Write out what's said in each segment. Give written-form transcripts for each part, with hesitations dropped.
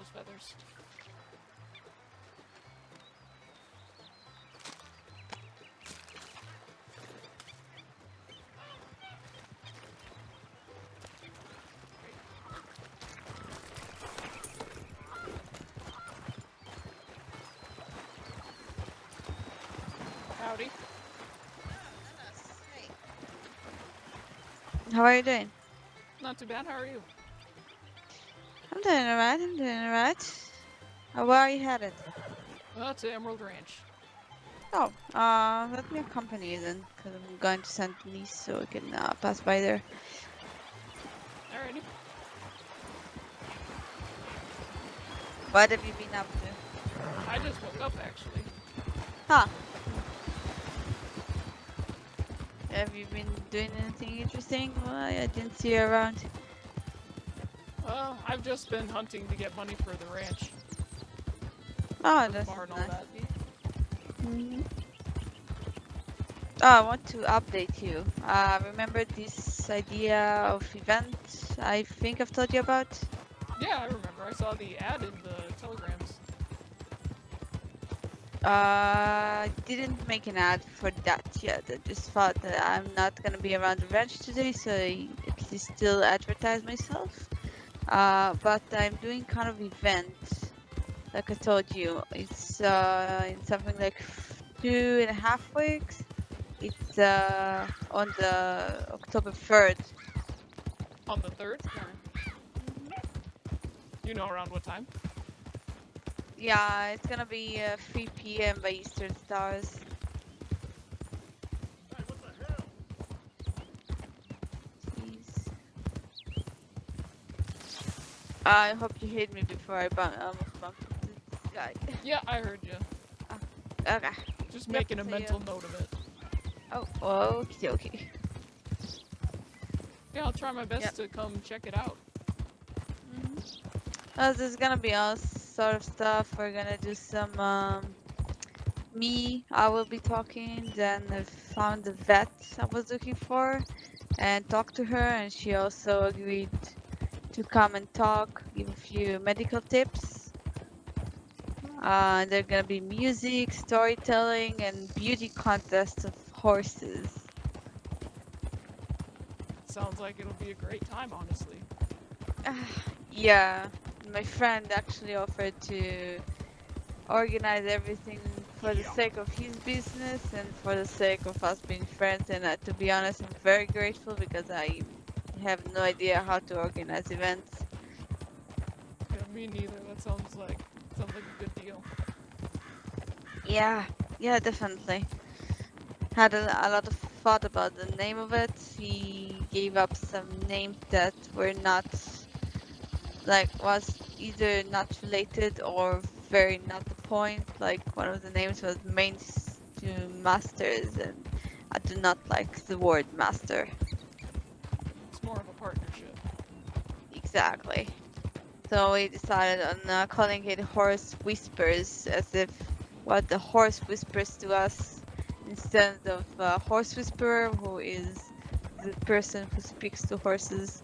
those feathers. Howdy. Hey. How are you doing? Not too bad. How are you? I'm doing alright, I'm doing alright. Where are you headed? Well, to Emerald Ranch. Oh, let me accompany you then, because I'm going to St. Denis so we can pass by there. Alrighty. What have you been up to? I just woke up, actually. Huh. Have you been doing anything interesting? Well, I didn't see you around. Well, I've just been hunting to get money for the ranch. Oh, For the that's bar and all nice. that. Mhm. Oh, I want to update you. Remember this idea of event I think I've told you about? Yeah, I remember. I saw the ad in the telegrams. I didn't make an ad for that yet. I just thought that I'm not gonna be around the ranch today, so I at least still advertise myself. But I'm doing kind of event, like I told you. It's in something like 2.5 weeks. It's on the October 3rd. On the 3rd? You know around what time? Yeah, it's gonna be 3 p.m. by Eastern Stars. Jeez. I hope you heard me before I almost bumped into this guy. Yeah, I heard you. Okay. Just Yep, making a so mental note of it. Oh, okay, okay. Yeah, I'll try my Yep. best to come check it out. There's gonna be all sort of stuff. We're gonna do some, I will be talking. Then I found the vet I was looking for and talked to her, and she also agreed to come and talk, give a few medical tips. There's gonna be music, storytelling, and beauty contests of horses. Sounds like it'll be a great time, honestly. Yeah, my friend actually offered to organize everything for the sake of his business and for the sake of us being friends. And to be honest, I'm very grateful because I have no idea how to organize events. Yeah, me neither. That sounds like a good deal. Yeah, yeah, definitely. Had a lot of thought about the name of it. He gave up some names that were not, like, was either not related or very not the point. Like, one of the names was Mains to Masters, and I do not like the word master. It's more of a partnership. Exactly. So we decided on calling it Horse Whispers, as if what the horse whispers to us, instead of Horse Whisperer, who is the person who speaks to horses.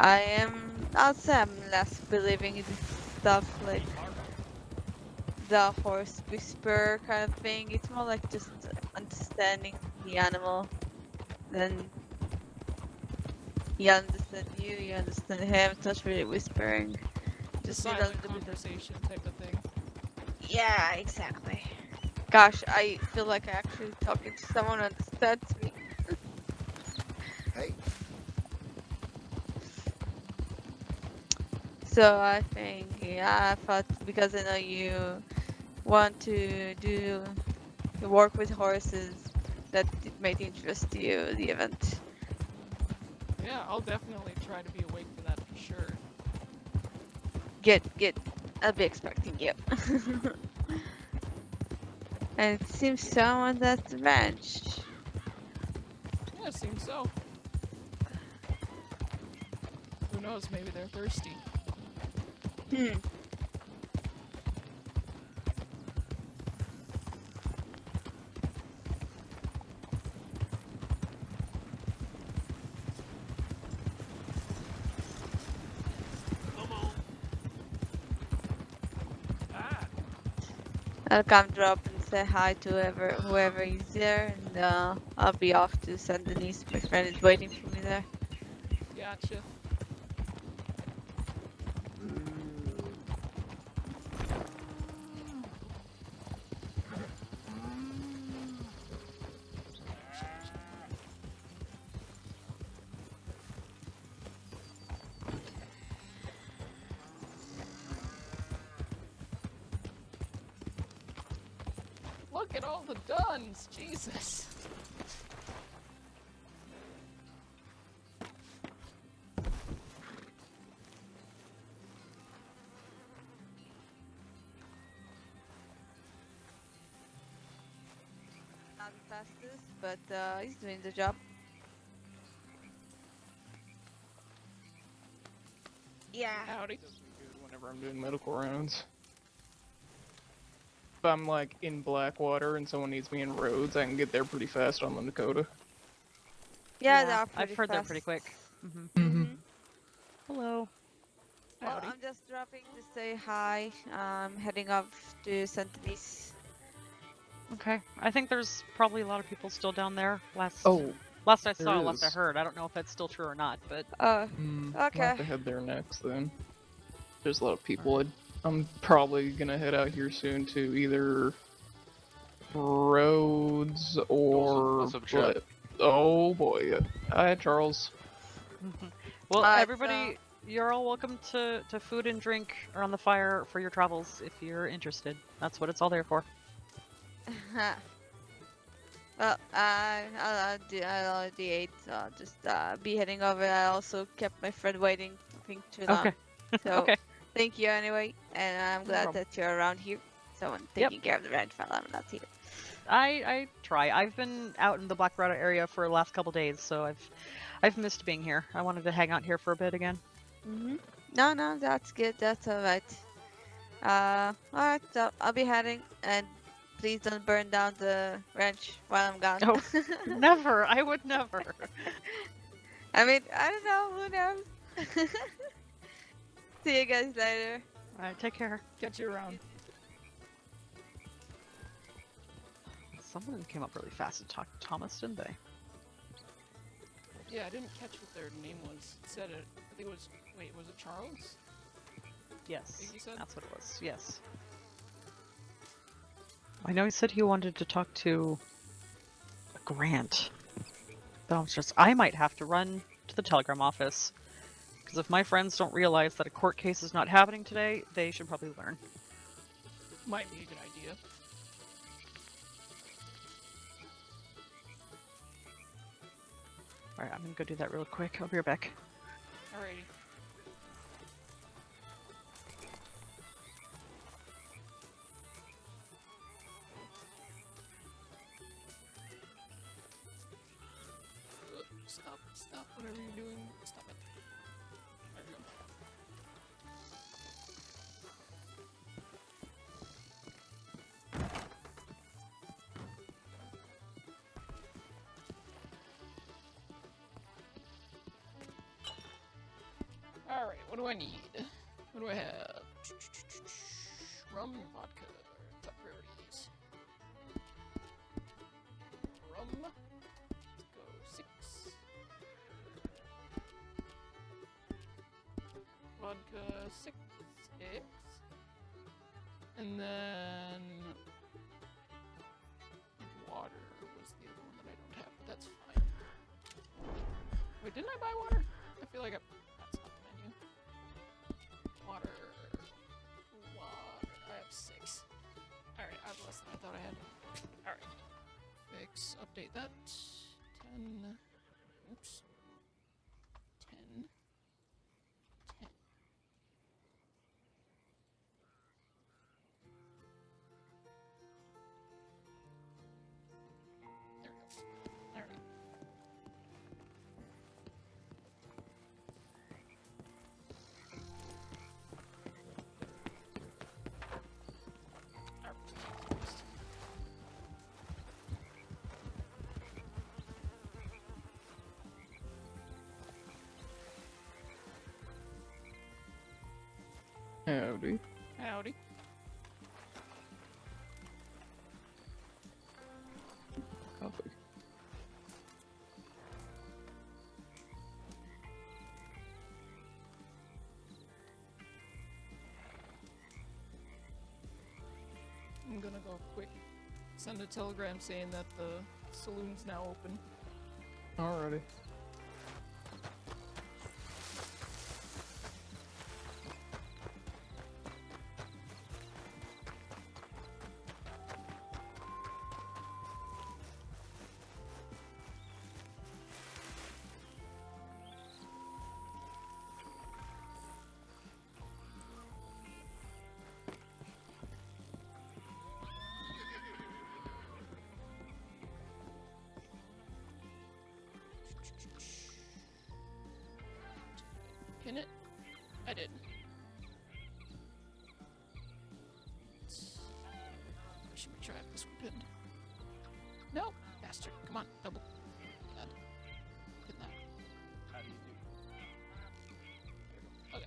I'll say I'm less believing in this stuff, like the horse whisperer kind of thing. It's more like just understanding the animal. Then he understands you, you understand him. It's not really whispering. The Just need a silent little bit of. conversation type of thing. Yeah, exactly. Gosh, I feel like I actually talking to someone who understands me. Hey, So I think, yeah, I thought because I know you want to do work with horses, that it might interest you, the event. Yeah, I'll definitely try to be awake for that for sure. Good, good. I'll be expecting you. And it seems someone at the ranch. Yeah, seems so. Who knows, maybe they're thirsty. Hmm. I'll come drop and say hi to whoever is there, and I'll be off to Saint Denis. My friend is waiting for me there. Gotcha. Look at all the duns! Jesus! Not the fastest, but he's doing the job. Yeah. Howdy. Does me good whenever I'm doing medical rounds. If I'm like in Blackwater and someone needs me in Rhodes, I can get there pretty fast on the Dakota. Yeah, they are I've pretty heard they're fast. pretty quick. Mm-hmm. Hello. Well, Howdy. I'm just dropping to say hi. I'm heading off to Saint Denis. Okay. I think there's probably a lot of people still down there. Last I saw, there last I is. heard. I don't know if that's still true or not, but Oh, I'll okay. have to head there next then. There's a lot of people. I'm probably gonna head out here soon to either Rhodes or. What's up, Chad? Oh boy. Hi, Charles. well, Alright, everybody, you're all welcome to food and drink around the fire for your travels if you're interested. That's what it's all there for. Well, I'll already ate, so I'll just be heading over. I also kept my friend waiting, I think, too long. Okay. So, Okay. thank you anyway, and I'm glad problem. that you're around here. Someone taking care of the ranch while I'm not here. I try. I've been out in the Blackwater area for the last couple days, so I've missed being here. I wanted to hang out here for a bit again. Mm-hmm. No, that's good. That's alright. Alright, so I'll be heading, and please don't burn down the ranch while I'm gone. Oh, never. I would never. I mean, I don't know. Who knows? See you guys later. All right, take care. Catch you around. Someone came up really fast and talked to Thomas, didn't they? Yeah, I didn't catch what their name was. It said it. I think it was. Wait, was it Charles? Yes, think you said? that's what it was. Yes. I know he said he wanted to talk to Grant. But I might have to run to the telegram office. Because if my friends don't realize that a court case is not happening today, they should probably learn. Might be a good idea. Alright, I'm gonna go do that real quick. I'll be right back. Alrighty. Stop, whatever you're doing, stop it. There we go. Alright, what do I need? What do I have? Rum, vodka, top priorities. Rum. Let's go 6. Vodka 6. And then water was the other one that I don't have, but that's fine. Wait, didn't I buy water? I feel like that's not the menu. Water. I have 6. Alright, I have less than I thought I had. Alright. Fix. Update that. 10. Oops. 10. 10. There we go. Alright. Howdy. Howdy. Probably. I'm gonna go quick. Send a telegram saying that the saloon's now open. Alrighty. Pin it? I did. I should make sure I have this one pinned. No! Bastard. Come on, double. God. Pin that. How do you do? Okay.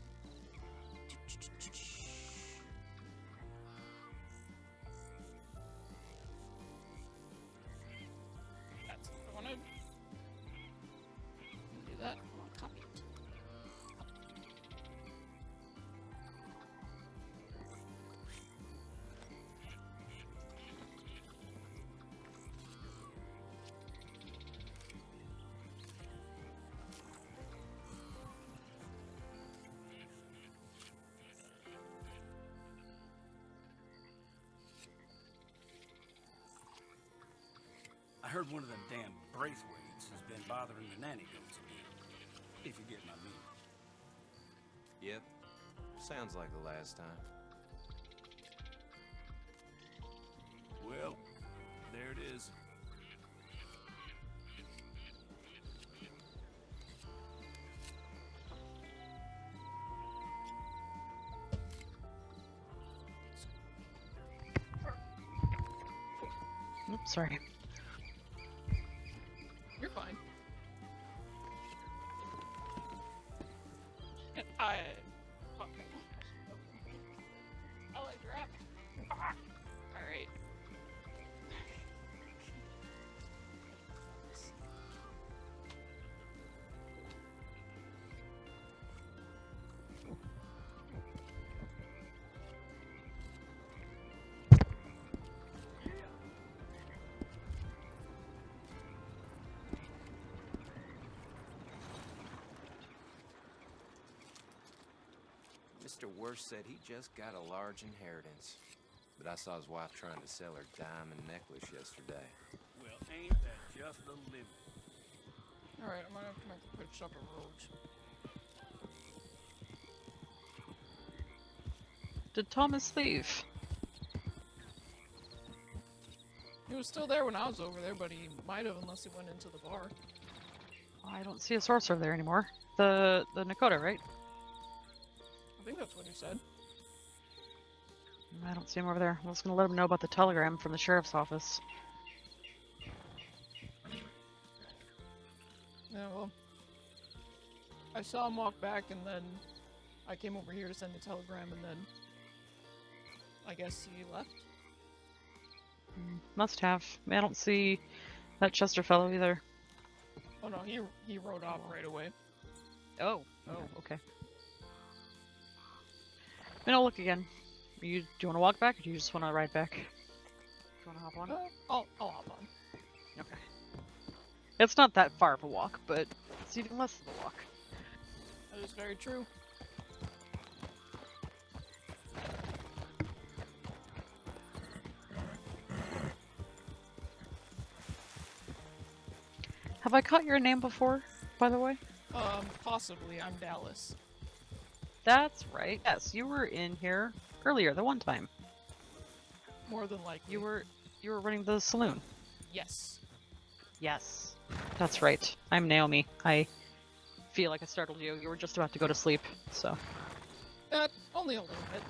That's what I wanted. Do that. Copy it. I heard one of them damn Braithwaites has been bothering the nanny goats again. If you get my meaning. Yep. Sounds like the last time. Well, there it is. Oops, sorry. You're fine. Fuck. I like rap. Alright. Mr. Worst said he just got a large inheritance. But I saw his wife trying to sell her diamond necklace yesterday. Well, ain't that just the limit? Alright, I'm gonna have to make a quick stop at Rogues. Did Thomas leave? He was still there when I was over there, but he might have unless he went into the bar. I don't see a sorcerer there anymore. The Nakota, right? I think that's what he said. I don't see him over there. I was gonna let him know about the telegram from the sheriff's office. Yeah, well, I saw him walk back, and then I came over here to send the telegram, and then I guess he left. Must have. I don't see that Chester fellow either. Oh no, he rode off right away. Oh. Oh, okay. Then I'll look again. Do you want to walk back, or do you just want to ride back? Do you want to hop on? I'll hop on. Okay. It's not that far of a walk, but it's even less of a walk. That is very true. Have I caught your name before, by the way? Possibly. I'm Dallas. That's right. Yes, you were in here earlier, the one time. More than likely. You were running the saloon. Yes. Yes. That's right. I'm Naomi. I feel like I startled you. You were just about to go to sleep, so. Only a little bit.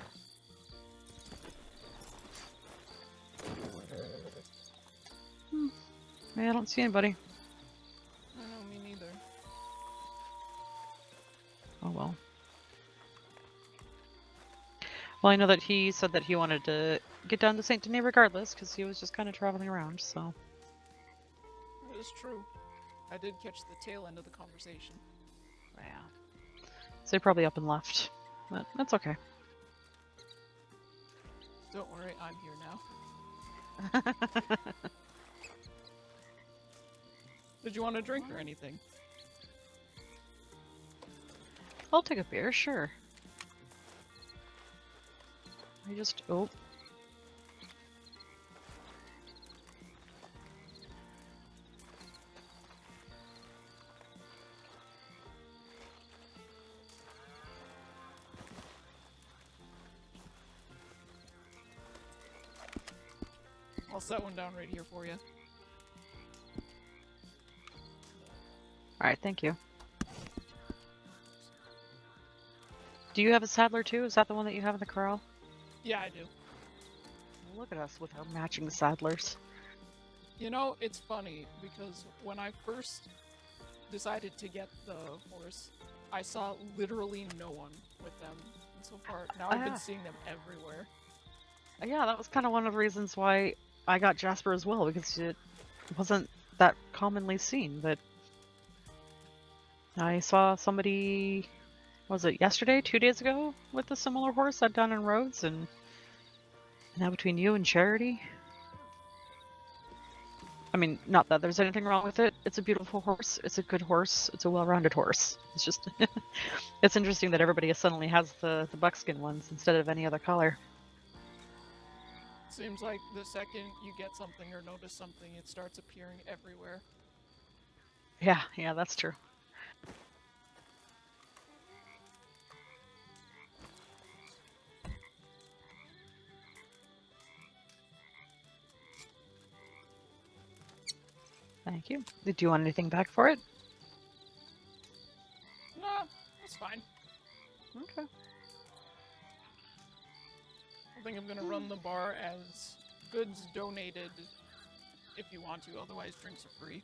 I don't see anybody. I know, me neither. Oh well. Well, I know that he said that he wanted to get down to Saint Denis regardless, because he was just kind of traveling around, so. That is true. I did catch the tail end of the conversation. Yeah. So they probably up and left. But that's okay. Don't worry, I'm here now. Did you want a drink or anything? I'll take a beer, sure. I just... Oh. I'll set one down right here for you. Alright, thank you. Do you have a saddler too? Is that the one that you have in the corral? Yeah, I do. Look at us with our matching saddlers. You know, it's funny because when I first decided to get the horse, I saw literally no one with them. And so far, now I've been seeing them everywhere. Yeah, that was kind of one of the reasons why I got Jasper as well, because it wasn't that commonly seen. But I saw somebody, was it yesterday, 2 days ago, with a similar horse out down in Rhodes, and now between you and Charity. I mean, not that there's anything wrong with it. It's a beautiful horse. It's a good horse. It's a well-rounded horse. It's just, it's interesting that everybody suddenly has the buckskin ones instead of any other color. Seems like the second you get something or notice something, it starts appearing everywhere. Yeah, that's true. Thank you. Did you want anything back for it? Nah, that's fine. Okay. I think I'm gonna run the bar as goods donated if you want to, otherwise drinks are free.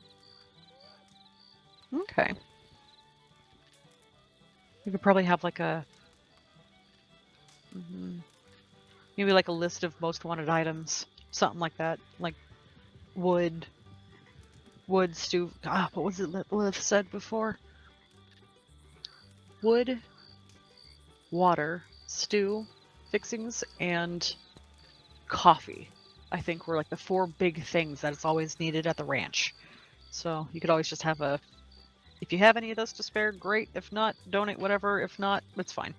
Okay. You could probably have like a... maybe like a list of most wanted items. Something like that. Like wood, stew... what was it Lilith said before? Wood, water, stew, fixings, and coffee. I think were like the 4 big things that is always needed at the ranch. So you could always just have a... If you have any of those to spare, great. If not, donate whatever. If not, it's fine.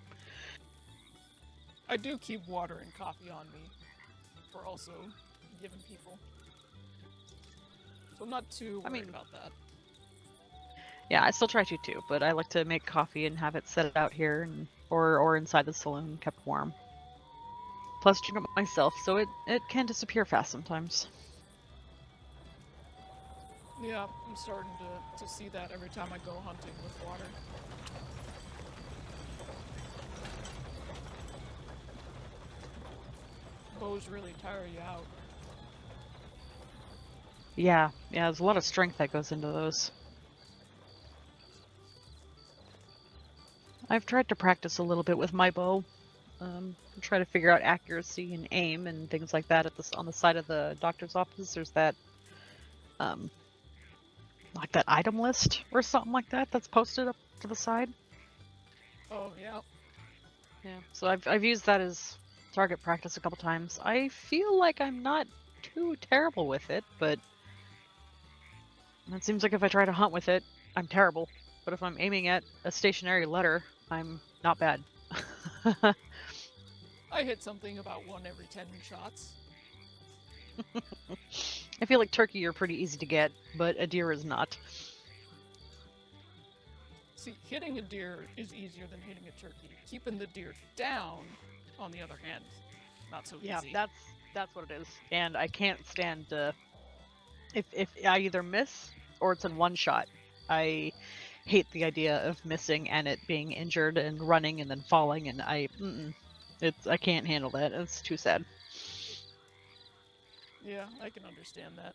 I do keep water and coffee on me for also giving people. So I'm not too worried about that. Yeah, I still try to too, but I like to make coffee and have it set out here and, or inside the saloon, kept warm. Plus, drink it myself, so it can disappear fast sometimes. Yeah, I'm starting to see that every time I go hunting with water. Bows really tire you out. Yeah, there's a lot of strength that goes into those. I've tried to practice a little bit with my bow. Try to figure out accuracy and aim and things like that on the side of the doctor's office. There's that, like that item list or something like that that's posted up to the side. Oh, yeah. Yeah, so I've used that as target practice a couple times. I feel like I'm not too terrible with it, but it seems like if I try to hunt with it, I'm terrible. But if I'm aiming at a stationary letter, I'm not bad. I hit something about 1 every 10 shots. I feel like turkey are pretty easy to get, but a deer is not. See, hitting a deer is easier than hitting a turkey. Keeping the deer down, on the other hand, not so easy. Yeah, that's what it is. And I can't stand if I either miss or it's in one shot. I hate the idea of missing and it being injured and running and then falling, and I can't handle that. It's too sad. Yeah, I can understand that.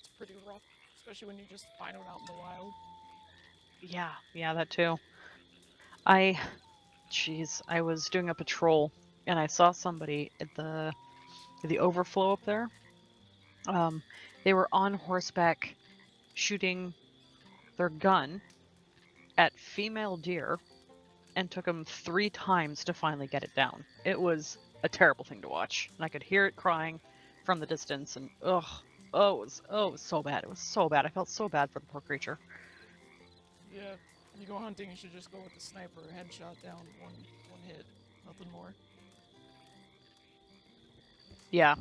It's pretty rough, especially when you just find one out in the wild. Yeah, that too. I was doing a patrol and I saw somebody at the overflow up there. They were on horseback shooting their gun at female deer and took them 3 times to finally get it down. It was a terrible thing to watch, and I could hear it crying from the distance, and it was so bad. It was so bad. I felt so bad for the poor creature. Yeah, when you go hunting, you should just go with the sniper, headshot down, one hit, nothing more. Yeah,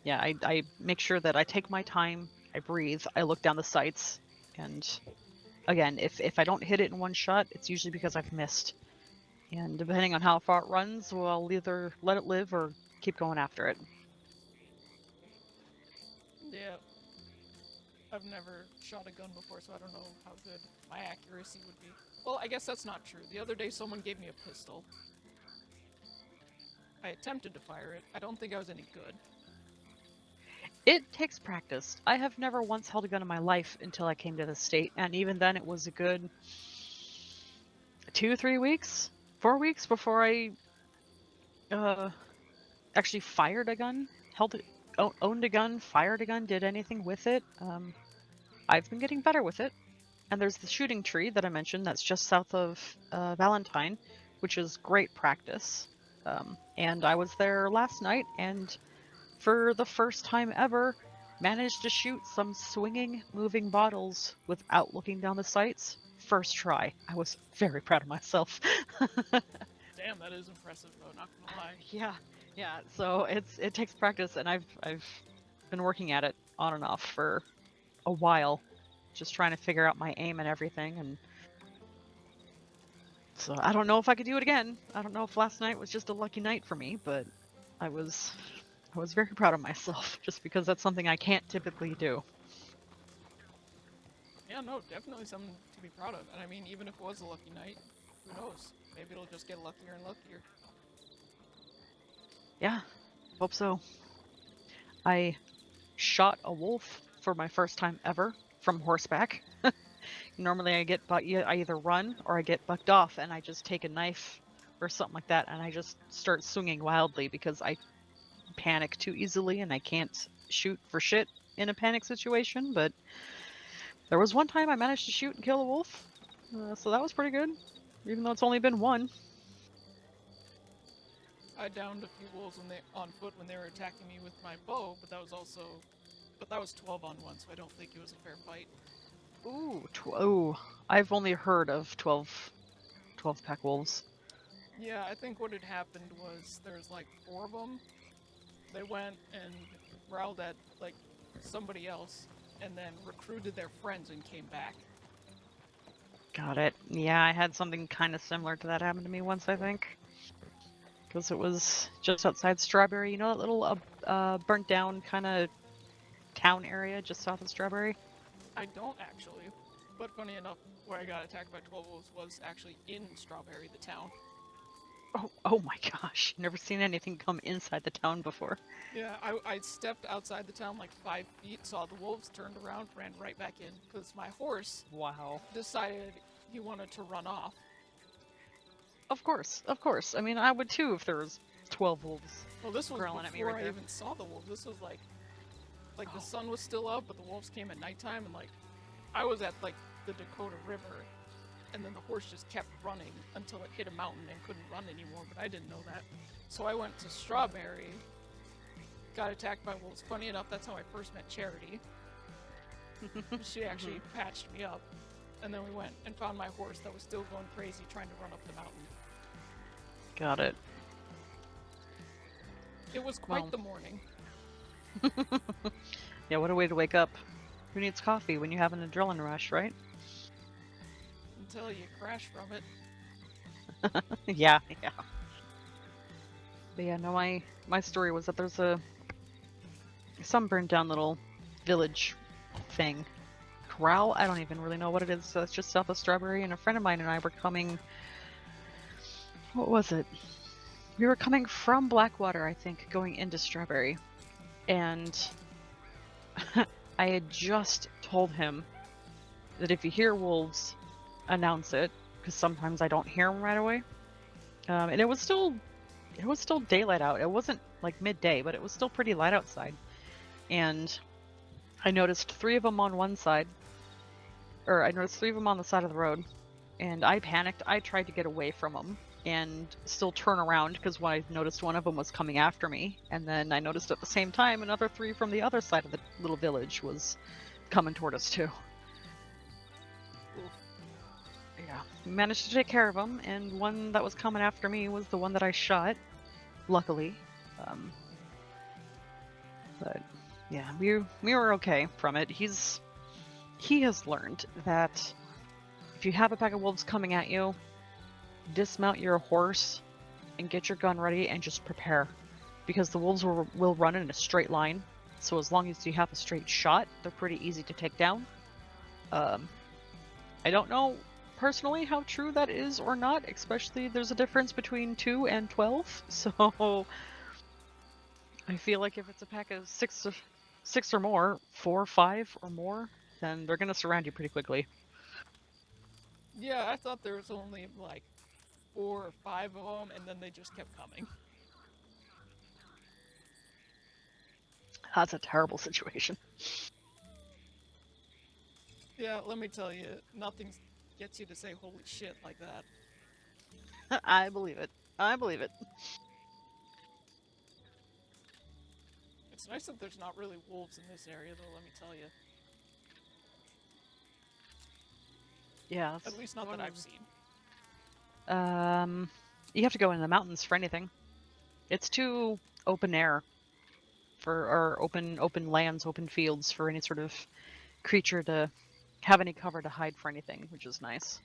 yeah, I make sure that I take my time, I breathe, I look down the sights, and again, if I don't hit it in one shot, it's usually because I've missed. And depending on how far it runs, well, I'll either let it live or keep going after it. Yeah. I've never shot a gun before, so I don't know how good my accuracy would be. Well, I guess that's not true. The other day, someone gave me a pistol. I attempted to fire it. I don't think I was any good. It takes practice. I have never once held a gun in my life until I came to the state, and even then it was a good 2, 3 weeks, 4 weeks before I actually fired a gun, owned a gun, fired a gun, did anything with it. I've been getting better with it. And there's the shooting tree that I mentioned that's just south of Valentine, which is great practice. And I was there last night, and for the first time ever, managed to shoot some swinging, moving bottles without looking down the sights. First try. I was very proud of myself. Damn, that is impressive, though, not gonna lie. Yeah. So it takes practice, and I've been working at it on and off for a while, just trying to figure out my aim and everything. And so I don't know if I could do it again. I don't know if last night was just a lucky night for me, but I was very proud of myself just because that's something I can't typically do. Yeah, no, definitely something to be proud of. And I mean, even if it was a lucky night, who knows? Maybe it'll just get luckier and luckier. Yeah, hope so. I shot a wolf for my first time ever from horseback. Normally I either run or I get bucked off, and I just take a knife or something like that, and I just start swinging wildly because I panic too easily and I can't shoot for shit in a panic situation. But there was one time I managed to shoot and kill a wolf, so that was pretty good, even though it's only been one. I downed a few wolves on foot when they were attacking me with my bow, but that was 12 on 1, so I don't think it was a fair fight. Ooh, I've only heard of 12 pack wolves. Yeah, I think what had happened was there's like 4 of them. They went and growled at like somebody else, and then recruited their friends and came back. Got it. Yeah, I had something kind of similar to that happen to me once, I think. Because it was just outside Strawberry. You know that little burnt down kind of town area just south of Strawberry? I don't actually, but funny enough, where I got attacked by 12 wolves was actually in Strawberry, the town. Oh my gosh. Never seen anything come inside the town before. Yeah, I stepped outside the town like 5 feet, saw the wolves, turned around, ran right back in, because my horse Wow. decided he wanted to run off. Of course. I mean, I would too if there was 12 wolves. Well, this was growling at me before right I there. even saw the wolves. This was like the sun was still up, but the wolves came at nighttime, and like I was at like the Dakota River, and then the horse just kept running until it hit a mountain and couldn't run anymore, but I didn't know that. So I went to Strawberry, got attacked by wolves. Funny enough, that's how I first met Charity. She actually patched me up, and then we went and found my horse that was still going crazy trying to run up the mountain. Got it. It was quite the morning. Yeah, what a way to wake up. Who needs coffee when you have an adrenaline rush, right? Until you crash from it. Yeah. But yeah, no, my story was that there's some burned down little village thing. Corral? I don't even really know what it is. So it's just south of Strawberry, and a friend of mine and I were coming. What was it? We were coming from Blackwater, I think, going into Strawberry. And I had just told him that if you hear wolves, announce it, because sometimes I don't hear them right away. And it was still daylight out. It wasn't like midday, but it was still pretty light outside. And I noticed 3 of them on one side, or I noticed 3 of them on the side of the road, and I panicked. I tried to get away from them and still turn around because when I noticed one of them was coming after me, and then I noticed at the same time another 3 from the other side of the little village was coming toward us too. Oof. Yeah, managed to take care of them, and one that was coming after me was the one that I shot, luckily. But yeah, we were okay from it. He has learned that if you have a pack of wolves coming at you, dismount your horse and get your gun ready and just prepare, because the wolves will run in a straight line. So as long as you have a straight shot, they're pretty easy to take down. I don't know personally how true that is or not, especially there's a difference between 2 and 12, so I feel like if it's a pack of 6 or more, 4 or 5 or more, then they're gonna surround you pretty quickly. Yeah, I thought there was only like 4 or 5 of them, and then they just kept coming. That's a terrible situation. Yeah, let me tell you, nothing gets you to say holy shit like that. I believe it. I believe it. It's nice that there's not really wolves in this area, though, let me tell you. Yeah. At least not that I've seen. You have to go in the mountains for anything. It's too open air or open lands, open fields for any sort of creature to have any cover to hide for anything, which is nice.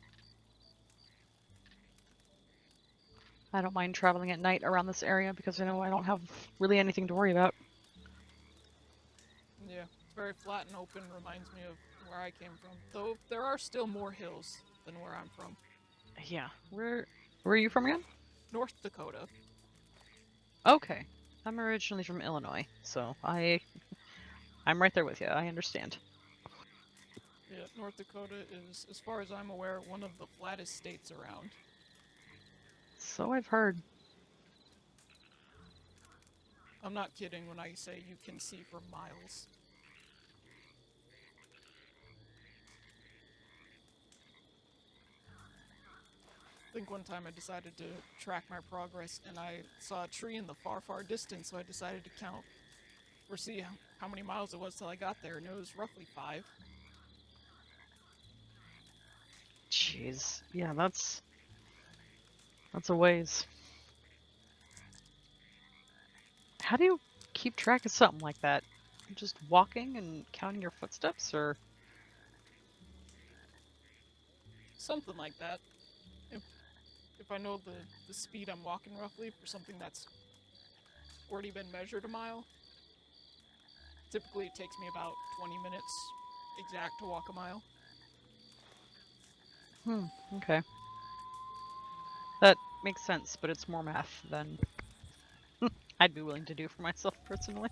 I don't mind traveling at night around this area because I know I don't have really anything to worry about. Yeah, it's very flat and open, reminds me of where I came from. Though there are still more hills than where I'm from. Yeah. Where are you from again? North Dakota. Okay. I'm originally from Illinois, so I'm right there with you. I understand. Yeah, North Dakota is, as far as I'm aware, one of the flattest states around. So I've heard. I'm not kidding when I say you can see for miles. I think one time I decided to track my progress and I saw a tree in the far, far distance, so I decided to count or see how many miles it was till I got there, and it was roughly 5. Jeez. Yeah, that's a ways. How do you keep track of something like that? Just walking and counting your footsteps, or? Something like that. If I know the speed I'm walking roughly for something that's already been measured a mile, typically it takes me about 20 minutes exact to walk a mile. Okay. That makes sense, but it's more math than I'd be willing to do for myself personally.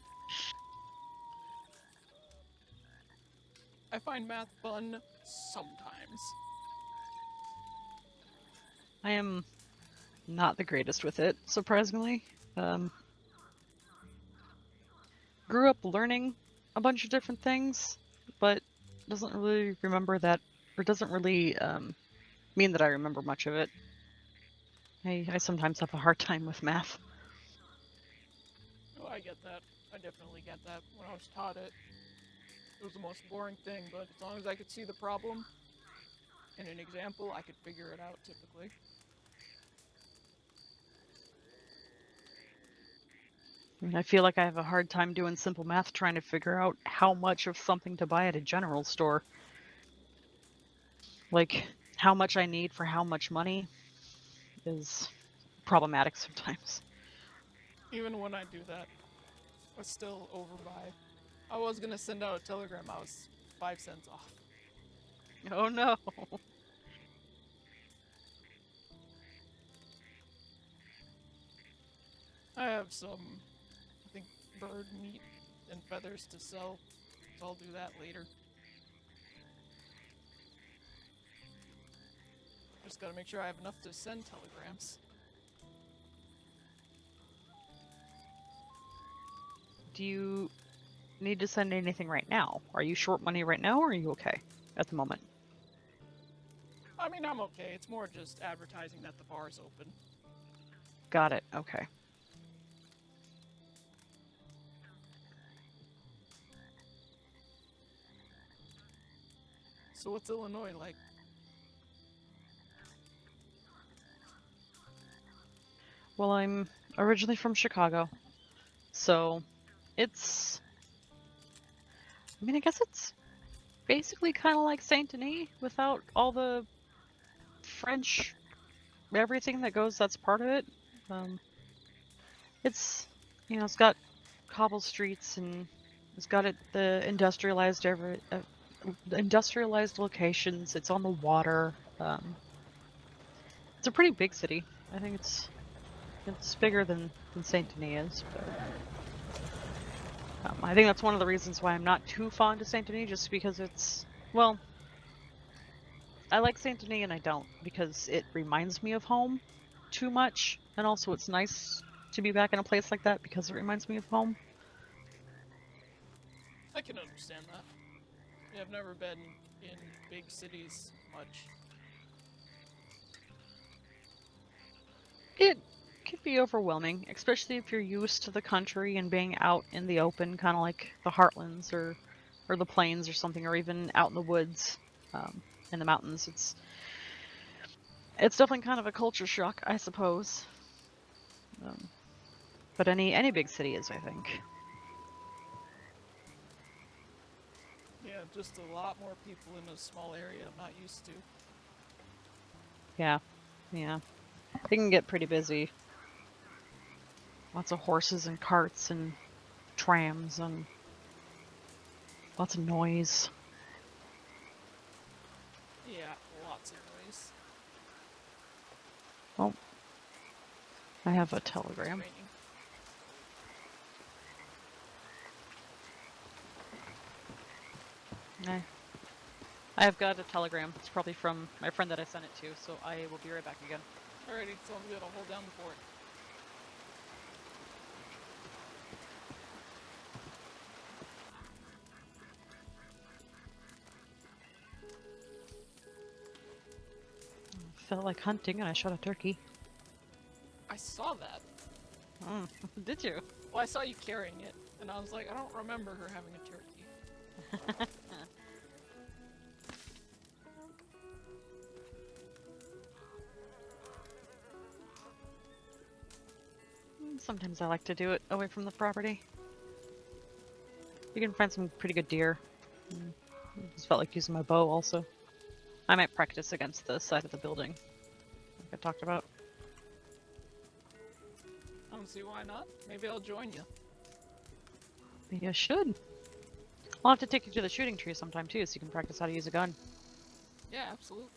I find math fun sometimes. I am not the greatest with it, surprisingly. Grew up learning a bunch of different things, but doesn't really remember that, or doesn't really mean that I remember much of it. I sometimes have a hard time with math. Oh, I get that. I definitely get that. When I was taught it, it was the most boring thing, but as long as I could see the problem in an example, I could figure it out typically. I feel like I have a hard time doing simple math trying to figure out how much of something to buy at a general store. Like, how much I need for how much money is problematic sometimes. Even when I do that, I still overbuy. I was gonna send out a telegram, I was 5 cents off. Oh no. I have some, I think, bird meat and feathers to sell, so I'll do that later. Just gotta make sure I have enough to send telegrams. Do you need to send anything right now. Are you short money right now, or are you okay at the moment? I mean, I'm okay. It's more just advertising that the bar's open. Got it. Okay. So what's Illinois like? Well, I'm originally from Chicago, so it's... I mean, I guess it's basically kind of like Saint Denis without all the French, everything that goes, that's part of it. It's, it's got cobble streets and it's got the industrialized locations. It's on the water. It's a pretty big city. I think it's bigger than Saint Denis is, but I think that's one of the reasons why I'm not too fond of Saint Denis, just because it's, well, I like Saint Denis and I don't, because it reminds me of home too much, and also it's nice to be back in a place like that because it reminds me of home. I can understand that. Yeah, I've never been in big cities much. It can be overwhelming, especially if you're used to the country and being out in the open, kind of like the Heartlands or the plains or something, or even out in the woods, in the mountains. It's definitely kind of a culture shock, I suppose. But any big city is, I think. Yeah, just a lot more people in a small area I'm not used to. Yeah, yeah. It can get pretty busy. Lots of horses and carts and trams and lots of noise. Yeah, lots of noise. Oh, I have a It's telegram. raining. I've got a telegram. It's probably from my friend that I sent it to, so I will be right back again. Alrighty, so I'm gonna hold down the fort. Felt like hunting and I shot a turkey. I saw that. Did you? Well, I saw you carrying it, and I was like, I don't remember her having a turkey. Sometimes I like to do it away from the property. You can find some pretty good deer. I just felt like using my bow also. I might practice against the side of the building, like I talked about. I don't see why not. Maybe I'll join you. Maybe I should. I'll have to take you to the shooting tree sometime too, so you can practice how to use a gun. Yeah, absolutely.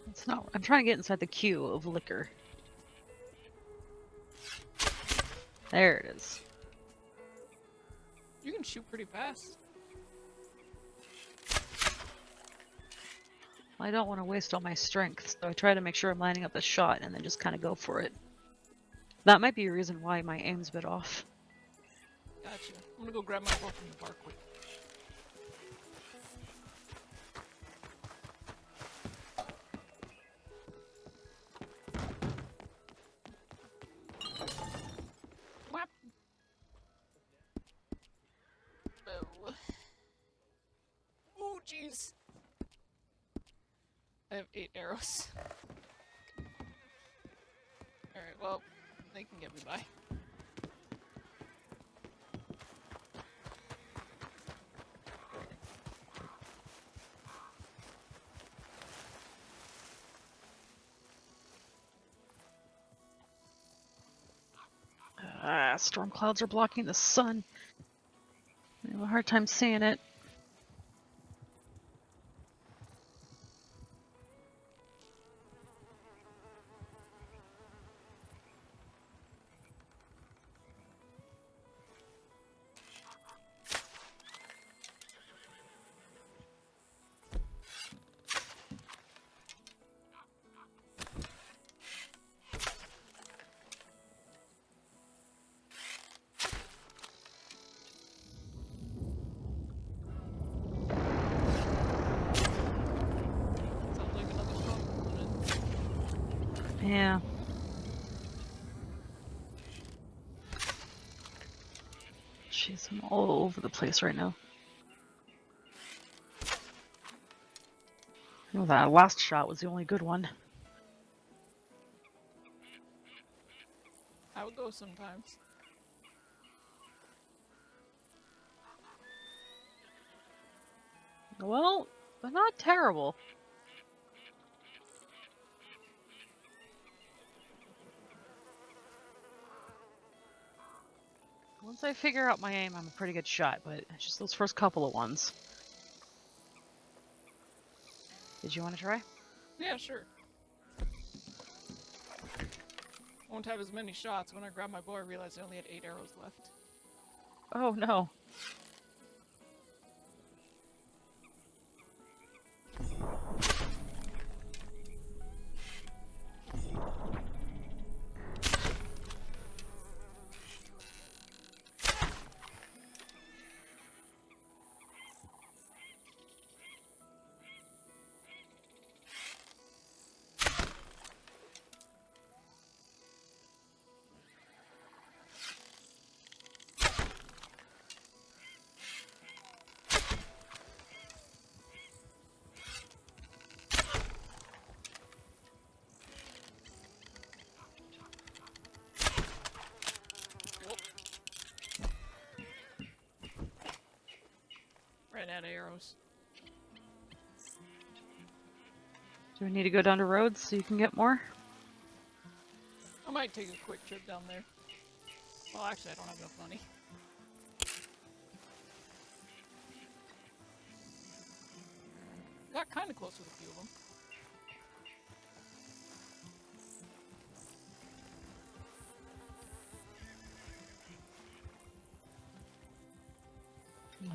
It's not. I'm trying to get inside the queue of liquor. There it is. You can shoot pretty fast. I don't want to waste all my strength, so I try to make sure I'm lining up the shot and then just kind of go for it. That might be a reason why my aim's a bit off. Gotcha. I'm gonna go grab my bow from the bar quick. Whap. Oh. Ooh, jeez. I have 8 arrows. Alright, well, they can get me by. Storm clouds are blocking the sun. I have a hard time seeing it. Sounds like another storm coming in. Yeah. Jeez, I'm all over the place right now. Oh, that last shot was the only good one. I would go sometimes. Well, but not terrible. Once I figure out my aim, I'm a pretty good shot, but it's just those first couple of ones. Did you want to try? Yeah, sure. Won't have as many shots. When I grabbed my bow, I realized I only had 8 arrows left. Oh no. Ran out of arrows. Do we need to go down to Rhodes so you can get more? I might take a quick trip down there. Well, actually, I don't have enough money. Got kind of close with a few of them.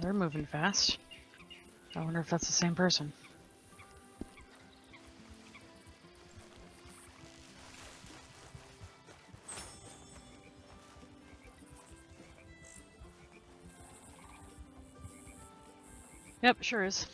They're moving fast. I wonder if that's the same person. Yep, sure is.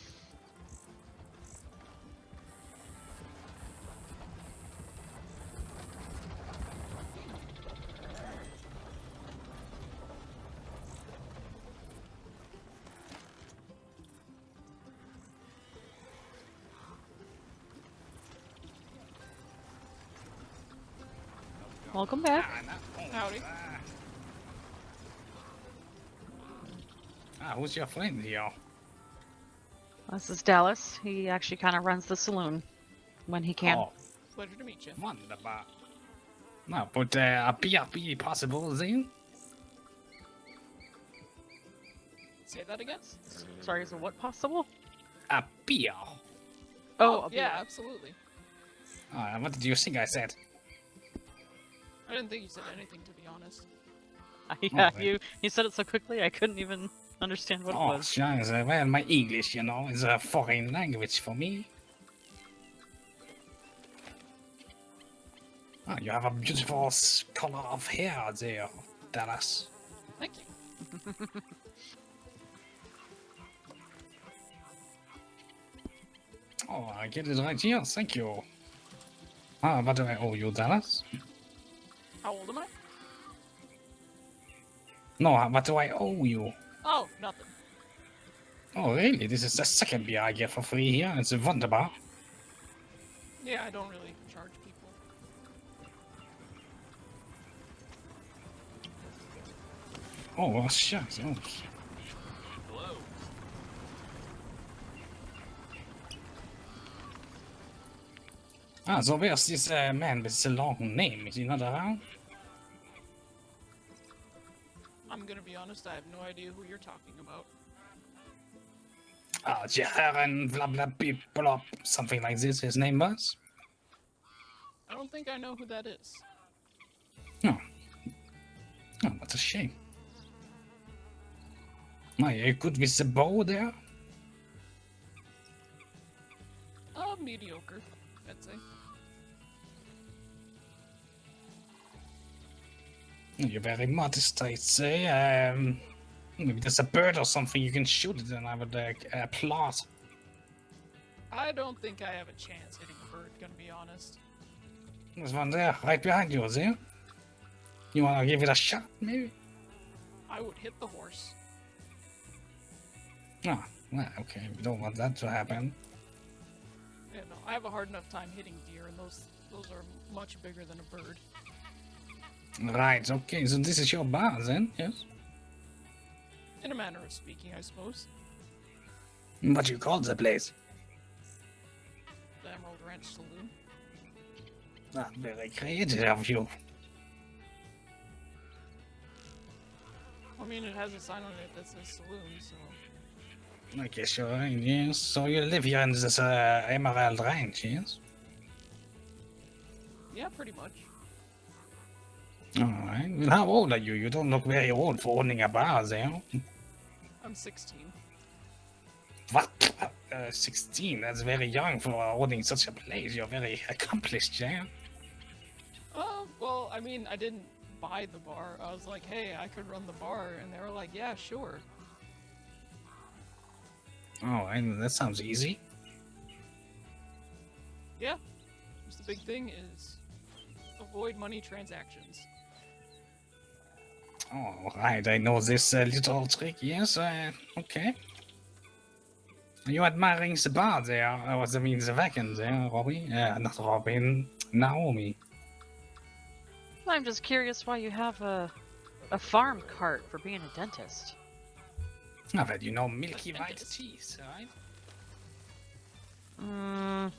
Welcome back. Howdy. Who's your friend here? This is Dallas. He actually kind of runs the saloon when he can. Oh, Pleasure to meet you. wunderbar. No, but a beer be possible then? Say that again? Sorry, is it what possible? A beer. Oh, yeah, absolutely. What did you think I said? I didn't think you said anything, to be honest. yeah, Oh, you said it so quickly I couldn't even understand what it Oh, was. sure. Well, my English, you know, is a foreign language for me. Oh, you have a beautiful color of hair there, Dallas. Thank you. Oh, I get it right here. Thank you. What do I owe you, Dallas? How old am I? No, what do I owe you? Oh, nothing. Oh, really? This is the second beer I get for free here. It's wunderbar. Yeah, I don't really charge people. Oh, well, shucks. Oh. Hello. So where's this man with the long name? Is he not around? I'm gonna be honest, I have no idea who you're talking about. Oh, Jaren, blah blah beep blah, something like this. His name was. I don't think I know who that is. Oh, oh, what a shame. Are you good with the bow there? Mediocre, I'd say. You're very modest, I'd say. Maybe there's a bird or something you can shoot it, and I would applaud. I don't think I have a chance hitting a bird, gonna be honest. There's one there, right behind you, there. You wanna give it a shot, maybe? I would hit the horse. Oh, well, okay, we don't want that to happen. Yeah, no, I have a hard enough time hitting deer, and those are much bigger than a bird. Right, okay, so this is your bar then, yes? In a manner of speaking, I suppose. What do you call the place? The Emerald Ranch Saloon. Ah, very creative of you. I mean, it has a sign on it that says saloon, so... Okay, sure, yes. So you live here in this Emerald Ranch, yes? Yeah, pretty much. Alright, well, how old are you? You don't look very old for owning a bar there. I'm 16. What? 16? That's very young for owning such a place. You're very accomplished, yeah? Well, I mean, I didn't buy the bar. I was like, hey, I could run the bar, and they were like, yeah, sure. Oh, and that sounds easy. Yeah. Just the big thing is avoid money transactions. Oh, right, I know this little trick, yes, okay. Are you admiring the bar there? I mean, the wagon there, Robbie? Not Robin, Naomi. I'm just curious why you have a farm cart for being a dentist. I've had, you know, milky white teeth, right? I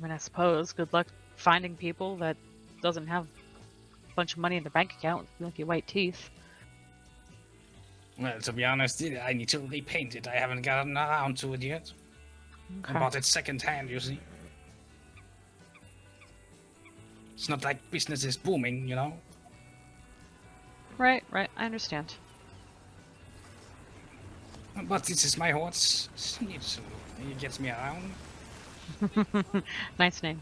mean, I suppose. Good luck finding people that doesn't have a bunch of money in their bank account with milky white teeth. Well, to be honest, I need to repaint it. I haven't gotten around to it yet. I Okay. bought it second-hand, you see. It's not like business is booming, you know. Right, I understand. But this is my horse, Schnitzel. He gets me around. Nice name.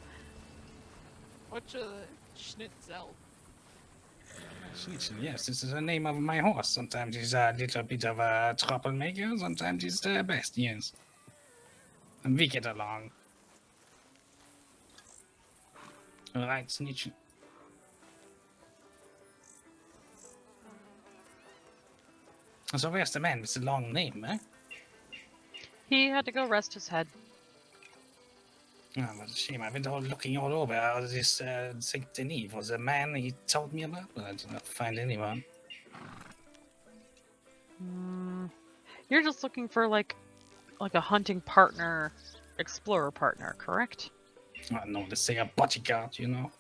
What's a schnitzel? Schnitzel, yes, this is the name of my horse. Sometimes he's a little bit of a troublemaker, sometimes he's the best, yes. And we get along. Alright, Schnitzel. So where's the man with the long name, eh? He had to go rest his head. Oh, what a shame. I've been looking all over this Saint Denis for the man he told me about, but I did not find anyone. You're just looking for like a hunting partner, explorer partner, correct? Oh, no, let's say a bodyguard, you know.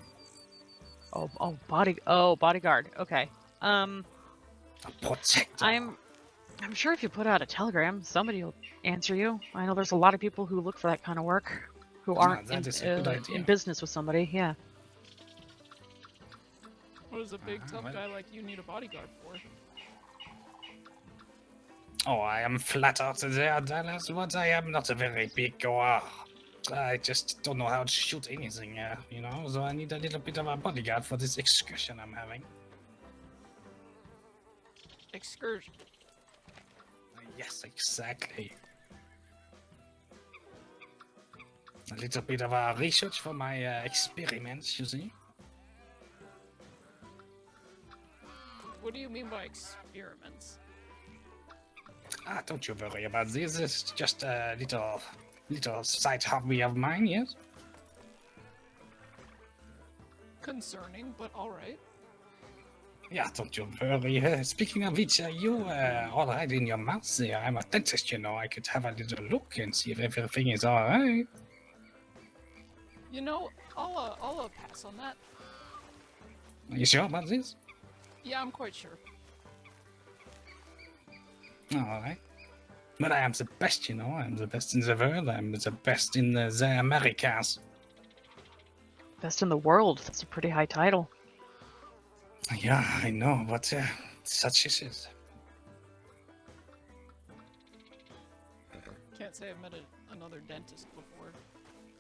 Bodyguard. Okay. A protector. I'm sure if you put out a telegram, somebody will answer you. I know there's a lot of people who look for that kind of work, who aren't that is a good idea. in business with somebody. Yeah. What does a big tough well. guy like you need a bodyguard for? Oh, I am flattered there, Dallas, but I am not a very big goer. I just don't know how to shoot anything, you know, so I need a little bit of a bodyguard for this excursion I'm having. Excursion. Yes, exactly. A little bit of a research for my experiments, you see. What do you mean by experiments? Ah, don't you worry about this. It's just a little side hobby of mine, yes? Concerning, but alright. Yeah, don't you worry. Speaking of which, you all right in your mouth there. I'm a dentist, you know. I could have a little look and see if everything is all right. You know, I'll pass on that. Are you sure about this? Yeah, I'm quite sure. Alright. But I am the best, you know. I'm the best in the world. I'm the best in the Americas. Best in the world. That's a pretty high title. Yeah, I know, but such is it. Can't say I've met another dentist before,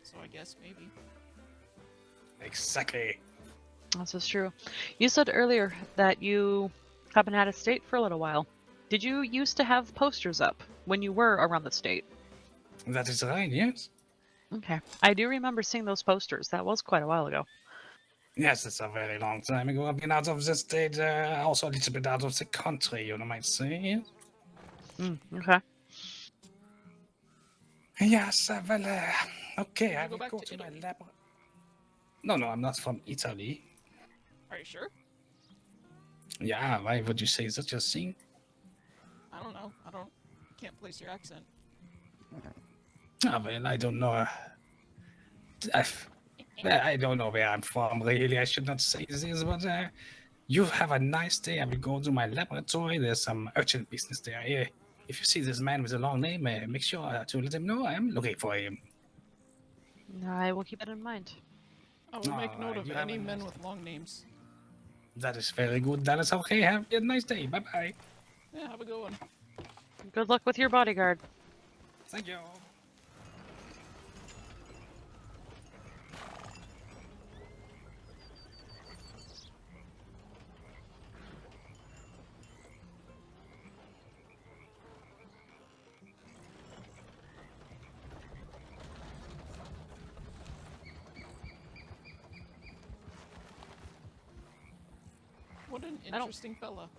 so I guess maybe. Exactly. This is true. You said earlier that you have been out of state for a little while. Did you used to have posters up when you were around the state? That is right, yes. Okay. I do remember seeing those posters. That was quite a while ago. Yes, it's a very long time ago. I've been out of the state, also a little bit out of the country, you might say. Yes. Okay. Yes, well, okay, Did I you go will back go to to my Italy? lab. No, I'm not from Italy. Are you sure? Yeah, why would you say such a thing? I don't know. Can't place your accent. Ah, well, I don't know. I don't know where I'm from, really. I should not say this, but you have a nice day. I will go to my laboratory. There's some urgent business there. If you see this man with a long name, make sure to let him know I'm looking for him. I will keep that in mind. I will make All note right, of you have a any men nice with day. long names. That is very good. That is okay. Have a nice day. Bye-bye. Yeah, have a good one. Good luck with your bodyguard. Thank you. What an don't- interesting fella.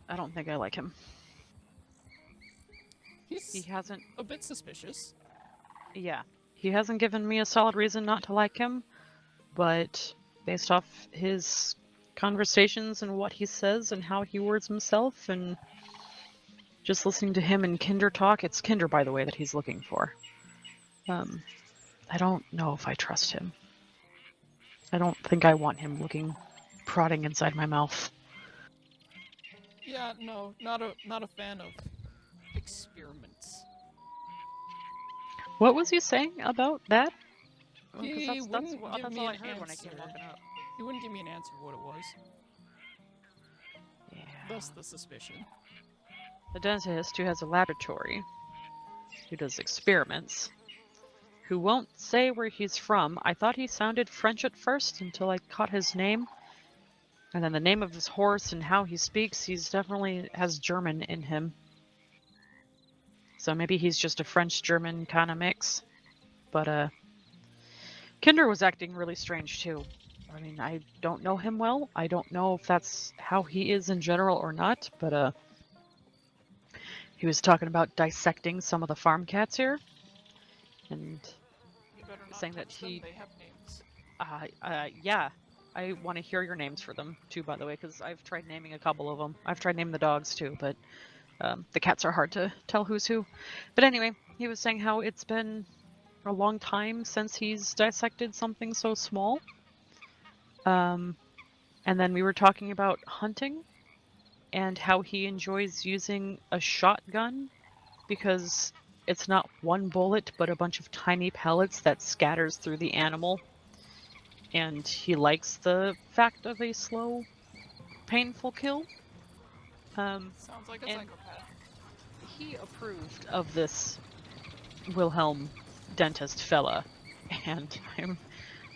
I don't think I like him. He He's hasn't. a bit suspicious. Yeah. He hasn't given me a solid reason not to like him, but based off his conversations and what he says and how he words himself and just listening to him and Kinder talk, it's Kinder, by the way, that he's looking for. I don't know if I trust him. I don't think I want him prodding inside my mouth. Yeah, no, not a fan of experiments. What was he saying about that? Because He wouldn't give that's me all an I heard when I came answer. walking up. He wouldn't give me an answer what it was. Yeah. Thus the suspicion. The dentist who has a laboratory, who does experiments, who won't say where he's from. I thought he sounded French at first until I caught his name. And then the name of his horse and how he speaks, he's definitely has German in him. So maybe he's just a French-German kind of mix. But Kinder was acting really strange too. I mean, I don't know him well. I don't know if that's how he is in general or not, but he was talking about dissecting some of the farm cats here. And You better not saying that touch them. They have names. yeah, I want to hear your names for them too, by the way, because I've tried naming a couple of them. I've tried naming the dogs too, but the cats are hard to tell who's who. But anyway, he was saying how it's been a long time since he's dissected something so small. And then we were talking about hunting and how he enjoys using a shotgun because it's not one bullet but a bunch of tiny pellets that scatters through the animal. And he likes the fact of a slow, painful kill. Sounds like a And psychopath. he approved of this Wilhelm dentist fella, and I'm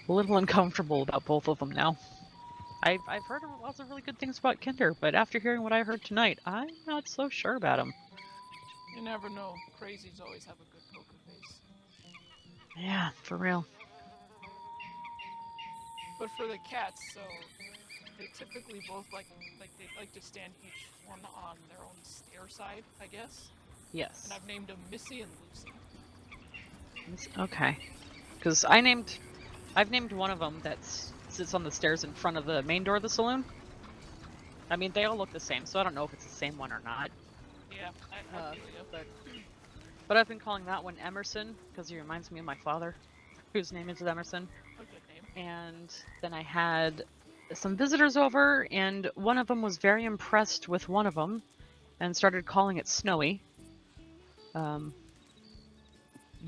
a little uncomfortable about both of them now. I've heard lots of really good things about Kinder, but after hearing what I heard tonight, I'm not so sure about him. You never know. Crazies always have a good poker face. Yeah, for real. But for the cats, so they typically both like they like to stand each one on their own stair side, I guess. Yes. And I've named them Missy and Lucy. Okay. Because I've named one of them that sits on the stairs in front of the main door of the saloon. I mean, they all look the same, so I don't know if it's the same one or not. Yeah, I feel you. But I've been calling that one Emerson because he reminds me of my father, whose name is Emerson. A good name. And then I had some visitors over, and one of them was very impressed with one of them and started calling it Snowy.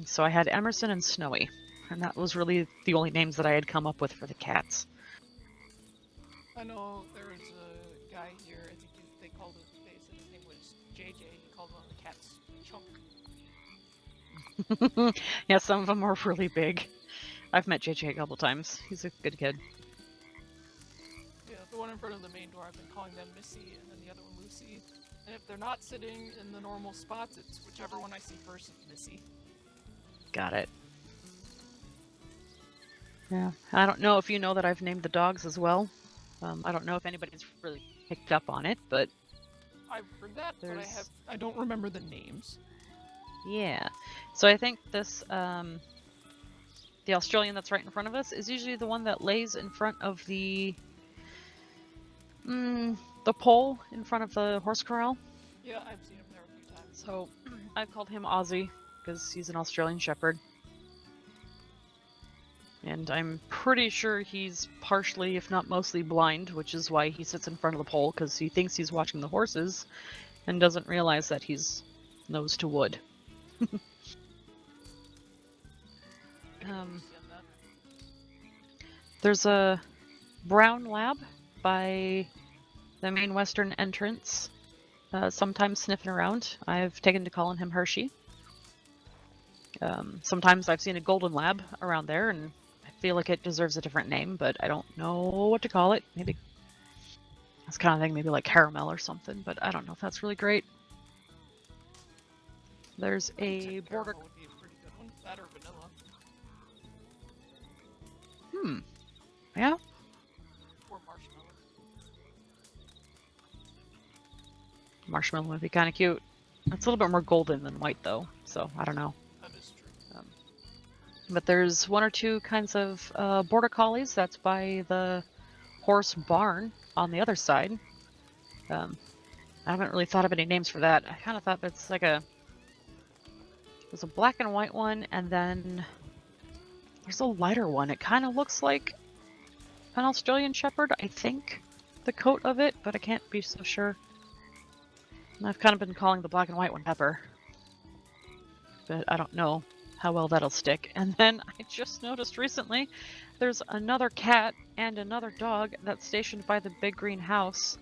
So I had Emerson and Snowy, and that was really the only names that I had come up with for the cats. I know there was a guy here, I think they said his name was JJ, he called one of the cats Chunk. Yeah, some of them are really big. I've met JJ a couple times. He's a good kid. Yeah, the one in front of the main door, I've been calling them Missy, and then the other one Lucy. And if they're not sitting in the normal spots, it's whichever one I see first is Missy. Got it. Yeah, I don't know if you know that I've named the dogs as well. I don't know if anybody's really picked up on it, but I've heard that, but there's... I don't remember the names. Yeah. So I think this, the Australian that's right in front of us is usually the one that lays in front of the pole in front of the horse corral. Yeah, I've seen him there a few times. So I've called him Ozzy because he's an Australian Shepherd. And I'm pretty sure he's partially, if not mostly, blind, which is why he sits in front of the pole, because he thinks he's watching the horses and doesn't realize that he's nose to wood. There's a brown lab by the main western entrance, sometimes sniffing around. I've taken to calling him Hershey. Sometimes I've seen a golden lab around there, and I feel like it deserves a different name, but I don't know what to call it. Maybe that's kind of thing, maybe like caramel or something, but I don't know if that's really great. There's a border... would be a pretty good one. That or vanilla. Yeah? Or marshmallow. Marshmallow would be kind of cute. It's a little bit more golden than white, though, so I don't know. That is true. But there's one or two kinds of border collies. That's by the horse barn on the other side. I haven't really thought of any names for that. I kind of thought that's like a... There's a black and white one, and then there's a lighter one. It kind of looks like an Australian Shepherd, I think, the coat of it, but I can't be so sure. And I've kind of been calling the black and white one Pepper, but I don't know how well that'll stick. And then I just noticed recently there's another cat and another dog that's stationed by the big green house.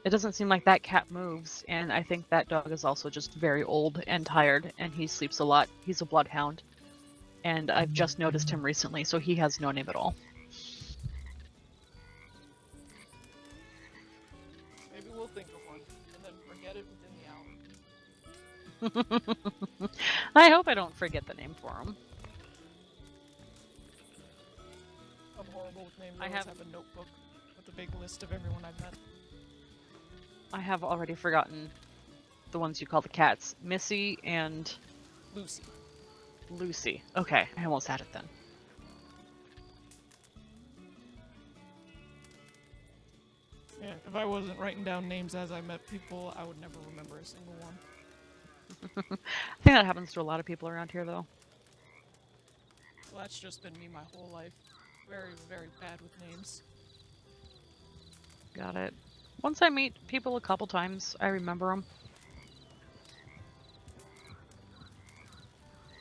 It doesn't seem like that cat moves, and I think that dog is also just very old and tired, and he sleeps a lot. He's a bloodhound, and I've just noticed him recently, so he has no name at all. Maybe we'll think of one, and then forget it within the hour. I hope I don't forget the name for him. I'm horrible with names. I I have have a notebook with a big list of everyone I've met. I have already forgotten the ones you call the cats. Missy and... Lucy. Lucy. Okay, I almost had it then. Yeah, if I wasn't writing down names as I met people, I would never remember a single one. I think that happens to a lot of people around here, though. Well, that's just been me my whole life. Very, very bad with names. Got it. Once I meet people a couple times, I remember them.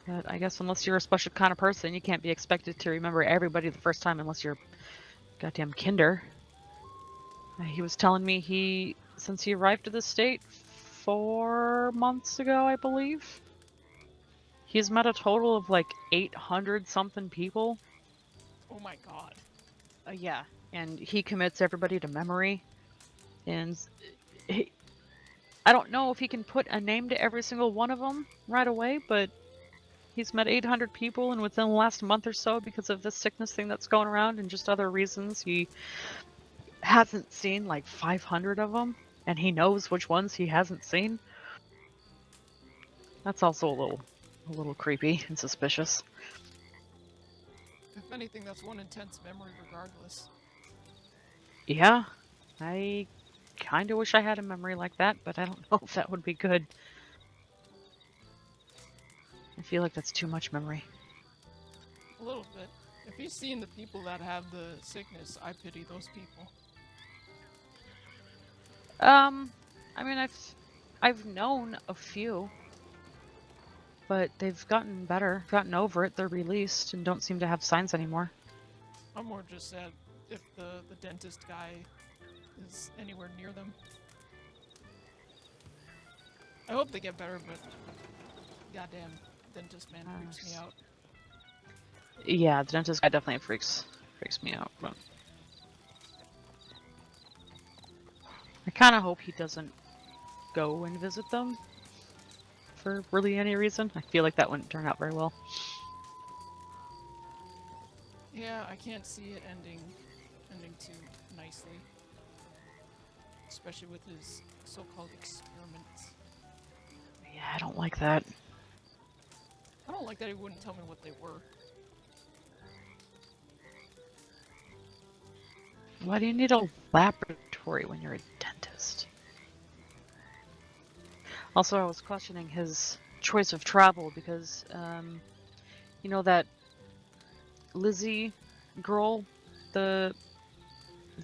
But I guess unless you're a special kind of person, you can't be expected to remember everybody the first time unless you're goddamn kinder. He was telling me since he arrived to the state 4 months ago, I believe, he's met a total of like 800 something people. Oh my god. Yeah, and he commits everybody to memory. And I don't know if he can put a name to every single one of them right away, but he's met 800 people, and within the last month or so, because of this sickness thing that's going around and just other reasons, he hasn't seen like 500 of them, and he knows which ones he hasn't seen. That's also a little creepy and suspicious. If anything, that's one intense memory regardless. Yeah, I kind of wish I had a memory like that, but I don't know if that would be good. I feel like that's too much memory. A little bit. If you've seen the people that have the sickness, I pity those people. I mean, I've known a few, but they've gotten better, gotten over it. They're released and don't seem to have signs anymore. I'm more just sad if the dentist guy is anywhere near them. I hope they get better, but goddamn dentist man freaks me out. Yeah, the dentist guy definitely freaks me out. But I kind of hope he doesn't go and visit them for really any reason. I feel like that wouldn't turn out very well. Yeah, I can't see it ending too nicely. Especially with his so-called experiments. Yeah, I don't like that. I don't like that he wouldn't tell me what they were. Why do you need a laboratory when you're a dentist? Also, I was questioning his choice of travel because, you know that Lizzie girl, the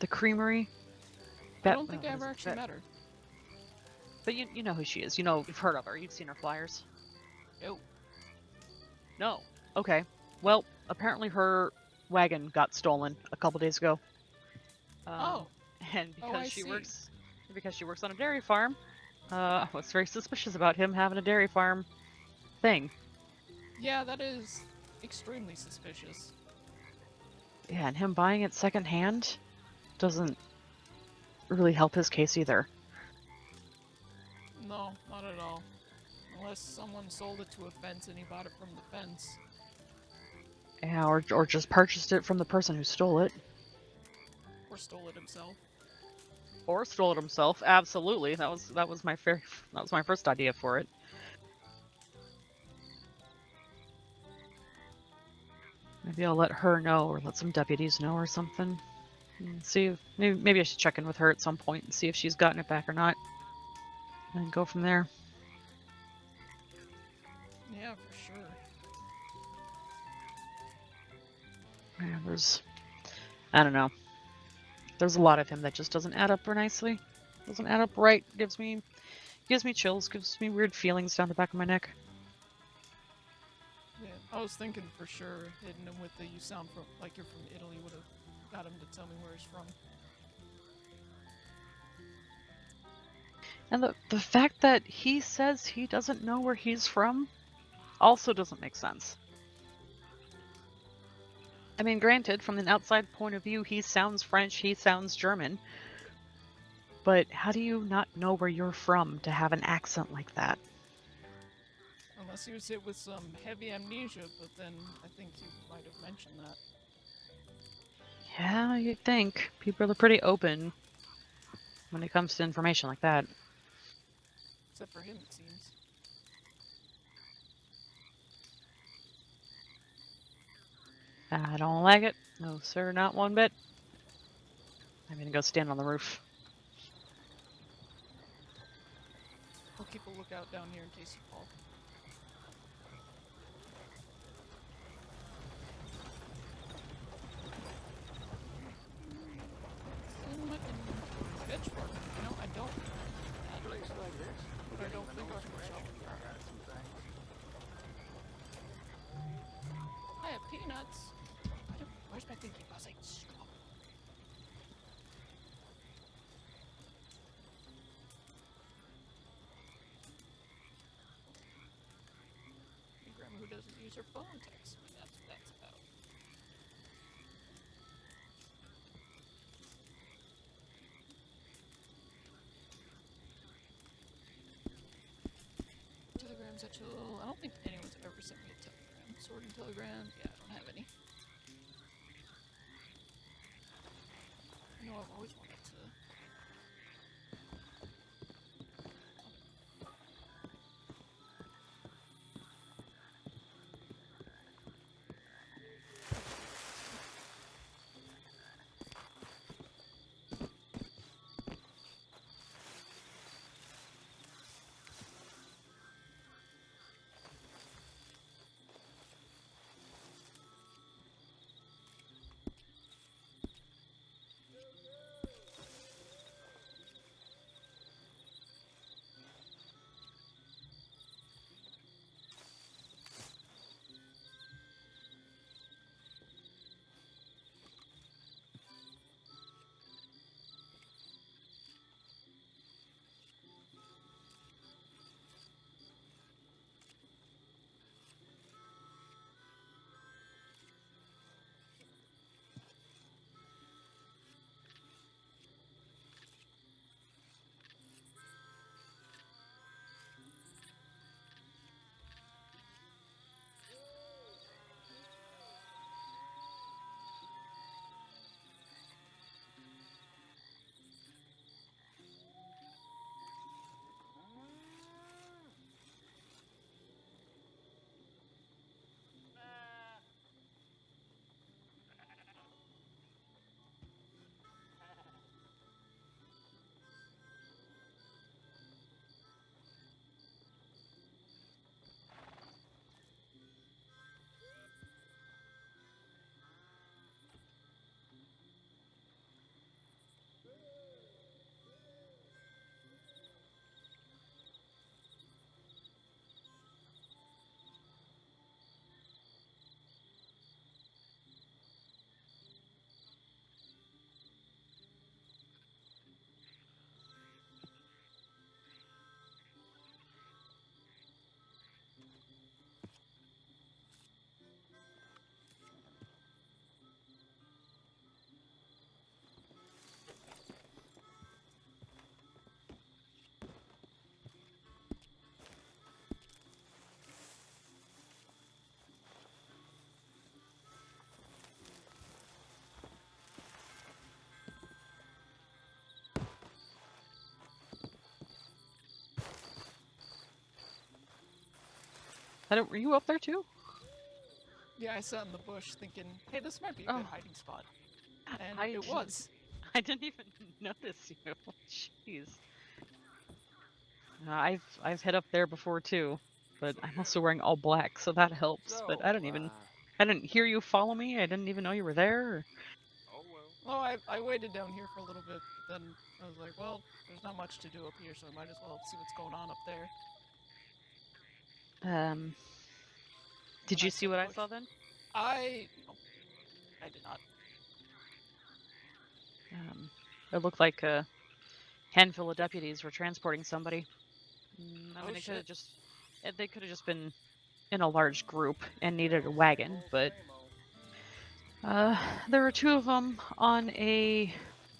creamery? I don't think I ever actually met her. But you know who she is. You know, you've heard of her. You've seen her flyers. Nope. No. Okay. Well, apparently her wagon got stolen a couple days ago. Oh. And because I she see. works on a dairy farm, I was very suspicious about him having a dairy farm thing. Yeah, that is extremely suspicious. Yeah, and him buying it secondhand doesn't really help his case either. No, not at all. Unless someone sold it to a fence and he bought it from the fence. Yeah, or just purchased it from the person who stole it. Or stole it himself. Or stole it himself. Absolutely. That was my first idea for it. Maybe I'll let her know, or let some deputies know, or something. And see if maybe I should check in with her at some point and see if she's gotten it back or not, and go from there. Yeah, for sure. Yeah, I don't know. There's a lot of him that just doesn't add up nicely. Doesn't add up right. Gives me chills. Gives me weird feelings down the back of my neck. Yeah, I was thinking for sure hitting him with the "you sound like you're from Italy" would have got him to tell me where he's from. And the fact that he says he doesn't know where he's from also doesn't make sense. I mean, granted, from an outside point of view, he sounds French, he sounds German. But how do you not know where you're from to have an accent like that? Unless he was hit with some heavy amnesia, but then I think he might have mentioned that. Yeah, you'd think. People are pretty open when it comes to information like that. Except for him, it seems. I don't like it. No, sir, not one bit. I'm gonna go stand on the roof. I'll keep a lookout down here in case you fall. I can pitchfork. You know, I don't. But I don't think I can shovel. I have peanuts. Where's my thinking buzzing? Stop. Your grandma who doesn't use her phone texts me. That's what that's about. Telegrams at all. I don't think anyone's ever sent me a telegram. Sorting telegram. Yeah, I don't have any. You know, I've always wanted to. Were you up there too? Yeah, I sat in the bush thinking, hey, this might be a Oh. good hiding spot. And I it didn't- was. I didn't even notice you. Jeez. I've hit up there before too, but I'm also wearing all black, so that helps. So, But I didn't hear you follow me. I didn't even know you were there. oh well. Well, I waited down here for a little bit, but then I was like, well, there's not much to do up here, so I might as well see what's going on up there. Did then you I see saw what the I bush. saw then? No, I did not. It looked like a handful of deputies were transporting somebody. I Oh, mean, shit. they could have just been in a large group and needed a wagon, but there were two of them on a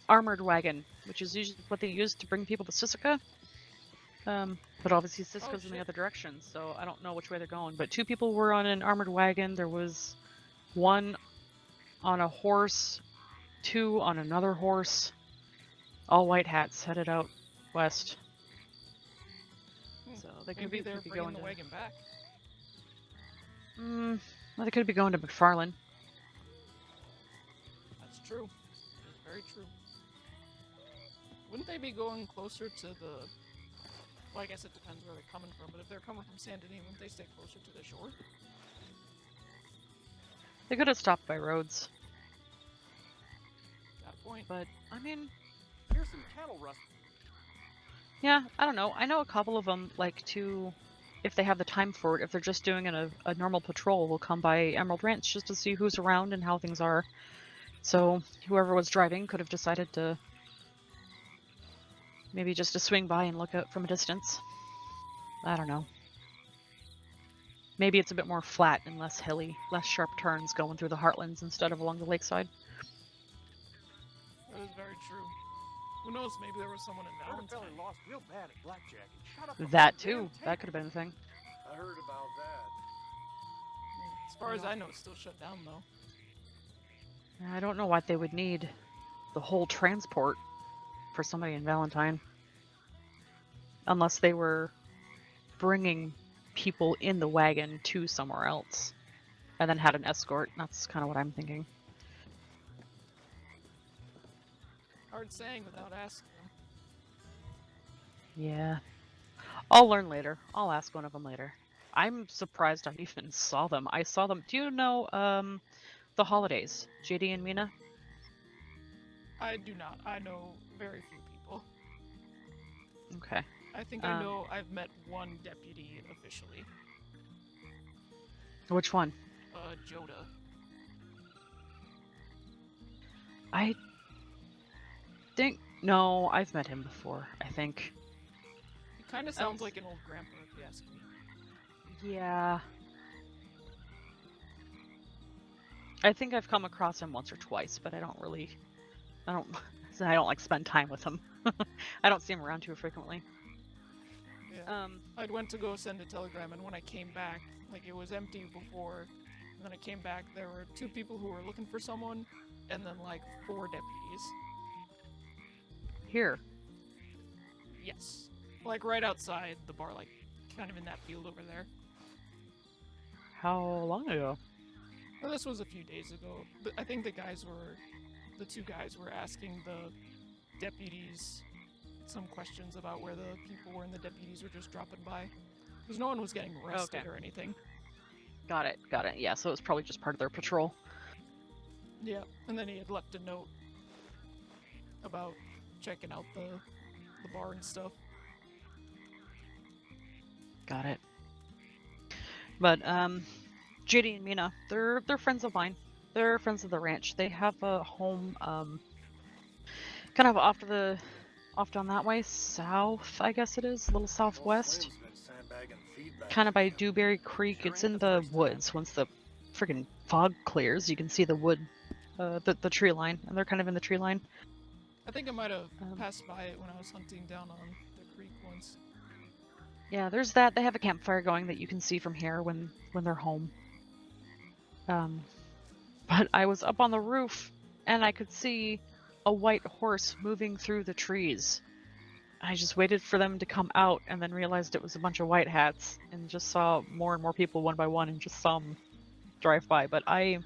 armored wagon, which is usually what they use to bring people to Sisika. But obviously Sisko's in the shit. other direction, so I don't know which way they're going. But two people were on an armored wagon. There was one on a horse, two on another horse, all white hats headed out west. So they could Maybe be, they're could be bringing going the to. wagon back. Well, they could be going to McFarlane. That's true. It's very true. Wouldn't they be going closer to the... Well, I guess it depends where they're coming from, but if they're coming from Saint Denis, wouldn't they stay closer to the shore? They could have stopped by roads, Got a point. but I mean, Here's some cattle rust. yeah, I don't know. I know a couple of them like to, if they have the time for it, if they're just doing a normal patrol, will come by Emerald Ranch just to see who's around and how things are. So whoever was driving could have decided to maybe just to swing by and look out from a distance. I don't know. Maybe it's a bit more flat and less hilly, less sharp turns going through the heartlands instead of along the lakeside. That is very true. Who knows, maybe there was someone in Heard a fella Valentine. lost real bad at blackjack and shot up the That whole damn too. That could have been the thing. I heard about that. As far as I know, it's still shut down, though. I don't know why they would need the whole transport for somebody in Valentine. Unless they were bringing people in the wagon to somewhere else and then had an escort. That's kind of what I'm thinking. Hard saying without asking them. Yeah. I'll learn later. I'll ask one of them later. I'm surprised I even saw them. I saw them. Do you know the holidays? JD and Mina? I do not. I know very few people. Okay. I think I know I've met one deputy officially. Which one? Joda. I think no, I've met him before, I think. He kind of sounds like an old grandpa, if you ask me. Yeah. I think I've come across him once or twice, but I don't like spend time with him. I don't see him around too frequently. Yeah. I'd went to go send a telegram, and when I came back, like, it was empty before, and then I came back, there were two people who were looking for someone, and then, like, 4 deputies. Here. Yes. Like, right outside the bar, like, kind of in that field over there. How long ago? Well, this was a few days ago. I think the 2 guys were asking the deputies some questions about where the people were, and the deputies were just dropping by. Because no one was getting arrested or anything. Got it. Yeah, so it was probably just part of their patrol. Yeah, and then he had left a note about checking out the bar and stuff. Got it. But JD and Mina, they're friends of mine. They're friends of the ranch. They have a home kind of off down that way, south, I guess it is, a little southwest. Kind of by Dewberry Creek. It's in the woods. Once the friggin' fog clears, you can see the wood, the tree line, and they're kind of in the tree line. I think I might have passed by it when I was hunting down on the creek once. Yeah, there's that. They have a campfire going that you can see from here when they're home. But I was up on the roof, and I could see a white horse moving through the trees. I just waited for them to come out and then realized it was a bunch of white hats and just saw more and more people one by one and just saw them drive by. But I'm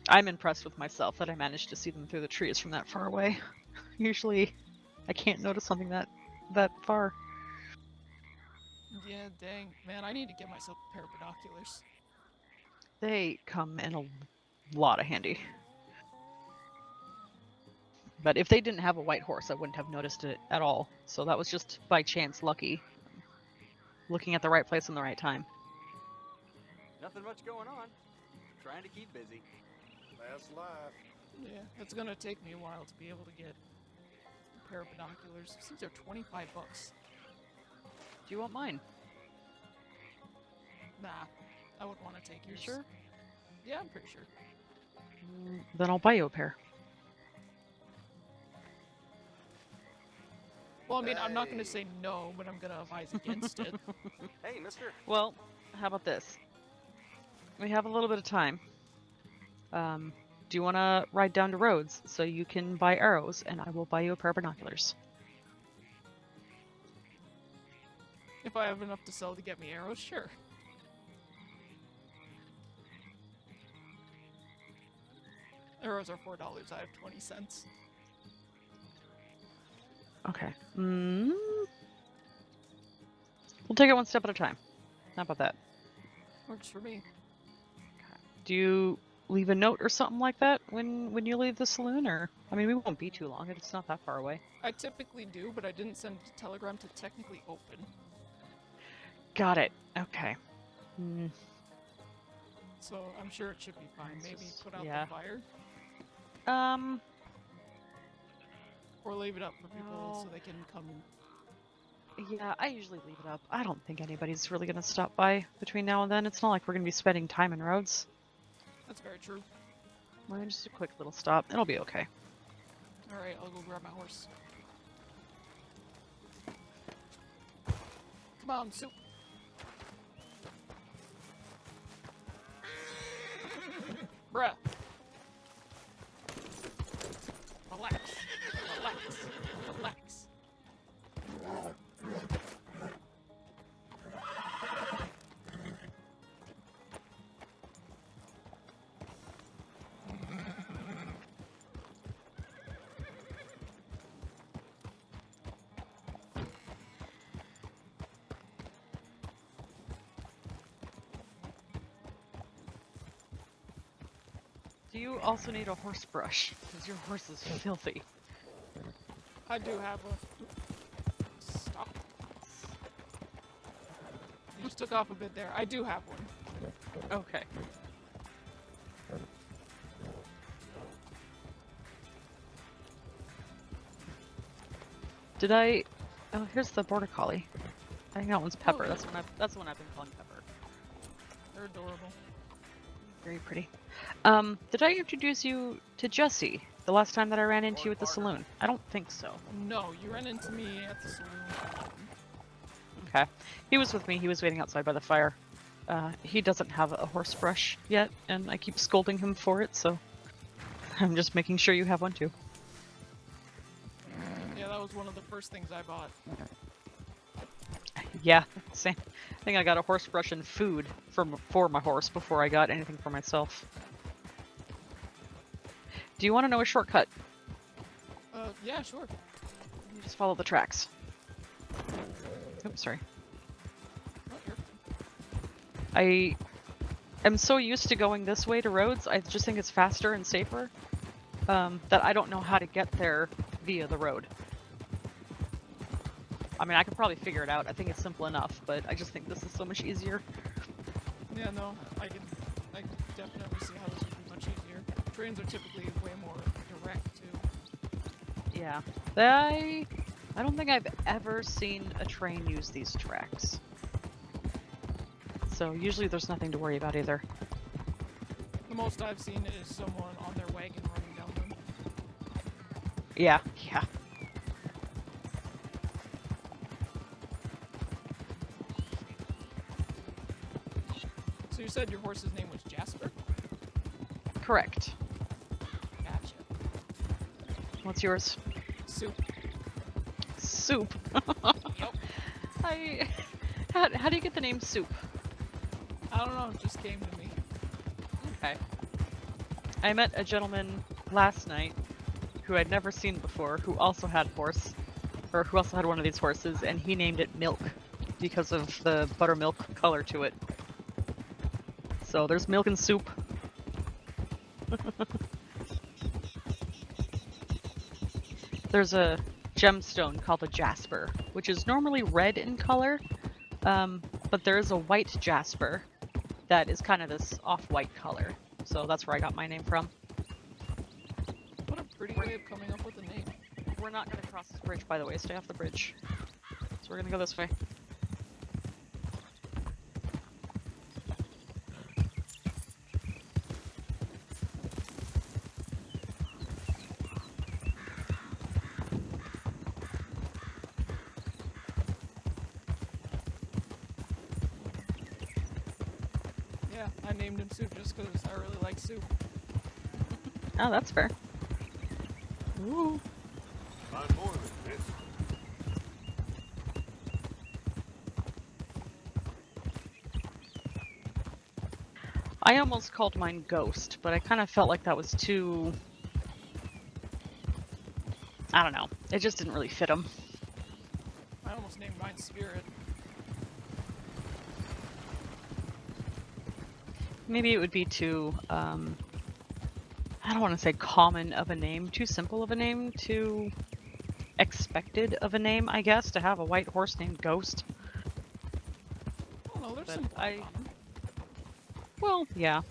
impressed with myself that I managed to see them through the trees from that far away. Usually I can't notice something that far. Yeah, dang. Man, I need to get myself a pair of binoculars. They come in a lot of handy. But if they didn't have a white horse, I wouldn't have noticed it at all. So that was just by chance lucky. Looking at the right place in the right time. Nothing much going on. Trying to keep busy. That's life. Yeah, it's gonna take me a while to be able to get a pair of binoculars. These are 25 bucks. Do you want mine? Nah, I wouldn't want to take You yours. sure? Yeah, I'm pretty sure. Then I'll buy you a pair. Well, I mean, I'm not gonna say no, but I'm gonna advise against it. Hey, mister. Well, how about this? We have a little bit of time. Do you want to ride down to Rhodes so you can buy arrows, and I will buy you a pair of binoculars? If I have enough to sell to get me arrows, sure. Arrows are $4. I have 20 cents. Okay. We'll take it one step at a time. How about that? Works for me. Do you leave a note or something like that when you leave the saloon, or I mean, we won't be too long. It's not that far away. I typically do, but I didn't send a telegram to technically open. Got it. Okay. So I'm sure it should be fine. It's Maybe just- put out yeah. the fire, or leave it up for people so No. they can come. Yeah, I usually leave it up. I don't think anybody's really gonna stop by between now and then. It's not like we're gonna be spending time in Rhodes. That's very true. We're just a quick little stop. It'll be okay. All right, I'll go grab my horse. Come on, Soup. Bruh. Relax. Relax. Relax. Do you also need a horse brush? Because your horse is filthy. I do have a... Stop. You just took off a bit there. I do have one. Okay. Did I? Oh, here's the border collie. I think that one's Pepper. Oh. That's the one I've been calling Pepper. They're adorable. Very pretty. Did I introduce you to Jesse the last time that I ran into you at the saloon? I don't think so. No, you ran into me at the saloon. Okay. He was with me. He was waiting outside by the fire. He doesn't have a horse brush yet, and I keep scolding him for it, so I'm just making sure you have one too. Yeah, that was one of the first things I bought. Yeah, same. I think I got a horse brush and food for my horse before I got anything for myself. Do you want to know a shortcut? Yeah, sure. You just follow the tracks. Oops, sorry. Oh, you're I am so used to going this way to Rhodes, I just think it's faster and safer, that I don't know how to get there via the road. I mean, I could probably figure it out. I think it's simple enough, but I just think this is so much easier. Yeah, no, I can definitely see how this would be much easier. Trains are typically way more direct too. Yeah. I don't think I've ever seen a train use these tracks. So usually there's nothing to worry about either. The most I've seen is someone on their wagon running down them. Yeah. So you said your horse's name was Jasper? Correct. Gotcha. What's yours? Soup. Soup. Yep. How do you get the name Soup? I don't know, it just came to me. Okay. I met a gentleman last night who I'd never seen before, who also had who also had one of these horses, and he named it Milk because of the buttermilk color to it. So there's milk and soup. There's a gemstone called a jasper, which is normally red in color, but there is a white jasper that is kind of this off-white color. So that's where I got my name from. What a pretty way of coming up with a name. We're not going to cross this bridge, by the way. Stay off the bridge. So we're going to go this way. Yeah, I named him Soup just because I really like soup. Oh, that's fair. Ooh. Find more of this. I almost called mine Ghost, but I kind of felt like that was too... I don't know. It just didn't really fit him. I almost named mine Spirit. Maybe it would be too, I don't want to say common of a name, too simple of a name, too expected of a name, I guess, to have a white horse named Ghost. Oh no, there's But some black on him. Well, yeah.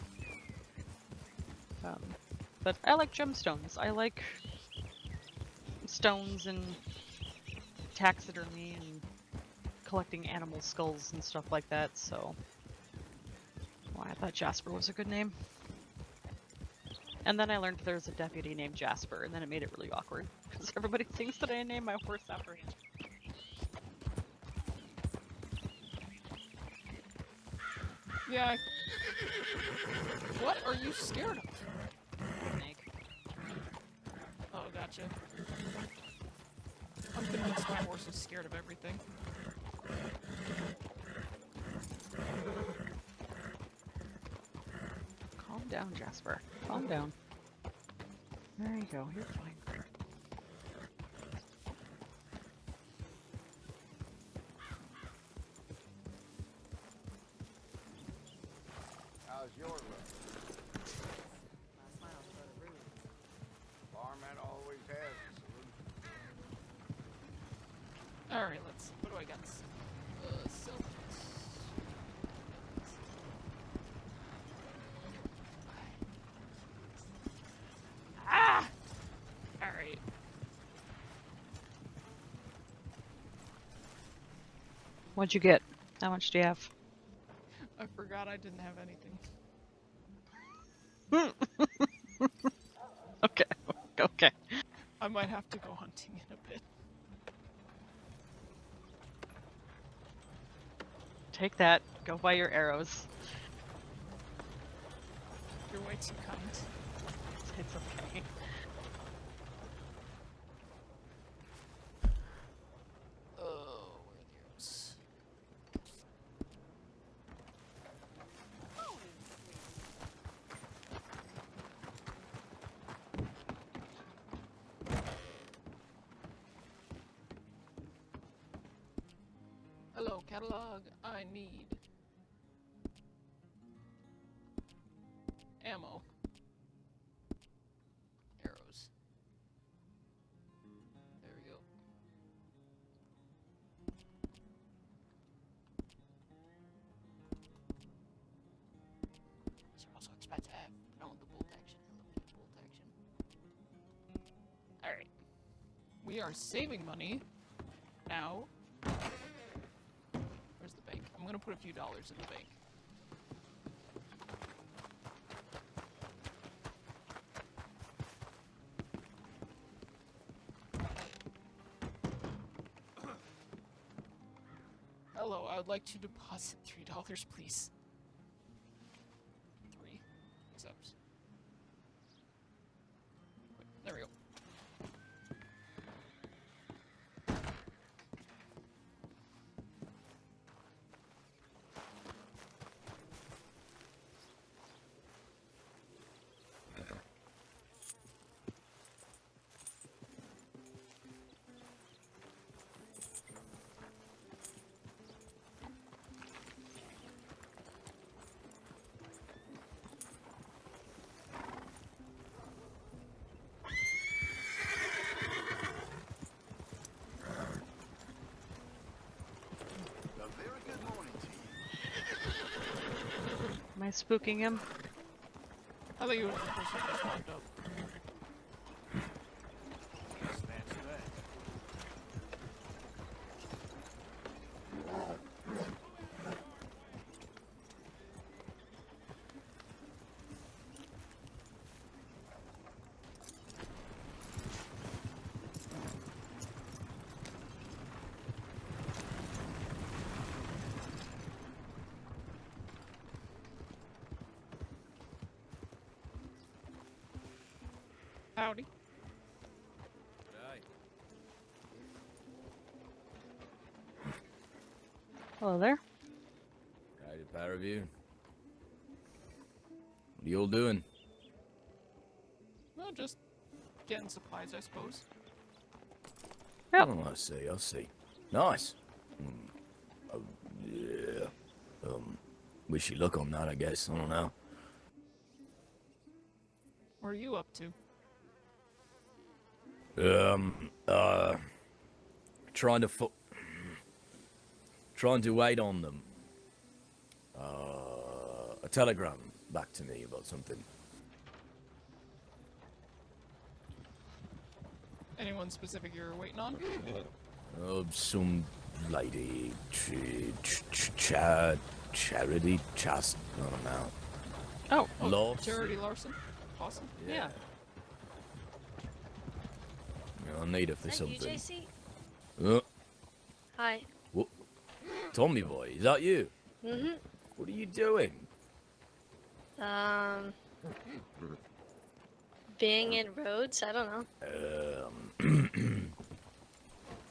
But I like gemstones. I like stones and taxidermy and collecting animal skulls and stuff like that, so... Well, I thought Jasper was a good name. And then I learned there's a deputy named Jasper, and then it made it really awkward, because everybody thinks that I named my horse after him. Yeah. What are you scared of? Snake. Oh, gotcha. I'm convinced my horse is scared of everything. Calm down, Jasper. Calm down. There you go. You're fine. How's your luck? Barman always has a solution. Alright, let's... What do I got? Silk. Ah! Alright. What'd you get? How much do you have? I forgot I didn't have anything. Okay. Okay. I might have to go hunting in a bit. Take that. Go buy your arrows. You're way too kind. It's okay. Oh, where are the arrows? Hello, catalog. I need ammo. Arrows. There we go. These are also expensive. I don't want the bolt action. I love the bolt action. Alright. We are saving money now. Where's the bank? I'm gonna put a few dollars in the bank. Hello, I would like to deposit $3, please. 3 accepts. There we go. spooking him? I think it was the person who just walked up. Just answer that. Howdy. Hello there. Right, a pair of you. What are you all doing? Well, just getting supplies, I suppose. Yep. Oh, I see, I see. Nice. Oh, yeah. Wish you luck on that, I guess. I don't know. What are you up to? Trying to trying to wait on them. A telegram back to me about something. Anyone specific you're waiting on? Some lady, charity, I don't know. Oh, Lost. Charity Larson? Awesome. yeah. I need it for Is that you, something. JC? Hi. What? Tommy boy, is that you? Mm-hmm. What are you doing? Being in Rhodes? I don't know.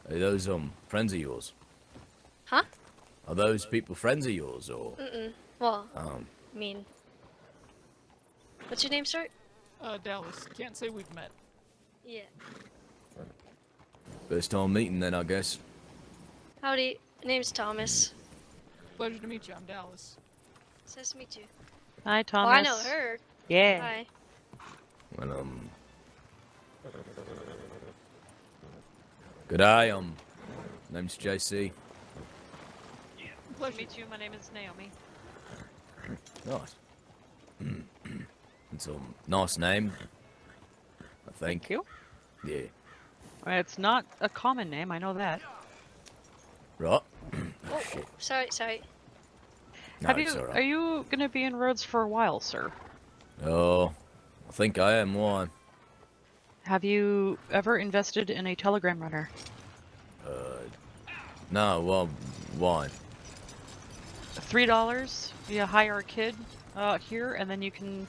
Are those friends of yours? Huh? Are those people friends of yours or? Mm-mm. Well, Um, I mean... What's your name, sir? Dallas. Can't say we've met. Yeah. first time meeting then, I guess. Howdy. Name's Thomas. Pleasure to meet you. I'm Dallas. It's nice to meet you. Hi, Oh, Thomas. I know her. Yeah. Hi. Well, good day. Name's JC. Pleasure. Meet you. My name is Naomi. Nice. It's a nice name. I think. Thank you. Yeah. It's not a common name. I know that. Right. Oh, Shit. sorry. No, Have it's you? alright. Are you gonna be in Rhodes for a while, sir? Oh, I think I am. Why? Have you ever invested in a telegram runner? No. Well, why? $3. You hire a kid here, and then you can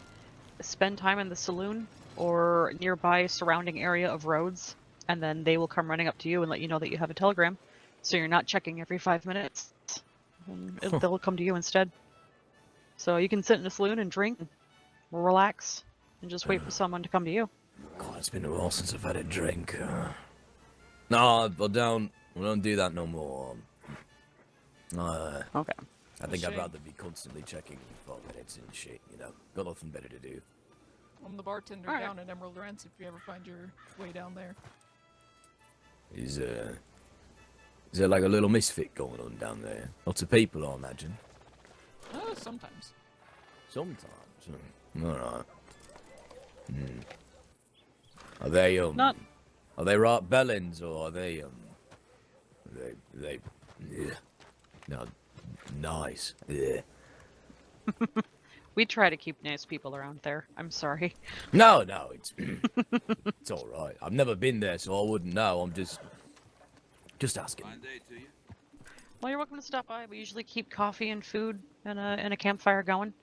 spend time in the saloon or nearby surrounding area of Rhodes, and then they will come running up to you and let you know that you have a telegram, so you're not checking every 5 minutes. And they'll come to you instead. So you can sit in a saloon and drink, and relax, and just wait for someone to come to you. God, it's been a while since I've had a drink. No, I don't. We don't do that no more. Okay. I think I'd Shame. rather be constantly checking 5 minutes and shit. You know, got nothing better to do. I'm the bartender Alright. down at Emerald Rents if you ever find your way down there. Is there like a little misfit going on down there? Lots of people, I imagine. Sometimes. Sometimes. All right. Are they Not. Are they right bellends or are they they yeah. No, nice. Yeah. We try to keep nice people around there. I'm sorry. No, it's it's all right. I've never been there, so I wouldn't know. I'm just asking. Well, you're welcome to stop by. We usually keep coffee and food and a campfire going.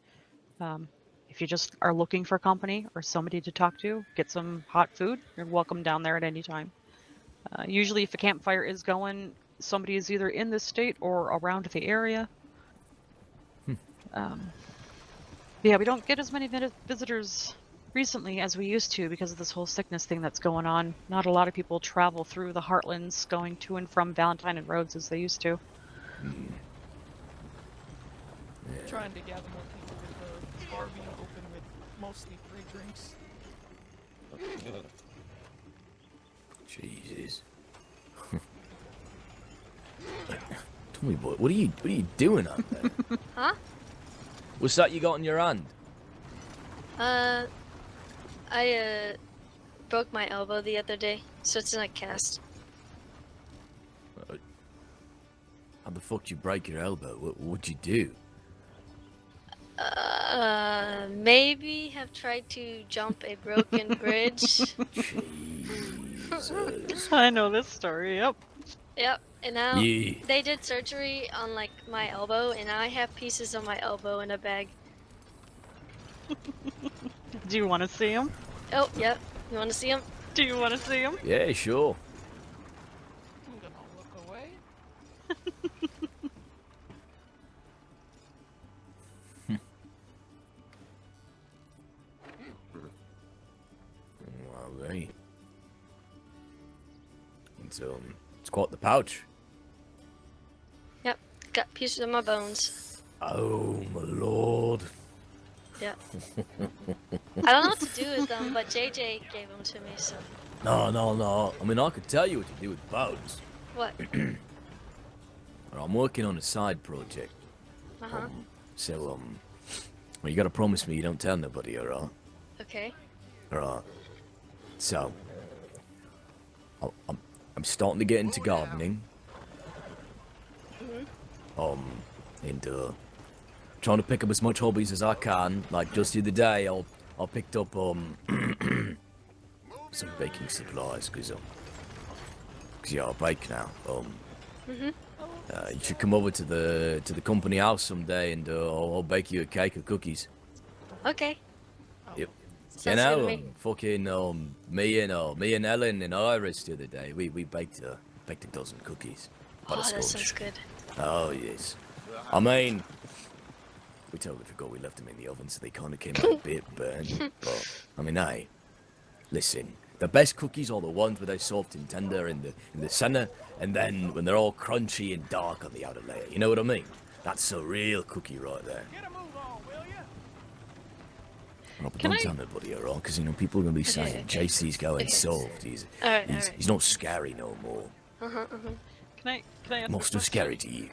If you just are looking for company or somebody to talk to, get some hot food, you're welcome down there at any time. Usually, if a campfire is going, somebody is either in the state or around the area. Yeah, we don't get as many visitors recently as we used to because of this whole sickness thing that's going on. Not a lot of people travel through the heartlands going to and from Valentine and Rhodes as they used to. Trying to gather more people with the bar being open with mostly free drinks. Jesus. Tommy boy, what are you doing up there? Huh? What's that you got in your hand? I broke my elbow the other day, so it's in a cast. How the fuck did you break your elbow? What'd you do? Maybe have tried to jump a broken bridge. Jesus. I know this story. Yep. Yep, and now Yeah. they did surgery on like my elbow, and I have pieces of my elbow in a bag. Do you want to see him? Oh, yep. You want to see them? Do you want to see him? Yeah, sure. I'm gonna look away. All right. It's quite the pouch. Yep, got pieces of my bones. Oh my lord. Yep. I don't know what to do with them, but JJ gave them to me, so. No. I mean, I could tell you what to do with bones. What? I'm working on a side project. Uh-huh. Well, you gotta promise me you don't tell nobody, alright? Okay. Alright. So, I'm starting to get into gardening. Mm-hmm. And trying to pick up as much hobbies as I can. Like just the other day, I picked up some baking supplies because yeah, I bake now. Mm-hmm. You should come over to the company house someday, and I'll bake you a cake of cookies. Okay. Yep. Sounds good to me. Fucking me and Ellen and Iris the other day, we baked a dozen cookies. Oh, that Butterscotch. sounds good. Oh yes. I mean, we totally forgot we left them in the oven, so they kind of came out a bit burnt. But I mean, hey, listen. The best cookies are the ones where they're soft and tender in the center, and then when they're all crunchy and dark on the outer layer. You know what I mean? That's a real cookie right there. Get a move on, will ya? Oh, but Can don't I- tell nobody, alright? Because people are gonna be saying okay. JC's going Okay. soft. He's Alright. he's not scary no more. Uh-huh, uh-huh. Can I ask Not a so question? scary to you.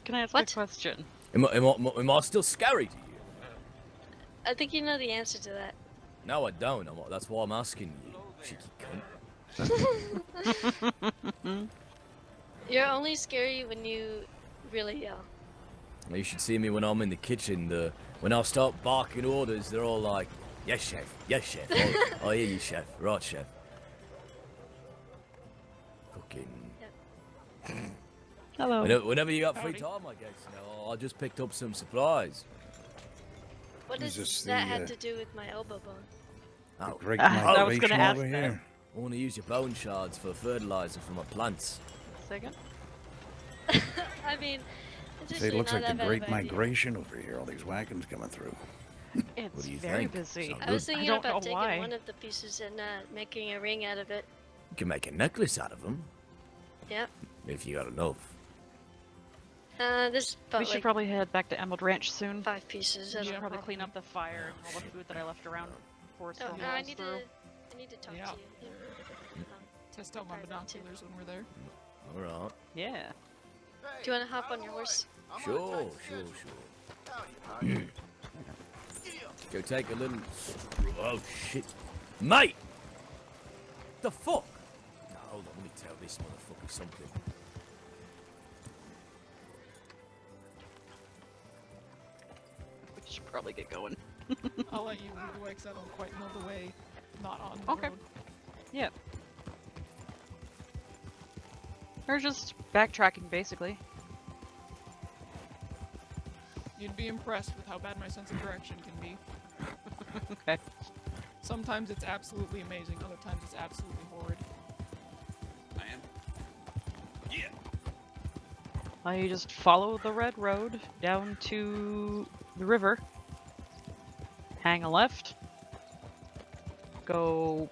Can I ask What? a question? Am I still scary to you? I think you know the answer to that. No, I don't. That's why I'm asking you, cheeky cunt. You're only scary when you really yell. You should see me when I'm in the kitchen. When I start barking orders, they're all like, "Yes, chef. Yes, chef. Oh, I hear you, chef. Right, chef." Fucking. Hello. Whenever you got free time, I guess. I just picked up some supplies. What Is does this that the, have to do with my elbow bone? Oh, Great I was gonna migration ask over that. here. I want to use your bone shards for fertilizer for my plants. Second. I mean, it's See, it actually looks not like the that bad Great of an idea. Migration over here. All these wagons coming through. It's What do you very think? busy. Sound I was good? thinking don't about know taking why. one of the pieces and making a ring out of it. You can make a necklace out of them Yep. if you got enough. This is We about should like probably head back to Emerald Ranch soon. 5 pieces. I We should don't probably know. clean up the fire and all the food that I left around before Oh, storm no, I rolls need through. to. I need to talk Yeah. to you. Test out my Probably not too. binoculars when we're there. All right. Yeah. Do you want to hop on your horse? Sure. Go take a little. Oh shit, mate! The fuck? No, hold on, let me tell this motherfucker something. We should probably get going. I'll let you lead the way because I don't quite know the way. Not on the Okay. road. Yeah. We're just backtracking, basically. You'd be impressed with how bad my sense of direction can be. Okay. Sometimes it's absolutely amazing, other times it's absolutely horrid. You just follow the red road down to the river. Hang a left. Go.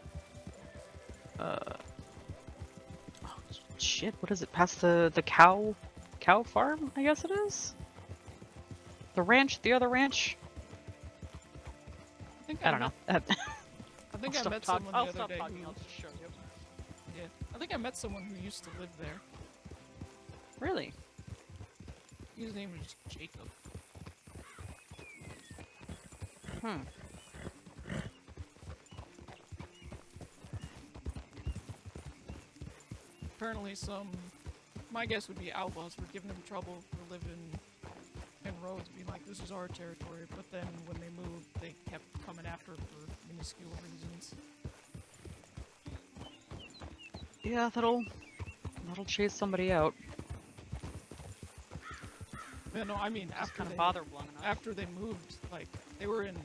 Oh, shit, what is it? Past the cow farm, I guess it is? The ranch, the other ranch? I don't know. I think I met someone the I'll other stop day talking, who... I'll just show you. Yeah, I think I met someone who used to live there. Really? His name is Jacob. Hmm. Apparently my guess would be outlaws were giving him trouble for living in roads, being like, this is our territory, but then when they moved, they kept coming after for minuscule reasons. Yeah, that'll chase somebody out. Yeah, no, I mean, Just after kind they, of bother long enough. after they moved, like, they were in,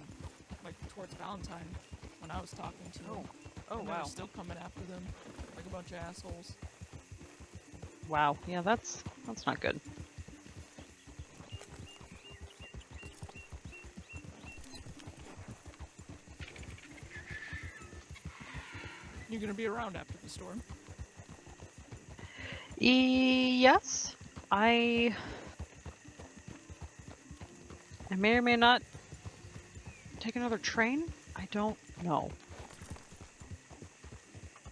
like, towards Valentine when I was talking to them. Oh And they wow. were still coming after them, like a bunch of assholes. Wow. Yeah, that's not good. You're gonna be around after the storm. Yes. I may or may not take another train. I don't know.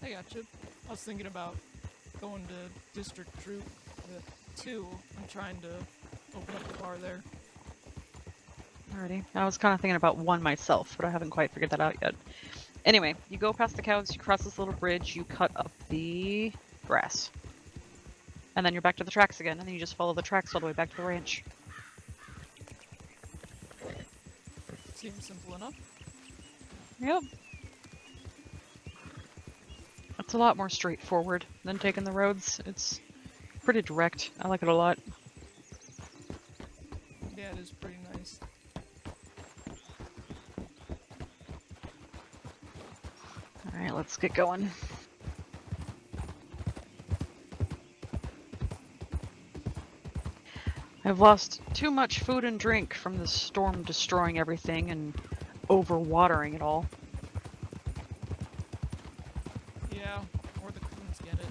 I got you. I was thinking about going to District Troop 2 and trying to open up the bar there. Alrighty. I was kind of thinking about one myself, but I haven't quite figured that out yet. Anyway, you go past the cows, you cross this little bridge, you cut up the grass. And then you're back to the tracks again, and then you just follow the tracks all the way back to the ranch. Seems simple enough. Yep. It's a lot more straightforward than taking the roads. It's pretty direct. I like it a lot. Yeah, it is pretty nice. Alright, let's get going. I've lost too much food and drink from the storm destroying everything and overwatering it all. Yeah, or the coons get it.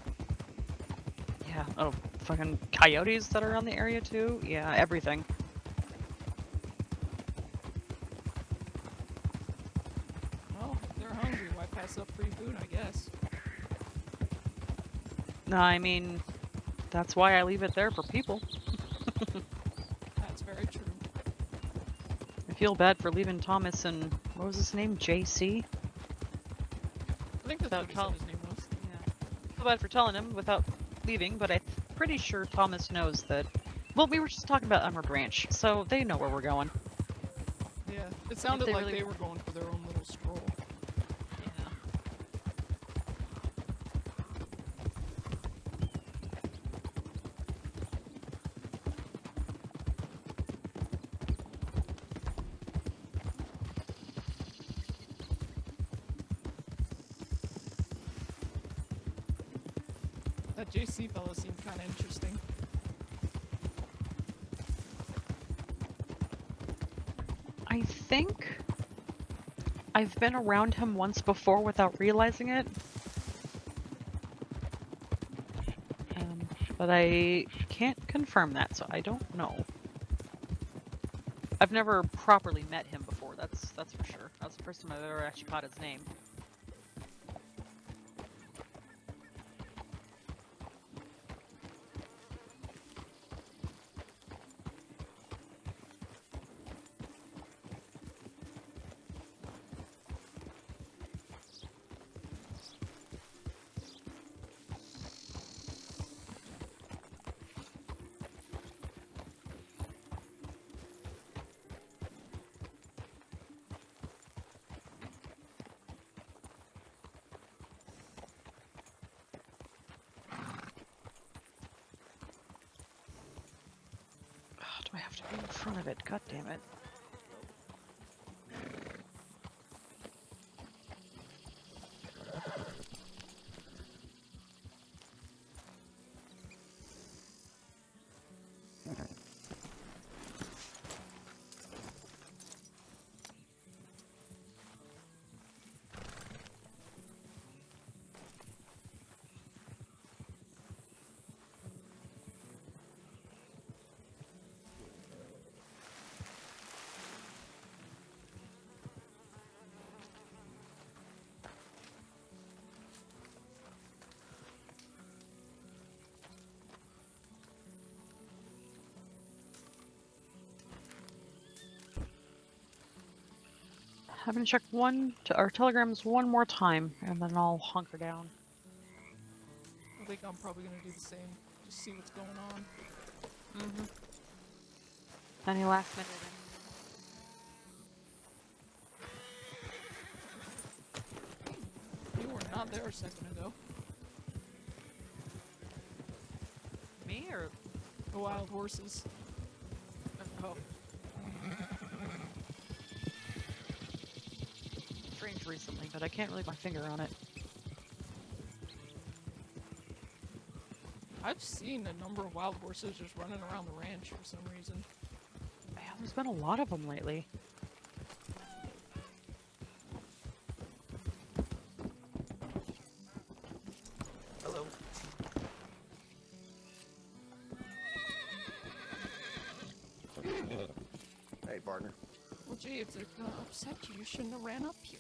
Yeah, oh, fucking coyotes that are around the area too? Yeah, everything. Well, if they're hungry, why pass up free food, I guess. I mean, that's why I leave it there for people. That's very true. I feel bad for leaving Thomas and, what was his name, JC? I think that's what he said his name was. Yeah. I feel bad for telling him without leaving, but I'm pretty sure Thomas knows that. Well, we were just talking about Emerald Ranch, so they know where we're going. Yeah, it sounded they like really- they were going for their own little stroll. Yeah. That JC fella seemed kind of interesting. I think I've been around him once before without realizing it. But I can't confirm that, so I don't know. I've never properly met him before, that's for sure. That's the first time I've ever actually caught his name. Do I have to be in front of it? God damn it. I'm gonna check our telegrams one more time, and then I'll hunker down. I think I'm probably gonna do the same. Just see what's going on. Mm-hmm. Any last minute? You were not there a second ago. Me or The wild horses. oh? Strange recently, but I can't really put my finger on it. I've seen a number of wild horses just running around the ranch for some reason. Yeah, there's been a lot of them lately. Hello. Hey, partner. Well, gee, if they're gonna upset you, you shouldn't have ran up here.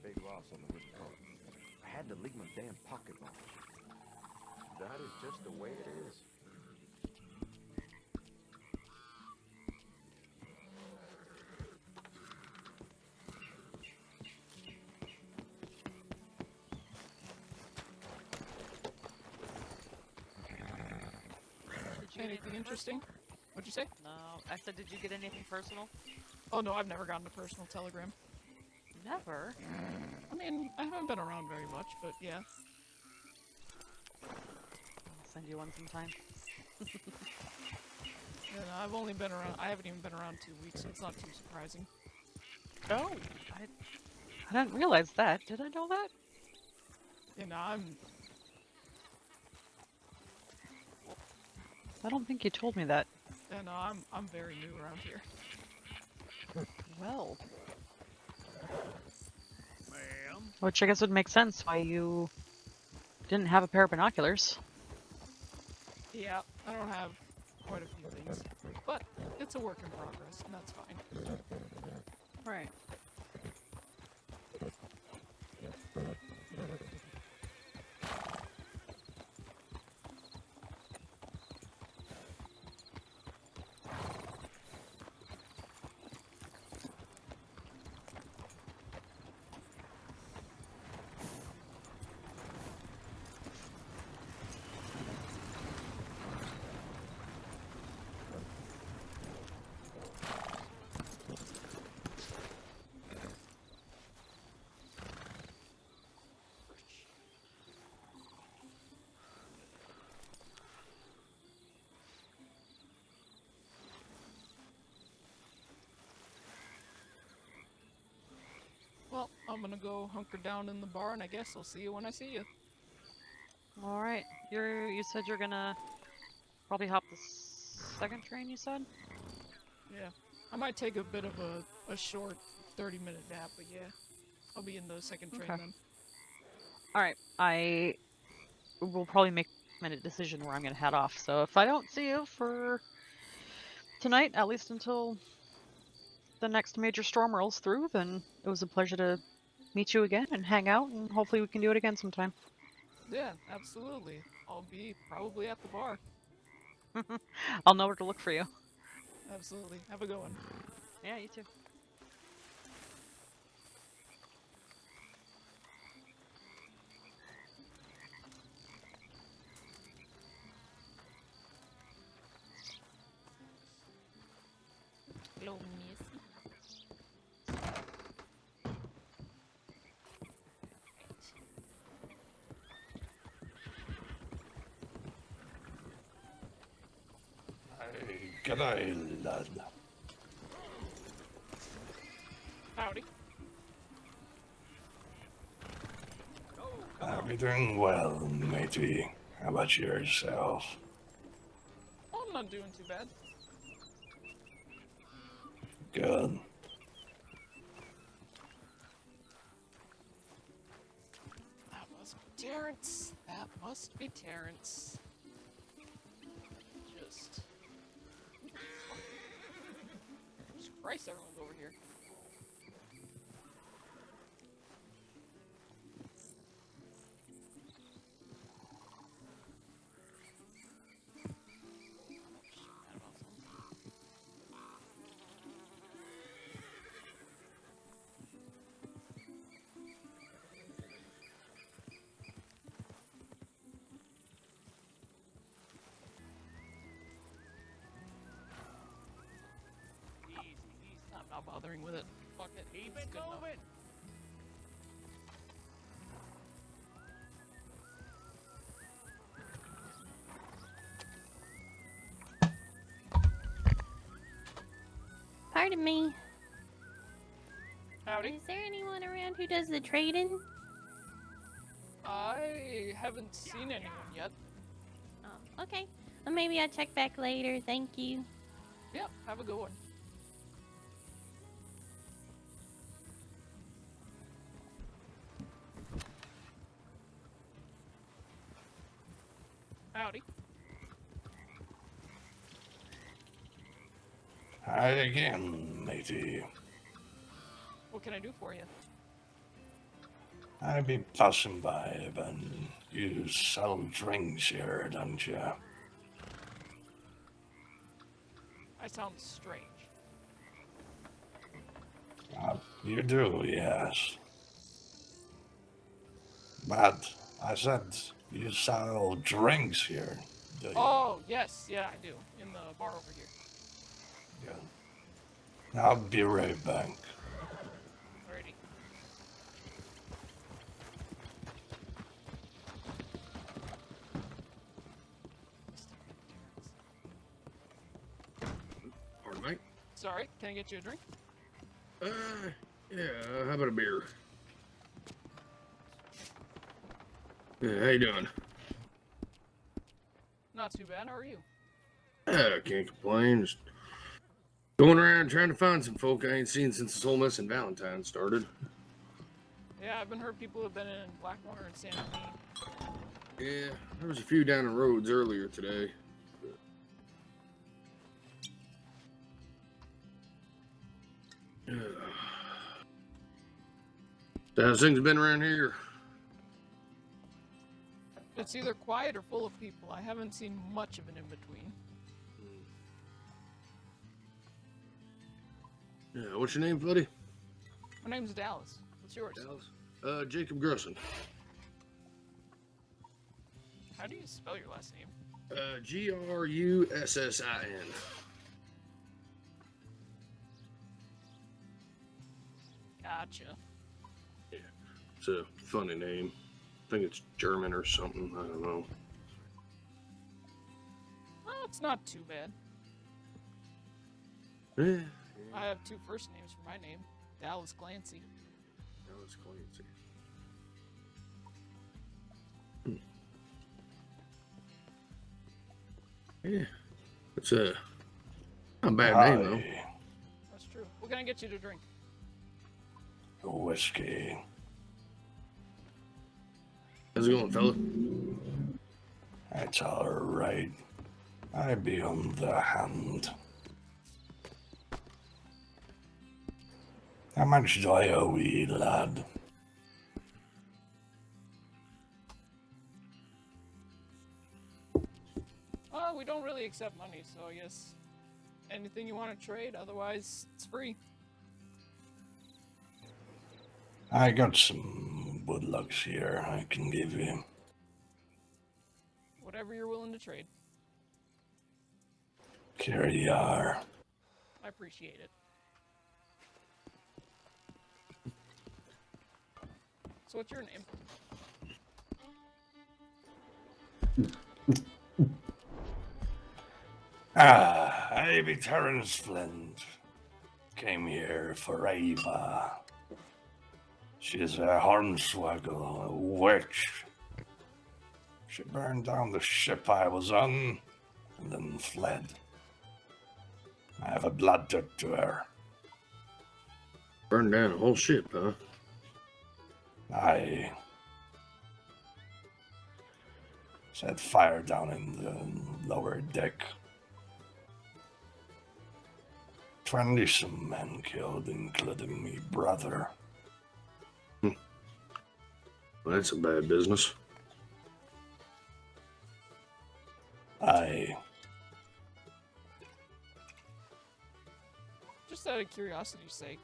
Big loss on the wooden cart. I had to leave my damn pocketbook. That is just the way it is. Anything interesting? What'd you say? No, I said, did you get anything personal? Oh no, I've never gotten a personal telegram. Never. I mean, I haven't been around very much, but yeah. I'll send you one sometime. Yeah, no, I've only been around. I haven't even been around 2 weeks, so it's not too surprising. Oh, I didn't realize that. Did I know that? You know, I'm. I don't think you told me that. You know, I'm very new around here. Well, Ma'am. which I guess would make sense why you didn't have a pair of binoculars. Yeah, I don't have quite a few things, but it's a work in progress, and that's fine. Right. Well, I'm gonna go hunker down in the bar, and I guess I'll see you when I see you. All right. You said you're gonna probably hop the second train. You said. Yeah, I might take a bit of a short 30-minute nap, but yeah, I'll be in the second train Okay. then. All right. I will probably make a minute decision where I'm gonna head off. So if I don't see you for tonight, at least until the next major storm rolls through, then it was a pleasure to meet you again and hang out, and hopefully we can do it again sometime. Yeah, absolutely. I'll be probably at the bar. I'll know where to look for you. Absolutely. Have a good one. Yeah, you too. Hello, miss. G'day, lad. Howdy. I'll be doing well, matey. How about yourself? Oh, I'm not doing too bad. Good. Terrence. That must be Terrence. Just... Jesus Christ, everyone's over here. I'm not bothering with it. Fuck it. Keep It's it good enough. moving. Pardon me. Howdy. Is there anyone around who does the trading? I haven't seen anyone yet. Oh, okay. Well, maybe I'll check back later. Thank you. Yep, have a good one. Howdy. Hi again, matey. What can I do for you? I be passing by, but you sell drinks here, don't you? I sound strange. You do, yes. But I said you sell drinks here, do you? Oh, yes, yeah, I do. In the bar over here. Yeah. I'll be right back. Alrighty. Pardon, mate? Sorry, can I get you a drink? Yeah, how about a beer? Yeah, how you doing? Not too bad, how are you? Can't complain. Just going around trying to find some folk I ain't seen since this whole mess in Valentine started. Yeah, I've been heard people have been in Blackwater and San Antonio. Yeah, there was a few down the roads earlier today. How's things been around here? It's either quiet or full of people. I haven't seen much of an in-between. Yeah, what's your name, buddy? My name's Dallas. What's yours? Dallas? Jacob Grusson. How do you spell your last name? Grussin. Gotcha. Yeah, it's a funny name. I think it's German or something. I don't know. Well, it's not too bad. Yeah. I have two first names for my name. Dallas Clancy. Dallas Clancy. Yeah. It's a not a bad name, though. That's true. What can I get you to drink? Whiskey. How's it going, fella? That's all right. I be on the hand. How much do I owe ye, lad? Oh, we don't really accept money, so I guess anything you want to trade, otherwise it's free. I got some woodlucks here I can give you. Whatever you're willing to trade. Here you are. I appreciate it. So what's your name? I be Terrence Flint. Came here for Ava. She's a hornswoggle, a witch. She burned down the ship I was on, and then fled. I have a blood debt to her. Burned down a whole ship, huh? Aye. Set fire down in the lower deck. 20-some men killed, including me brother. Well, that's a bad business. Aye. Just out of curiosity's sake,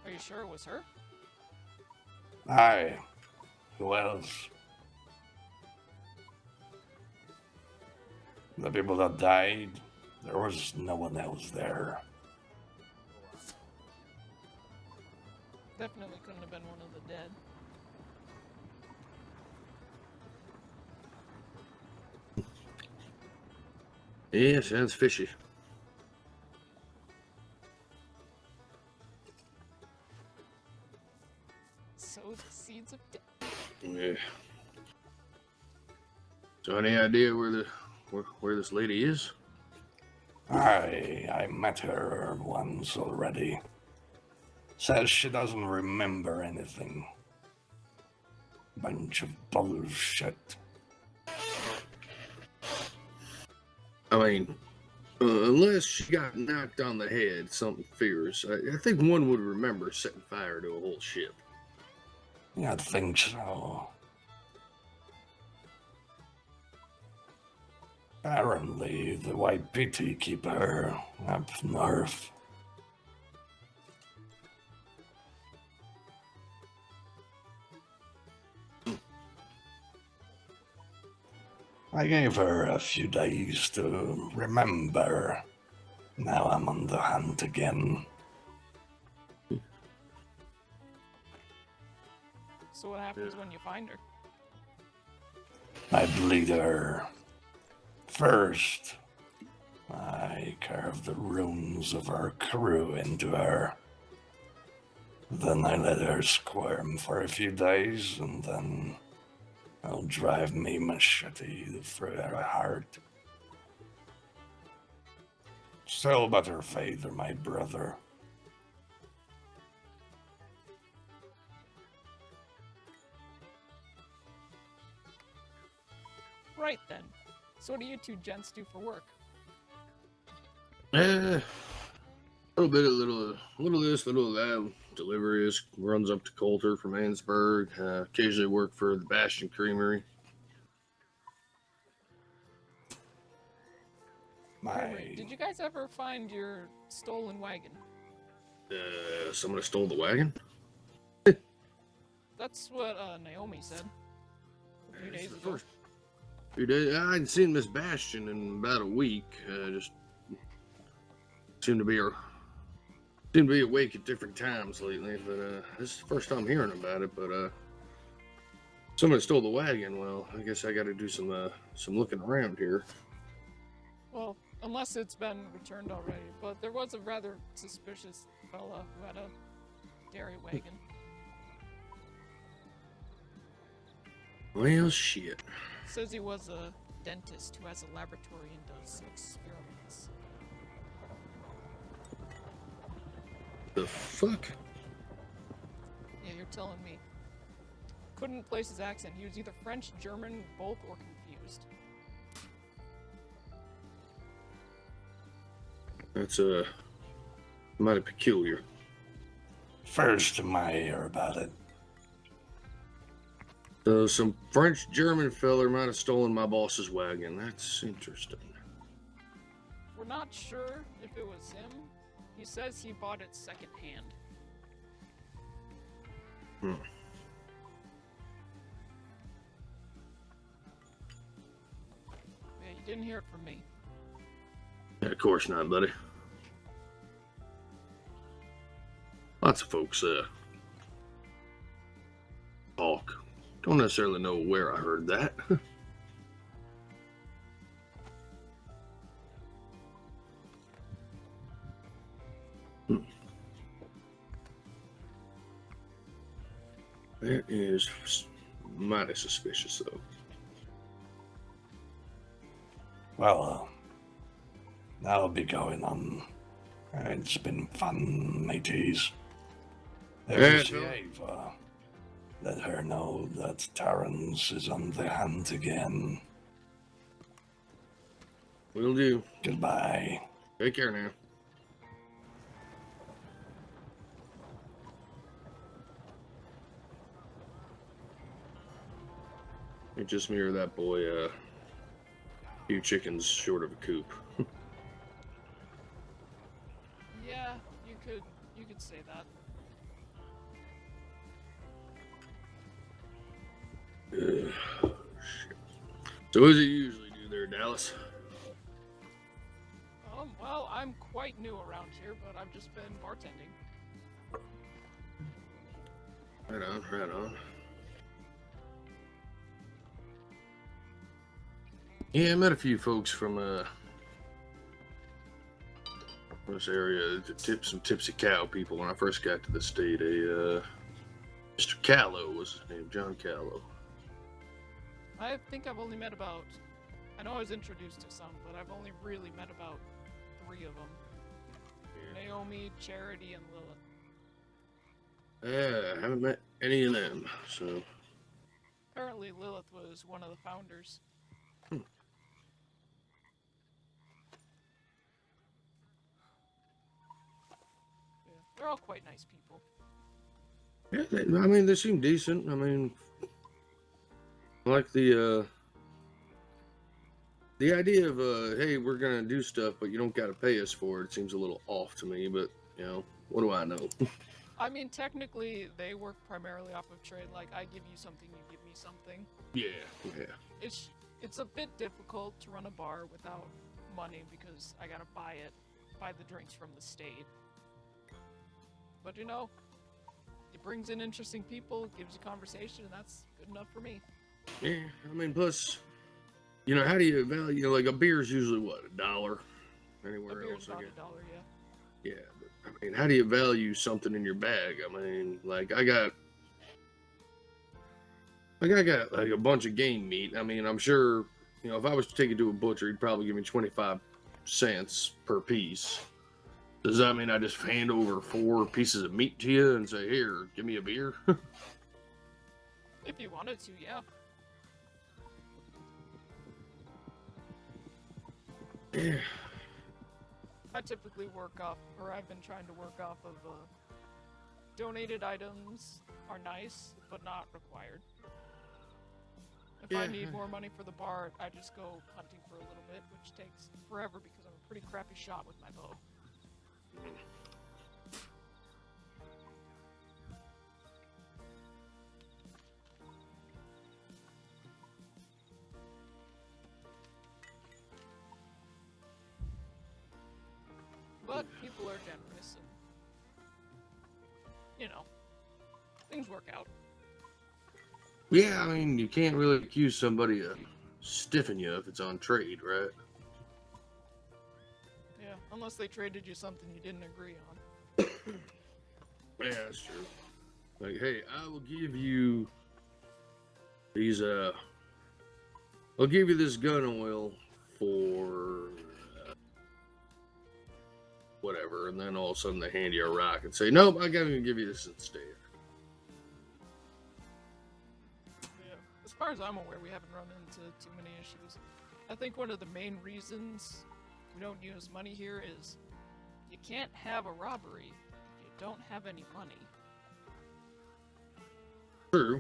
are you sure it was her? Aye. Who else? The people that died, there was no one else there. Definitely couldn't have been one of the dead. Yeah, sounds fishy. Sow the seeds of death. Yeah. So any idea where this lady is? I met her once already. Says she doesn't remember anything. Bunch of bullshit. I mean, unless she got knocked on the head, something fierce, I think one would remember setting fire to a whole ship. I think so. Apparently, the White Pity keep her up north. I gave her a few days to remember. Now I'm on the hunt again. So what happens when you find her? I bleed her. First, I carve the runes of our crew into her. Then I let her squirm for a few days, and then I'll drive me machete through her heart. Still but her father, my brother. Right then. So what do you two gents do for work? A little this, little that. Deliveries, runs up to Coulter from Annsburg. Occasionally work for the Bastion Creamery. Did you guys ever find your stolen wagon? Somebody stole the wagon? That's what Naomi said a few days ago. Few days. I hadn't seen Miss Bastion in about a week. Just seemed to be awake at different times lately. But this is the first time hearing about it. But somebody stole the wagon. Well, I guess I got to do some looking around here. Well, unless it's been returned already. But there was a rather suspicious fella who had a dairy wagon. Well, shit. Says he was a dentist who has a laboratory and does experiments. The fuck? Yeah, you're telling me. Couldn't place his accent. He was either French, German, both, or confused. That's mighty peculiar. First time I hear about it. So some French-German feller might have stolen my boss's wagon. That's interesting. We're not sure if it was him. He says he bought it secondhand. Hmm. Yeah, you didn't hear it from me. Yeah, of course not, buddy. Lots of folks talk. Don't necessarily know where I heard that. That is mighty suspicious, though. Well, that'll be going on. It's been fun, mateys. If Ava, let her know that Terrence is on the hunt again. Will do. Goodbye. Take care now. It's just me or that boy, few chickens short of a coop. Yeah, you could say that. Ugh, shit. So what does it usually do there, Dallas? Well, I'm quite new around here, but I've just been bartending. Right on, right on. Yeah, I met a few folks from this area, some tipsy cow people when I first got to the state. Mr. Callow was his name, John Callow. I think I've only met about... I know I was introduced to some, but I've only really met about 3 of them. Yeah. Naomi, Charity, and Lilith. Yeah, I haven't met any of them, so... Apparently Lilith was one of the founders. Hmm. Yeah, they're all quite nice people. Yeah, I mean, they seem decent. I mean, I like the idea of, hey, we're gonna do stuff, but you don't gotta pay us for it. It seems a little off to me, but, you know, what do I know? I mean, technically, they work primarily off of trade. Like, I give you something, you give me something. Yeah. It's a bit difficult to run a bar without money because I gotta buy the drinks from the state. But, you know, it brings in interesting people, gives you conversation, and that's good enough for me. Yeah, I mean, plus, you know, how do you value, you know, like a beer's usually what, $1 anywhere else, I guess. About $1, yeah. Yeah, but I mean, how do you value something in your bag? I mean, like I got like a bunch of game meat. I mean, I'm sure, you know, if I was to take it to a butcher, he'd probably give me 25 cents per piece. Does that mean I just hand over 4 pieces of meat to you and say, here, give me a beer? If you wanted to, yeah. Yeah. I typically I've been trying to work off of, donated items are nice, but not required. If I need more money for the bar, I just go hunting for a little bit, which takes forever because I'm a pretty crappy shot with my bow. But people are generous and, you know, things work out. Yeah, I mean, you can't really accuse somebody of stiffing you if it's on trade, right? Yeah, unless they traded you something you didn't agree on. Yeah, that's true. Like, hey, I will give you these, I'll give you this gun oil for whatever, and then all of a sudden they hand you a rock and say, nope, I gotta give you this instead. Yeah, as far as I'm aware, we haven't run into too many issues. I think one of the main reasons we don't use money here is you can't have a robbery if you don't have any money. True.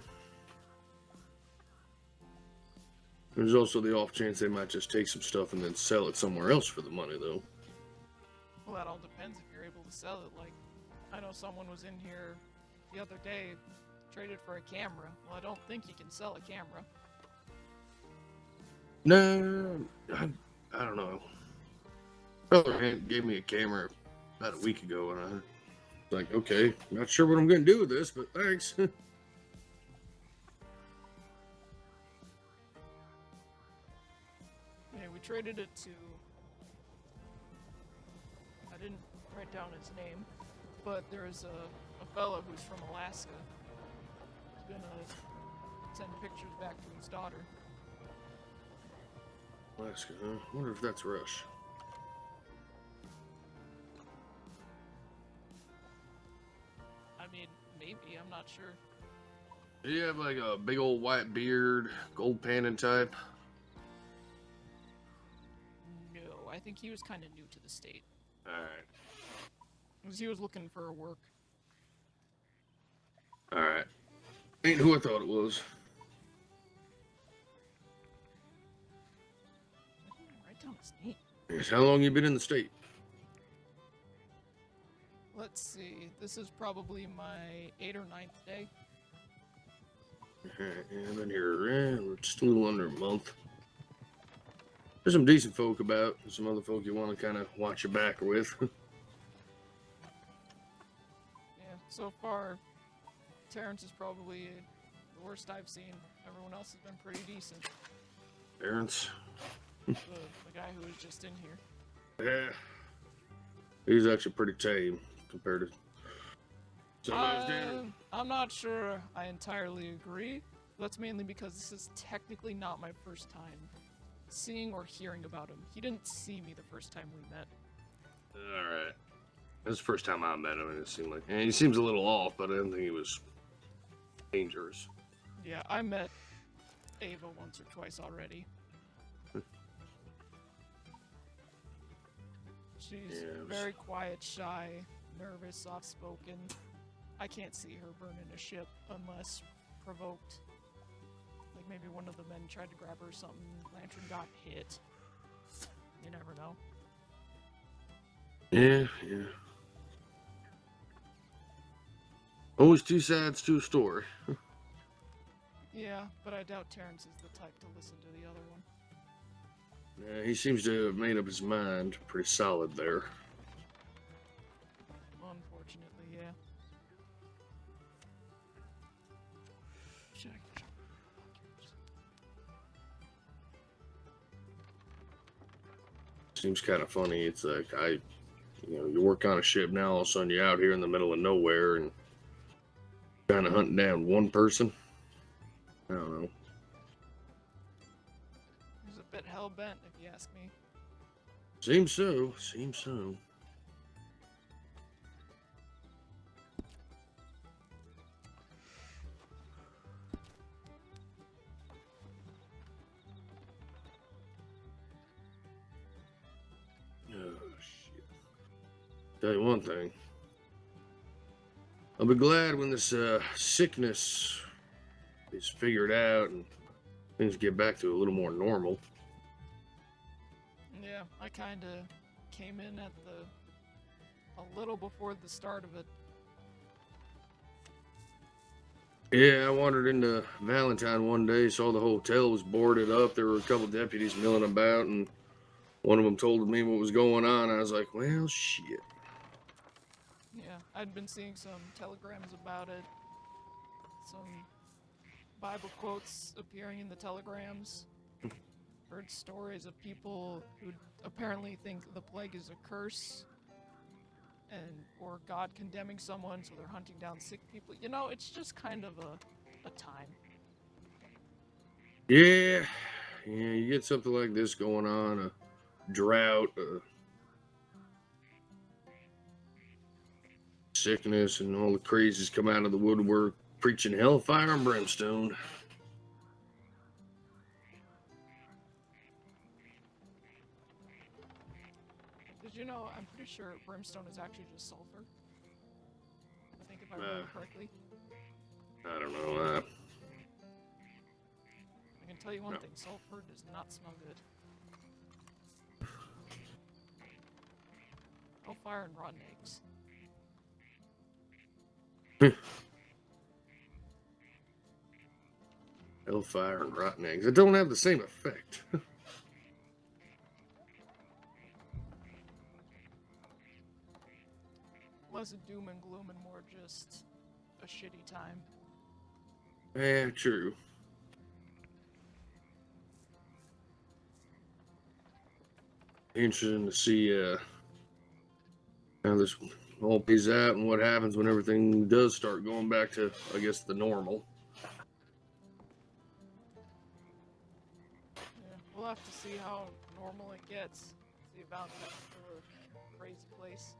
There's also the off chance they might just take some stuff and then sell it somewhere else for the money, though. Well, that all depends if you're able to sell it. Like, I know someone was in here the other day, traded for a camera. Well, I don't think you can sell a camera. No, I don't know. Brother gave me a camera about a week ago, and I was like, okay, not sure what I'm going to do with this, but thanks. Yeah, we traded it to... I didn't write down his name, but there's a fella who's from Alaska. He's gonna send pictures back to his daughter. Alaska, huh? I wonder if that's Rush. I mean, maybe, I'm not sure. Did you have like a big old white beard, gold panning type? No. I think he was kind of new to the state. Alright. Because he was looking for work. Alright. Ain't who I thought it was. Write down his name. Yes, how long you been in the state? Let's see. This is probably my 8th or 9th day. Yeah, I've been here just a little under a month. There's some decent folk about. There's some other folk you want to kind of watch your back with. Yeah, so far, Terrence is probably the worst I've seen. Everyone else has been pretty decent. Terrence? The guy who was just in here. Yeah. He's actually pretty tame compared to some of those damn. I'm not sure I entirely agree. That's mainly because this is technically not my first time seeing or hearing about him. He didn't see me the first time we met. Alright. That's the first time I met him, and it seemed like... And he seems a little off, but I didn't think he was dangerous. Yeah, I met Ava once or twice already. She's very quiet, shy, nervous, soft-spoken. I can't see her burning a ship unless provoked. Like maybe one of the men tried to grab her or something, Lantern got hit. You never know. Yeah. Always two sides to a story. Yeah, but I doubt Terrence is the type to listen to the other one. Yeah, he seems to have made up his mind pretty solid there. Unfortunately, yeah. Check. Seems kind of funny. It's like you work on a ship now, all of a sudden you're out here in the middle of nowhere and kind of hunting down one person. I don't know. He's a bit hell-bent, if you ask me. Seems so. Oh, shit. Tell you one thing. I'll be glad when this sickness is figured out and things get back to a little more normal. Yeah, I kind of came in at a little before the start of it. Yeah, I wandered into Valentine one day, saw the hotel was boarded up. There were a couple deputies milling about, and one of them told me what was going on. I was like, well, shit. Yeah, I'd been seeing some telegrams about it. Some Bible quotes appearing in the telegrams. Heard stories of people who apparently think the plague is a curse, or God condemning someone, so they're hunting down sick people. You know, it's just kind of a time. Yeah, you get something like this going on, a drought, sickness, and all the crazies come out of the woodwork preaching hellfire and brimstone. Did you know, I'm pretty sure brimstone is actually just sulfur. I think if I remember correctly. I don't know. I can tell you one thing, sulfur does not smell good. Hellfire and rotten eggs. Hellfire and rotten eggs. It don't have the same effect. Less a doom and gloom and more just a shitty time. Yeah, true. Interesting to see how this all plays out and what happens when everything does start going back to, I guess, the normal. Yeah, we'll have to see how normal it gets. See about that still a crazy place.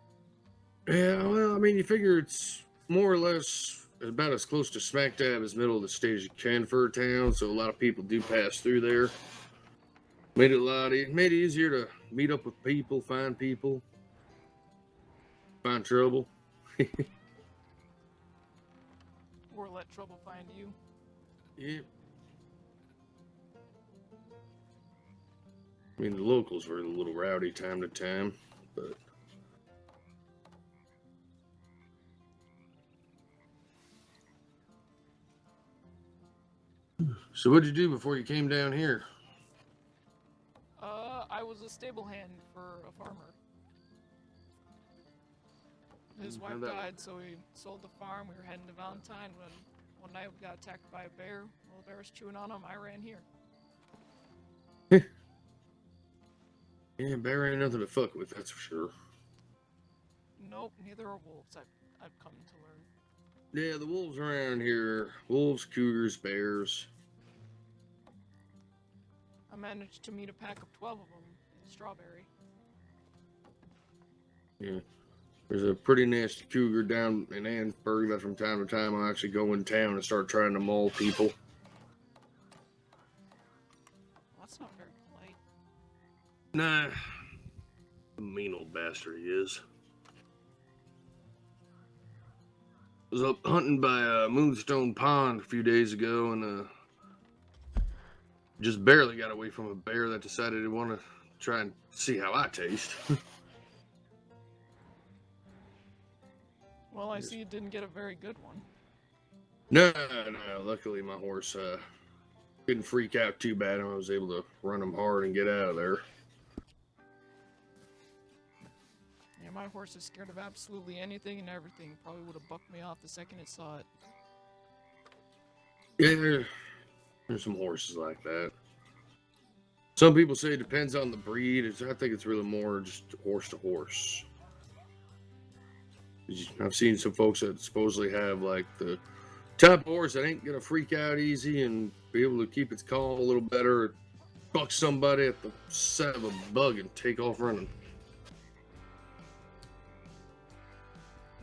Yeah, well, I mean, you figure it's more or less about as close to smack dab as middle of the state as you can for a town, so a lot of people do pass through there. Made it easier to meet up with people, find trouble. Or let trouble find you. Yeah. I mean, the locals were a little rowdy time to time, but so what'd you do before you came down here? I was a stable hand for a farmer. His wife died, so we sold the farm. We were heading to Valentine when one night we got attacked by a bear. While the bear was chewing on him, I ran here. Yeah, bear ain't nothing to fuck with, that's for sure. Nope, neither are wolves. I've come to learn. Yeah, the wolves around here, wolves, cougars, bears. I managed to meet a pack of 12 of them in Strawberry. Yeah. There's a pretty nasty cougar down in Annensburg that from time to time I'll actually go in town and start trying to maul people. Well, that's not very polite. Nah. A mean old bastard he is. I was up hunting by Moonstone Pond a few days ago and just barely got away from a bear that decided to want to try and see how I taste. Well, I see you didn't get a very good one. No. Luckily, my horse didn't freak out too bad, and I was able to run him hard and get out of there. Yeah, my horse is scared of absolutely anything and everything. Probably would have bucked me off the second it saw it. Yeah, there's some horses like that. Some people say it depends on the breed. I think it's really more just horse to horse. I've seen some folks that supposedly have like the type of horse that ain't gonna freak out easy and be able to keep its calm a little better, buck somebody at the sight of a bug and take off running.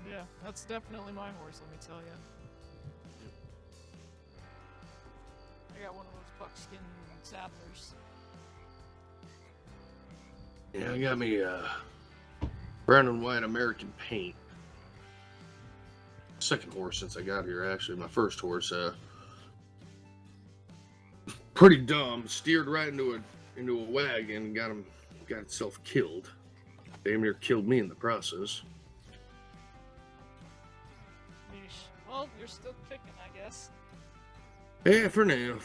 Yeah, that's definitely my horse, let me tell you. I got one of those buckskin saddlers. Yeah, I got me brown and white American paint. Second horse since I got here, actually. My first horse, pretty dumb. Steered right into a wagon, got itself killed. Damn near killed me in the process. Yeesh. Well, you're still kicking, I guess. Yeah, for now.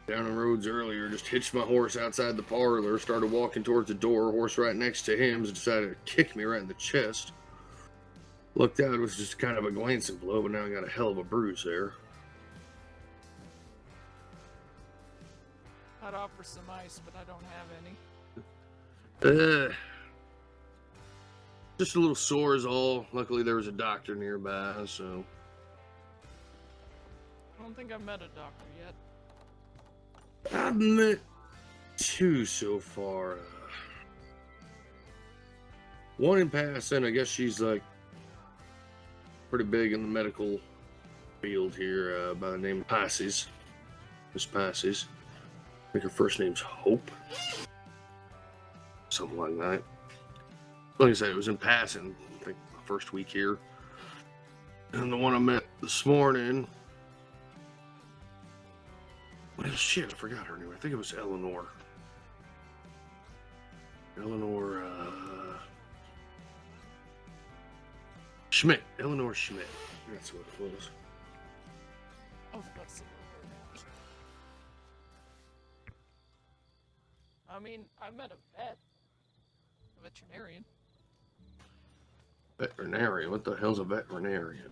Down the roads earlier, just hitched my horse outside the parlor, started walking towards the door, horse right next to him, decided to kick me right in the chest. Looked out, it was just kind of a glancing blow, but now I got a hell of a bruise there. I'd offer some ice, but I don't have any. Just a little sore is all. Luckily there was a doctor nearby, so. I don't think I've met a doctor yet. I've met two so far. One in passing, I guess she's like pretty big in the medical field here by the name of Pisces. Miss Pisces. I think her first name's Hope. Something like that. Like I said, it was in passing, I think my first week here. And the one I met this morning. Well, shit, I forgot her name. I think it was Eleanor. Schmidt. Eleanor Schmidt. That's what it was. Oh, that's I mean, I met a veterinarian. Veterinarian? What the hell's a veterinarian?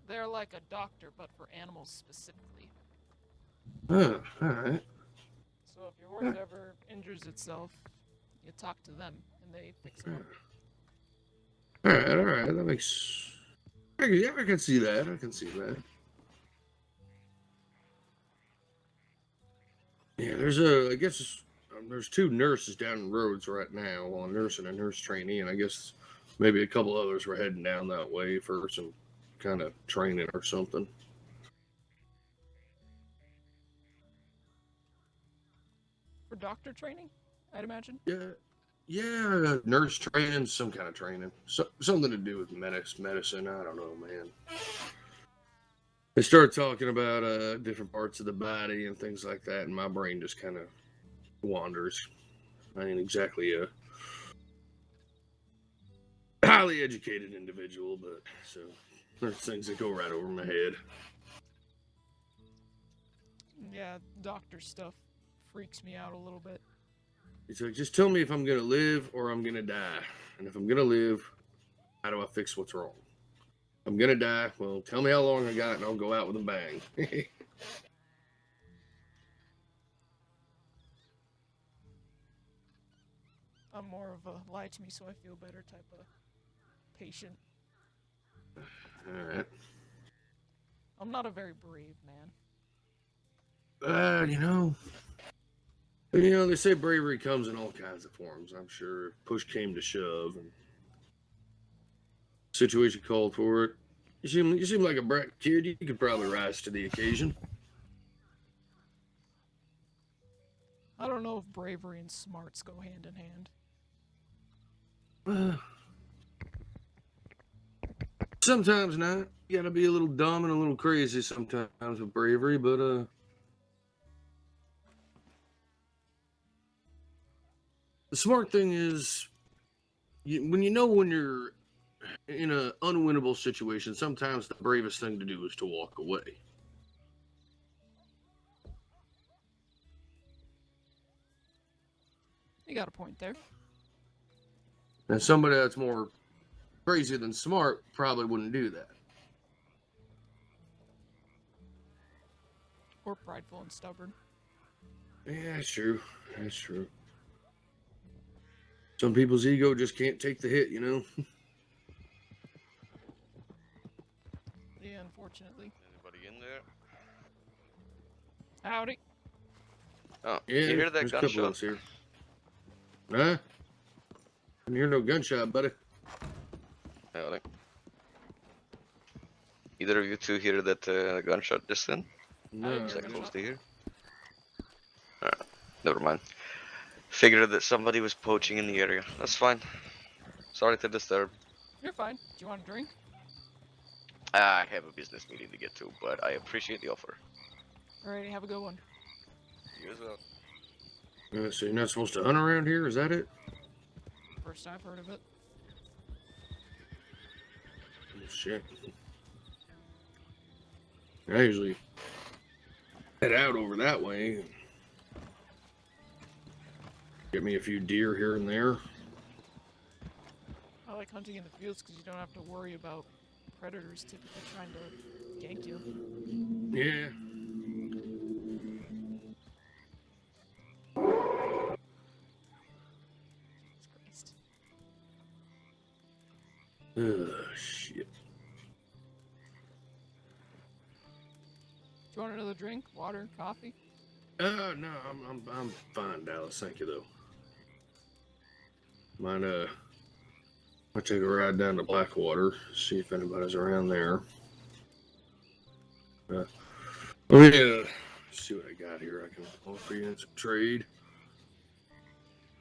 They're like a doctor, but for animals specifically. Huh, alright. So if your horse ever injures itself, you talk to them, and they fix it up. Alright, that makes... Yeah, I can see that, Yeah, there's two nurses down the roads right now, well, a nurse and a nurse trainee, and I guess maybe a couple others were heading down that way for some kind of training or something. doctor training, I'd imagine. Yeah, nurse training, some kind of training, something to do with medicine. I don't know, man. They start talking about different parts of the body and things like that, and my brain just kind of wanders. I ain't exactly a highly educated individual, but so there's things that go right over my head. Yeah, doctor stuff freaks me out a little bit. He's like, just tell me if I'm gonna live or I'm gonna die, and if I'm gonna live, how do I fix what's wrong? I'm gonna die. Well, tell me how long I got, and I'll go out with a bang. I'm more of a lie to me so I feel better type of patient. All right. I'm not a very brave man. They say bravery comes in all kinds of forms. I'm sure if push came to shove and situation called for it, you seem like a bright kid. You could probably rise to the occasion. I don't know if bravery and smarts go hand in hand. Sometimes not. You gotta be a little dumb and a little crazy sometimes with bravery, but the smart thing is when you're in an unwinnable situation, sometimes the bravest thing to do is to walk away. You got a point there. And somebody that's more crazy than smart probably wouldn't do that. Or prideful and stubborn. Yeah, that's true. That's true. Some people's ego just can't take the hit, Yeah, unfortunately. Anybody in there? Howdy. Oh, Yeah, you hear that there's a couple of gunshot? us here. Huh? Didn't hear no gunshot, buddy. Howdy. Either of you two hear that gunshot just then? No. Is that close to here? Never mind. Figured that somebody was poaching in the area. That's fine. Sorry to disturb. You're fine. Do you want a drink? I have a business meeting to get to, but I appreciate the offer. Alrighty, have a good one. You as well. So you're not supposed to hunt around here? Is that it? First I've heard of it. Oh, shit. I usually head out over that way. Get me a few deer here and there. I like hunting in the fields because you don't have to worry about predators typically trying to gank you. Yeah. Jesus Christ. Shit. Do you want another drink? Water? Coffee? No, I'm fine, Dallas. Thank you, though. Might take a ride down to Blackwater, see if anybody's around there. Let me see what I got here. I can offer you in some trade.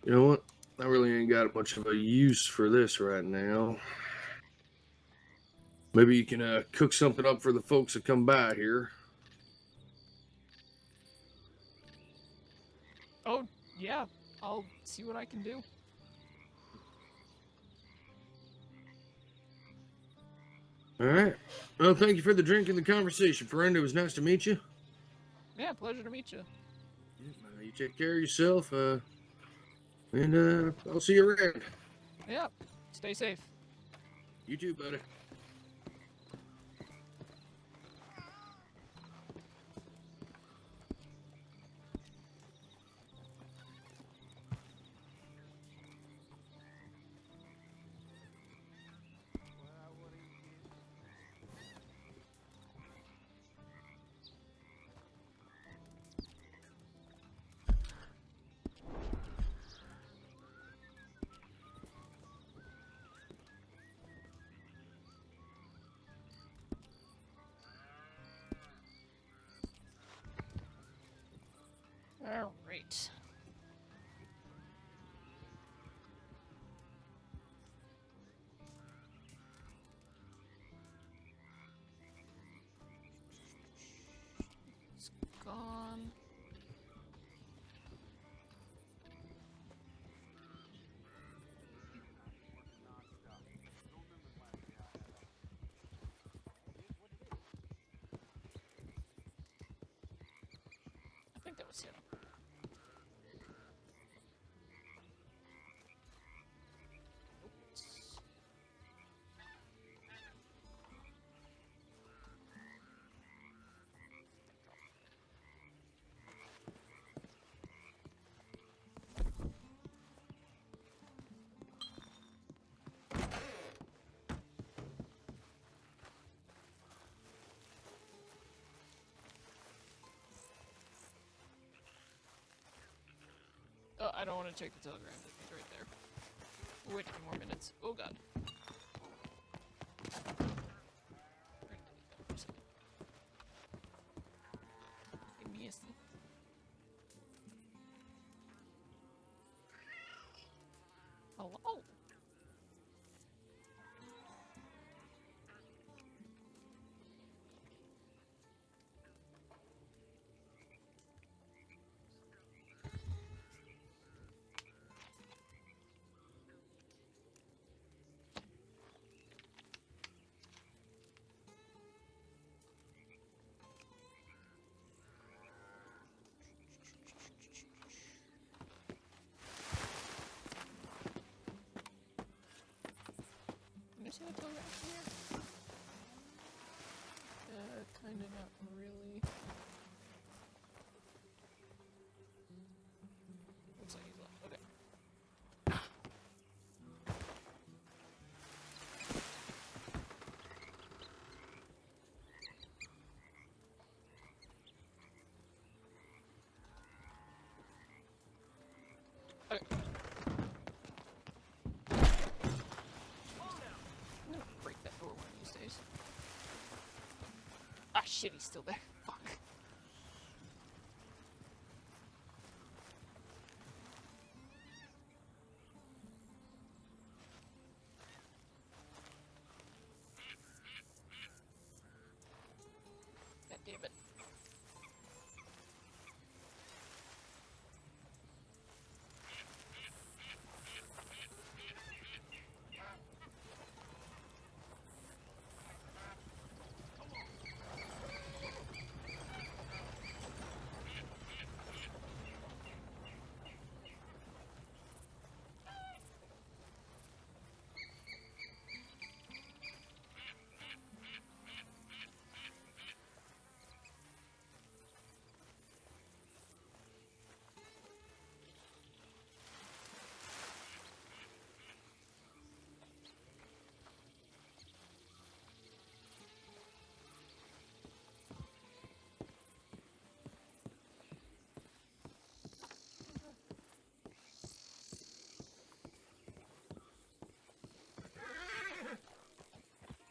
You know what? I really ain't got much of a use for this right now. Maybe you can cook something up for the folks that come by here. Oh, yeah. I'll see what I can do. All right. Well, thank you for the drink and the conversation, friend. It was nice to meet you. Yeah, pleasure to meet you. You take care of yourself, and I'll see you around. Yeah, stay safe. You too, buddy. Alright. was him. Oops. Oh, I don't want to check the telegram. It's right there. We'll wait 2 more minutes. Oh god. Give me a second. Hello? Can I see the telegram here? Kinda not really. Looks like he's left. Okay. Okay. I'm gonna break that door one of these days. Ah, shit, he's still there. Fuck. God damn it.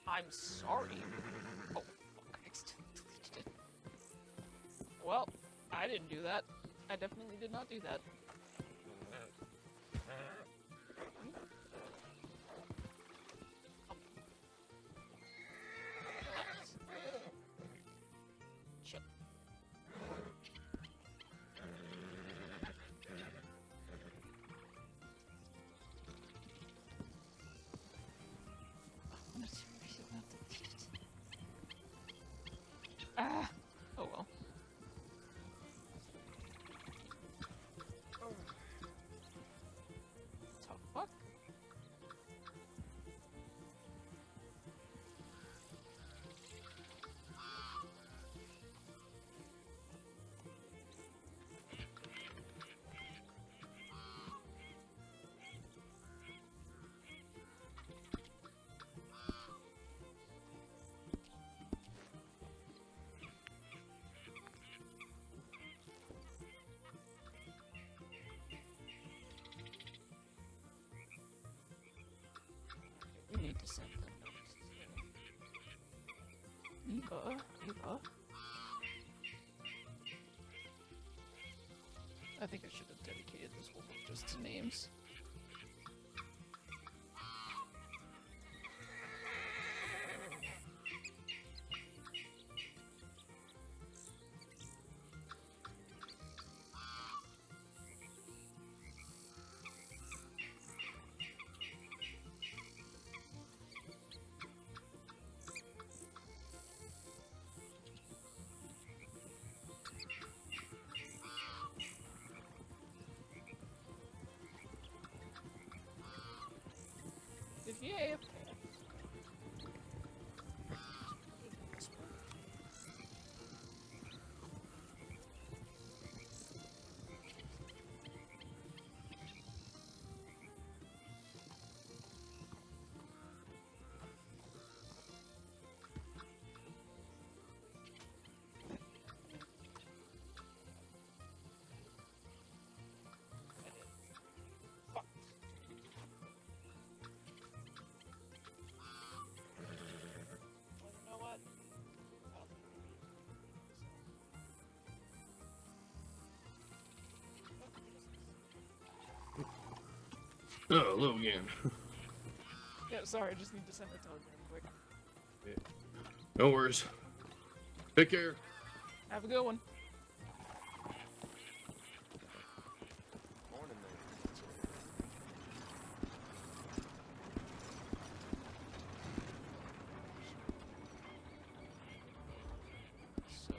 I'm sorry. Oh, fuck, I accidentally deleted it. Well, I didn't do that. I definitely did not do that. Shit. Ah! Oh well. So fuck? We need to send them notices. Eva. I think I should have dedicated this whole book just to names. Oh, hello again. Yeah, sorry, I just need to send a telegram quick. No worries. Take care. Have a good one. Morning there. So,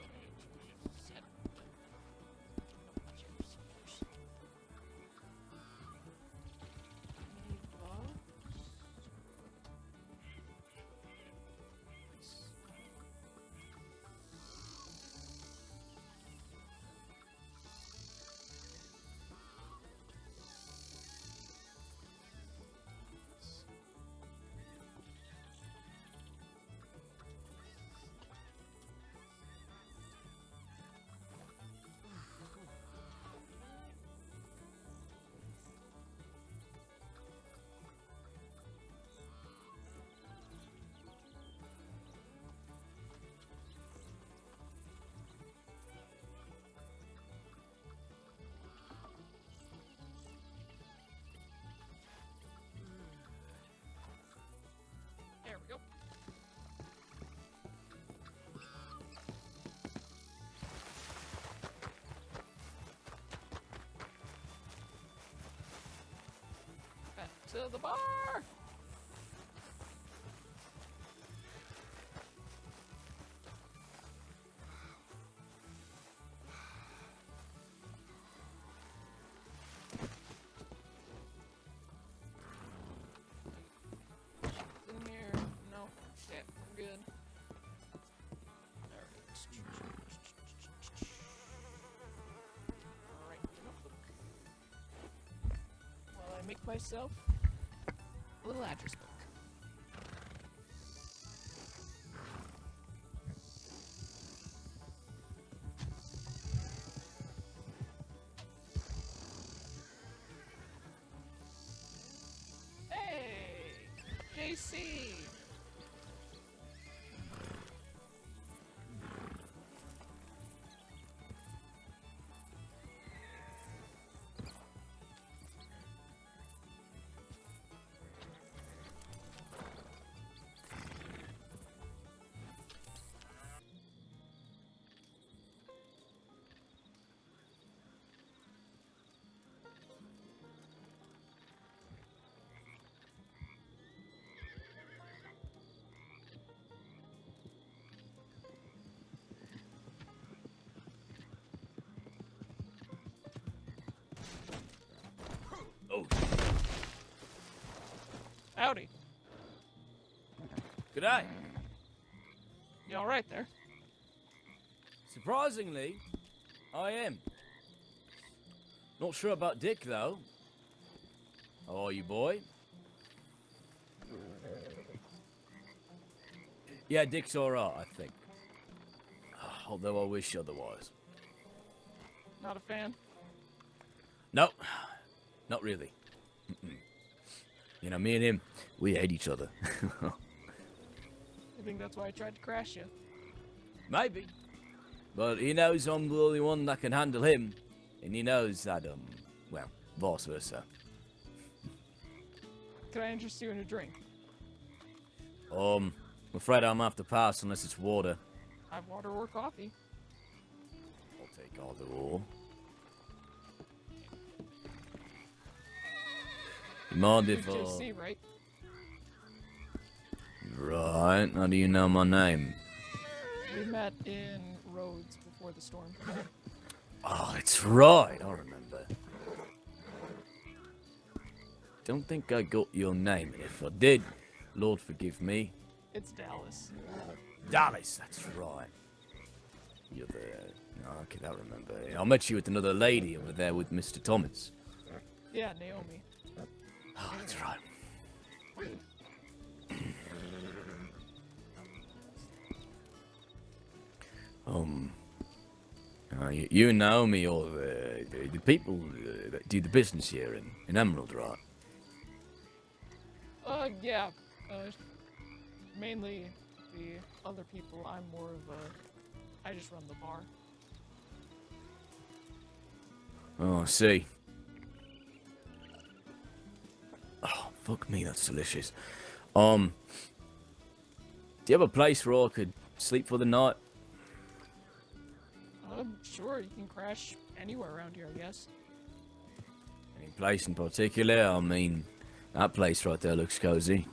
set. There we go. Back to the bar. In here. No. Yeah, we're good. Alright, notebook. While I make myself a little address book. Hey! JC! Oh, Howdy. good day. You alright there? Surprisingly, I am. Not sure about Dick, though. How are you, boy? Yeah, Dick's alright, I think. Although I wish otherwise. Not a fan? No, not really. You know, me and him, we hate each other. I think that's why I tried to crash you. Maybe. But he knows I'm the only one that can handle him. And he knows that, well, vice versa. Can I interest you in a drink? I'm afraid I'm have to pass unless it's water. Have water or coffee. I'll take either or. You mind if You're JC, right? Right, how do you know my name? We met in Rhodes before the storm. Oh, it's right, I remember. Don't think I got your name, and if I did, Lord forgive me. It's Dallas. Dallas, that's right. You're the... No, okay, I remember. I met you with another lady over there with Mr. Thomas. Yeah, Naomi. Oh, that's right. You and Naomi are the people that do the business here in Emerald, right? Yeah. Mainly the other people. I'm more of a... I just run the bar. Oh, I see. Fuck me, that's delicious. Do you have a place where I could sleep for the night? Sure, you can crash anywhere around here, I guess. Any place in particular? I mean, that place right there looks cozy.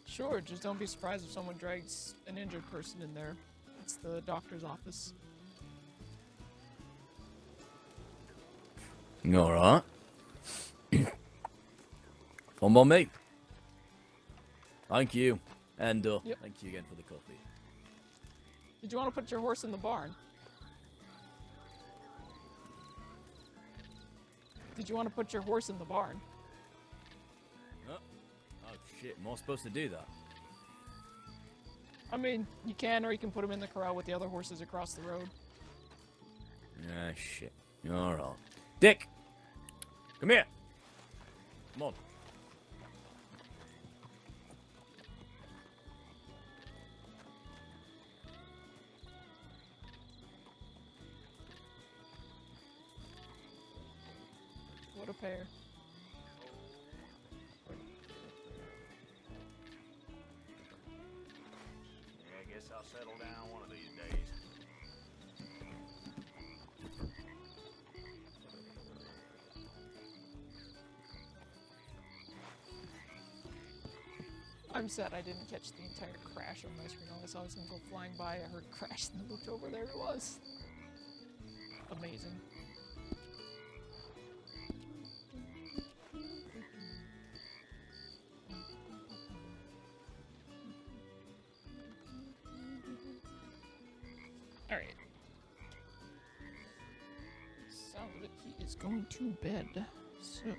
Sure, just don't be surprised if someone drags an injured person in there. It's the doctor's office. Alright. Fun by me. Thank you. And Yep. thank you again for the coffee. Did you want to put your horse in the barn? Did you want to put your horse in the barn? Oh shit, am I supposed to do that? I mean, you can, or you can put him in the corral with the other horses across the road. Ah, shit. Alright. Dick! Come here! Come on. What a pair. Yeah, I guess I'll settle down one of these days. I'm sad I didn't catch the entire crash on my screen. All I saw was him go flying by, I heard crash, and I looked over, there it was. Amazing. Alright. Sounds of it, he is going to bed. So,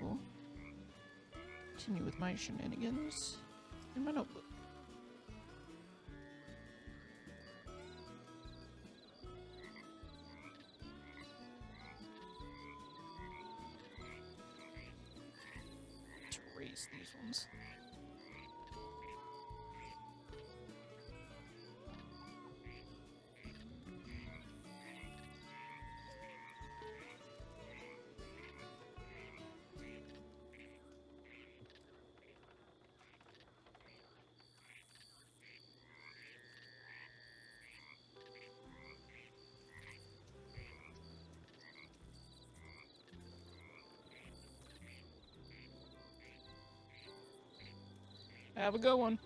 continue with my shenanigans in my notebook. To raise these ones. Have a good one.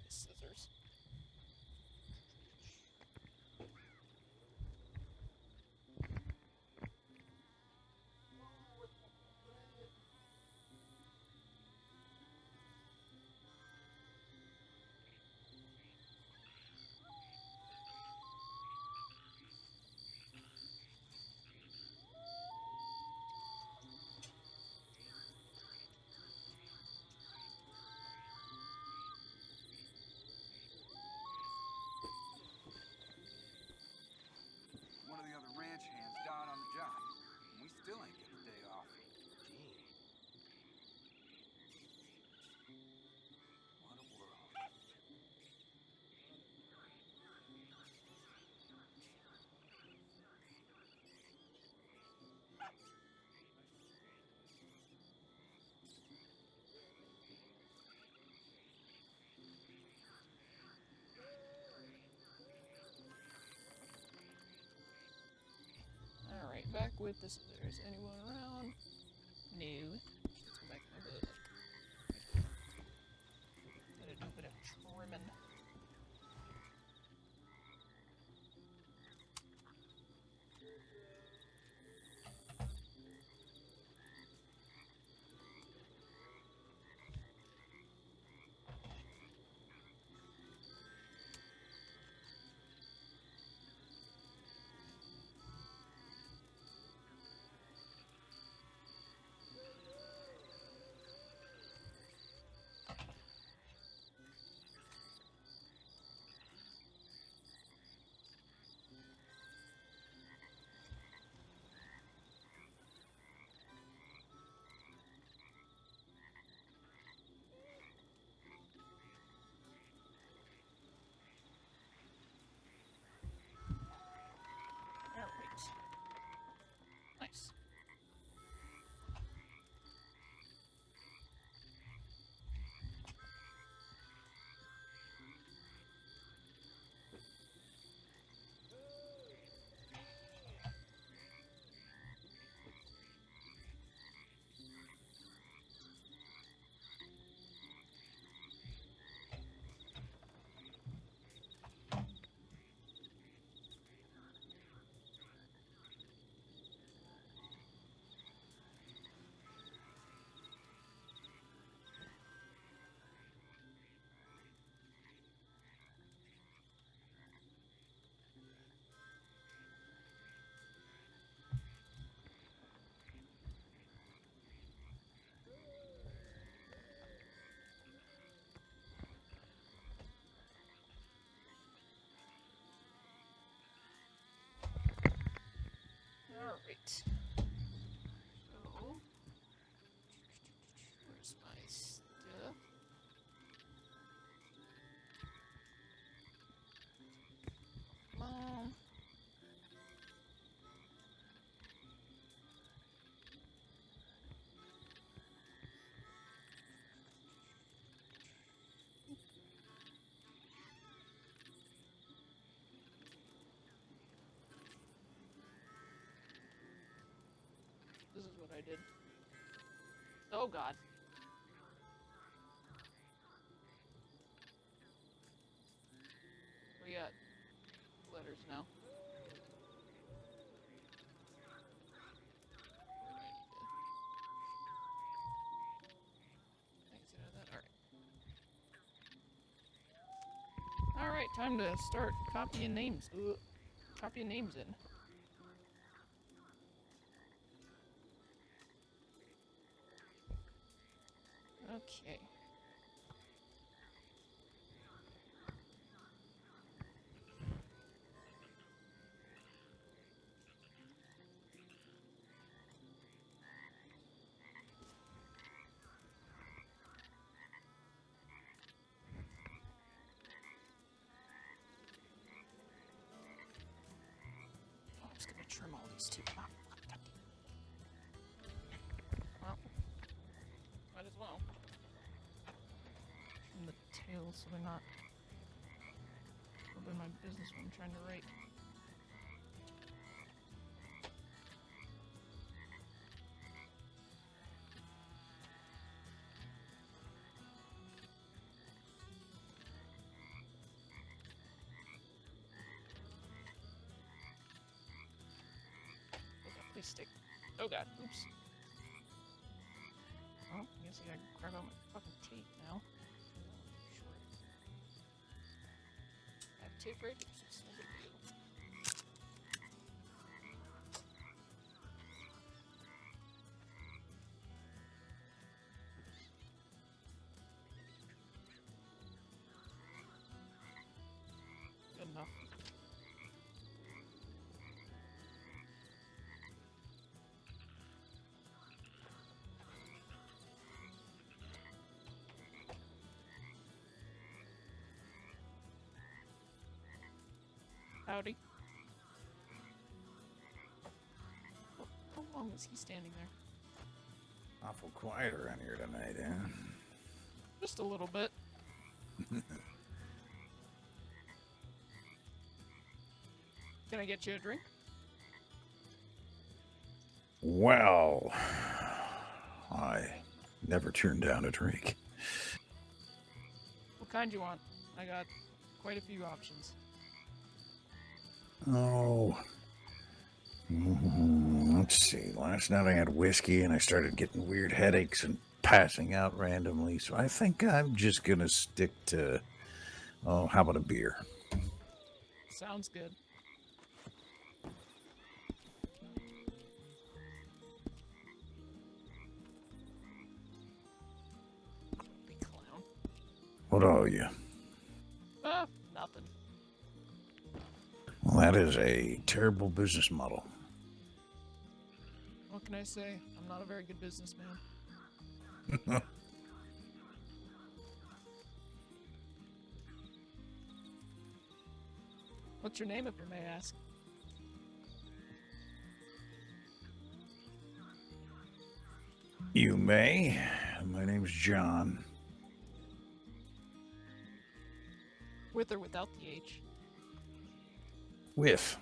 the scissors. One of the other ranch hands died on the job, and we still ain't get the day off. Gee. What a world. Alright, back with the scissors. Anyone around? No. Let's go back in the book. Gotta do a bit of trimming. Alright. Nice. Alright. So, where's my stuff? Mom. This is what I did. Oh god. We got letters now. Exit out of that. Alright. Alright, time to start copying names. Ugh. Copying names in. Okay. Oh, I was gonna trim all these too. Ah, God damn it. Well, might as well. Trim the tail so they're not rubbing my business when I'm trying to write. They stick. Oh god, oops. Well, I guess I gotta grab out my fucking tape now. I have tape right here, so it's no big deal. Good enough. Howdy. How long was he standing there? Awful quiet around here tonight, huh? Just a little bit. Can I get you a drink? Well, I never turned down a drink. What kind you want? I got quite a few options. Oh, let's see. Last night I had whiskey and I started getting weird headaches and passing out randomly. So I think I'm just gonna stick to, oh, how about a beer? Sounds good. Big clown. What are you? Nothing. Well, that is a terrible business model. What can I say? I'm not a very good businessman. What's your name, if I may ask? You may. My name's John. With or without the H? With.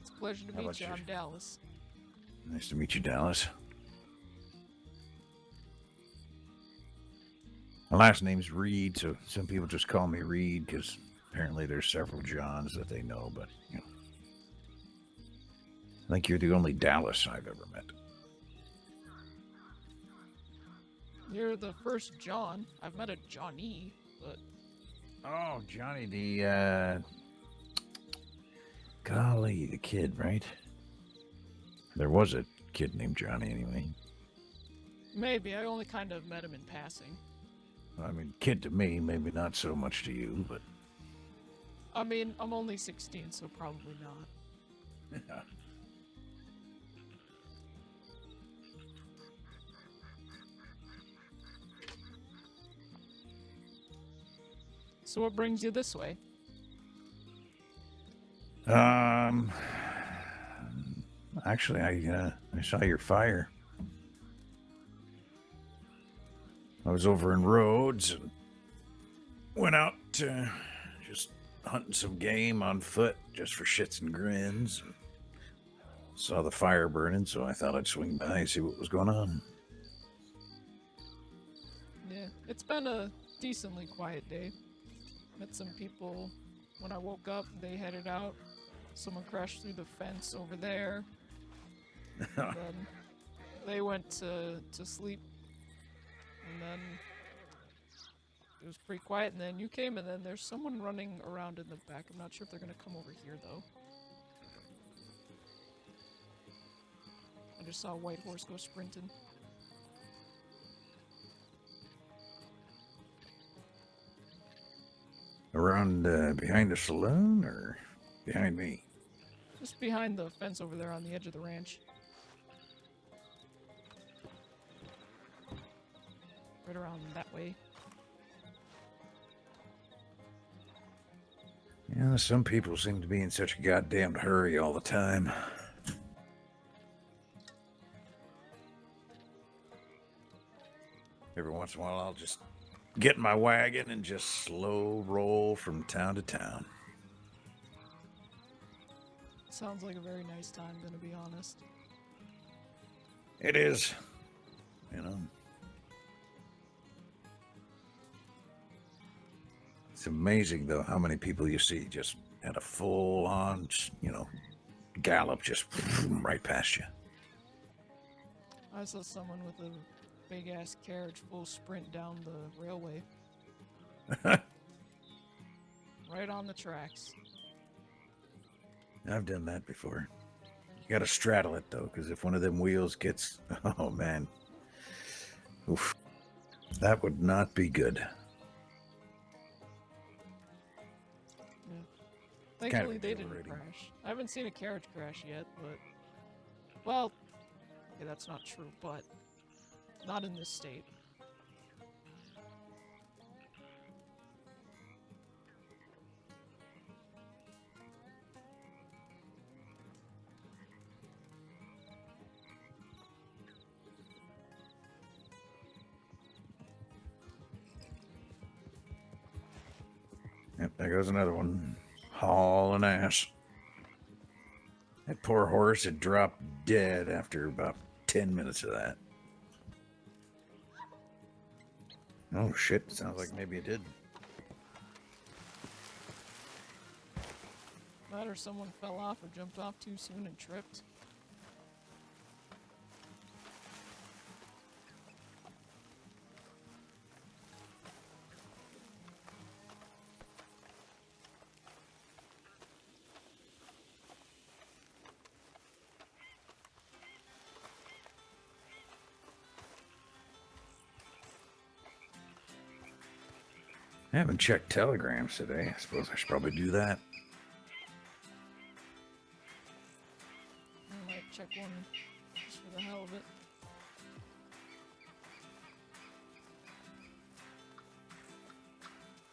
It's a pleasure to How meet about you. you? I'm Dallas. Nice to meet you, Dallas. My last name's Reed, so some people just call me Reed because apparently there's several Johns that they know, but, you know. I think you're the only Dallas I've ever met. You're the first John. I've met a Johnny, but... Oh, Johnny, the, golly, the kid, right? There was a kid named Johnny, anyway. Maybe. I only kind of met him in passing. I mean, kid to me, maybe not so much to you, but... I mean, I'm only 16, so probably not. Yeah. So what brings you this way? Actually, I saw your fire. I was over in Rhodes and went out just hunting some game on foot just for shits and grins. And saw the fire burning, so I thought I'd swing by and see what was going on. Yeah, it's been a decently quiet day. Met some people when I woke up. They headed out. Someone crashed through the fence over there. And then they went to sleep. And then it was pretty quiet. And then you came, and then there's someone running around in the back. I'm not sure if they're gonna come over here though. I just saw a white horse go sprinting. Around behind the saloon or behind me? Just behind the fence over there on the edge of the ranch. Right around that way. Yeah, some people seem to be in such a goddamn hurry all the time. Every once in a while, I'll just get in my wagon and just slow roll from town to town. Sounds like a very nice time, gonna be honest. It is, you know. amazing, though, how many people you see just at a full-on, gallop just right past you. I saw someone with a big-ass carriage full sprint down the railway. Right on the tracks. I've done that before. You gotta straddle it, though, because if one of them wheels gets... Oh, man. Oof. That would not be good. Yeah. Thankfully, they didn't crash. I haven't seen a carriage crash yet, but... Well, okay, that's not true, but... Not in this state. Yep, there goes another one. Hauling ass. That poor horse had dropped dead after about 10 minutes of that. Oh shit, sounds like maybe it did. That or someone fell off or jumped off too soon and tripped. I haven't checked telegrams today. I suppose I should probably do that. I might check one just for the hell of it.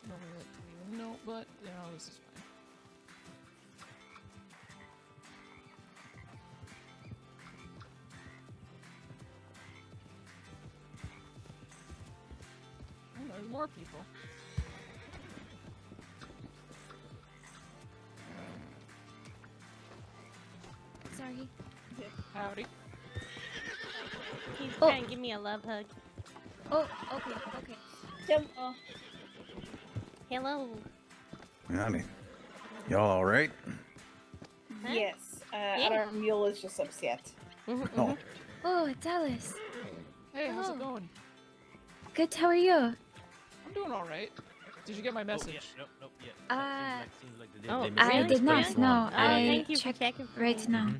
I don't really like to leave a note, but, you know, this is fine. Oh, there's more people. Sorry. Howdy. He's trying to give me a love hug. Oh, okay. Hello. Honey, y'all all right? Huh? Yes. Our mule is just upset. Oh. Oh, it's Alice. Hey, how's it Hello. going? Good, how are you? I'm doing alright. Did you get my message? I did not, no. Oh, I thank you for checked checking for right me. now.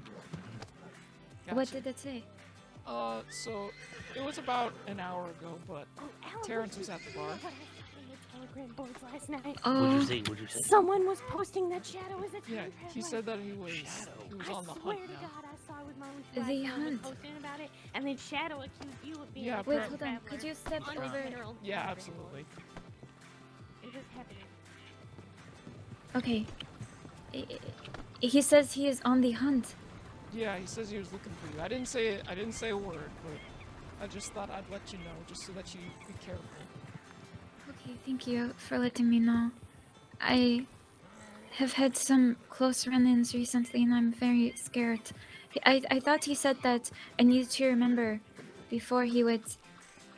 What Gotcha. did it say? So it was about an hour ago, but Terrence was at the bar. Telegram boards last night. Oh. What'd you say? What'd you say? Someone was posting that Shadow is a time Yeah, he traveler. said that he was on the swear hunt to now. God, I saw it with my own The eyes. Someone was hunt. posting about it, and then Shadow accused you of being Yeah, a Wait, time hold on. traveler Could you step on over? literal Yeah, Telegram absolutely. boards. It just happened. Okay. He says he is on the hunt. Yeah, he says he was looking for you. I didn't say a word, but I just thought I'd let you know, just so that you be careful. Okay, thank you for letting me know. I have had some close run-ins recently and I'm very scared. I thought he said that I needed to remember before he would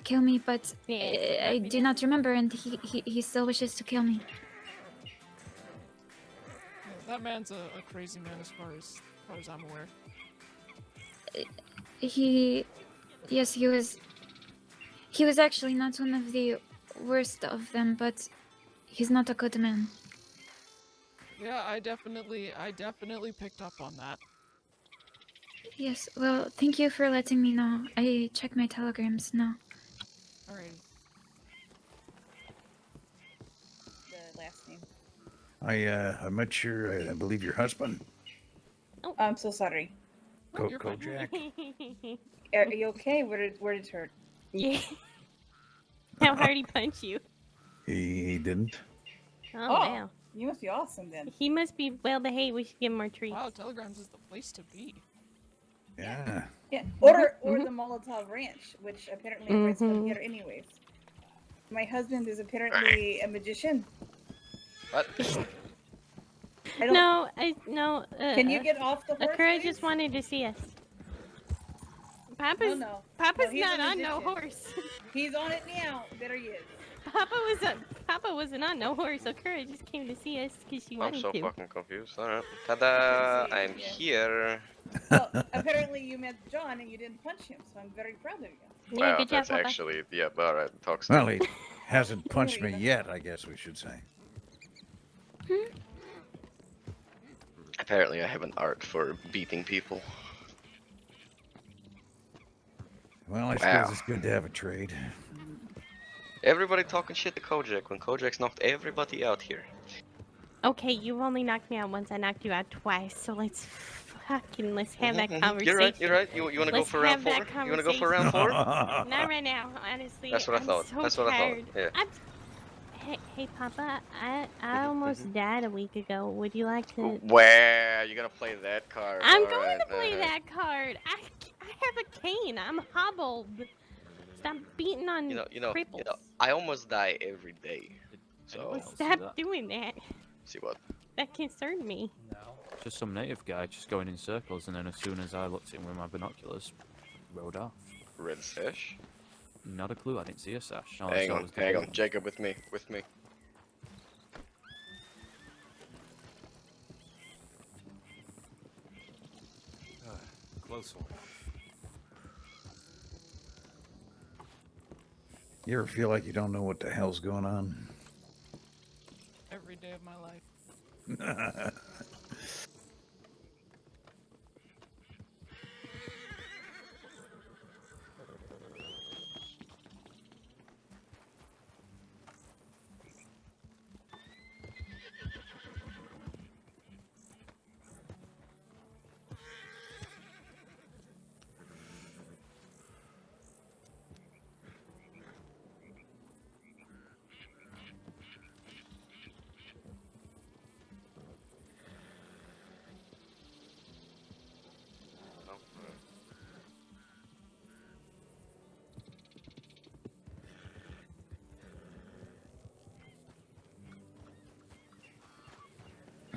kill me, but I do not remember and he still wishes to kill me. Yeah, that man's a crazy man as far as I'm aware. Yes, he was actually not one of the worst of them, but he's not a good man. Yeah, I definitely picked up on that. Yes, well, thank you for letting me know. I check my telegrams now. Alrighty. The last name. I met I believe your husband. Oh, I'm so sorry. Kojak. Are you okay? Where did it hurt? Yeah. How hard he punch you? He didn't. Oh, wow. You must be awesome then. He must be well behaved. We should give him more treats. Wow, Telegrams is the place to be. Yeah. Yeah, or the Molotov Ranch, which apparently everyone's from here anyways. My husband is apparently a magician. What? No. Can you get off the horse, Akira please? just wanted to see us. Papa's No. Papa's No, he's not a on no magician. horse. He's on it now. There he is. Papa wasn't on no horse, so Kura just came to see us because she I'm wanted so to. fucking confused. Alright. Tada! Good to see you, I'm yeah. here. Well, apparently you met John and you didn't punch him, so I'm very proud of you. Yeah, Wow, good job, that's Papa. actually yeah. Alright, talk Well, still. he hasn't punched me There you yet, I guess we should say. Apparently, I have an art for beating people. Well, I Wow. suppose it's good to have a trade. Everybody talking shit to Kojak when Kojak's knocked everybody out here. Okay, you've only knocked me out once. I knocked you out twice. So let's have that conversation. You're right. You're right. You want to go Let's for round have that 4? You want to go for round 4? Not right now, honestly. That's what I thought. So That's what tired. I thought. Yeah. Hey, Papa. I almost died a week ago. Would you like to? Where you're gonna play that card? I'm All going right, to play all right. that card. I have a cane. I'm hobbled. Stop beating on You know, cripples. I almost die every day. So Stop doing that. see what? That concerned me. Just some native guy just going in circles, and then as soon as I looked at him with my binoculars, rode off. Red sash? Not a clue. I didn't see a sash. All I saw was the Hang blue on. one. Jacob, with me. Close one. You ever feel like you don't know what the hell's going on? Every day of my life.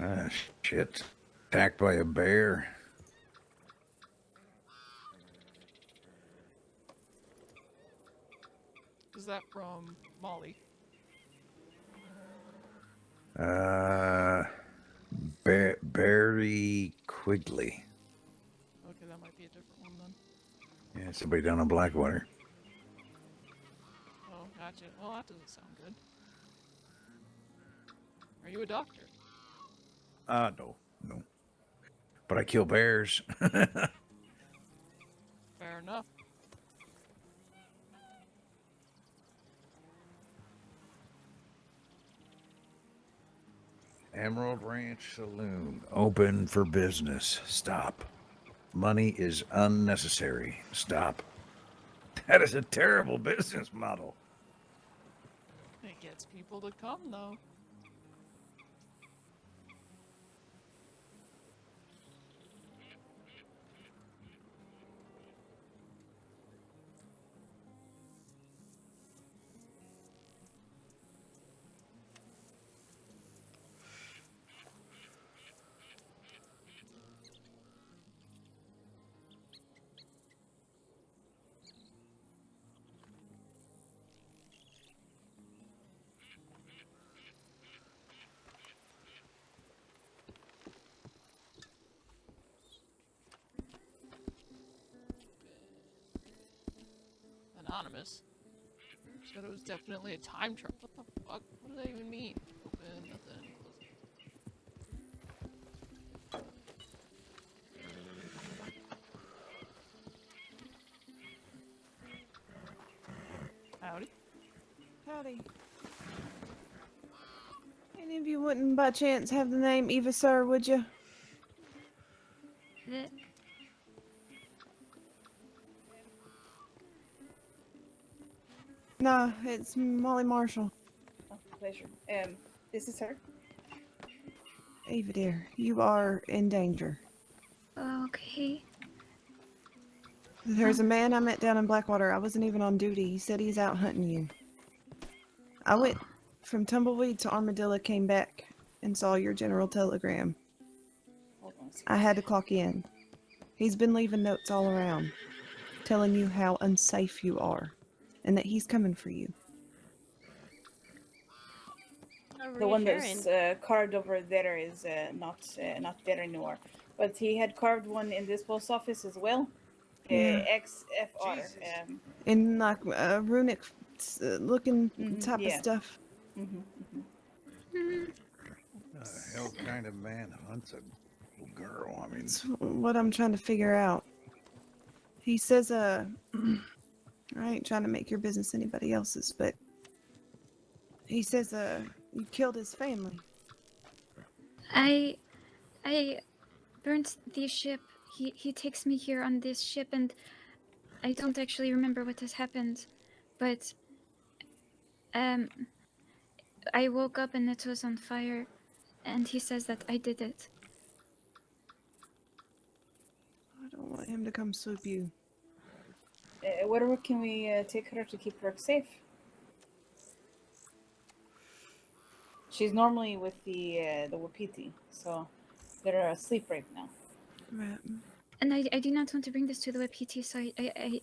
Ah, shit. Attacked by a bear. Is that from Molly? Barry Quigley. Okay, that might be a different one then. Yeah, somebody down on Blackwater. Oh, gotcha. Well, that doesn't sound good. Are you a doctor? No. But I kill bears. Fair enough. Emerald Ranch Saloon, open for business. Stop. Money is unnecessary. Stop. That is a terrible business model. It gets people to come, though. Anonymous. Said it was definitely a time trap. What the fuck? What does that even mean? Open, nothing, close. Howdy. Howdy. Any of you wouldn't by chance have the name Eva, sir, would you? No, it's Molly Marshall. Oh, pleasure. This is her. Eva, dear, you are in danger. Okay. There's a man I met down in Blackwater. I wasn't even on duty. He said he's out hunting you. I went from Tumbleweed to Armadillo, came back, and saw your general telegram. Hold on a second. I had to clock in. He's been leaving notes all around, telling you how unsafe you are, and that he's coming for you. The one that's carved over there is not there anymore. But he had carved one in this post office as well. Yeah. XFR. In like runic looking type of yeah. stuff. The hell kind of man hunts a little girl? I mean, That's what I'm trying to figure out. He says, I ain't trying to make your business anybody else's, but he says, you killed his family. I burnt the ship. He takes me here on this ship, and I don't actually remember what has happened, but I woke up and it was on fire, and he says that I did it. I don't want him to come swoop you. Where can we take her to keep her safe? She's normally with the Wapiti, so they're asleep right now. Right. And I do not want to bring this to the Wapiti, so I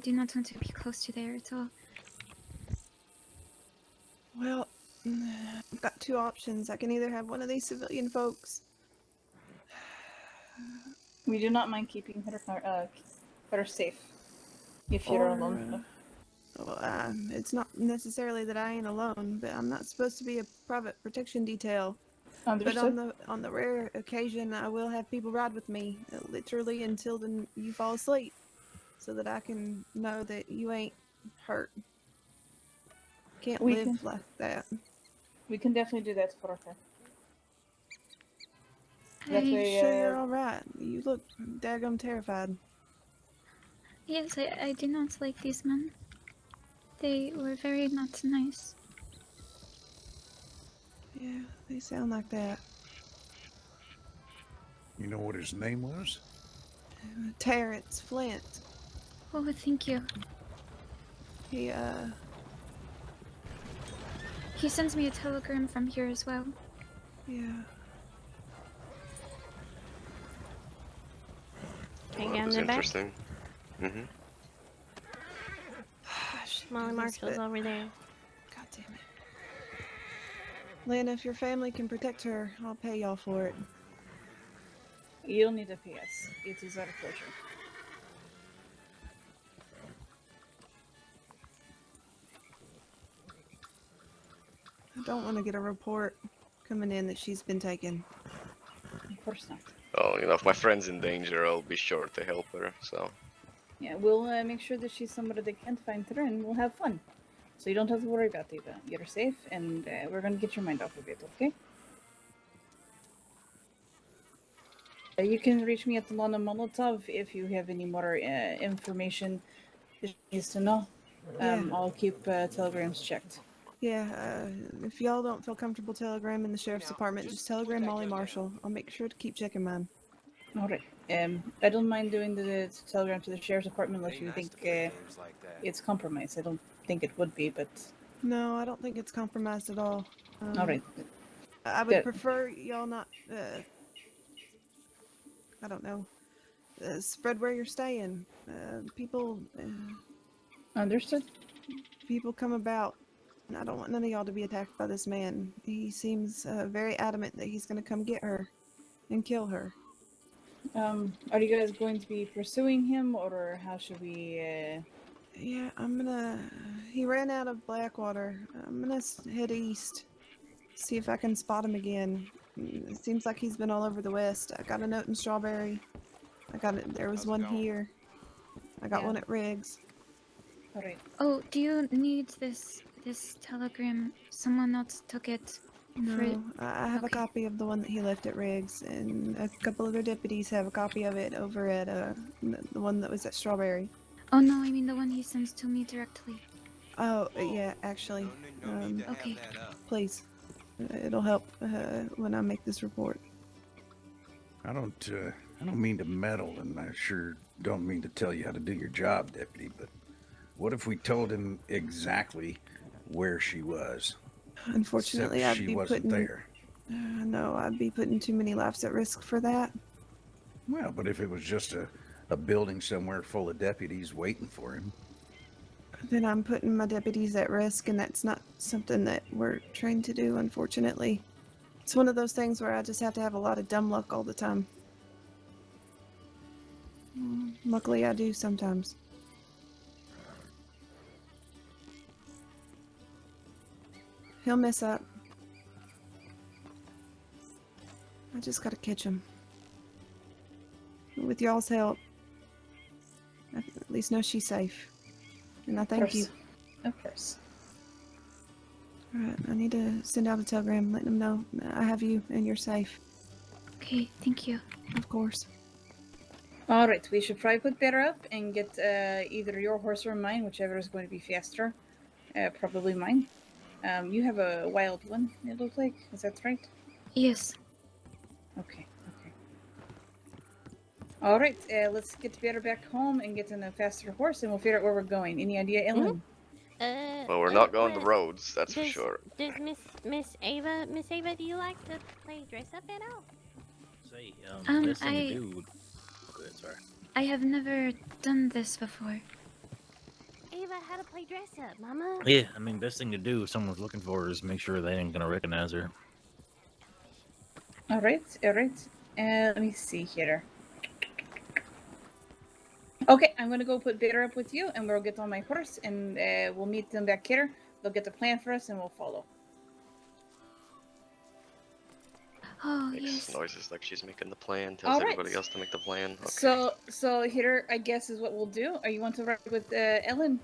do not want to be close to there at all. Well, I've got two options. I can either have one of these civilian folks. We do not mind keeping her safe if you're alone. Well, it's not necessarily that I ain't alone, but I'm not supposed to be a private protection detail. Understood. But on the rare occasion, I will have people ride with me, literally until you fall asleep, so that I can know that you ain't hurt. Can't live like that. We can definitely do that for her. That way, sure you're all right. You look daggum terrified. Yes, I do not like these men. They were very not nice. Yeah, they sound like that. You know what his name was? Terrence Flint. Oh, thank you. He sends me a telegram from here as well. Yeah. That's interesting. Mm-hmm. Molly Marshall's over there. God damn it. Lana, if your family can protect her, I'll pay y'all for it. You don't need to pay us. It is our pleasure. I don't want to get a report coming in that she's been taken. Of course not. Oh, you know, if my friend's in danger, I'll be sure to help her, so. Yeah, we'll make sure that she's somebody they can't find her, and we'll have fun. So you don't have to worry about it. You're safe, and we're gonna get your mind off of it, okay? You can reach me at Lana Molotov if you have any more information that needs to know. I'll keep telegrams checked. Yeah, if y'all don't feel comfortable telegramming the sheriff's department, just telegram Molly Marshall. I'll make sure to keep checking mine. Alright. I don't mind doing the telegram to the sheriff's department unless you think it's compromised. I don't think it would be, but... No, I don't think it's compromised at all. Alright. I would prefer y'all not, I don't know, spread where you're staying. People... Understood. People come about. And I don't want none of y'all to be attacked by this man. He seems very adamant that he's going to come get her and kill her. Are you guys going to be pursuing him, or how should we, Yeah, he ran out of Blackwater. I'm gonna head east, see if I can spot him again. It seems like he's been all over the West. I got a note in Strawberry. There was one here. I got one at Riggs. Alright. Oh, do you need this telegram? Someone else took it. No, I have a copy of the one that he left at Riggs, and a couple other deputies have a copy of it over at the one that was at Strawberry. Oh no, I mean the one he sends to me directly. Oh, yeah, actually. Okay. Please. It'll help when I make this report. I don't mean to meddle, and I sure don't mean to tell you how to do your job, Deputy, but what if we told him exactly where she was? Unfortunately, Except I'd she be wasn't putting... there. No, I'd be putting too many lives at risk for that. Well, but if it was just a building somewhere full of deputies waiting for him. then I'm putting my deputies at risk, and that's not something that we're trained to do, unfortunately. It's one of those things where I just have to have a lot of dumb luck all the time. Luckily, I do sometimes. He'll mess up. I just gotta catch him. With y'all's help, I at least know she's safe. And I thank you. Of course. Alright, I need to send out a telegram letting them know I have you and you're safe. Okay, thank you. Of course. Alright, we should probably put better up and get either your horse or mine, whichever is going to be faster. Probably mine. You have a wild one, it looks like. Is that right? Yes. Okay. Alright, let's get better back home and get in a faster horse, and we'll figure out where we're going. Any idea, Ellen? Well, we're not going the roads, that's for sure. Does Miss Ava, do you like to play dress up at all? Say, best thing to do. Good, sorry. I have never done this before. Ava, how to play dress up, Mama? Yeah, I mean, best thing to do if someone's looking for her is make sure they ain't gonna recognize her. Alright. Let me see here. Okay, I'm gonna go put Bitter up with you, and we'll get on my horse, and we'll meet them back here. They'll get the plan for us, and we'll follow. Oh, Makes yes. noises like she's making the plan, tells Alright. everybody else to make the plan. Okay. So here, I guess, is what we'll do. Are you want to ride with Ellen?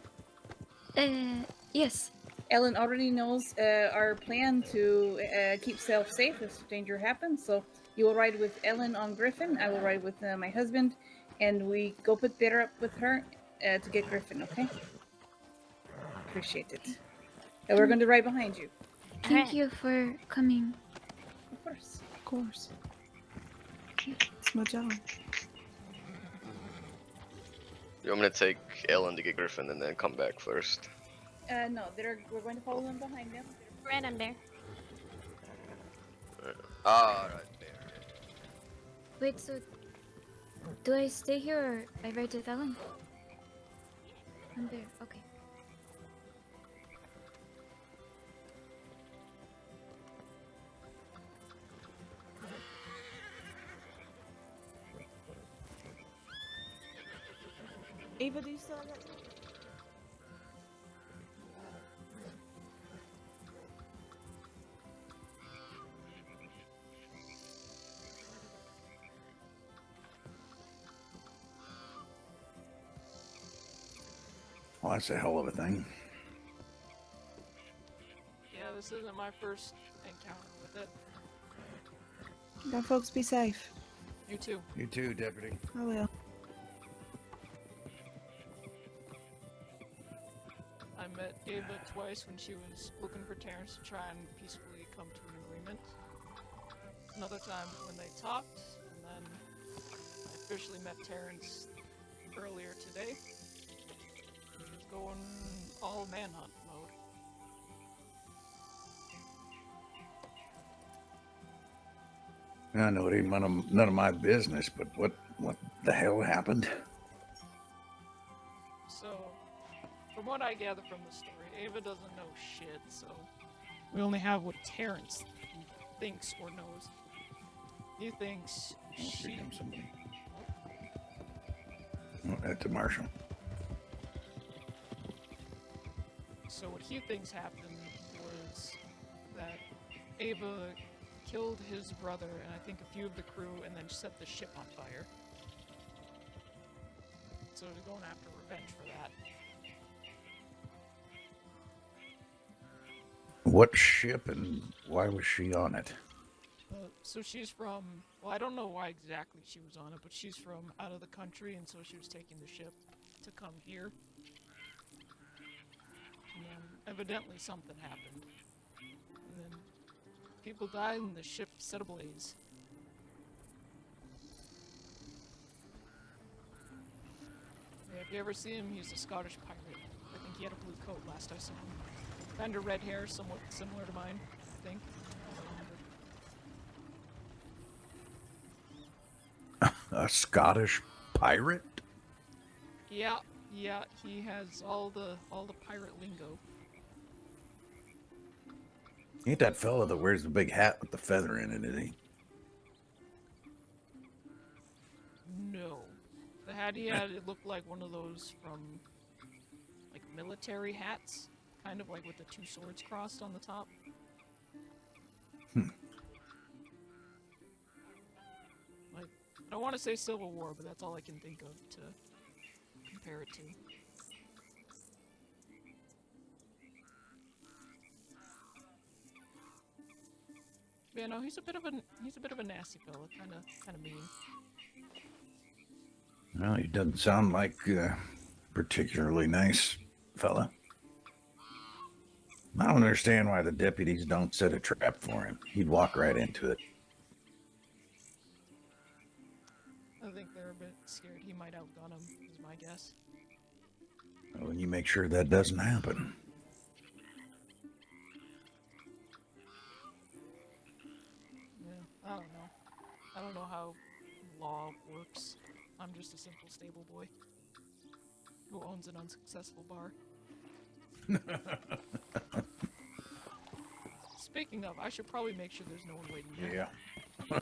Yes. Ellen already knows our plan to keep self safe if danger happens. So you will ride with Ellen on Griffin. I will ride with my husband, and we go put Bitter up with her to get Griffin. Okay. Appreciate it. And we're going to ride behind you. Thank you for coming. Of course. Of course. It's my job. You want me to take Ellen to get Griffin and then come back first? No, we're going to follow them behind them. Right, I'm there. Alright, there. Wait, so do I stay here or I ride with Ellen? I'm there, okay. Ava, do you still have that? Well, that's a hell of a thing. Yeah, this isn't my first encounter with it. Y'all folks be safe. You too. You too, Deputy. I will. I met Ava twice when she was looking for Terrence to try and peacefully come to an agreement. Another time when they talked, and then I officially met Terrence earlier today. He was going all manhunt mode. I know it ain't none of my business, but what the hell happened? So, from what I gather from the story, Ava doesn't know shit, so we only have what Terrence thinks or knows. He thinks she... somebody. Oh, that's a marshal. So what he thinks happened was that Ava killed his brother and I think a few of the crew and then set the ship on fire. So he's going after revenge for that. What ship and why was she on it? So she's from, well, I don't know why exactly she was on it, but she's from out of the country, and so she was taking the ship to come here. And then evidently something happened. And then people died and the ship set ablaze. Yeah, if you ever see him, he's a Scottish pirate. I think he had a blue coat last I saw him. Kind of red hair, somewhat similar to mine, I think. A Scottish pirate? Yeah, Yeah, he has all the pirate lingo. Ain't that fella that wears the big hat with the feather in it, is he? No. The hat he had, it looked like one of those from, like, military hats. Kind of like with the two swords crossed on the top. Like, I don't want to say Civil War, but that's all I can think of to compare it to. Yeah, no, he's a bit of a nasty fella, kind of mean. Well, he doesn't sound like a particularly nice fella. I don't understand why the deputies don't set a trap for him. He'd walk right into it. I think they're a bit scared he might outgun him, is my guess. Well, you make sure that doesn't happen. Yeah, I don't know. I don't know how law works. I'm just a simple stable boy who owns an unsuccessful bar. Speaking of, I should probably make sure there's no one waiting here. Yeah.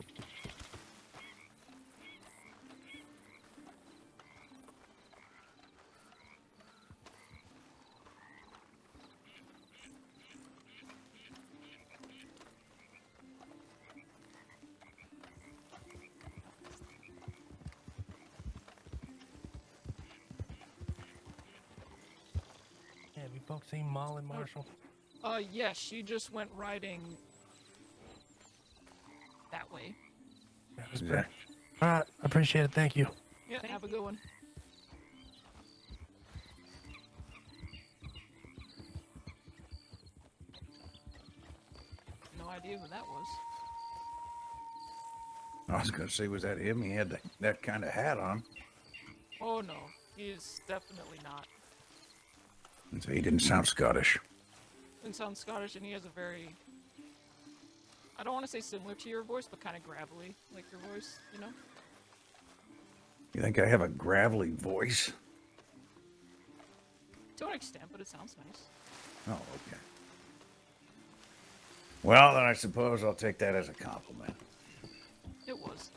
Have you folks seen Molly Marshall? Yes, she just went riding that way. That was perfect. All right, I appreciate it. Thank you. Yeah, have a good one. No idea who that was. I was going to say, was that him? He had that kind of hat on. Oh no, he is definitely not. And so he didn't sound Scottish. Didn't sound Scottish, and he has a very... I don't want to say similar to your voice, but kind of gravelly, like your voice, you know? You think I have a gravelly voice? To an extent, but it sounds nice. Oh, okay. Well, then I suppose I'll take that as a compliment. It was.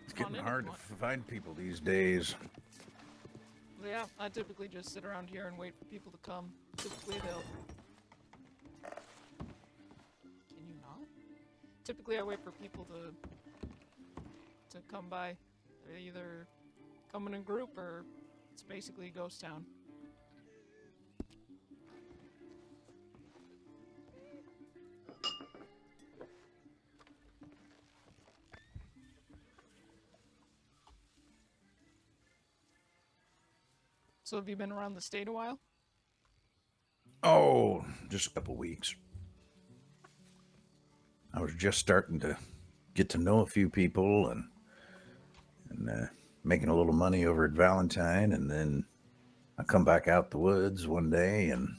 It's getting hard to find people these days. Yeah, I typically just sit around here and wait for people to come. Typically they'll... Can you not? Typically I wait for people to come by. They either come in a group or it's basically a ghost town. So have you been around the state a while? Oh, just a couple weeks. I was just starting to get to know a few people and making a little money over at Valentine, and then I come back out the woods one day and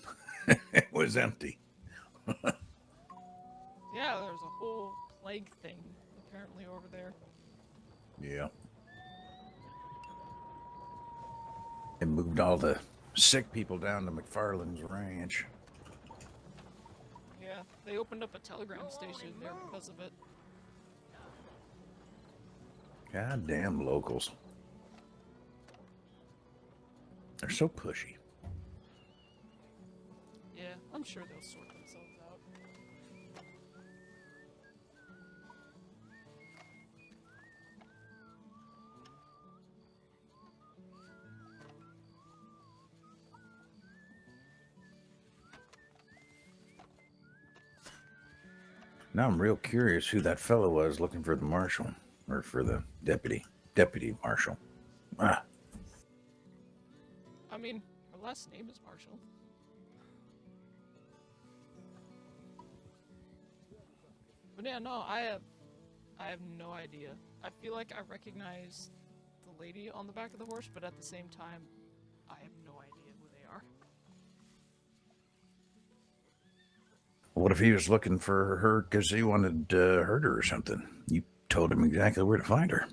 it was empty. Yeah, there's a whole plague thing apparently over there. Yeah. They moved all the sick people down to McFarland's ranch. Yeah, they opened up a telegram station there because of it. Goddamn locals. They're so pushy. Yeah, I'm sure they'll sort themselves out. Now I'm real curious who that fellow was looking for the marshal, or for the deputy marshal. Ah. I mean, her last name is Marshall. But yeah, no, I have no idea. I feel like I recognize the lady on the back of the horse, but at the same time, I have no idea who they are. What if he was looking for her because he wanted to hurt her or something? You told him exactly where to find her.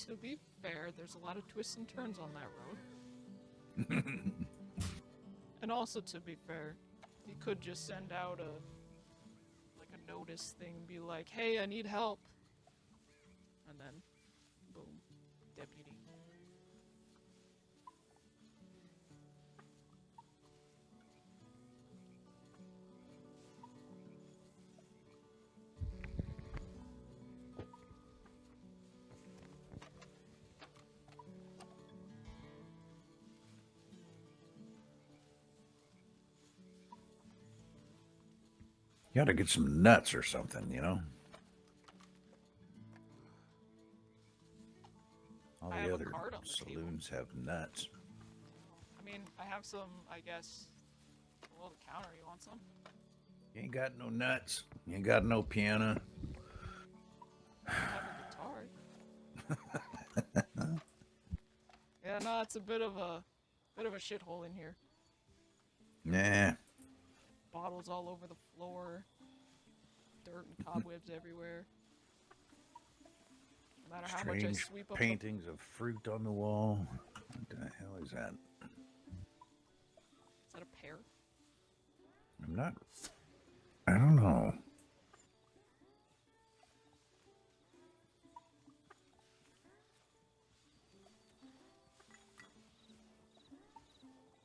To be fair, there's a lot of twists and turns on that road. And also, to be fair, he could just send out a notice thing, be like, hey, I need help. And then, boom, deputy. You gotta get some nuts or something, you know? All I the have a other card on the saloons have nuts. I mean, I have some, I guess, below the counter. You want some? You ain't got no nuts. You ain't got no piano. I have a guitar. Yeah, no, it's a bit of a shithole in here. Nah. Bottles all over the floor. Dirt and cobwebs everywhere. No matter how much I Strange sweep up paintings of fruit on the wall. What the hell is that? Is that a pear? I don't know.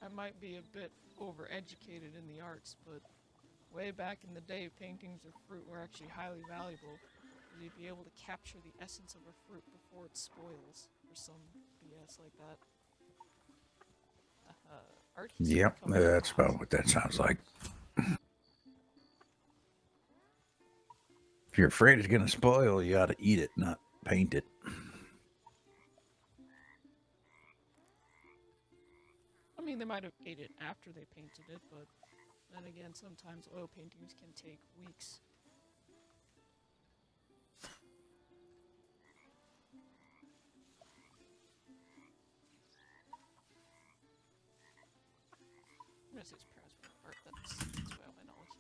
I might be a bit overeducated in the arts, but way back in the day, paintings of fruit were actually highly valuable. You'd be able to capture the essence of a fruit before it spoils, or some BS like that. Art history Yep, comes in that's hot. about what that sounds like. If you're afraid it's gonna spoil, you ought to eat it, not paint it. I mean, they might have ate it after they painted it, but then again, sometimes oil paintings can take weeks. I'm gonna say it's perhaps for art. That's way out my knowledge.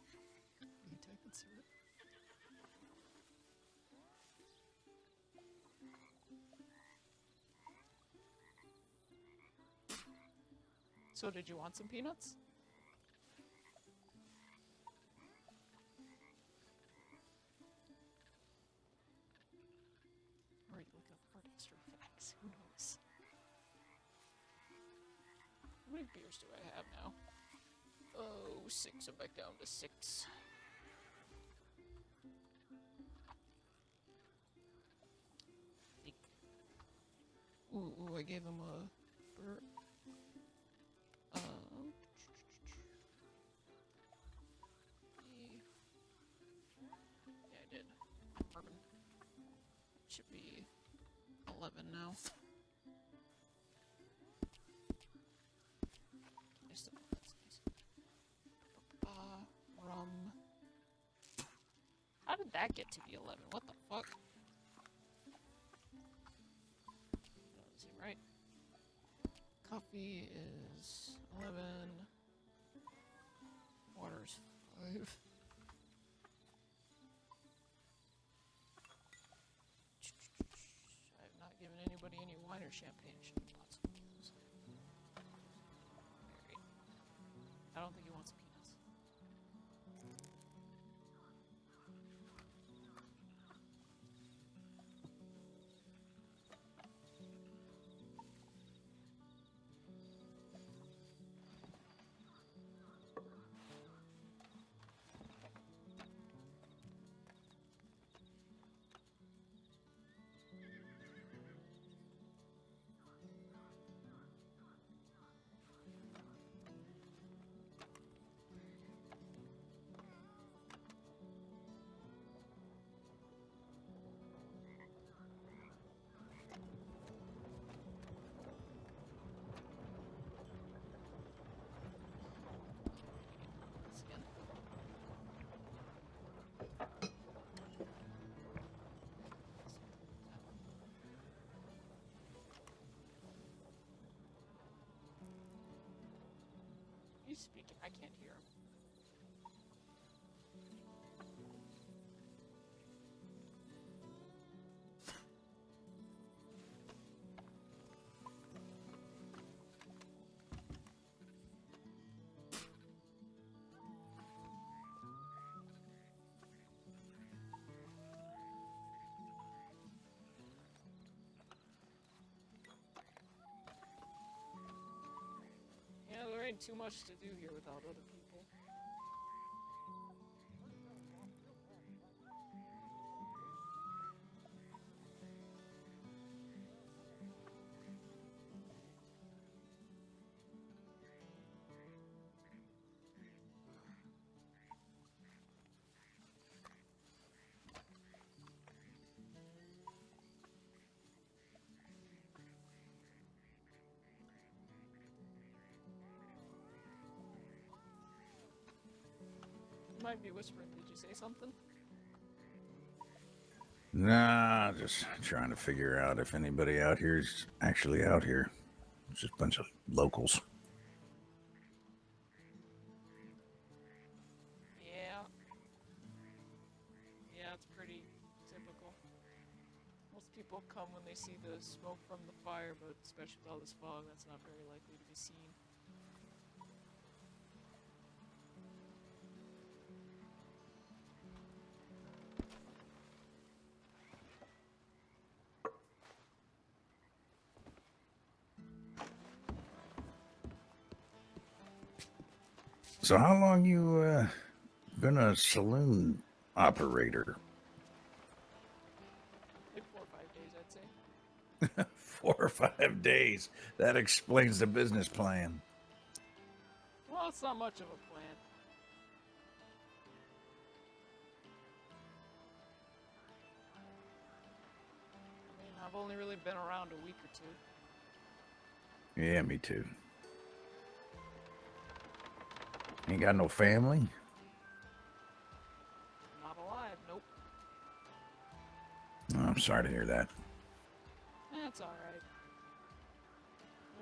Need to consider it. So, did you want some peanuts? Or are you looking up art history facts? Who knows? How many beers do I have now? Oh, 6. I'm back down to 6. Ooh, I gave him a bird. Yeah, I did. Bourbon. Should be 11 now. Rum. How did that get to be 11? What the fuck? That doesn't seem right. Coffee is 11. Water's 5. I have not given anybody any wine or champagne. Should have bought some of those. Alright. I don't think he wants peanuts. speaking? I can't hear him. Yeah, there ain't too much to do here without other people. You might be whispering. Did you say something? Nah, just trying to figure out if anybody out here is actually out here. It's just a bunch of locals. Yeah. Yeah, it's pretty typical. Most people come when they see the smoke from the fire, but especially with all this fog, that's not very likely to be seen. So how long you been a saloon operator? Like 4 or 5 days, I'd say. 4 or 5 days. That explains the business plan. Well, it's not much of a plan. I mean, I've only really been around a week or two. Yeah, me too. Ain't got no family? Not alive, nope. Oh, I'm sorry to hear that. That's alright.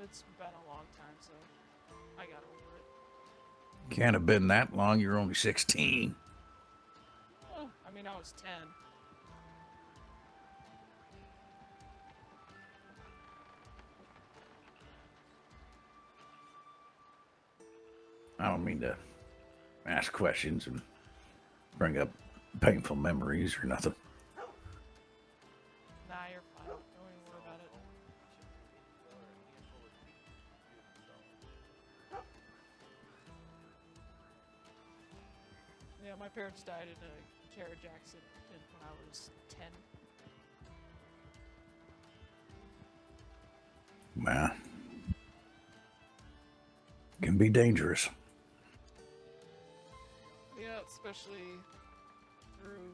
It's been a long time, so I got over it. Can't have been that long. You're only 16. Oh, I mean, I was 10. I don't mean to ask questions and bring up painful memories or nothing. Nah, you're fine. Don't even worry about it. Yeah, my parents died in a carriage accident when I was 10. Wow. Can be dangerous. Yeah, especially through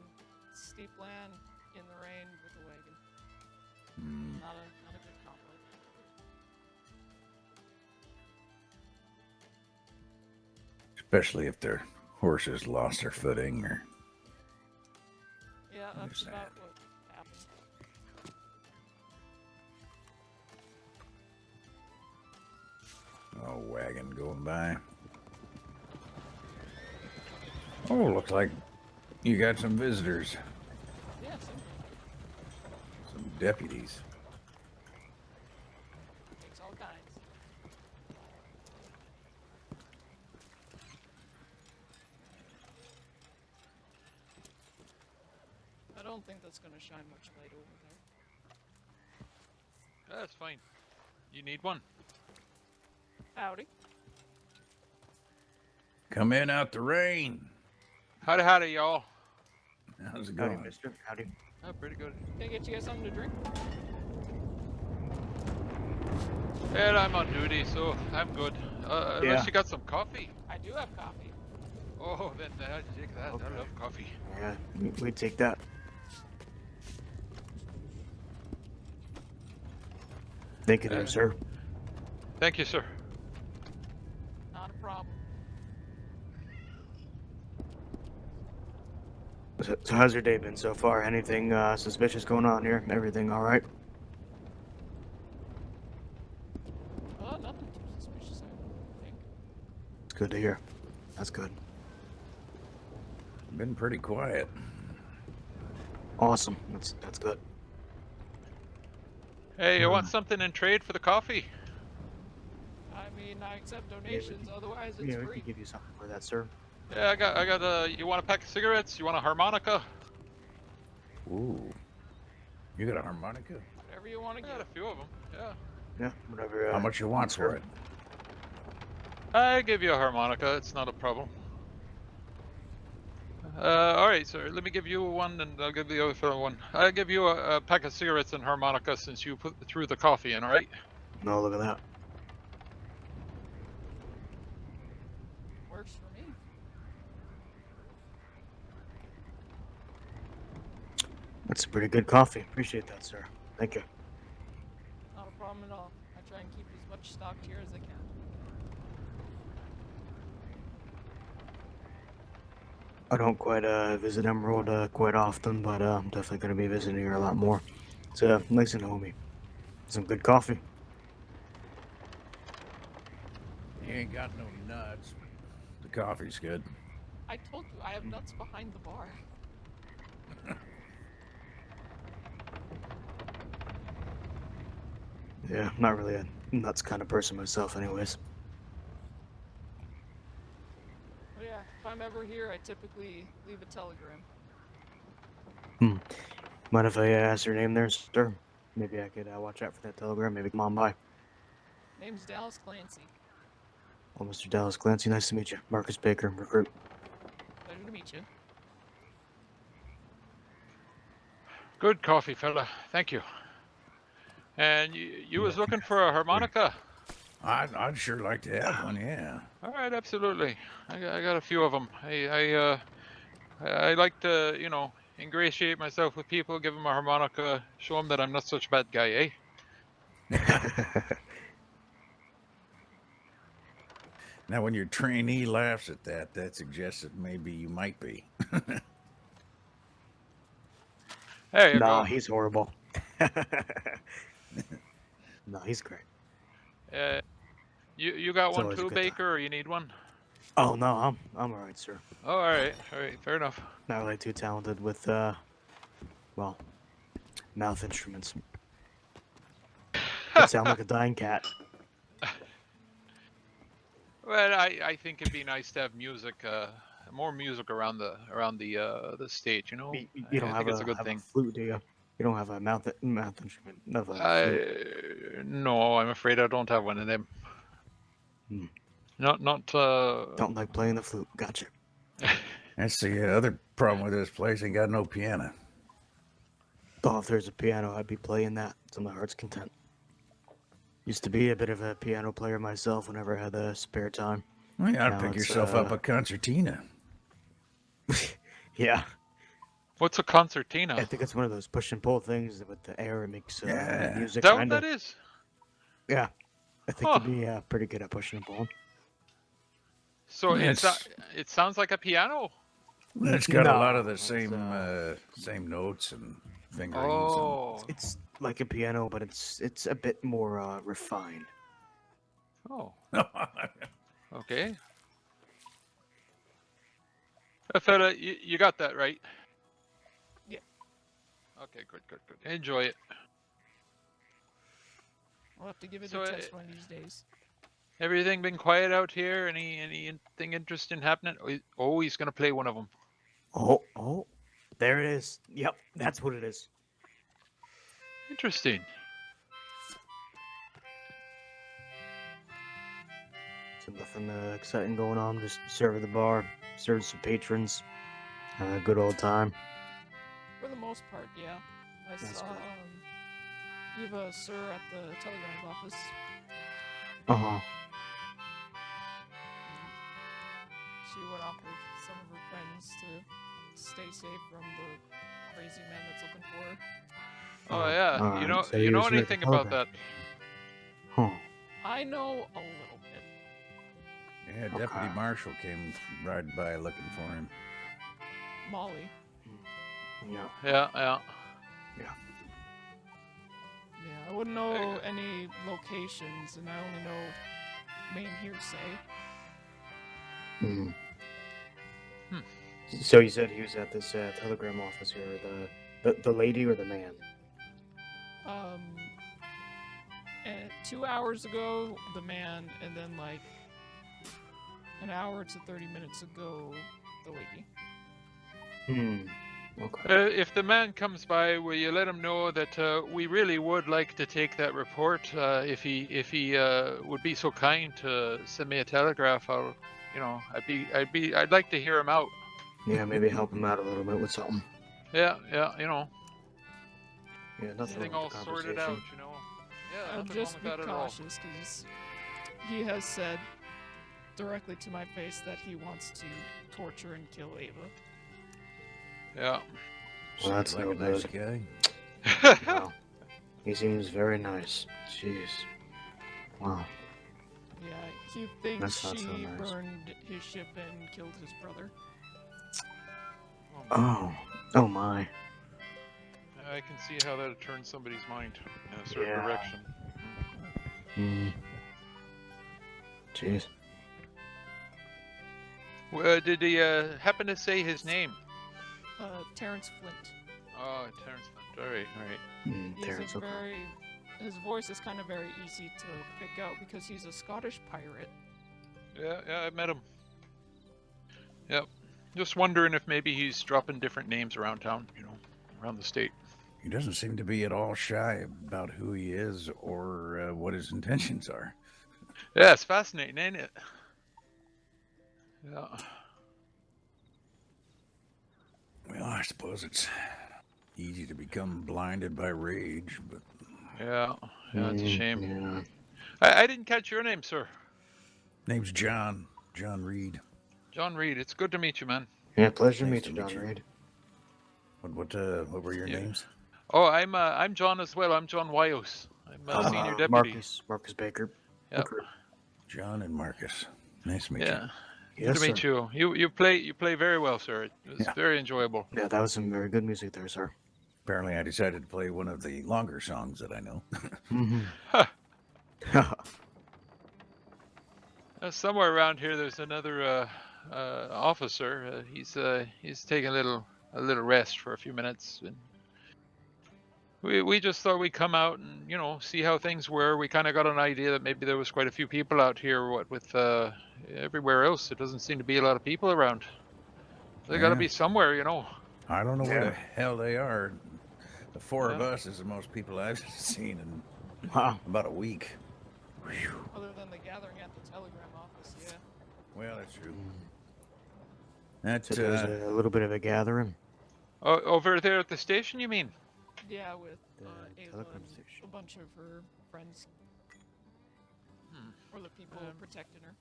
steep land in the rain with a wagon. Not a good combo. Especially if their horses lost their footing or... Yeah, that's about what happened. Oh, wagon going by. Oh, looks like you got some visitors. Yeah, Some deputies. takes all kinds. I don't think that's going to shine much light over there. That's fine. You need one? Howdy. Come in out the rain. Howdy, howdy, y'all. How's it going? Howdy, mister. Howdy. Oh, pretty good. Can I get you guys something to drink? Well, I'm on duty, so I'm good. Unless you got some coffee. I do have coffee. Oh, then take that. Okay. I love coffee. Yeah, we take that. Thank you, then, sir. Thank you, sir. Not a problem. So how's your day been so far? Anything suspicious going on here? Everything all right? Nothing too suspicious, I think. good to hear. That's good. Been pretty quiet. Awesome. That's good. Hey, you want something in trade for the coffee? I mean, I accept donations, otherwise it's Yeah, we free. can give you something for that, sir. Yeah, I got you want a pack of cigarettes? You want a harmonica? Ooh. You got a harmonica? Whatever you want to I get. got a few of them, yeah. Yeah, whatever. How much you want for it? I give you a harmonica, it's not a problem. Alright, sir, let me give you one and I'll give the other fellow one. I'll give you a pack of cigarettes and harmonica since you threw the coffee in, alright? No, look at that. Works for me. That's a pretty good coffee. Appreciate that, sir. Thank you. Not a problem at all. I try and keep as much stocked here as I can. I don't quite visit Emerald quite often, but I'm definitely going to be visiting here a lot more. It's nice and homey. Some good coffee. You ain't got no nuts. The coffee's good. I told you, I have nuts behind the bar. Yeah, I'm not really a nuts kind of person myself anyways. But yeah, if I'm ever here, I typically leave a telegram. Mind if I ask your name there, sir? Maybe I could watch out for that telegram. Maybe come on by. Name's Dallas Clancy. Well, Mr. Dallas Clancy, nice to meet you. Marcus Baker, recruit. Pleasure to meet you. Good coffee, fella. Thank you. And you was looking for a harmonica? I'd sure like to have one, yeah. All right, absolutely. I got a few of them. I like to, you know, ingratiate myself with people, give them a harmonica, show them that I'm not such a bad guy, eh? Now, when your trainee laughs at that, that suggests that maybe you might be. There you No, go. he's horrible. No, he's great. You got It's one always a too, good Baker, or you need one? Oh no, I'm all right, sir. Oh, all right, fair enough. Not really too talented with well, mouth instruments. I sound like a dying cat. Well, I think it'd be nice to have music, more music around the stage. You know, You don't I have think it's a good a thing. flute, do you? You don't have a mouth instrument, not a flute. No, I'm afraid I don't have one of them. Not. Don't like playing the flute. Gotcha. That's the other problem with this place. Ain't got no piano. Oh, if there's a piano, I'd be playing that to my heart's content. Used to be a bit of a piano player myself whenever I had the spare time. Well, you ought to pick yourself up a concertina. Yeah. What's a concertina? I think it's one of those push and pull things with the air. It makes music. Is that kinda. what that is? Yeah. I think you'd be pretty good at pushing and pulling. So it sounds like a piano. It's got a lot of the same notes and fingerings. Oh. It's like a piano, but it's a bit more refined. Oh. Okay. Fella, you got that right. Yeah. Okay, good. Enjoy it. I'll have to give it a test one of these days. Everything been quiet out here? Anything interesting happening? Oh, he's gonna play one of them. Oh, there it is. Yep, that's what it is. Interesting. So nothing exciting going on. Just serve at the bar, serve some patrons. Good old time. For the most part, yeah. I saw Eva Sir at the telegraph office. She went off with some of her friends to stay safe from the crazy man that's looking for her. Oh yeah, alright, so you know was here at the anything about telegraph. that? Huh. I know a little bit. Yeah, Deputy Marshall came riding by looking for him. Molly. Yeah. Yeah. Yeah, I wouldn't know any locations, and I only know main hearsay. Hmm. Hmm. So you said he was at this telegram office here. The lady or the man? And 2 hours ago, the man, and then like an hour to 30 minutes ago, the lady. Okay. If the man comes by, will you let him know that we really would like to take that report? If he would be so kind to send me a telegraph, I'd like to hear him out. Yeah, maybe help him out a little bit with something. Yeah, Yeah, nothing Anything wrong all with the sorted conversation. out, Yeah, nothing Just wrong be with that at all. cautious, because he has said directly to my face that he wants to torture and kill Ava. Yeah. Well, that's like no a nice good. guy. Wow. He seems very nice. Jeez. Wow. Yeah, he thinks That's not so she nice. burned his ship and killed his brother. Oh. Oh my. I can see how that would turn somebody's mind in a certain Yeah. direction. Jeez. Did he happen to say his name? Terrence Flint. Oh, Terrence Flint. All right. He's a his voice is kind of very easy to pick out because he's a Scottish pirate. Yeah, I met him. Yep. Just wondering if maybe he's dropping different names around town, around the state. He doesn't seem to be at all shy about who he is or what his intentions are. Yeah, it's fascinating, ain't it? Yeah. Well, I suppose it's easy to become blinded by rage, but... Yeah, it's a shame. Yeah. I didn't catch your name, sir. Name's John Reed. John Reed. It's good to meet you, man. Yeah, pleasure to Nice meet you, John Reed. What were your names? Oh, I'm John as well. I'm John Wyos. I'm a senior deputy. Marcus Baker. Yep. John and Marcus. Nice to meet Yeah. you. Good to meet you. You play very well, sir. It was very enjoyable. Yeah, that was some very good music there, sir. Apparently, I decided to play one of the longer songs that I know. Somewhere around here, there's another officer. He's taking a little rest for a few minutes, and we just thought we'd come out and see how things were. We kind of got an idea that maybe there was quite a few people out here. What with everywhere else, it doesn't seem to be a lot of people around. They got to be somewhere, I don't know where the hell they are. The four of us is the most people I've seen in about a week. Other than the gathering at the telegram office, yeah. Well, that's true. So there's a little bit of a gathering. Oh, over there at the station, you mean? Yeah, with Ava and a bunch of her friends. Or the people protecting her.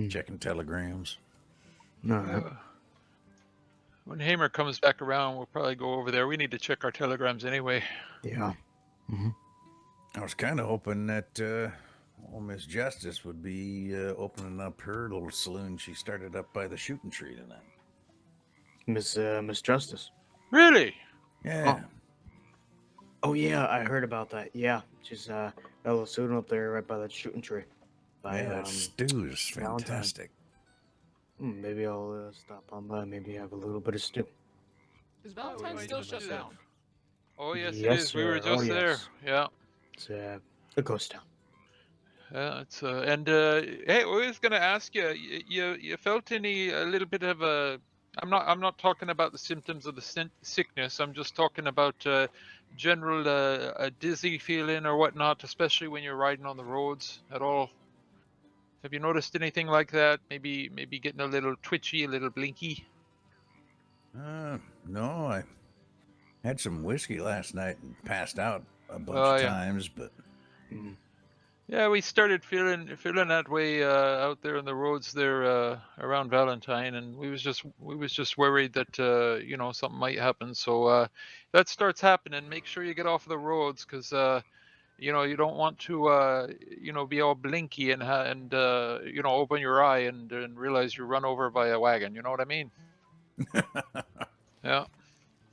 Checking telegrams. No. When Hamer comes back around, we'll probably go over there. We need to check our telegrams anyway. Yeah. I was kind of hoping that Miss Justice would be opening up her little saloon she started up by the shooting tree tonight. Miss Justice. Really? Yeah. Oh yeah, I heard about that. Yeah, she's got a little saloon up there right by that shooting tree. Yeah, that stew is fantastic. Maybe I'll stop on by. Maybe have a little bit of stew. Is Valentine still shut down? Oh yes, Yes, it is. We were sir. Oh, just there. yes. Yeah. It's a ghost town. Yeah, it's hey, I was gonna ask you. You felt a little bit of a? I'm not talking about the symptoms of the sickness. I'm just talking about general a dizzy feeling or whatnot, especially when you're riding on the roads at all. Have you noticed anything like that? Maybe getting a little twitchy, a little blinky. No, I had some whiskey last night and passed out a bunch Oh, of yeah. times, but Yeah, we started feeling that way out there on the roads there around Valentine, and we was just worried that something might happen. So that starts happening. Make sure you get off the roads because you don't want to be all blinky and open your eye and realize you're run over by a wagon. You know what I mean? Yeah.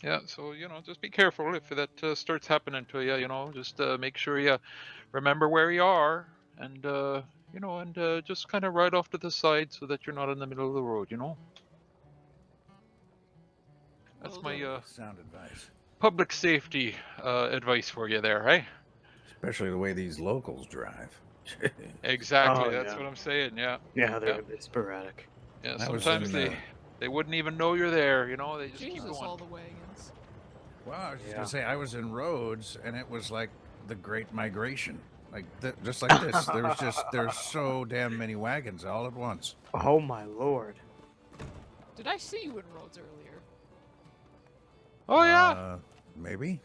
Yeah, so just be careful if that starts happening to you. Just make sure you remember where you are, and you know, and just kind of ride off to the side so that you're not in the middle of the road, you know. That's Will my do. Sound advice. public safety advice for you there, eh? Especially the way these locals drive. Exactly. Oh That's yeah. what I'm saying. Yeah. Yeah, they're Yeah. a bit sporadic. Yeah. I was Sometimes in. they wouldn't even know you're there. You know, they just keep Jesus, going. all the wagons. Well, I was just Yeah. gonna say I was in Rhodes, and it was like the Great Migration, like just like this. There's so damn many wagons all at once. Oh my lord. Did I see you in Rhodes earlier? Oh yeah. Maybe.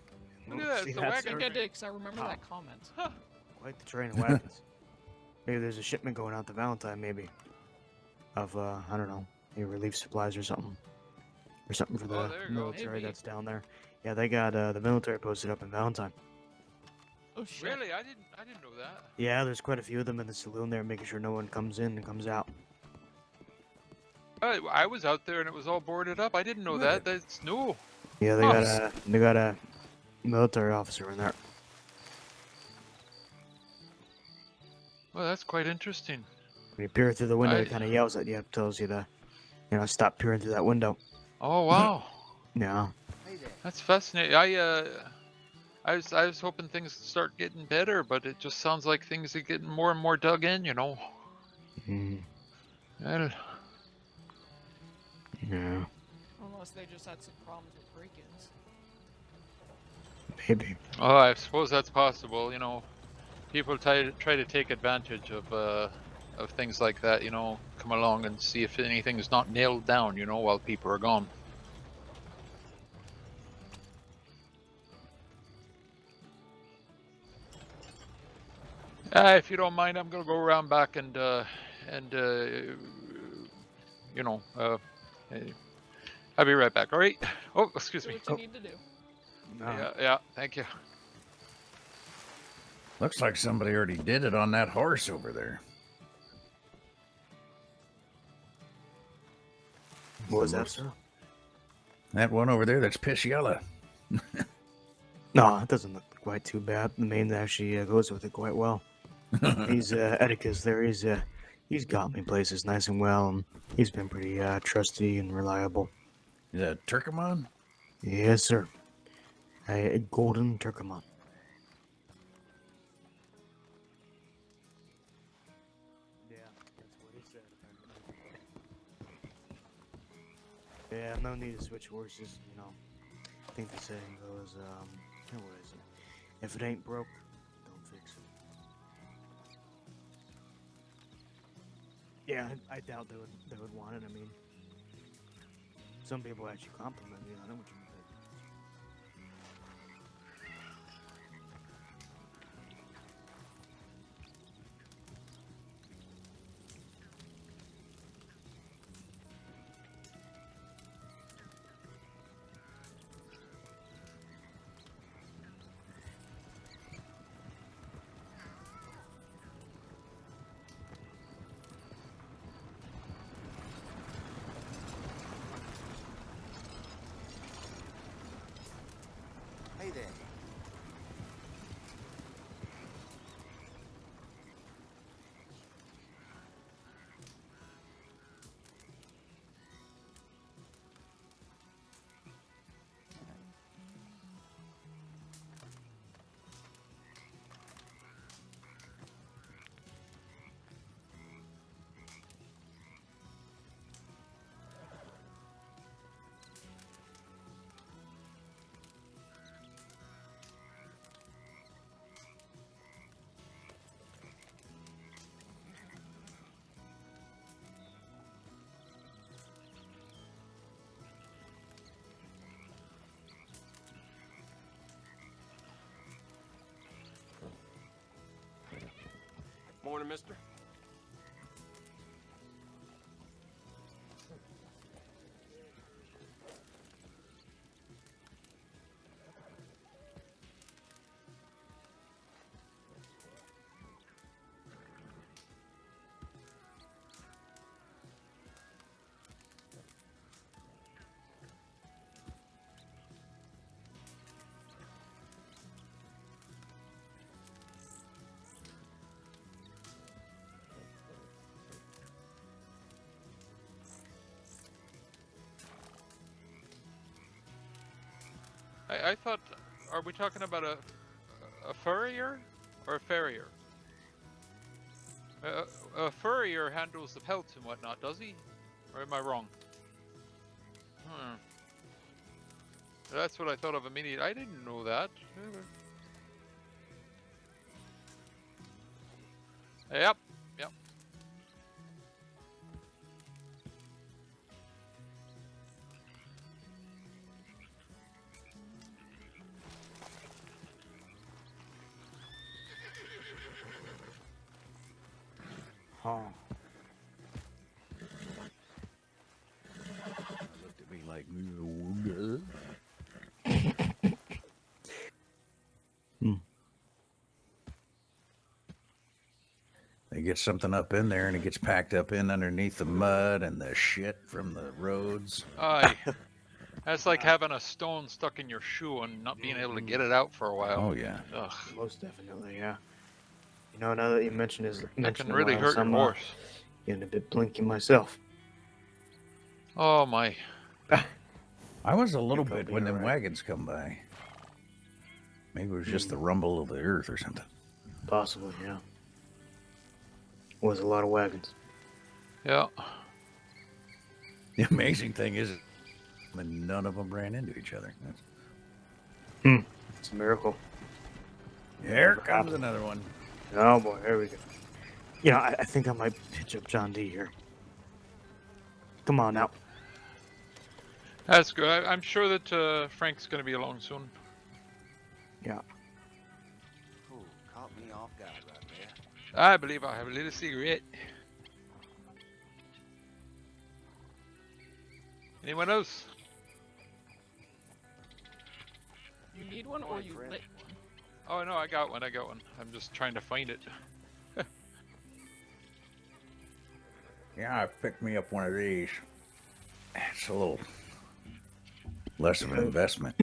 Look at that. See, It's the I that's think wagon. I did, because I remember that comment. Huh. quite the train of wagons. Maybe there's a shipment going out to Valentine, maybe. Of, I don't know, maybe relief supplies or something. Or something for the there you go. military Maybe. that's down there. Yeah, they got the military posted up in Valentine. Oh shit. Really? I didn't know that. Yeah, there's quite a few of them in the saloon there, making sure no one comes in and comes out. I was out there and it was all boarded up. I didn't know that. That's new. Yeah, they got a military officer in there. Well, that's quite interesting. When you peer through the window, he kind of yells at you, tells you to, stop peering through that window. Oh wow. Yeah. That's fascinating. I was hoping things would start getting better, but it just sounds like things are getting more and more dug in, you know. Mm. Well, Yeah. Unless they just had some problems with break-ins. Maybe. oh, I suppose that's possible. You know, people try to take advantage of things like that. You know, come along and see if anything's not nailed down. You know, while people are gone. If you don't mind, I'm gonna go around back and you know, I'll be right back. All right. Oh, excuse Do me. what you need to do. Yeah. Thank you. Looks like somebody already did it on that horse over there. What was that, sir? That one over there, that's Pisciella. No, it doesn't look quite too bad. The main actually goes with it quite well. He's Atticus there. He's got me places nice and well, and he's been pretty trusty and reliable. Is that Turkomon? Yes, sir. A golden Turkomon. Yeah, that's what he said. Yeah, no need to switch horses. You know, I think the saying goes, what is it? If it ain't broke, don't fix it. Yeah, I doubt they would want it. I mean, some people actually compliment me on it, which I'm good. Hey there. Morning, mister. I thought, are we talking about a furrier or a farrier? A furrier handles the pelts and whatnot, does he? Or am I wrong? That's what I thought of immediately. I didn't know that. Yep, yep. Huh. Looked at me like, they get something up in there and it gets packed up in underneath the mud and the shit from the roads. Aye. That's like having a stone stuck in your shoe and not being able to get it out for a while. Oh, yeah. Ugh. Most definitely, yeah. You know, now that you mention That can really hurt your horse. Getting a bit blinky myself. Oh my. I was a little bit when them wagons come by. Maybe it was just the rumble of the earth or something. Possibly, yeah. Was a lot of wagons. Yeah. The amazing thing is, none of them ran into each other. It's a miracle. Here comes another one. Oh boy, here we go. You know, I think I might pitch up John D here. Come on now. That's good. I'm sure that Frank's going to be along soon. Yeah. Ooh, caught me off guard right there. I believe I have a little cigarette. Anyone else? You need one or you lit one? Oh no, I got one. I'm just trying to find it. Yeah, I picked me up one of these. It's a little less of an investment.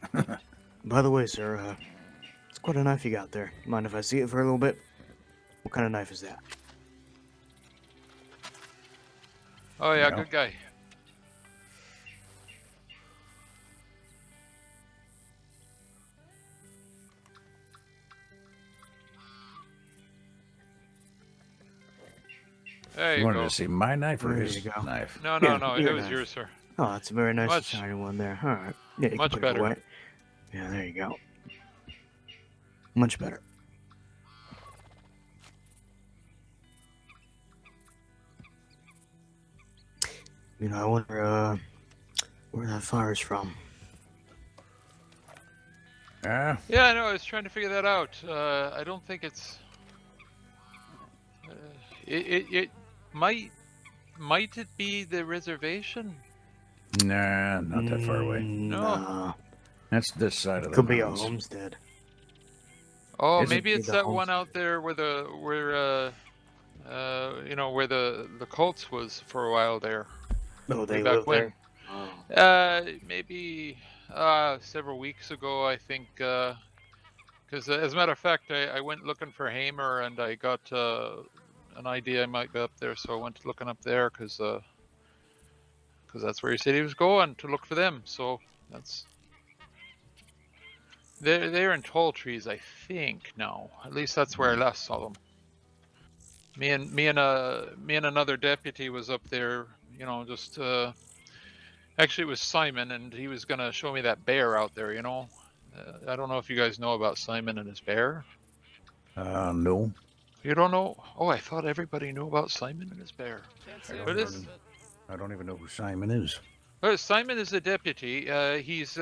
By the way, sir, it's quite a knife you got there. Mind if I see it for a little bit? What kind of knife is that? Oh yeah, No. good guy. There You you wanted go. to see my knife or There his you go. knife? No, Yeah, it your was knife. yours, sir. Oh, that's a very nice Much- shiny one there. All right. Yeah, you much can put better. it away. Yeah, there you go. Much better. You know, I wonder where that fire's from. Yeah. Yeah, I know. I was trying to figure that out. I don't think it's. It might it be the reservation? Nah, not that far away. Nah. That's this side of the Could be a mountains. homestead. Oh, Is it maybe it's the that one out there where you know, where the cults was for a while there. Oh, Way they back live when. there? Maybe several weeks ago, I think. Because as a matter of fact, I went looking for Hamer and I got an idea I might be up there, so I went looking up there because that's where he said he was going to look for them. So that's they're in tall trees, I think now. At least that's where I last saw them. Me and another deputy was up there. You know, just actually it was Simon, and he was gonna show me that bear out there. You know, I don't know if you guys know about Simon and his bear. No. You don't know? Oh, I thought everybody knew about Simon and his bear. But it's, I don't even know who Simon is. Simon is a deputy. He's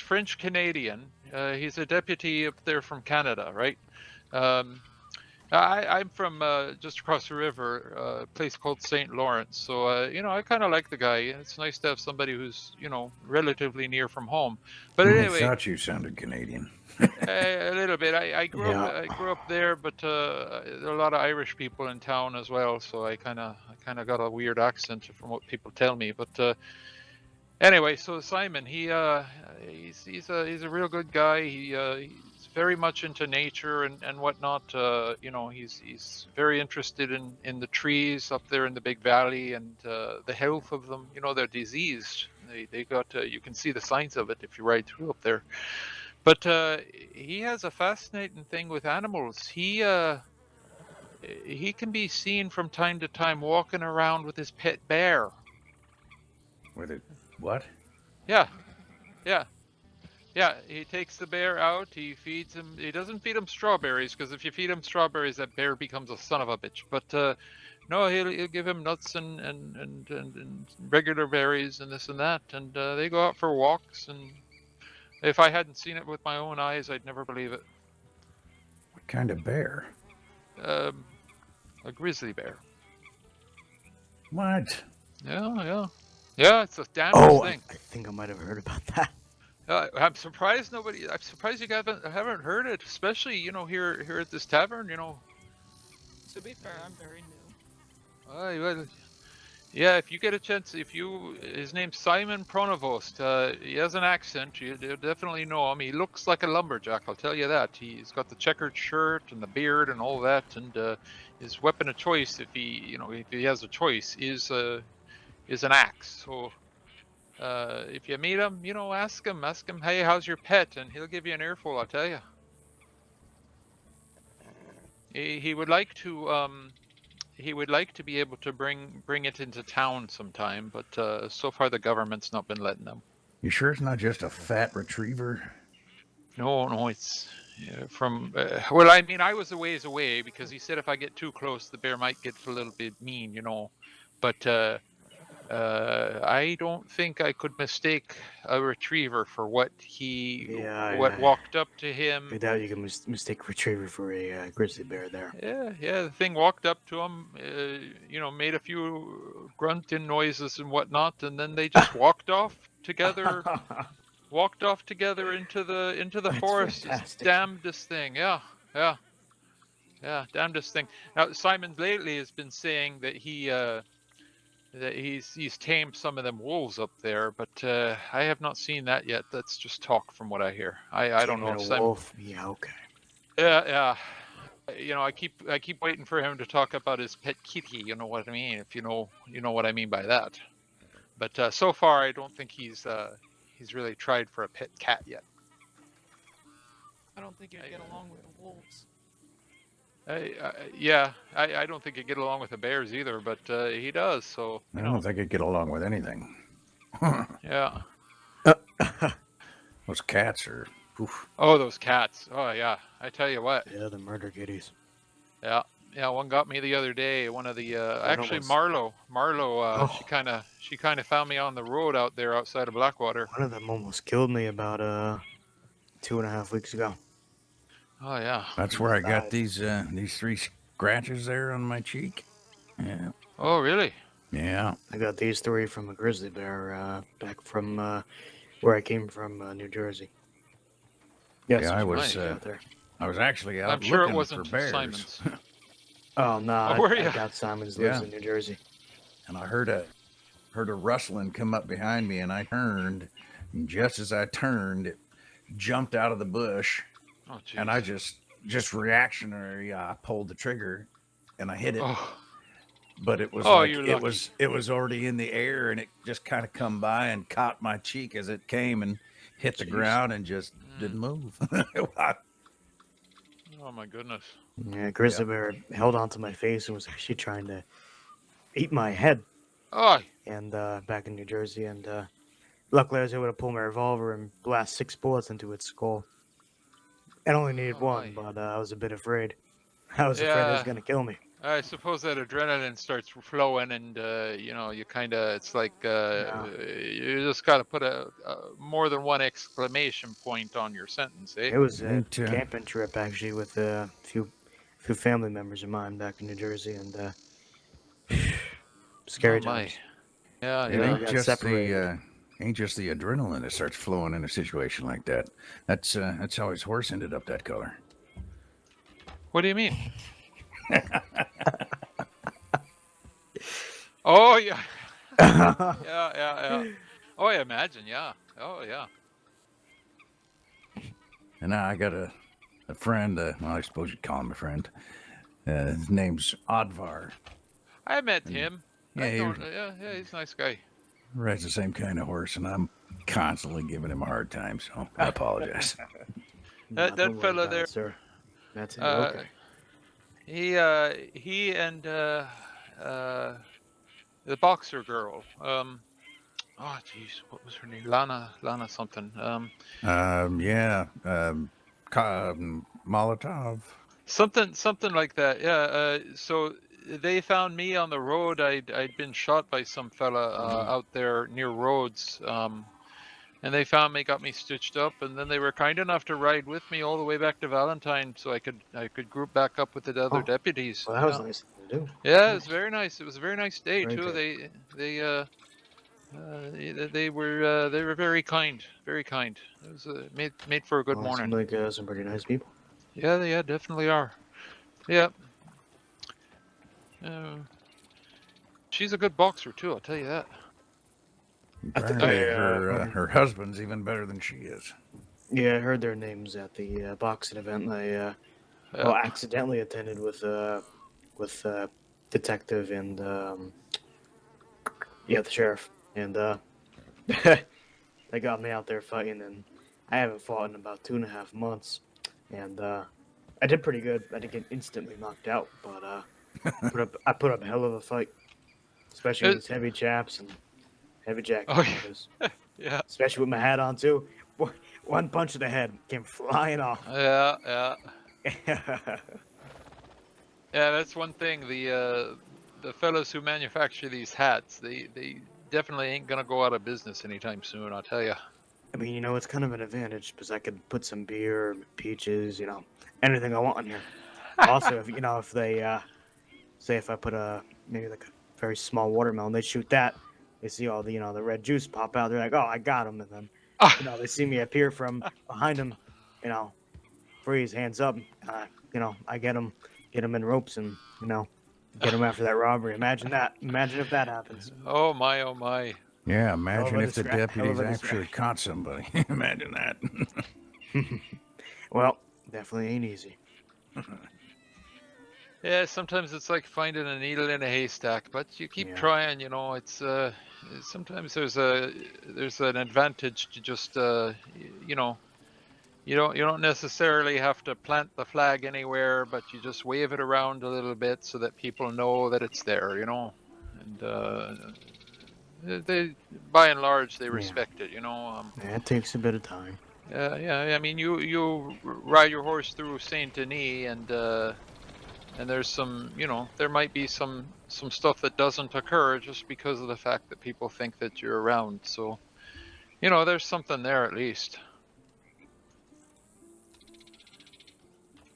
French Canadian. He's a deputy up there from Canada, right? I'm from just across the river, a place called St. Lawrence. So you know, I kind of like the guy. It's nice to have somebody who's, you know, relatively near from home. But I anyway, thought you sounded Canadian. a little bit. I grew up there, but there are a lot of Irish people in town as well. So I kind of got a weird accent from what people tell me. But anyway, so Simon, he's a real good guy. He's very much into nature and whatnot. You know, he's very interested in the trees up there in the big valley and the health of them. You know, they're diseased. They got you can see the signs of it if you ride through up there. But he has a fascinating thing with animals. He can be seen from time to time walking around with his pet bear. With it, what? Yeah, yeah. Yeah, he takes the bear out. He feeds him. He doesn't feed him strawberries because if you feed him strawberries, that bear becomes a son of a bitch. But no, he'll give him nuts and regular berries and this and that, and they go out for walks. And if I hadn't seen it with my own eyes, I'd never believe it. What kind of bear? A grizzly bear. What? Yeah. It's a damnest thing. I think I might have heard about that. I'm surprised I'm surprised you haven't heard it, especially here at this tavern. To be fair, I'm very new. Yeah, if you get a chance, his name's Simon Pronovost. He has an accent. You definitely know him. He looks like a lumberjack. I'll tell you that. He's got the checkered shirt and the beard and all that. And his weapon of choice, if he has a choice, is an axe. So. If you meet him, ask him, hey, how's your pet? And he'll give you an earful, I'll tell you. He would like to be able to bring it into town sometime, but so far the government's not been letting them. You sure it's not just a fat retriever? No, it's from. Well, I mean, I was a ways away because he said if I get too close, the bear might get a little bit mean, But I don't think I could mistake a retriever for what walked up to him. I doubt you can mistake a retriever for a grizzly bear there. Yeah, the thing walked up to him, made a few grunting noises and whatnot, and then they just walked off together. Walked off together into the forest. It's damnedest thing. Yeah, damnedest thing. Now Simon lately has been saying that he's tamed some of them wolves up there, but I have not seen that yet. That's just talk from what I hear. I don't know if Simon. Wolf? Yeah, okay. Yeah. I keep waiting for him to talk about his pet kitty. You know what I mean? If you know what I mean by that. But so far, I don't think he's really tried for a pet cat yet. I don't think you'd get along with the wolves. I don't think he'd get along with the bears either, but he does. So I don't think I'd get along with anything. Yeah. Those cats are. Oof. Oh, those cats. Oh yeah, I tell you what. Yeah, the murder kitties. Yeah, one got me the other day. One of the actually Marlo. She kind of found me on the road out there outside of Blackwater. One of them almost killed me about 2.5 weeks ago. Oh yeah. That's where I got these 3 scratches there on my cheek. Yeah. Oh really? Yeah. I got these 3 from a grizzly bear back from where I came from, New Jersey. Yes, yeah, I was actually out I'm sure looking it wasn't for bears. Simon's. Oh no, I got Simon's lives in New Jersey. And I heard a rustling come up behind me, and I turned, and just as I turned, it jumped out of the bush. Oh, and I just reactionary, I pulled the trigger, and I hit it. Oh. But it was it was already in the air, and it just kind of come by and caught my cheek as it came and hit the ground and just didn't move. Oh my goodness. Yeah, grizzly bear held onto my face and was actually trying to eat my head. Oh. And back in New Jersey, and luckily I was able to pull my revolver and blast 6 bullets into its skull. I only needed 1, but I was a bit afraid. I was afraid it was going to kill me. I suppose that adrenaline starts flowing, and you kind of, it's like you just got to put a more than 1 exclamation point on your sentence, eh? It was a camping trip actually with a few family members of mine back in New Jersey, and scary times. Yeah, it ain't just the adrenaline that starts flowing in a situation like that. That's how his horse ended up that color. What do you mean? Oh yeah. Yeah. Oh, I imagine. Yeah. Oh yeah. And now I got a friend. Well, I suppose you'd call him a friend. His name's Odvar. I met him. Yeah, he's a nice guy. Rides the same kind of horse, and I'm constantly giving him a hard time, so I apologize. That Don't worry fella about there. it, sir. That's Uh, okay. he and the boxer girl. Oh jeez, what was her name? Lana something. Yeah, Molotov. Something like that. Yeah. So they found me on the road. I'd been shot by some fella out there near Rhodes. And they found me, got me stitched up, and then they were kind enough to ride with me all the way back to Valentine, so I could group back up with the other deputies. Well, that was nice to do. Yeah, it was very nice. It was a very nice day Very too. good. They were very kind, very kind. It was made for a good Well, morning. seem like some pretty nice people. Yeah, they definitely are. Yeah. She's a good boxer too. I'll tell you that. Apparently, her husband's even better than she is. Yeah, I heard their names at the boxing event. I well, accidentally attended with detective and the sheriff, and they got me out there fighting, and I haven't fought in about 2.5 months, and I did pretty good. I didn't get instantly knocked out, but I put up a hell of a fight, especially with these heavy chaps and heavy jackets. Yeah. Especially with my hat on too. One punch to the head came flying off. Yeah. Yeah, that's one thing. The fellows who manufacture these hats, they definitely ain't gonna go out of business anytime soon. I'll tell you. I mean, it's kind of an advantage because I could put some beer, peaches, anything I want in here. Also, if they say if I put maybe like a very small watermelon, they shoot that. They see all the the red juice pop out. They're like, "Oh, I got him!" And then they see me appear from behind them. Freeze, hands up. I get them in ropes and get them after that robbery. Imagine that. Imagine if that happens. Oh my, oh my. Yeah, imagine if the hell of deputies a actually caught somebody. Imagine that. Well, definitely ain't easy. Yeah, sometimes it's like finding a needle in a haystack, but you keep trying. It's sometimes there's an advantage to just you don't necessarily have to plant the flag anywhere, but you just wave it around a little bit so that people know that it's there. And they by and large they respect it. It takes a bit of time. Yeah. I mean, you ride your horse through Saint Denis, and there's some, there might be some stuff that doesn't occur just because of the fact that people think that you're around. So, there's something there at least.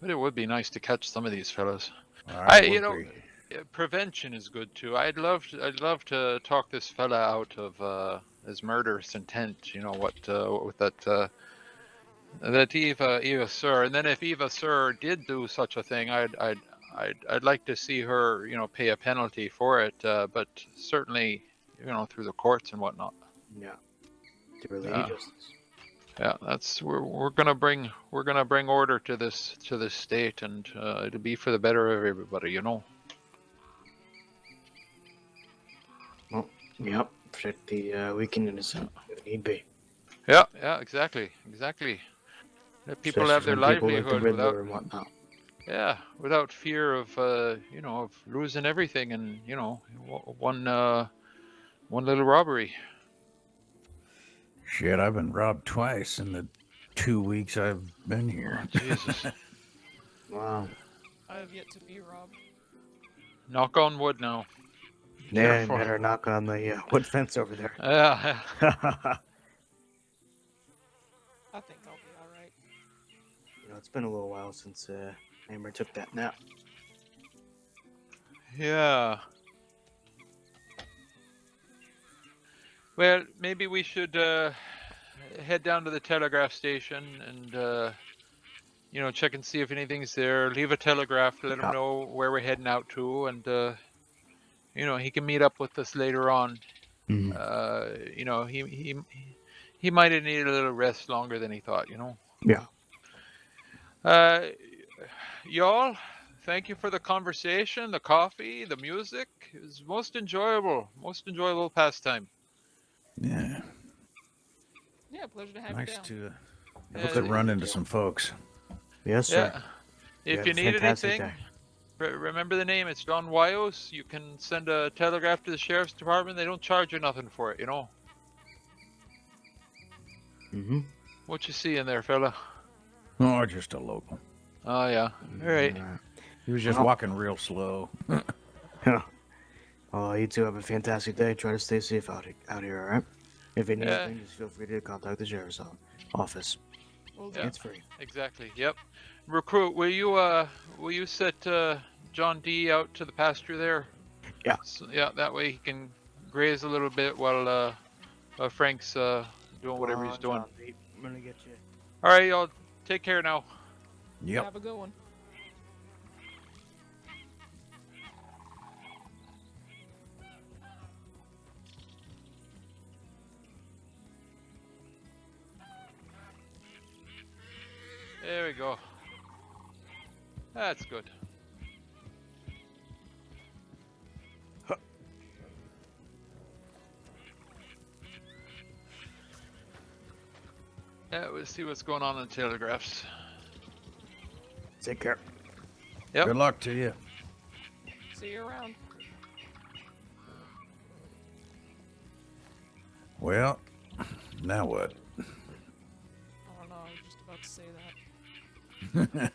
But it would be nice to catch some of these fellows. Prevention is good too. I'd love to talk this fella out of his murderous intent. What with that Eva Sir, and then if Eva Sir did do such a thing, I'd like to see her, pay a penalty for it. But certainly, through the courts and whatnot. Yeah. To relay justice. Yeah, that's we're gonna bring order to this state, and it'll be for the better of everybody. Well, yep. Protect the weak and innocent if need be. Yeah, exactly. Let people Especially have their from people livelihood like the Riddler without and whatnot. Yeah, without fear of of losing everything and one little robbery. Shit, I've been robbed twice in the 2 weeks I've been here. Oh, Jesus. Wow. I have yet to be robbed. Knock on wood now. Yeah, you better knock on the wood fence over there. Yeah. I think I'll be all right. It's been a little while since Amber took that nap. Yeah. Well, maybe we should head down to the telegraph station and check and see if anything's there. Leave a telegraph to let him know where we're heading out to, and he can meet up with us later on. He might have needed a little rest longer than he thought. Yeah. Y'all, thank you for the conversation, the coffee, the music. It was most enjoyable pastime. Yeah. Yeah, pleasure to have Nice you down. to Yeah, run into some folks. Yes, sir. Yeah. You If have you a need fantastic anything, day. remember the name. It's John Wyos. You can send a telegraph to the sheriff's department. They don't charge you nothing for it, you know. Mm-hmm. What you see in there, fella? Oh, just a local. Oh yeah. All right. He was just Well. walking real slow. Yeah. Well, you two have a fantastic day. Try to stay safe out here, all right? If you need Yeah. anything, just feel free to contact the sheriff's office. Yeah. It's free. Exactly. Yep. Recruit, will you set John D out to the pasture there? Yeah. So, yeah. That way he can graze a little bit while Frank's doing whatever he's doing. I'm gonna get you. All right, y'all. Take care now. Yep. Have a good one. There we go. That's good. Yeah, we'll see what's going on in the telegraphs. Take care. Yep. Good luck to you. See you around. Well, now what? I don't know. I was just about to say that.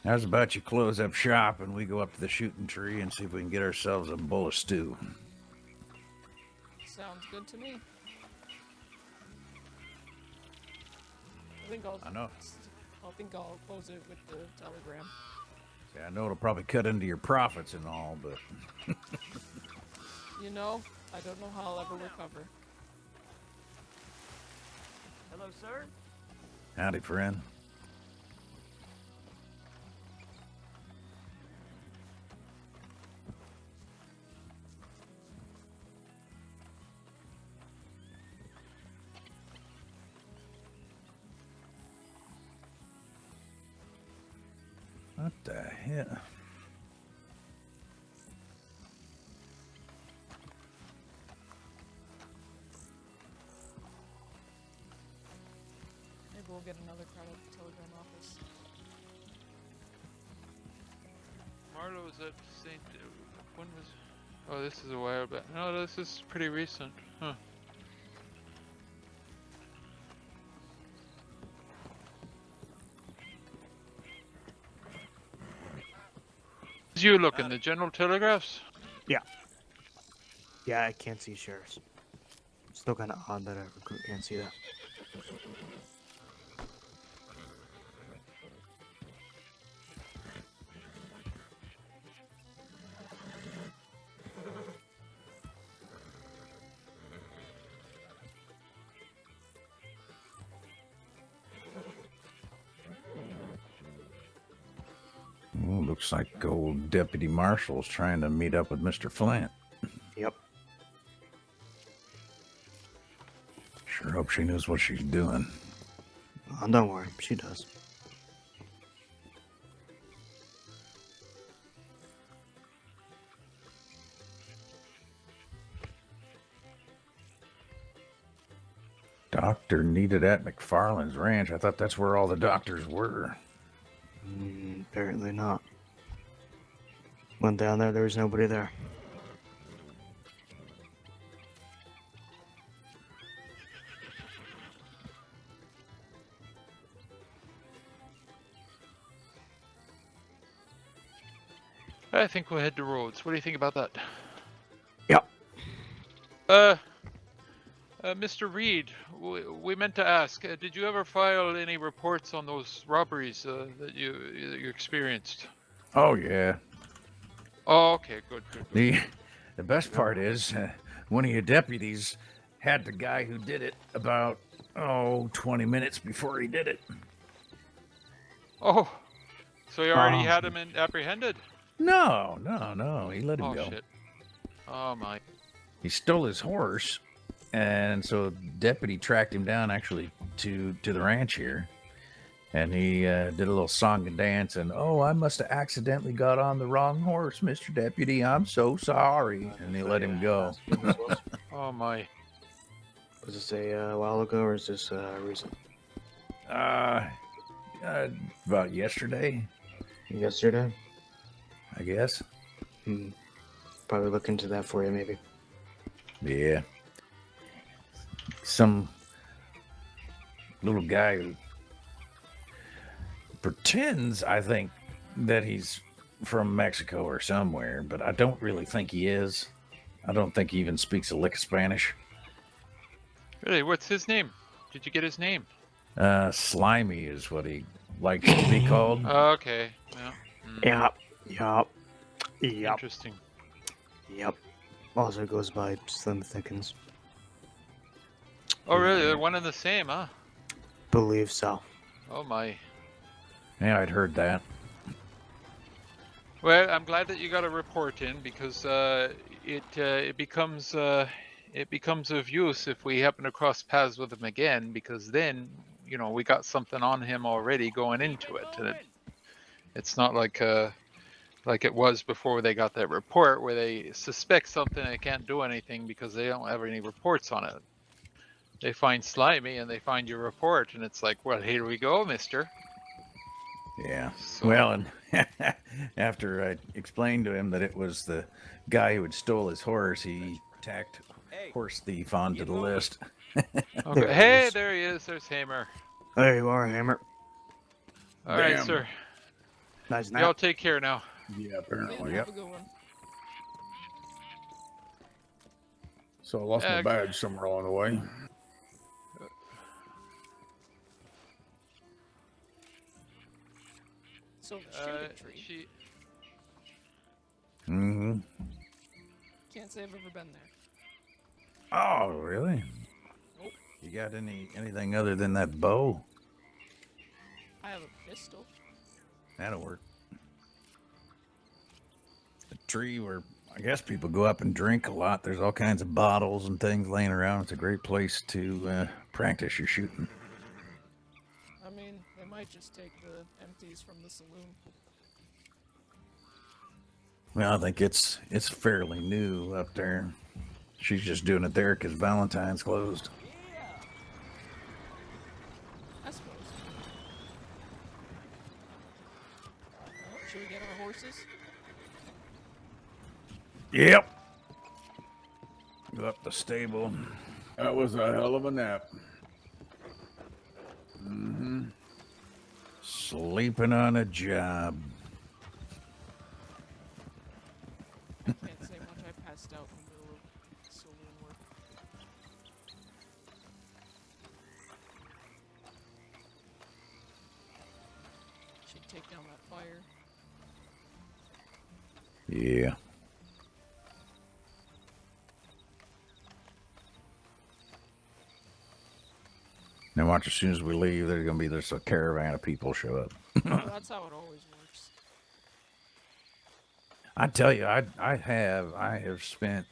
How's about you close up shop and we go up to the shooting tree and see if we can get ourselves a bowl of stew? Sounds good to me. I know. I think I'll close it with the telegram. See, I know it'll probably cut into your profits and all, but You know, I don't know how I'll ever recover. Hello, sir. howdy, friend. What the hell? Maybe we'll get another crowd at the telegram office. Marlo was at St. When was? Oh, this is a while back. No, this is pretty recent. Huh. Did you look in the general telegraphs? Yeah. Yeah, I can't see sheriffs. Still kind of odd that a recruit can't see that. Oh, looks like old Deputy Marshal's trying to meet up with Mr. Flint. Yep. Sure hope she knows what she's doing. Oh, don't worry, she does. Doctor needed at McFarland's ranch. I thought that's where all the doctors were. Apparently not. Went down there was nobody there. I think we'll head to Rhodes. What do you think about that? Yep. Mr. Reed, we meant to ask, did you ever file any reports on those robberies that you experienced? Oh, yeah. Oh, okay, good. The best part is, one of your deputies had the guy who did it about, 20 minutes before he did it. Oh, so you already Oh. had him apprehended? No. He let him Oh, go. shit. Oh, my. He stole his horse, and so deputy tracked him down actually to the ranch here. And he did a little song and dance, and oh, I must have accidentally got on the wrong horse, Mr. Deputy. I'm so sorry. And they let him go. Oh my. Was this a while ago or is this recent? About yesterday, Yesterday? I guess. Probably look into that for you, maybe. Yeah. Some little guy who pretends, I think, that he's from Mexico or somewhere, but I don't really think he is. I don't think he even speaks a lick of Spanish. Really, what's his name? Did you get his name? Slimy is what he likes to be called. Oh, okay. Yeah. Yup. Interesting. Yep. Also goes by Slim Thickens. Oh, really? They're one and the same, huh? Believe so. Oh my. Yeah, I'd heard that. Well, I'm glad that you got a report in because it becomes of use if we happen to cross paths with him again, because then we got something on him already going into it, and it's not like it was before they got that report where they suspect something and they can't do anything because they don't have any reports on it. They find Slimy and they find your report, and it's like, well, here we go, mister. Yeah. So, well, and after I explained to him that it was the guy who had stole his horse, he tacked horse thief onto the list. okay. Hey, there he is. There's Hamer. There you are, Hammer. All right, sir. Nice Y'all nap. take care now. Yeah, apparently. Have a good one. So I lost my badge somewhere along the way. So the shooting tree. Mm-hmm. Can't say I've ever been there. Oh, really? Nope. You got anything other than that bow? I have a pistol. That'll work. A tree where I guess people go up and drink a lot. There's all kinds of bottles and things laying around. It's a great place to practice your shooting. I mean, they might just take the empties from the saloon. Well, I think it's fairly new up there. She's just doing it there because Valentine's closed. I suppose. Well, should we get our horses? Yep. Go up the stable. That was a hell of a nap. Mm-hmm. Sleeping on a job. Can't say much. I passed out in the middle of saloon work. Should take down that fire. Yeah. Now watch, as soon as we leave, there's going to be this a caravan of people show up. Well, that's how it always works. I tell you, I have spent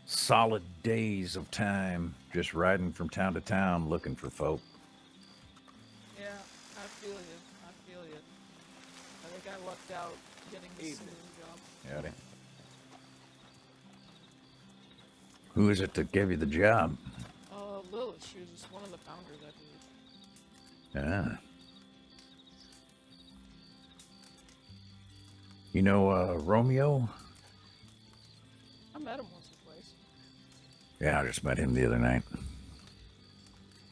solid days of time just riding from town to town looking for folk. Yeah, I feel you. I think I lucked out getting the saloon job. Howdy. Who is it that gave you the job? Lilith, she was one of the founders, I believe. Ah. You know Romeo? I met him once or twice. Yeah, I just met him the other night.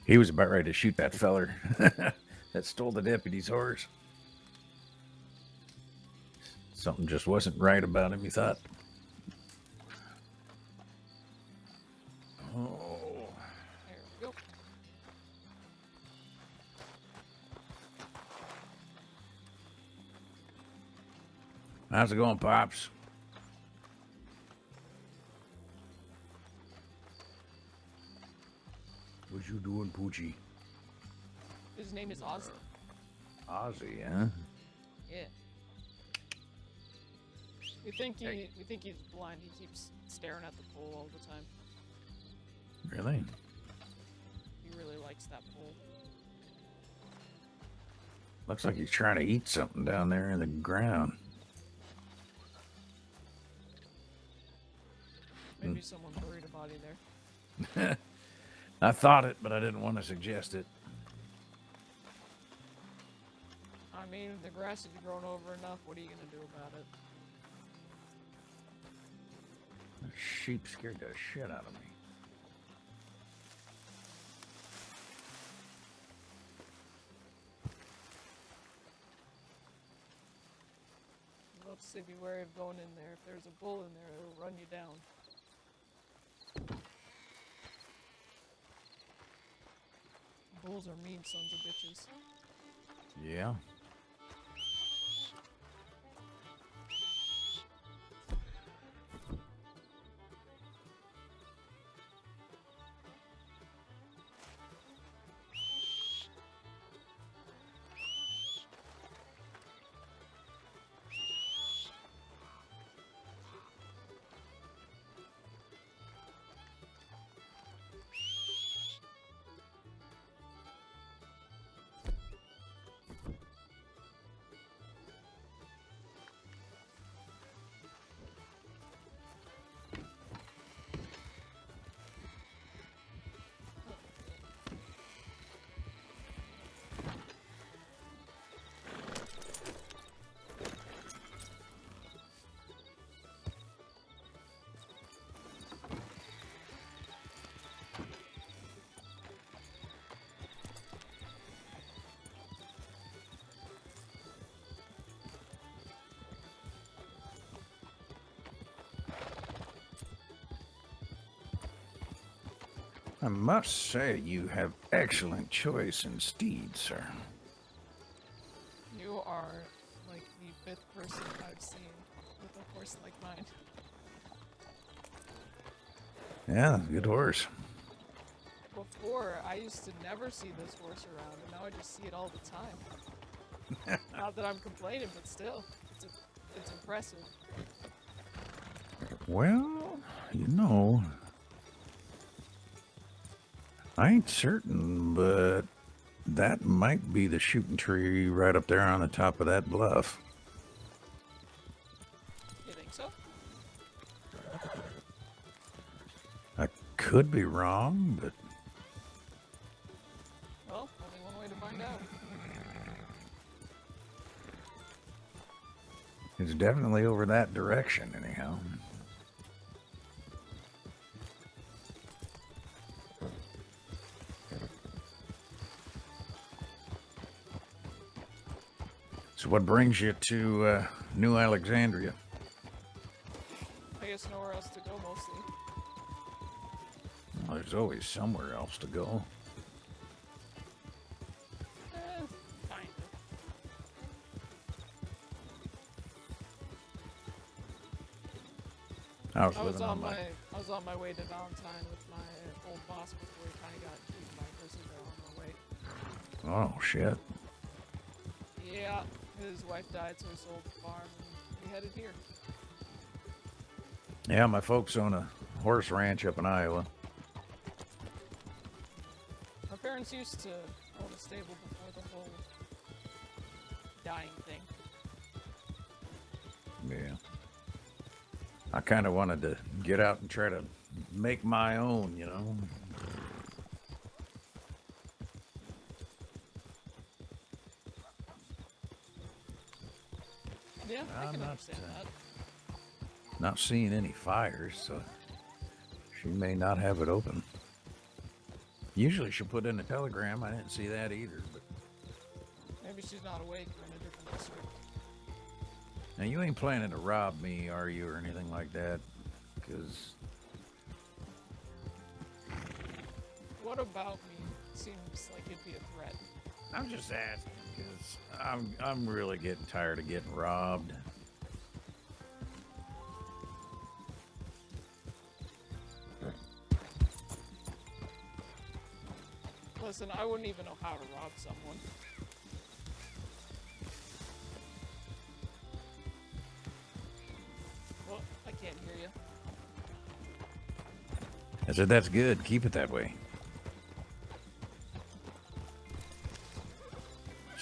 He was about ready to shoot that feller that stole the deputy's horse. Something just wasn't right about him, he thought. Oh. There we go. How's it going, Pops? What you doing, Poochie? His name is Ozzy. Ozzy, huh? Yeah. We think he's blind. He keeps staring at the pole all the time. Really? He really likes that pole. Looks like he's trying to eat something down there in the ground. Maybe someone buried a body there. I thought it, but I didn't want to suggest it. I mean, the grass has grown over enough. What are you gonna do about it? The sheep scared the shit out of me. Let's say be wary of going in there. If there's a bull in there, it'll run you down. Bulls are mean sons of bitches. Yeah. I must say you have excellent choice in steeds, sir. You are like the 5th person I've seen with a horse like mine. Yeah, good horse. Before, I used to never see this horse around, and now I just see it all the time. Not that I'm complaining, but still, it's impressive. Well, you know, I ain't certain, but that might be the shooting tree right up there on the top of that bluff. You think so? I could be wrong, but Well, only one way to find out. it's definitely over that direction, anyhow. So what brings you to New Alexandria? I guess nowhere else to go, mostly. Well, there's always somewhere else to go. Kind I was of. living on my... I was on my way to Valentine with my old boss before he kind of got eaten by a grizzly bear on my way. Oh, shit. Yeah, his wife died, so he sold the farm and we headed here. Yeah, my folks own a horse ranch up in Iowa. My parents used to own a stable before the whole dying thing. Yeah. I kind of wanted to get out and try to make my own, you know. Yeah, I I'm can not, understand that. Not seeing any fires, so she may not have it open. Usually she'll put in a telegram. I didn't see that either. But Maybe she's not awake or in a different district. now you ain't planning to rob me, are you, or anything like that? Because What about me seems like it'd be a threat? I'm just asking because I'm really getting tired of getting robbed. Listen, I wouldn't even know how to rob someone. Well, I can't hear you. I said that's good. Keep it that way.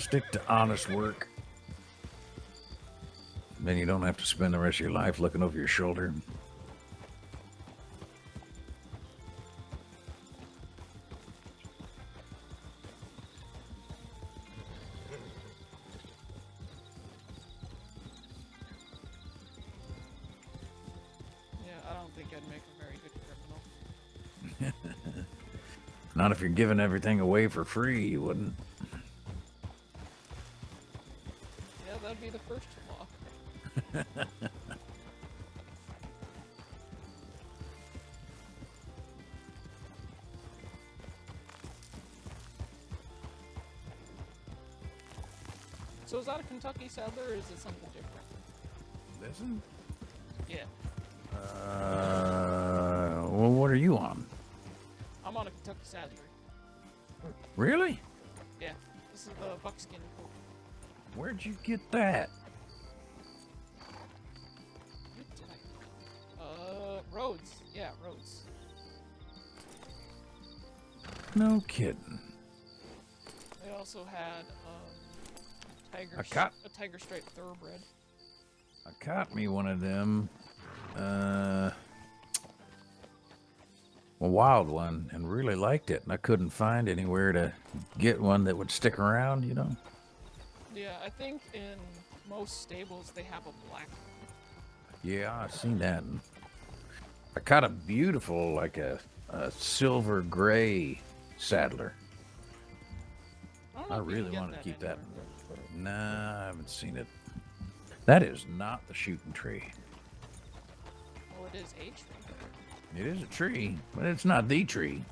Stick to honest work. Then you don't have to spend the rest of your life looking over your shoulder. Yeah, I don't think I'd make a very good criminal. Not if you're giving everything away for free, you wouldn't. Yeah, that'd be the first flaw. So is that a Kentucky Saddler, or is it something different? This one? Yeah, Well, what are you on? I'm on a Kentucky Saddler. Really? Yeah, this is the buckskin coat. Where'd you get that? Rhodes. Yeah, Rhodes. No kidding. They also had A cop- a tiger stripe thoroughbred. I caught me one of them. A wild one, and really liked it. And I couldn't find anywhere to get one that would stick around, you know? Yeah, I think in most stables they have a black one. Yeah, I've seen that. I caught a beautiful, like a silver gray saddler. I really want to keep that. Nah, I haven't seen it. That is not the shooting tree. Well, it is a tree. It is a tree, but it's not the tree.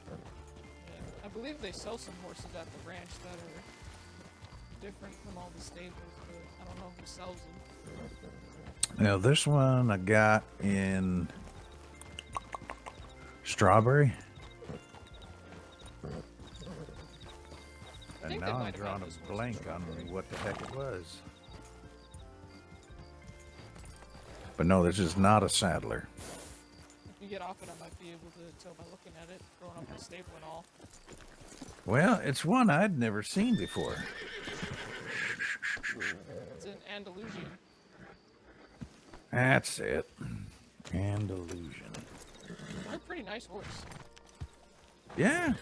Yeah, I believe they sell some horses at the ranch that are different from all the stables, but I don't know who sells them. Now, this one I got in Strawberry. And now I'm drawing a blank on what the heck it was. But no, this is not a saddler. If you get off it, I might be able to tell by looking at it, growing up in the stable and all. Well, it's one I'd never seen before. It's an Andalusian. That's it. Andalusian. They're a pretty nice horse. Yeah.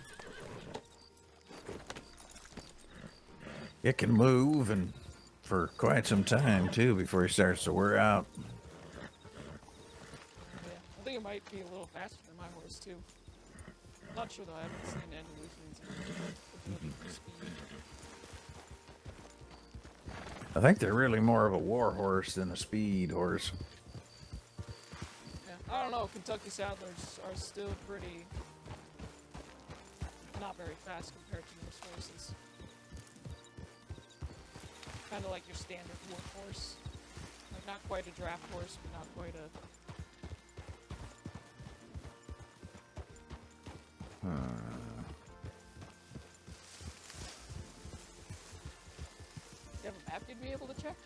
It can move, and for quite some time too before he starts to wear out. Yeah, I think it might be a little faster than my horse too. Not sure though. I haven't seen Andalusians in speed. I think they're really more of a war horse than a speed horse. Yeah, I don't know. Kentucky Saddlers are still pretty not very fast compared to most horses. Kind of like your standard workhorse. Like not quite a draft horse, but not quite a. You have a map you'd be able to check?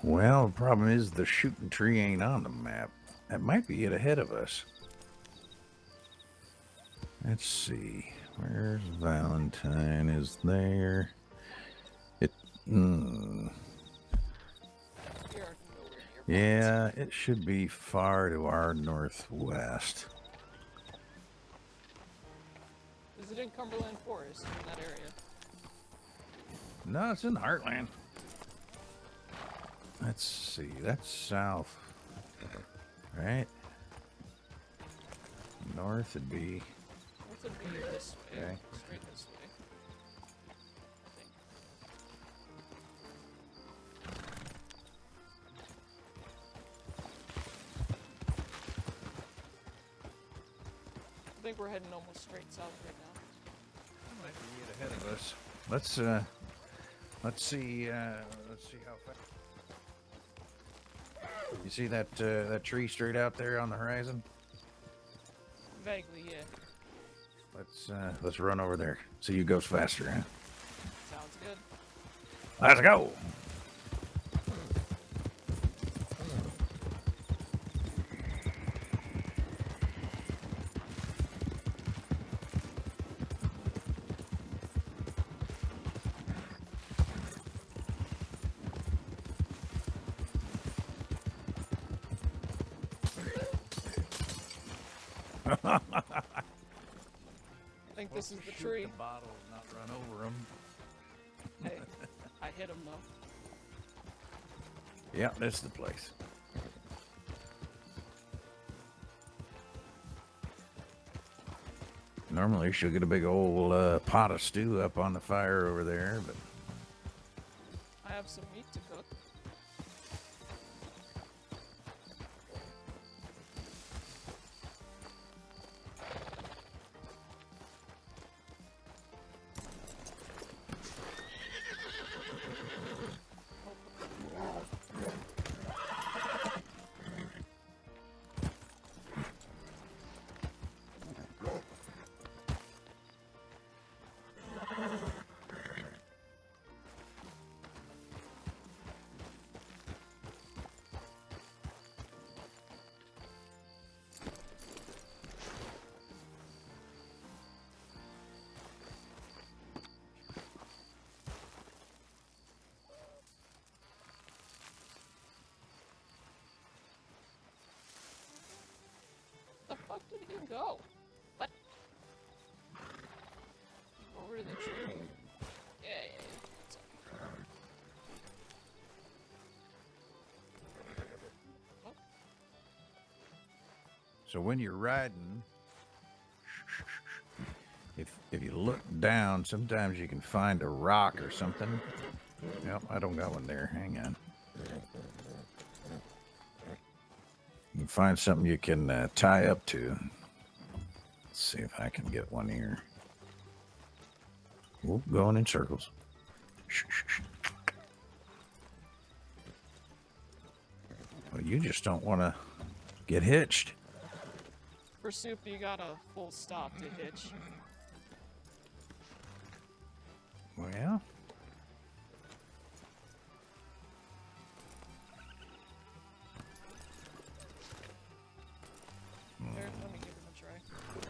Well, the problem is the shooting tree ain't on the map. That might be it ahead of us. Let's see. Where's Valentine? Is there? It. Yeah, it should be far to our northwest. Is it in Cumberland Forest in that area? No, it's in the Heartland. Let's see. That's south. Right? North would be. North would be this way. Okay. Straight this way. I think. I think we're heading almost straight south right now. Might be it ahead of us. Let's see how fast. You see that that tree straight out there on the horizon? Vaguely, yeah. Let's run over there. See who goes faster, huh? Sounds good. Let's go. I think this is the tree. The bottle, not run over them. Hey, I hit him though. Yeah, this is the place. Normally she'll get a big old pot of stew up on the fire over there, but I have some meat to cook. The fuck did he go? What? Over to the tree. Yeah. so when you're riding, if you look down, sometimes you can find a rock or something. Yep, I don't got one there. Hang on. You can find something you can tie up to. Let's see if I can get one here. Whoop, going in circles. Well, you just don't want to get hitched. For soup, you got a full stop to hitch. Well, There, let me give him a try.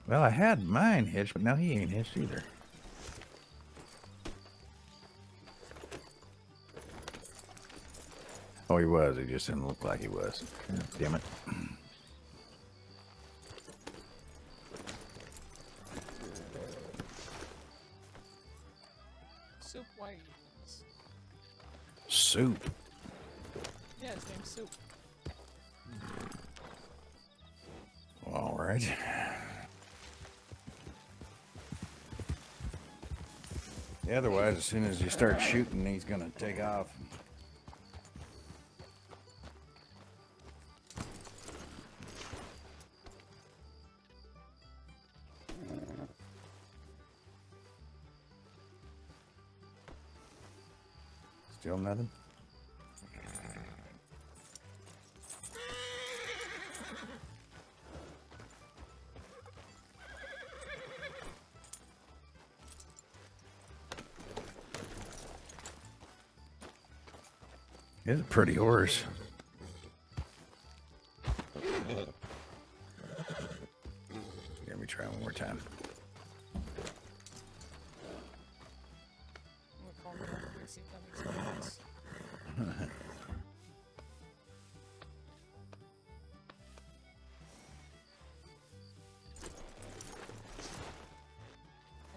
well, I had mine hitched, but now he ain't hitched either. Oh, he was. He just didn't look like he was. Damn it. Soup, why are you eating this? Soup. Yeah, his name's Soup. All right. Yeah, otherwise, as soon as you start shooting, he's going to take off. Still nothing? It's a pretty horse. Let me try one more time. I'm gonna call him real quick, see if that makes any sense.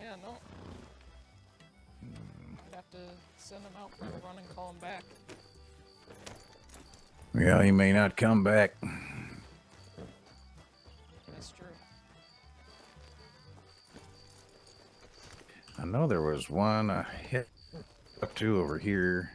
Yeah, no. I'd have to send him out for a run and call him back. Yeah, he may not come back. That's true. I know there was one I hit up to over here.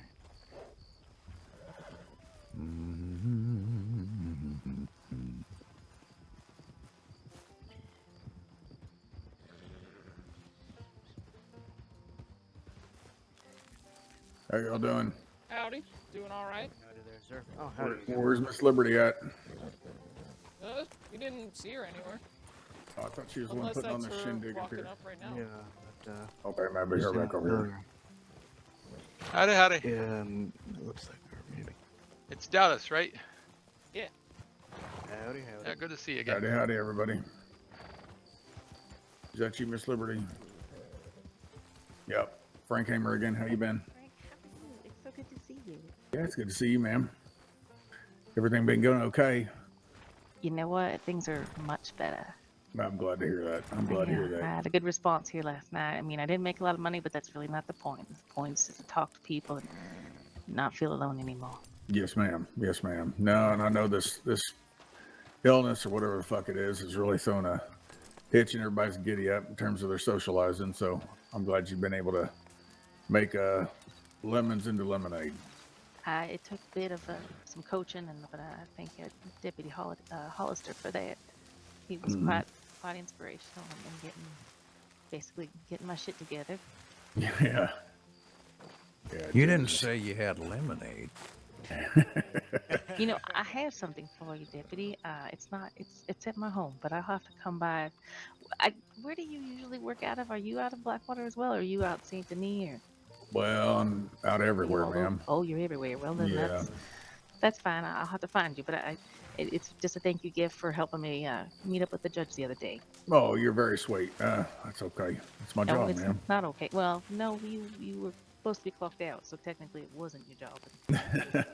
How y'all doing? Howdy, doing all right? Howdy there, sir. Oh, howdy. Where's Miss Liberty at? We didn't see her anywhere. Oh, I thought she was the one Unless putting on that's the her shindig up walking here. up right now. Yeah, but, Okay, maybe her back over here. Howdy, howdy. Yeah, looks like her, maybe. It's Dallas, right? Yeah. Howdy, howdy. Yeah, good to see you again. Howdy, howdy, everybody. Is that you, Miss Liberty? Yep. Frank Hamer again. How you been? It's so good to see you. Yeah, it's good to see you, ma'am. Everything been going okay? You know what? Things are much better. I'm glad to hear that. I'm glad to Yeah, hear that. I had a good response here last night. I mean, I didn't make a lot of money, but that's really not the point. The point is just to talk to people and not feel alone anymore. Yes, ma'am. Yes, ma'am. No, and I know this illness or whatever the fuck it is really throwing a hitch in everybody's giddy up in terms of their socializing. So I'm glad you've been able to make lemons into lemonade. It took a bit of some coaching, but I thank Deputy Hollister for that. He was Mhm. quite inspirational in basically getting my shit together. Yeah. You didn't say you had lemonade. You know, I have something for you, Deputy. It's at my home, but I'll have to come by. Where do you usually work out of? Are you out of Blackwater as well, or are you out St. Denis? Or Well, I'm out everywhere, ma'am. oh, you're everywhere. Well, then Yeah. that's fine. I'll have to find you, but it's just a thank you gift for helping me meet up with the judge the other day. Oh, you're very sweet. That's okay. It's my No, job, it's ma'am. not okay. Well, no, you were supposed to be clocked out, so technically it wasn't your job.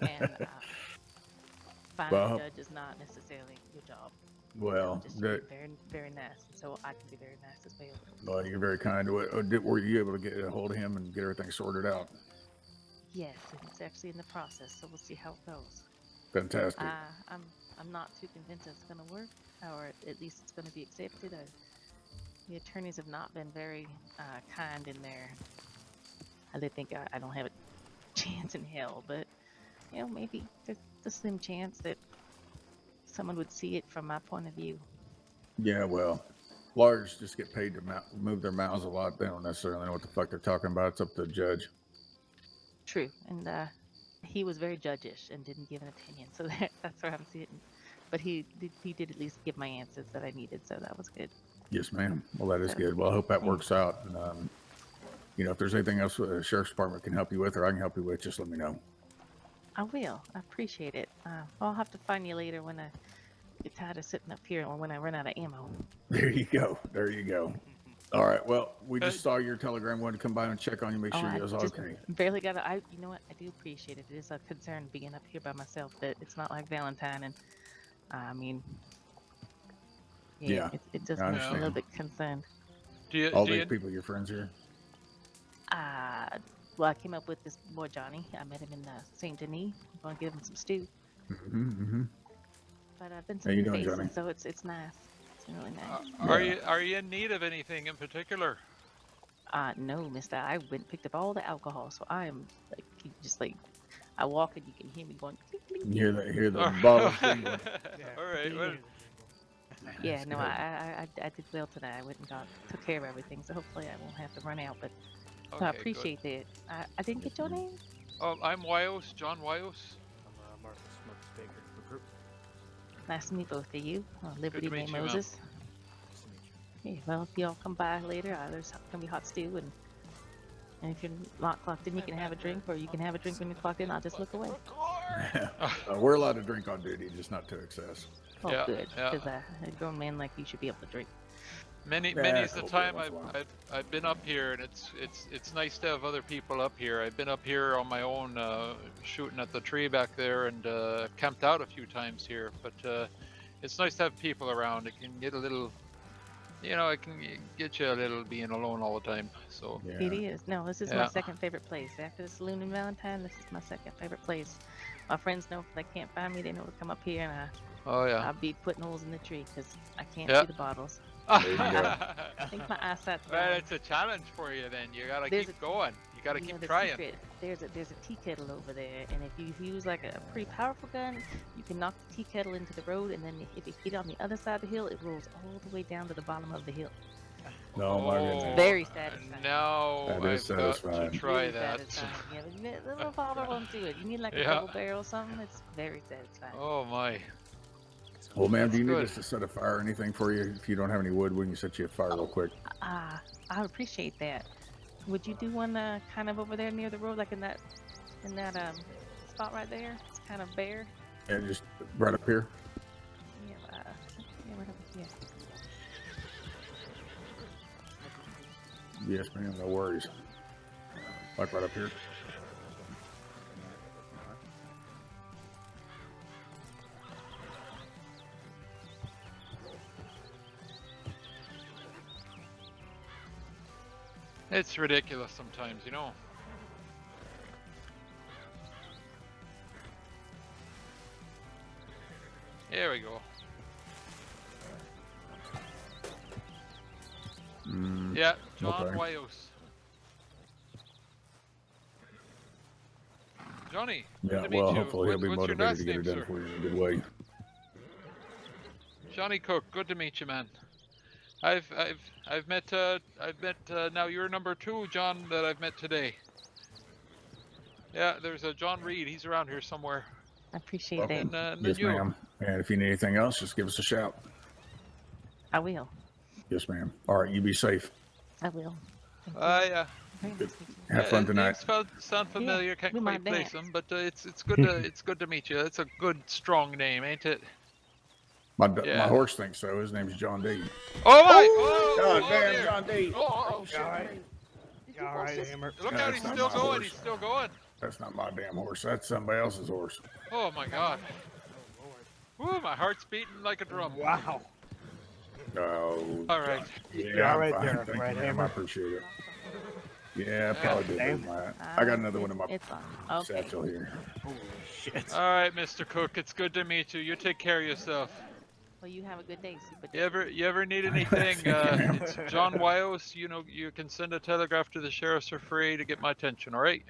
And finding Well, a judge is not necessarily your job. Well, Just you're very, very nice, and so I can be very nice as well. well, you're very kind. Were you able to get a hold of him and get everything sorted out? Yes, it's actually in the process, so we'll see how it goes. Fantastic. I'm not too convinced it's going to work, or at least it's going to be accepted. The attorneys have not been very kind in their. They think I don't have a chance in hell, but maybe there's a slim chance that someone would see it from my point of view. Yeah, well, lawyers just get paid to move their mouths a lot. They don't necessarily know what the fuck they're talking about. It's up to the judge. True, and he was very judgish and didn't give an opinion, so that's where I'm sitting. But he did at least give my answers that I needed, so that was good. Yes, ma'am. Well, that is good. Well, I hope that works out. And, if there's anything else the sheriff's department can help you with or I can help you with, just let me know. I will. I appreciate it. I'll have to find you later when I get tired of sitting up here or when I run out of ammo. There you go. There you go. All right. Well, we just saw your telegram. Wanted to come by and check on you, make sure you was okay. Barely got it. You know what? I do appreciate it. It is a concern being up here by myself, but it's not like Valentine. And I mean, yeah, it does make me a little bit concerned. All these people, your friends here? Well, I came up with this boy Johnny. I met him in St. Denis. I'm going to give him some stew. But I've been some new faces, Johnny? So it's nice. It's been really nice. Are you in need of anything in particular? No, mister. I went and picked up all the alcohol, so I am I walk and you can hear me going. Hear the bottle. All right. Well, yeah, no, I did well tonight. I went and took care of everything, so hopefully I won't have to run out. But I appreciate that. I didn't get your name. Oh, I'm Wyos, John Wyos. I'm Marcus Smokes Baker, recruit. Nice to meet both of you. Liberty Good to May meet you, Moses. Yeah, well, if y'all come by later, there's gonna be hot stew, and if you're not clocked in, you can have a drink, or you can have a drink when you're clocked in. I'll just look away. We're allowed to drink on duty, just not to excess. Oh, Yeah, good, yeah. because a grown man like you should be able to drink. Many's the time I've been up here, and it's nice to have other people up here. I've been up here on my own, shooting at the tree back there, and camped out a few times here. But it's nice to have people around. It can get a little, it can get you a little being alone all the time. So It is. No, this is my second favorite place. After the saloon in Valentine, this is my second favorite place. My friends know if they can't find me, they know to come up here, and I'll be putting holes in the tree because I can't see the bottles. I think my eyesight's well, bad. it's a challenge for you then. You gotta keep going. You gotta keep trying. Secret. There's a tea kettle over there, and if you use like a pretty powerful gun, you can knock the tea kettle into the road, and then if you get on the other side of the hill, it rolls all the way down to the bottom of the hill. No, my goodness. Very satisfying. No, That is I've got satisfying. to try Really that. satisfying. Yeah, but the revolver won't do it. You need like a double barrel or something. It's very satisfying. Oh my. Well, ma'am, do you need good. us to set a fire or anything for you? If you don't have any wood, we can set you a fire real quick. I appreciate that. Would you do one kind of over there near the road, like in that spot right there? It's kind of bare. Yeah, just right up here. Yeah, right over here. Yes, ma'am. No worries. Like right up here. It's ridiculous sometimes, you know. There we go. Yeah, John okay. Wyos. Johnny, good Yeah, to well, meet you. hopefully he'll be What's your motivated last to get name, it done sir? for you in a good way. Johnny Cook, good to meet you, man. I've met now you're number 2, John, that I've met today. Yeah, there's a John Reed. He's around here somewhere. I appreciate that. And then Yes, you. ma'am. And if you need anything else, just give us a shout. I will. Yes, ma'am. All right, you be safe. I will. Yeah. Have fun tonight. Names sound familiar. Yeah, Can't we quite might place dance. them, but it's good to meet you. It's a good, strong name, ain't it? My Yeah. horse thinks so. His name's John D. Oh my! God damn, dear. John D. Oh shit. All right, Hammer. Look No, out! that's He's not still my going. horse. He's still going. That's not my damn horse. That's somebody else's horse. Oh my God! Woo! My heart's beating like a drum. Wow. Oh. All right. Yeah, all right I'm fine. there, Thank right, you, ma'am. Hammer? I appreciate it. Yeah, I probably did Same. lose my. I got another one in my It's on. Okay. satchel here. Holy shit. All right, Mr. Cook. It's good to meet you. You take care of yourself. Well, you have a good day, Super. You ever need anything? It's John Wyos. You know, you can send a telegraph to the sheriffs for free to get my attention. All right.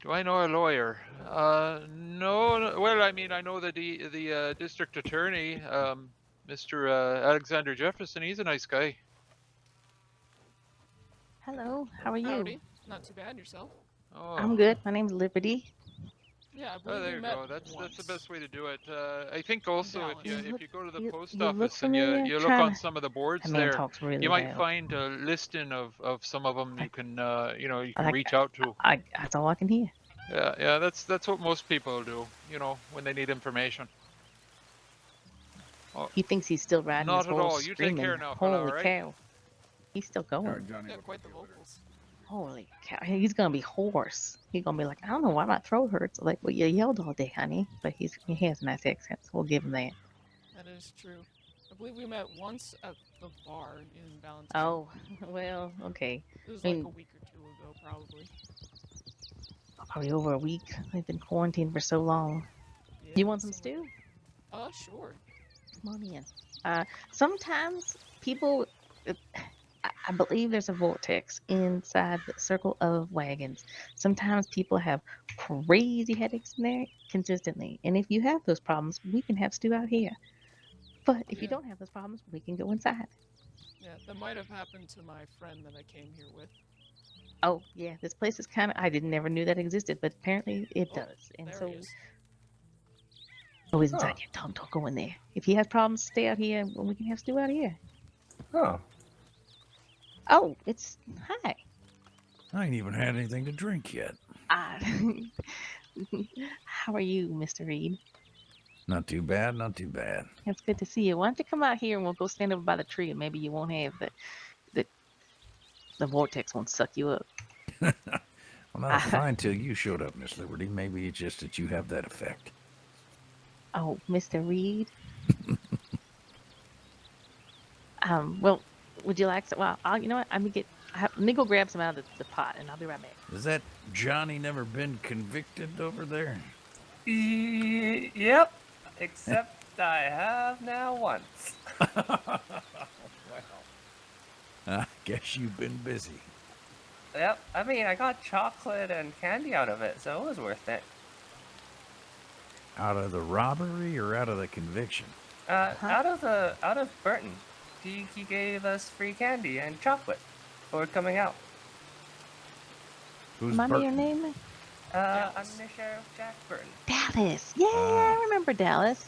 Do I know a lawyer? No. Well, I mean, I know the district attorney, Mr. Alexander Jefferson. He's a nice guy. Hello. How are you? Howdy. Not too bad. Yourself? Oh. I'm good. My name's Liberty. Yeah, I Oh, believe there we you met go. That's once. the best way to do it. I think also if Dallas. you go to the post you look office and you familiar? look Try on to- some of the boards That man there, talks really you might loud. find a listing of some of them you can you can Like, reach out to. That's all I can hear. Yeah, that's what most people do. You know, when they need information. Oh, He thinks he's still riding not his at horse all. You take screaming. care now, fella. Holy All right. cow. He's still going. All right, Johnny. Yeah, quite the vocals. Holy cow. He's going to be hoarse. He's going to be like, I don't know why my throat hurts. Like, well, you yelled all day, honey. But he has a nice accent, so we'll give him that. That is true. I believe we met once at the bar in Valentine. Oh, well, okay. It was I like mean, a week or two ago, probably. probably over a week. I've been quarantined for so long. Yeah, You want some stew? Sure. Come on in. Sometimes people, I believe there's a vortex inside the circle of wagons. Sometimes people have crazy headaches in there consistently. And if you have those problems, we can have stew out here. But if you don't have those problems, we can go inside. Yeah, that might have happened to my friend that I came here with. Oh, yeah, this place is kind of, I never knew that existed, but apparently it Oh, does. And there so, he is. oh, he's inside. Yeah, don't go in there. If he has problems, stay out here, and we can have stew out here. Oh. Oh, it's, hi. I ain't even had anything to drink yet. How are you, Mr. Reed? Not too bad, not too bad. It's good to see you. Why don't you come out here and we'll go stand over by the tree, and maybe you won't have the vortex won't suck you up. Well, not fine till you showed up, Miss Liberty. Maybe it's just that you have that effect. Oh, Mr. Reed. Well, would you like some? Well, you know what? Let me go grab some out of the pot, and I'll be right back. Is that Johnny never been convicted over there? Yep. Except I have now once. Well, I guess you've been busy. Yep. I mean, I got chocolate and candy out of it, so it was worth it. Out of the robbery or out of the conviction? Out of Burton. He gave us free candy and chocolate for coming out. Who's Remind me Burton? your name? I'm the Sheriff Jack Burton. Dallas. Yeah, I remember Dallas.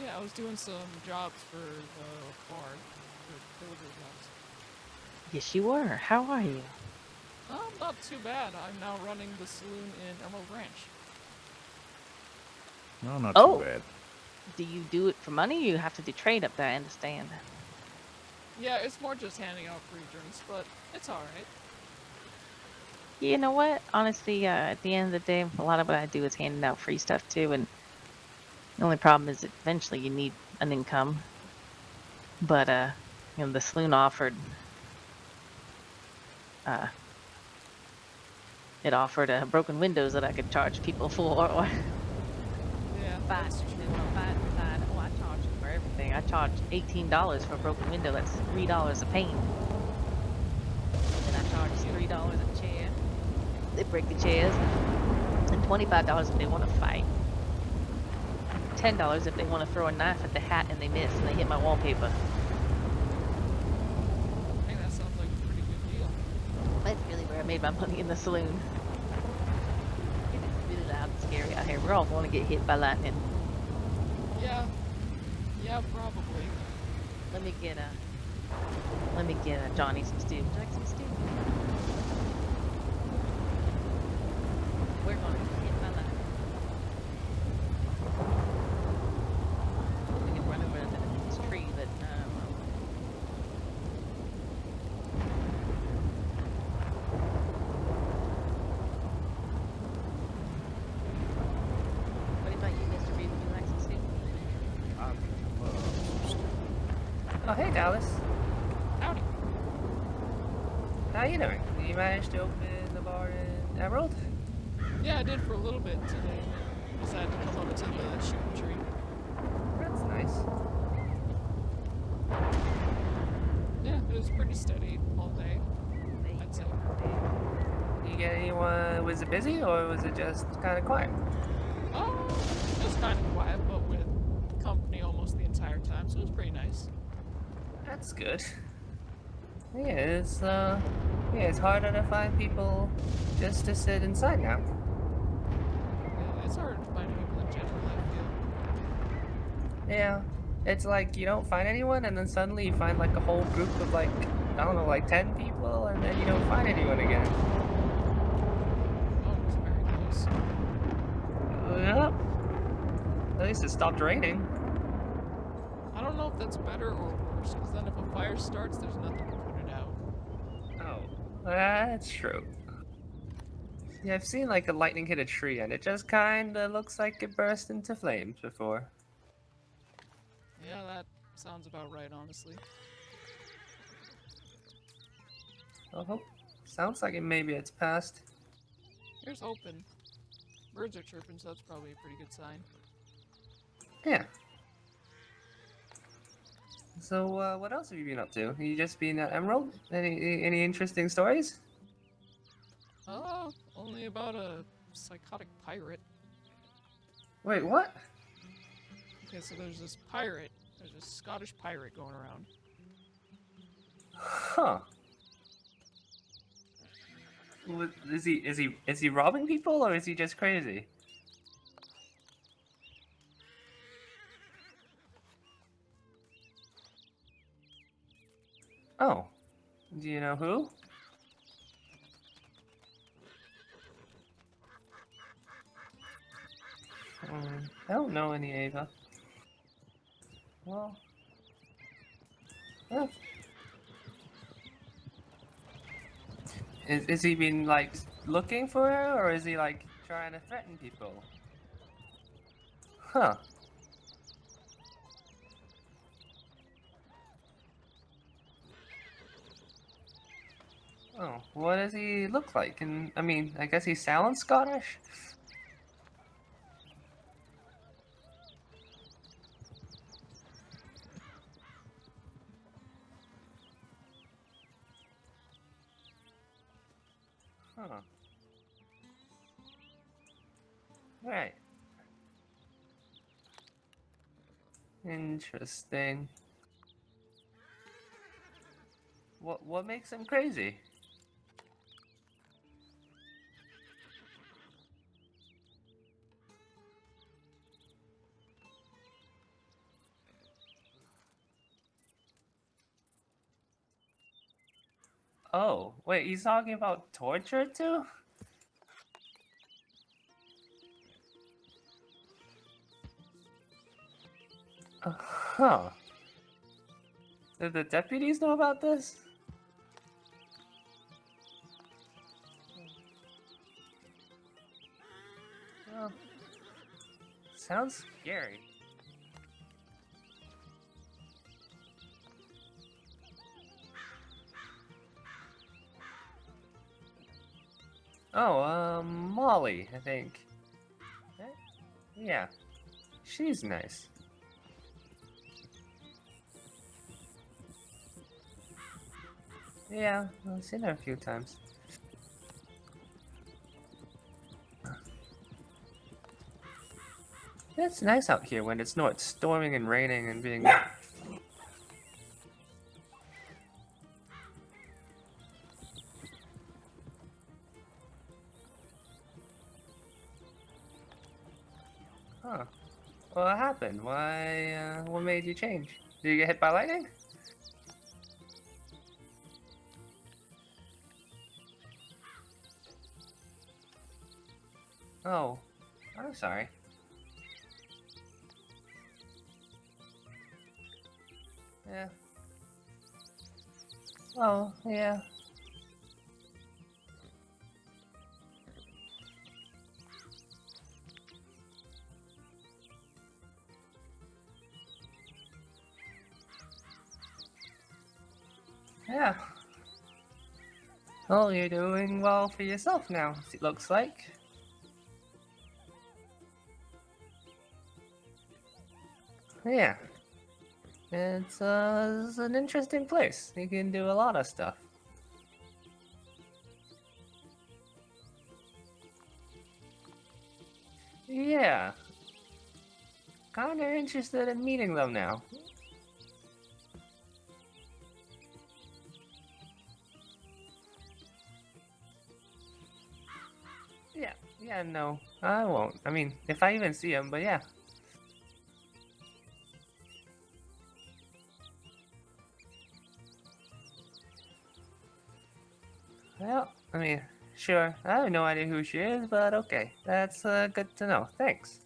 Yeah, I was doing some jobs for the bar, for delivery jobs. Yes, you were. How are you? Not too bad. I'm now running the saloon in Emerald Ranch. No, not Oh. too bad. Do you do it for money, or you have to do trade up there? I understand. Yeah, it's more just handing out free drinks, but it's alright. You know what? Honestly, at the end of the day, a lot of what I do is handing out free stuff too, and the only problem is that eventually you need an income. But the saloon offered it offered broken windows that I could charge people for, or Yeah, fight. They want to fight inside. Oh, I charge for everything. I charge $18 for a broken window. That's $3 a pane. And I charge $3 a chair. They break the chairs. And $25 if they want to fight. $10 if they want to throw a knife at the hat and they miss and they hit my wallpaper. I think that sounds like a pretty good deal. That's really where I made my money, in the saloon. It is really loud and scary out here. We're all going to get hit by lightning. Yeah. Yeah, probably. Let me get Johnny some stew. Would you like some stew? We're going to get hit by lightning. We can run over this tree, but what about you, Mr. Reed? Would you like some stew? Oh, hey, Dallas. Howdy. How you doing? Did you manage to open the bar in Emerald? Yeah, I did for a little bit today. Decided to come up to the shooting tree. That's nice. Yeah, it was pretty steady all day, I'd say. Did you get anyone? Was it busy or was it just kind of quiet? Oh, it was kind of quiet, but with company almost the entire time, so it was pretty nice. That's good. Yeah, it's harder to find people just to sit inside now. Yeah, it's hard to find people in general, I feel. Yeah, it's like you don't find anyone, and then suddenly you find like a whole group of like, I don't know, like 10 people, and then you don't find anyone again. Oh, it was very close. Yep. At least it stopped raining. I don't know if that's better or worse, because then if a fire starts, there's nothing to put it out. Oh, that's true. Yeah, I've seen like a lightning hit a tree, and it just kinda looks like it burst into flames before. Yeah, that sounds about right, honestly. Oh, sounds like maybe it's passed. Here's hoping. Birds are chirping, so that's probably a pretty good sign. Yeah. So, what else have you been up to? You just been at Emerald? Any interesting stories? Only about a psychotic pirate. Wait, what? Okay, so there's this pirate. There's this Scottish pirate going around. Huh. Is he robbing people or is he just crazy? Oh. Do you know who? I don't know any Ava. Well. Is he been like looking for her, or is he like trying to threaten people? Huh. Oh, what does he look like? And I mean, I guess he sounds Scottish. Huh. Right. Interesting. What makes him crazy? Oh, wait, he's talking about torture too? Huh. Did the deputies know about this? Oh. Sounds scary. Oh, Molly, I think. Yeah, she's nice. Yeah, I've seen her a few times. It's nice out here when it's not storming and raining and being. Huh. What happened? Why, what made you change? Did you get hit by lightning? Oh, I'm sorry. Yeah. Oh, yeah. Yeah. Well, you're doing well for yourself now, it looks like. Yeah. It's an interesting place. You can do a lot of stuff. Yeah. Kinda interested in meeting them now. Yeah, no, I won't. I mean, if I even see him, but yeah. Well, I mean, sure, I have no idea who she is, but okay. That's good to know. Thanks.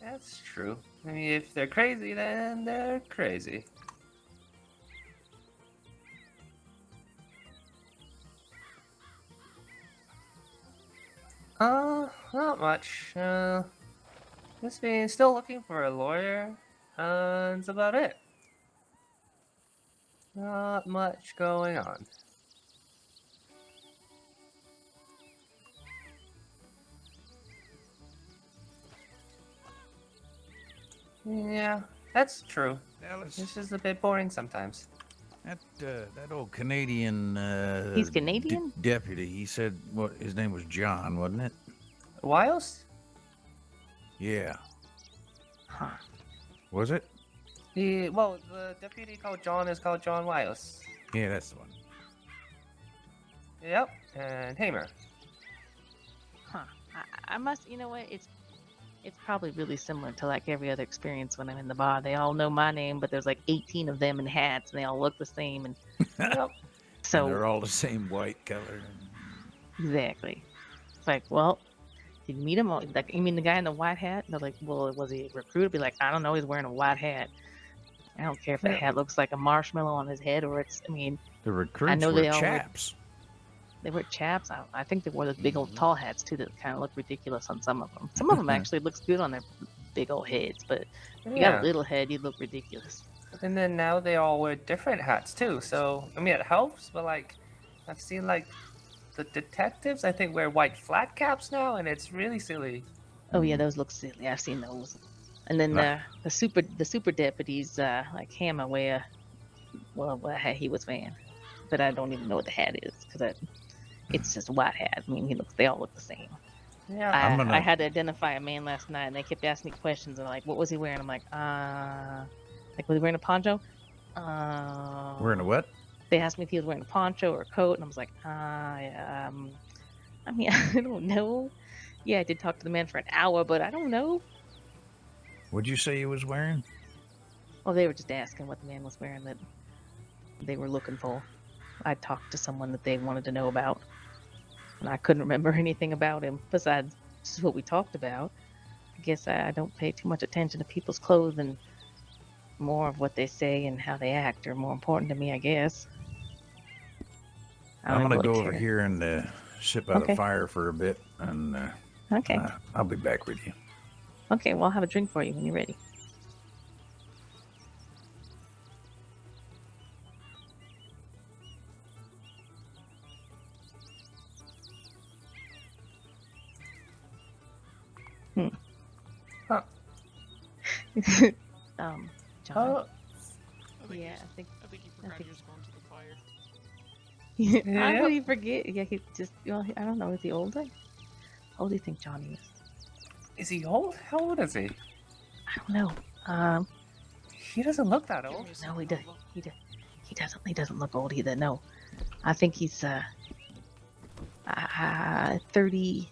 That's true. I mean, if they're crazy, then they're crazy. Not much. Just being still looking for a lawyer. That's about it. Not much going on. Yeah, that's true. This is a bit boring sometimes. That old Canadian He's Canadian? deputy, he said what his name was John, wasn't it? Wiles? Yeah. Huh. Was it? The deputy called John is called John Wiles. Yeah, that's the one. Yep, and Hamer. Huh. I must, you know what? It's probably really similar to like every other experience when I'm in the bar. They all know my name, but there's like 18 of them in hats, and they all look the same. And yep. So and they're all the same white color. Exactly. It's like, well, did you meet him? Like, you mean the guy in the white hat? And they're like, well, was he a recruit? Be like, I don't know. He's wearing a white hat. I don't care if the hat looks like a marshmallow on his head or it's. I mean, The recruits I know were they all chaps. They were chaps. I think they wore those big old tall hats too that kind of look ridiculous on some of them. Some of them actually looks good on their big old heads, but if you got Yeah. a little head, you look ridiculous. And then now they all wear different hats too. So I mean, it helps, but like, I've seen like the detectives I think wear white flat caps now, and it's really silly. Oh yeah, those look silly. I've seen those. And then the super deputies like Hammer wear what hat he was wearing, but I don't even know what the hat is because it's just a white hat. I mean, they all look the same. Yeah. I had to identify a man last night, and they kept asking me questions. And like, what was he wearing? I'm like, was he wearing a poncho? Wearing a what? They asked me if he was wearing a poncho or a coat, and I was like, I mean, I don't know. Yeah, I did talk to the man for an hour, but I don't know. What'd you say he was wearing? Well, they were just asking what the man was wearing that they were looking for. I talked to someone that they wanted to know about, and I couldn't remember anything about him besides just what we talked about. I guess I don't pay too much attention to people's clothes, and more of what they say and how they act are more important to me, I guess. I'm gonna go over here and sit by the fire for a bit, and Okay. I'll be back with you. Okay, well, I'll have a drink for you when you're ready. Huh. John. Oh, Yeah, I think he forgot he was going to the fire. How Yep. did he forget? Yeah, he just, well, I don't know. Is he older? How old do you think Johnny is? Is he old? How old is he? I don't know. He doesn't look that old. No, he does. He doesn't. He doesn't look old either. No, I think he's 30,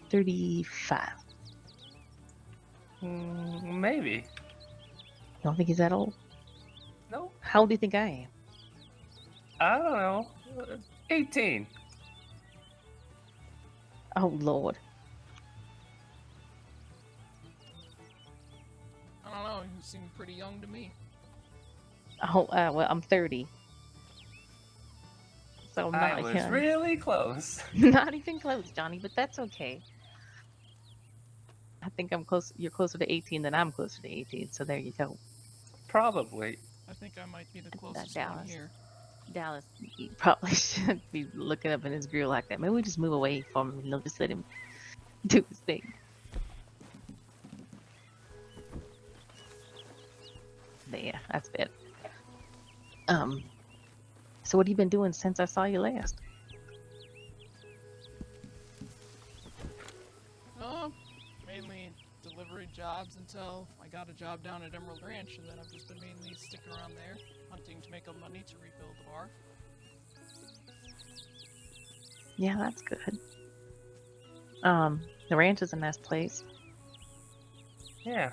35. Maybe. You don't think he's that old? No. How old do you think I am? I don't know. 18. Oh Lord. I don't know. You seem pretty young to me. Oh, well, I'm 30. So I'm I not was young. really close. Not even close, Johnny, but that's okay. I think I'm close. You're closer to 18 than I'm closer to 18. So there you go. Probably. I think I might be the closest Dallas. one here. Dallas, he probably shouldn't be looking up in his grill like that. Maybe we just move away from him and just let him do his thing. There, that's better. So what have you been doing since I saw you last? Mainly delivery jobs until I got a job down at Emerald Ranch, and then I've just been mainly sticking around there, hunting to make up money to rebuild the bar. Yeah, that's good. The ranch is a nice place. Yeah.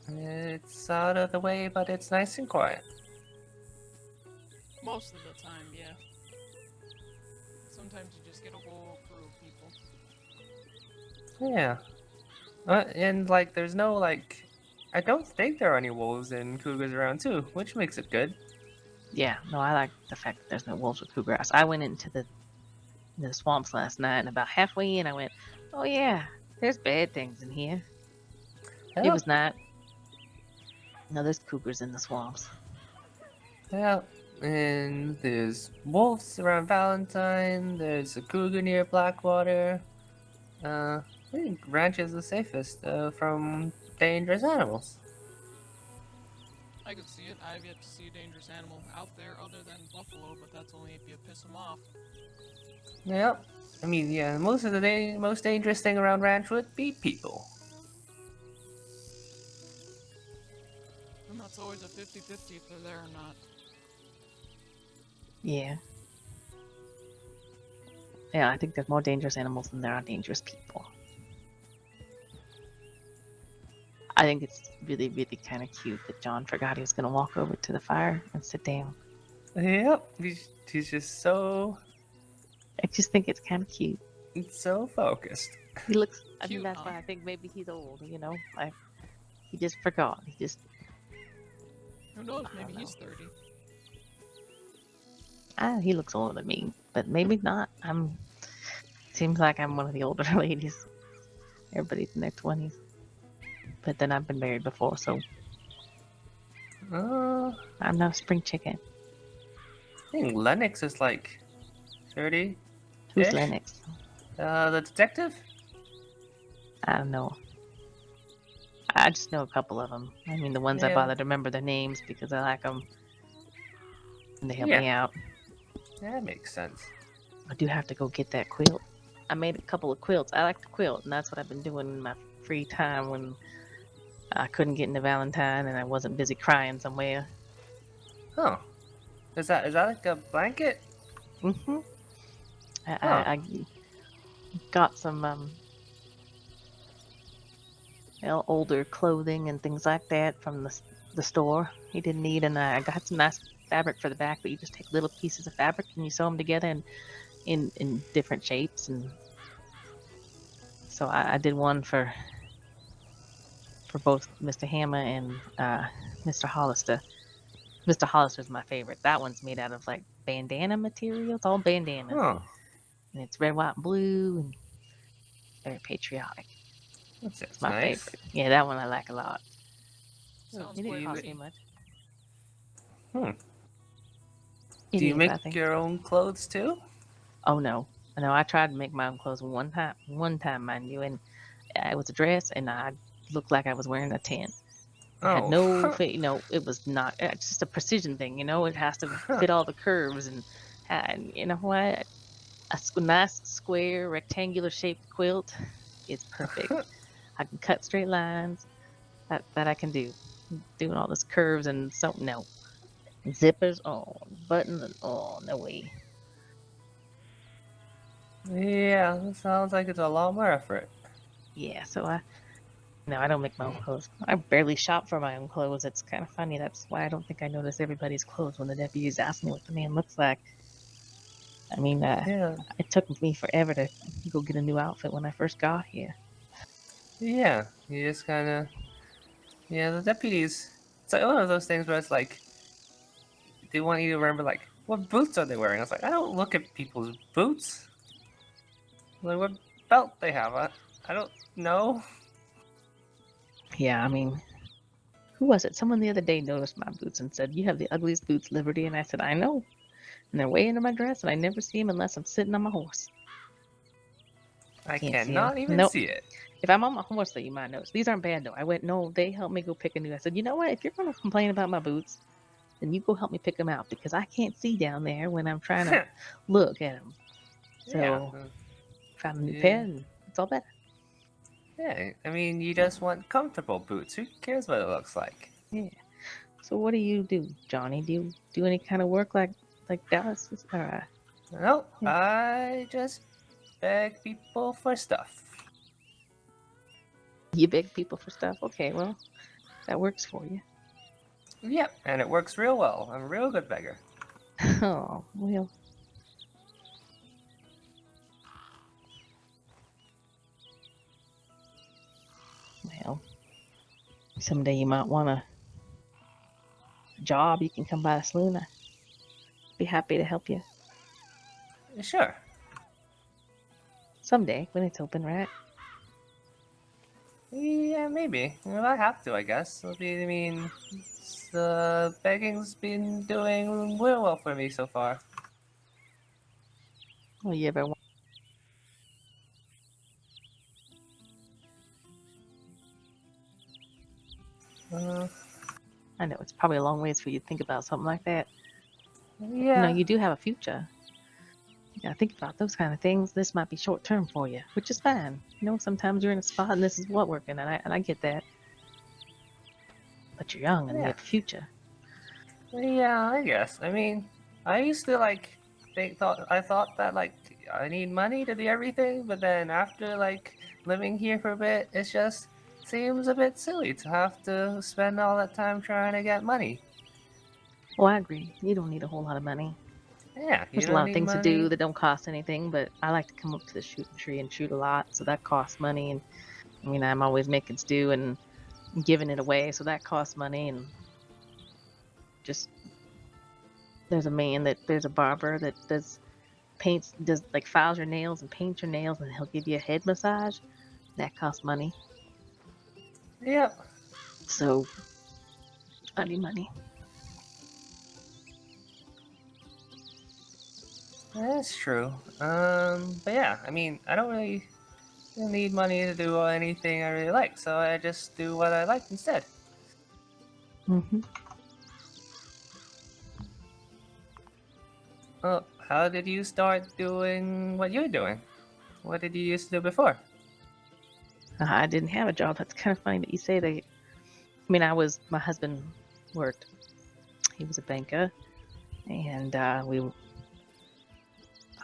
It's out of the way, but it's nice and quiet. Most of the time, yeah. Sometimes you just get a whole crew of people. Yeah. And, like, there's no, like... I don't think there are any wolves and cougars around, too, which makes it good. Yeah, no, I like the fact that there's no wolves or cougar. I went into the swamps last night, and about halfway in, I went, "Oh yeah, there's bad things in here." Yeah. It was not. No, there's cougars in the swamps. Yeah. And there's wolves around Valentine. There's a cougar near Blackwater. I think ranch is the safest from dangerous animals. I could see it. I have yet to see a dangerous animal out there other than buffalo, but that's only if you piss them off. Yep. I mean, yeah, most of the most dangerous thing around ranch would be people. And that's always a 50-50 if they're there or not. Yeah. Yeah, I think there's more dangerous animals than there are dangerous people. I think it's really, really kind of cute that John forgot he was going to walk over to the fire and sit down. Yep, he's just so... I just think it's kind of cute. It's so focused. He looks... I mean, that's why I think maybe he's old, you know? He just forgot. He just... Who knows? Maybe he's 30. He looks older than me, but maybe not. Seems like I'm one of the older ladies. Everybody's in their 20s. But then I've been married before, so... I'm not a spring chicken. I think Lennox is like 30. Who's Lennox? The detective? I don't know. I just know a couple of them. I mean, the ones I Yeah. bother to remember their names because I like them. And they help me out. That makes sense. I do have to go get that quilt. I made a couple of quilts. I like to quilt, and that's what I've been doing in my free time when I couldn't get into Valentine and I wasn't busy crying somewhere. Oh. Is that like a blanket? Mm-hmm. I got some older clothing and things like that from the store he didn't need, and I got some nice fabric for the back, but you just take little pieces of fabric and you sew them together in different shapes. And so I did one for both Mr. Hammer and Mr. Hollister. Mr. Hollister's my favorite. That one's made out of like bandana material. It's all bandanas. Oh. And it's red, white, and blue, and very patriotic. That's my nice. favorite. Yeah, that one I like a lot. Sounds It didn't quite cost me pretty. much. Do you make your own clothes too? Oh no, I know I tried to make my own clothes one time, mind you, and it was a dress, and I looked like I was wearing a tent. It had Oh. no fit, it was not, it's just a precision thing, it has to fit all the curves, and you know what? Nice square rectangular shaped quilt is perfect. I can cut straight lines. That I can do. Doing all those curves and so no. Zippers on, buttons and no way. Yeah, that sounds like it's a lot more effort. Yeah, so I don't make my own clothes. I barely shop for my own clothes. It's kind of funny. That's why I don't think I notice everybody's clothes when the deputies ask me what the man looks like. I mean, Yeah. it took me forever to go get a new outfit when I first got here. Yeah, you just kind of. Yeah, the deputies. It's like one of those things where it's like they want you to remember, like, what boots are they wearing? I was like, I don't look at people's boots. Like, what belt they have? I don't know. Yeah, I mean, who was it? Someone the other day noticed my boots and said, "You have the ugliest boots, Liberty." And I said, "I know." And they're way under my dress, and I never see them unless I'm sitting on my horse. I Can't see them. cannot even Nope. see it. If I'm on my horse, though, you might notice. These aren't bad, though. I went, no, they helped me go pick a new. I said, you know what? If you're going to complain about my boots, then you go help me pick them out because I can't see down there when I'm trying to look at them. So, Yeah. found a new Yeah. pair, and it's all better. Yeah, I mean, you just want comfortable boots. Who cares what it looks like? Yeah. So, what do you do, Johnny? Do you do any kind of work like Dallas? Or, Nope, I just beg people for stuff. you beg people for stuff? Okay, well, that works for you. Yep, and it works real well. I'm a real good beggar. Oh, well. Well, someday you might want a job. You can come by the saloon. I'd be happy to help you. Sure. Someday, when it's open, right? Yeah, maybe. Well, I have to, I guess. I mean, the begging's been doing real well for me so far. Well, you ever want? I know it's probably a long ways for you to think about something like that. Yeah. You do have a future. You gotta think about those kind of things. This might be short term for you, which is fine. Sometimes you're in a spot and this is what working, and I get that. But you're young and you have a future. Yeah, I guess. I mean, I used to I thought that I need money to do everything, but then after living here for a bit, it just seems a bit silly to have to spend all that time trying to get money. Well, I agree. You don't need a whole lot of money. Yeah, you There's a don't lot of need things to do money. that don't cost anything, but I like to come up to the shooting tree and shoot a lot, so that costs money. And I mean, I'm always making stew and giving it away, so that costs money. And just there's a barber that does files your nails and paints your nails, and he'll give you a head massage. That costs money. Yep. So I need money. That's true. But yeah, I mean, I don't really need money to do anything I really like, so I just do what I like instead. Mm-hmm. Well, how did you start doing what you're doing? What did you used to do before? I didn't have a job. That's kind of funny that you say that. I mean, my husband worked. He was a banker, and I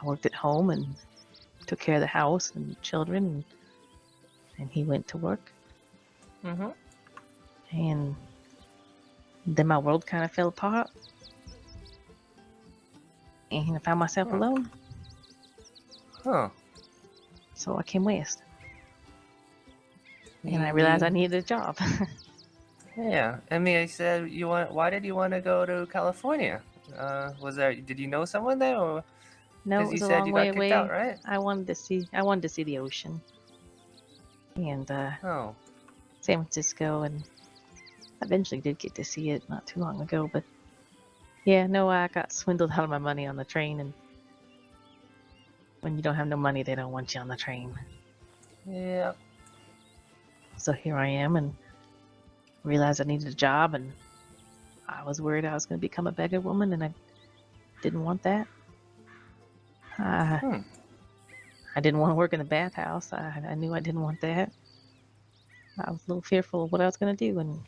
worked at home and took care of the house and children, and he went to work. Mm-hmm. And then my world kind of fell apart, and I found myself alone. Huh. So I came west, and I realized I needed a job. Yeah, I mean, I said Why did you want to go to California? Did you know someone there, or No, because it you was a said long you way got kicked away. out, right? I wanted to see the ocean, and San Francisco, and eventually did get to see it not too long ago. But yeah, no, I got swindled out of my money on the train, and When you don't have no money, they don't want you on the train. Yeah. So here I am, and realized I needed a job, and I was worried I was going to become a beggar woman, and I didn't want that. I didn't want to work in the bathhouse. I knew I didn't want that. I was a little fearful of what I was going to do, and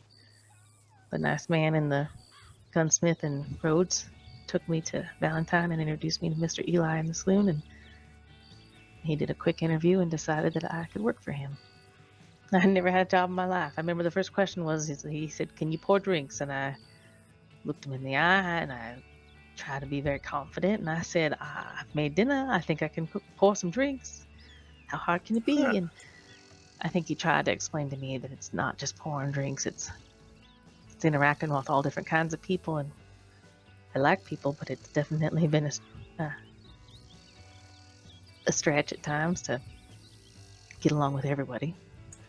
the nice man in the gunsmith and Rhodes took me to Valentine and introduced me to Mr. Eli in the saloon, and he did a quick interview and decided that I could work for him. I had never had a job in my life. I remember the first question was, he said, "Can you pour drinks?" And I looked him in the eye, and I tried to be very confident, and I said, "I've made dinner. I think I can pour some drinks. How hard can it be?" And I think he tried to explain to me that it's not just pouring drinks, it's interacting with all different kinds of people, and I like people, but it's definitely been a stretch at times to get along with everybody.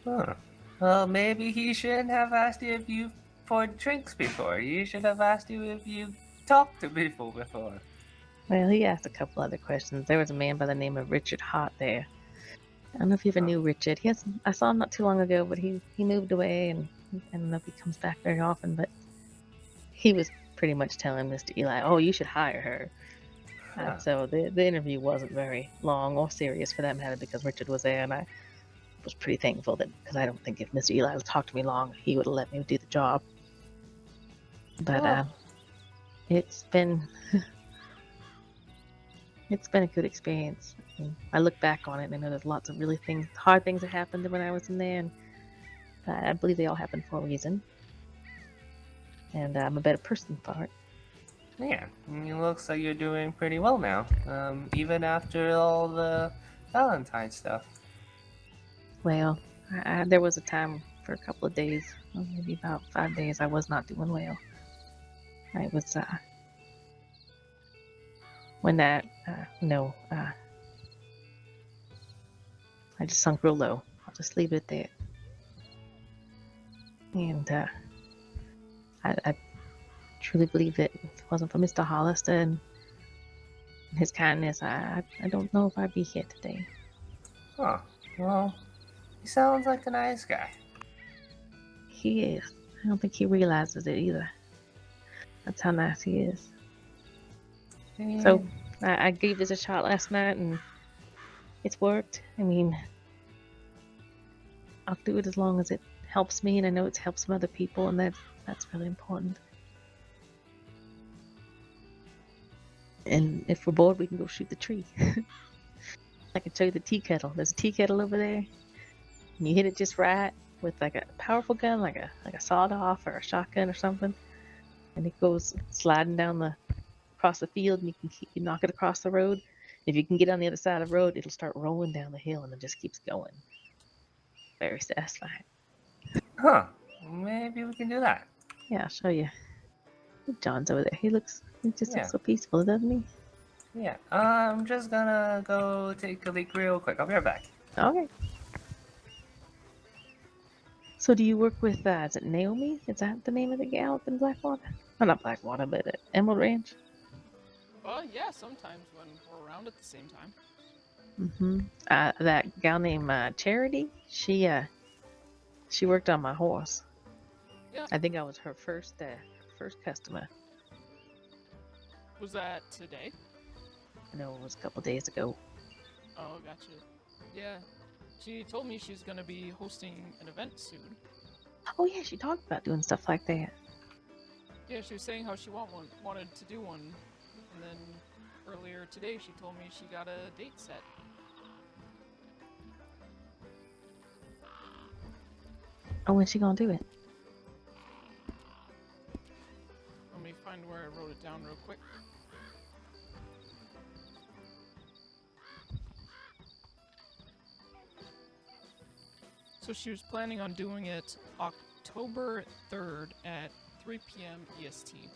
Huh. Well, maybe he shouldn't have asked you if you poured drinks before. You should have asked you if you talked to people before. Well, he asked a couple other questions. There was a man by the name of Richard Hart there. I don't know if you ever knew Richard. I saw him not too long ago, but he moved away, and I don't know if he comes back very often, but he was pretty much telling Mr. Eli, "Oh, you should hire her." Huh. So the interview wasn't very long or serious for that matter because Richard was there, and I was pretty thankful that, because I don't think if Mr. Eli had talked to me long, he would have let me do the job. But it's been a good experience. I look back on it and I know there's lots of really hard things that happened when I was in there, and I believe they all happened for a reason. And I'm a better person for it. Yeah, it looks like you're doing pretty well now, even after all the Valentine stuff. Well, there was a time for a couple of days, maybe about 5 days, I was not doing well. I was, when that, I just sunk real low. I'll just leave it at that. And I truly believe that if it wasn't for Mr. Hollister and his kindness, I don't know if I'd be here today. Huh. Well, he sounds like a nice guy. He is. I don't think he realizes it either. That's how nice he is. So I gave this a shot last night, and it's worked. I mean, I'll do it as long as it helps me, and I know it's helped some other people, and that's really important. And if we're bored, we can go shoot the tree. I can show you the tea kettle. There's a tea kettle over there, and you hit it just right with like a powerful gun, like a sawed-off or a shotgun or something, and it goes sliding down across the field, and you knock it across the road. If you can get on the other side of the road, it'll start rolling down the hill, and it just keeps going. Very satisfying. Huh. Maybe we can do that. Yeah, I'll show you. John's over there. He just Yeah. looks so peaceful, doesn't he? Yeah. I'm just gonna go take a leak real quick. I'll be right back. Okay. So do you work with, is it Naomi? Is that the name of the gal up in Blackwater? Oh, not Blackwater, but Emerald Ranch? Yeah, sometimes when we're around at the same time. Mm-hmm. That gal named Charity, she worked on my horse. Yeah. I think I was her first customer. Was that today? No, it was a couple days ago. Oh, gotcha. Yeah. She told me she's gonna be hosting an event soon. Oh yeah, she talked about doing stuff like that. Yeah, she was saying how she wanted to do one, and then earlier today she told me she got a date set. Oh, when's she gonna do it? Let me find where I wrote it down real quick. So she was planning on doing it October 3rd at 3 p.m. EST.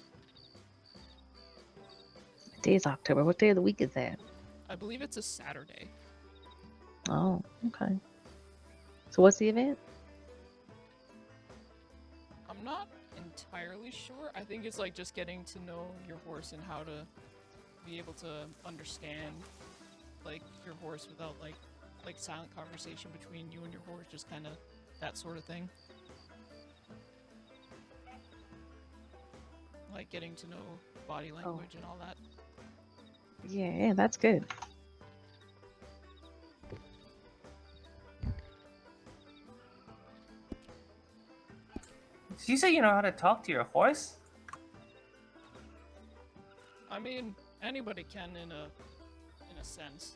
What day is October? What day of the week is that? I believe it's a Saturday. Oh, okay. So what's the event? I'm not entirely sure. I think it's like just getting to know your horse and how to be able to understand like your horse without like silent conversation between you and your horse, just kind of that sort of thing. Like getting to know body language and all that. Yeah, that's good. Did you say you know how to talk to your horse? I mean, anybody can in a sense.